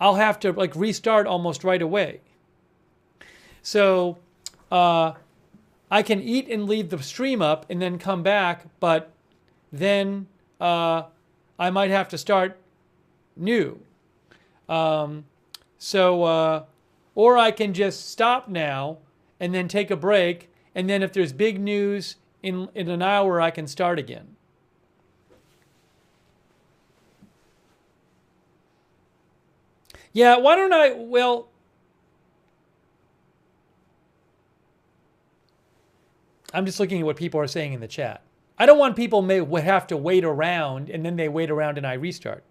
A: have to like restart almost right away. So I can eat and leave the stream up and then come back, but then I might have to start new. So or I can just stop now and then take a break, and then if there's big news in an hour, I can start again. Yeah, why don't I, well, I'm just looking at what people are saying in the chat. I don't want people would have to wait around and then they wait around and I restart.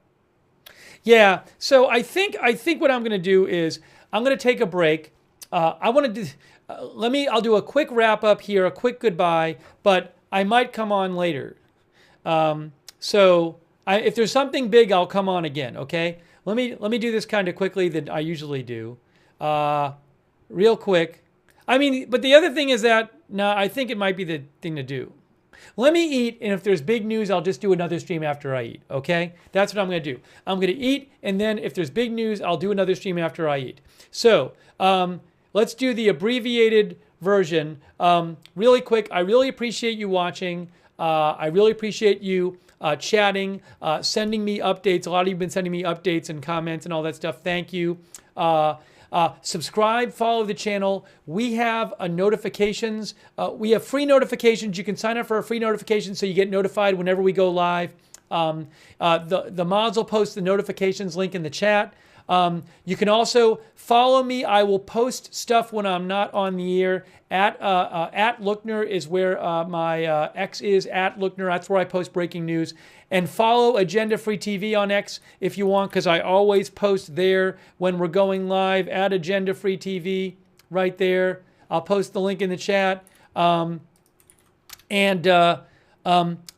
A: Yeah, so I think what I'm going to do is I'm going to take a break. I want to do, I'll do a quick wrap up here, a quick goodbye, but I might come on later. If there's something big, I'll come on again. Okay, let me do this kind of quickly that I usually do, real quick. I mean, but the other thing is that I think it might be the thing to do. Let me eat, and if there's big news, I'll just do another stream after I eat, okay? That's what I'm going to do. I'm going to eat, and then if there's big news, I'll do another stream after I eat. So let's do the abbreviated version. Really quick, I really appreciate you watching. I really appreciate you chatting, sending me updates. A lot of you have been sending me updates and comments and all that stuff. Thank you. Subscribe, follow the channel. We have notifications. We have free notifications. You can sign up for a free notification so you get notified whenever we go live. The mods will post the notifications link in the chat. You can also follow me. I will post stuff when I'm not on the air. At Lookner is where my X is, at Lookner. That's where I post breaking news. And follow Agenda Free TV on X if you want, because I always post there when we're going live, at Agenda Free TV right there. I'll post the link in the chat. I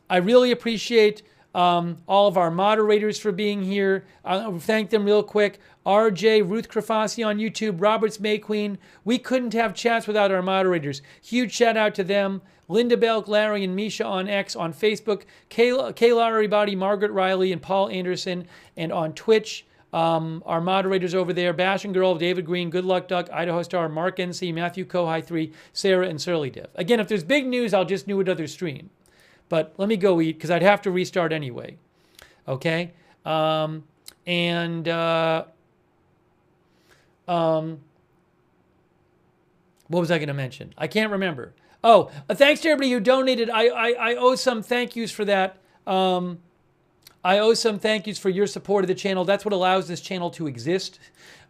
A: really appreciate all of our moderators for being here. I'll thank them real quick. RJ, Ruth Krafasi on YouTube, Roberts May Queen. We couldn't have chats without our moderators. Huge shout out to them. Linda Belk, Larry, and Misha on X, on Facebook. Kayla Everybody, Margaret Riley, and Paul Anderson. And on Twitch, our moderators over there, Bash and Girl, David Green, Good Luck Duck, Idaho Star, Mark NC, Matthew Kohai 3, Sarah, and Surly Dev. Again, if there's big news, I'll just do another stream. But let me go eat, because I'd have to restart anyway. Okay? What was I going to mention? I can't remember. Oh, thanks to everybody who donated. I owe some thank yous for that. I owe some thank yous for your support of the channel. That's what allows this channel to exist.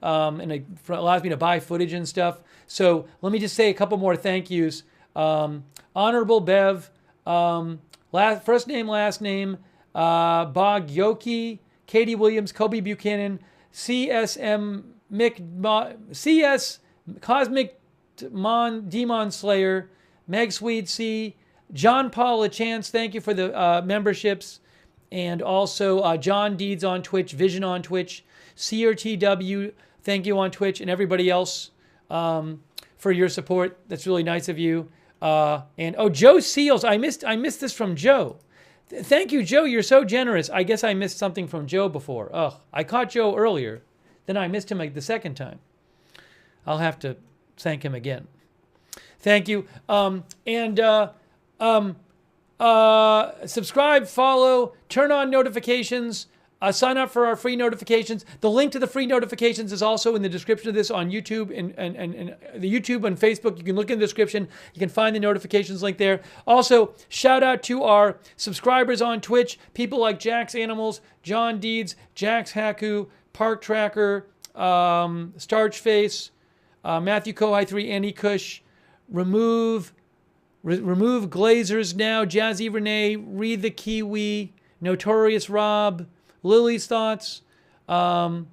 A: And it allows me to buy footage and stuff. So let me just say a couple more thank yous. Honorable Bev, first name, last name, Bog Yoki, Katie Williams, Kobe Buchanan, CS Cosmic Demon Slayer, Meg Swede C, John Paul LaChance, thank you for the memberships, and also John Deeds on Twitch, Vision on Twitch, CRTW, thank you on Twitch, and everybody else for your support. That's really nice of you. Joe Seals, I missed this from Joe. Thank you, Joe. You're so generous. I guess I missed something from Joe before. I caught Joe earlier. Then I missed him the second time. I'll have to thank him again. Thank you. Subscribe, follow, turn on notifications, sign up for our free notifications. The link to the free notifications is also in the description of this on YouTube and the YouTube and Facebook. You can look in the description. You can find the notifications link there. Also, shout out to our subscribers on Twitch, people like Jax Animals, John Deeds, Jax Haku, Park Tracker, Starchface, Matthew Kohai 3, Andy Cush, Remove Glazers Now, Jazzy Renee, Read the Kiwi, Notorious Rob, Lily's Thoughts, all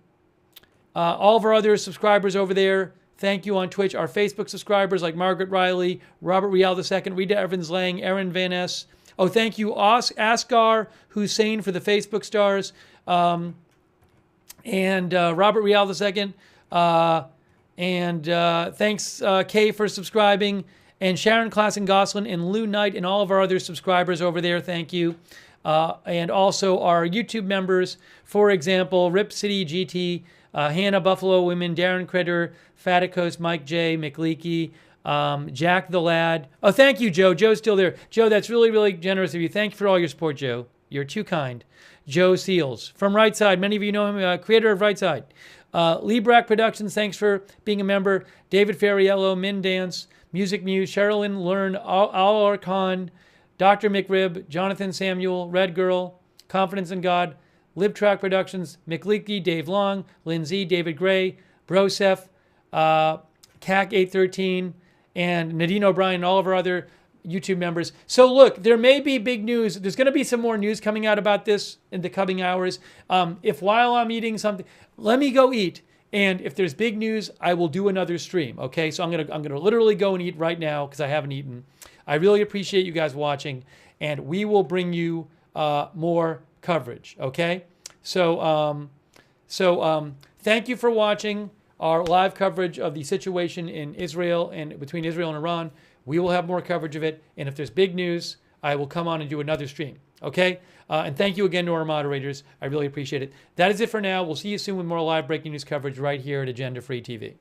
A: of our other subscribers over there. Thank you on Twitch. Our Facebook subscribers like Margaret Riley, Robert Rial II, Rita Evans Lang, Aaron Van Ness. Oh, thank you, Asghar Hussein for the Facebook stars, and Robert Rial II. Thanks, Kay, for subscribing. And Sharon Klassen Goslin and Lou Knight and all of our other subscribers over there, thank you. And also our YouTube members, for example, Rip City GT, Hannah Buffalo Women, Darren Critter, Faticos, Mike J, McLeaky, Jack the Lad. Oh, thank you, Joe. Joe's still there. Joe, that's really, really generous of you. Thank you for all your support, Joe. You're too kind. Joe Seals from Right Side. Many of you know him, creator of Right Side. Lee Brack Productions, thanks for being a member. David Ferriello, Min Dance, Music Muse, Sherilyn Learn, Al Khan, Dr. McRib, Jonathan Samuel, Red Girl, Confidence in God, LibTrack Productions, McLeaky, Dave Long, Lindsay, David Gray, Brosef, CAC813, and Nadine O'Brien, and all of our other YouTube members. So look, there may be big news. There's going to be some more news coming out about this in the coming hours. If while I'm eating something, let me go eat. And if there's big news, I will do another stream. Okay, so I'm gonna literally go and eat right now because I haven't eaten. I really appreciate you guys watching, and we will bring you more coverage. Okay, so thank you for watching our live coverage of the situation in Israel and between Israel and Iran. We will have more coverage of it, and if there's big news, I will come on and do another stream. Okay? And thank you again to our moderators. I really appreciate it. That is it for now. We'll see you soon with more live breaking news coverage right here at Agenda Free TV.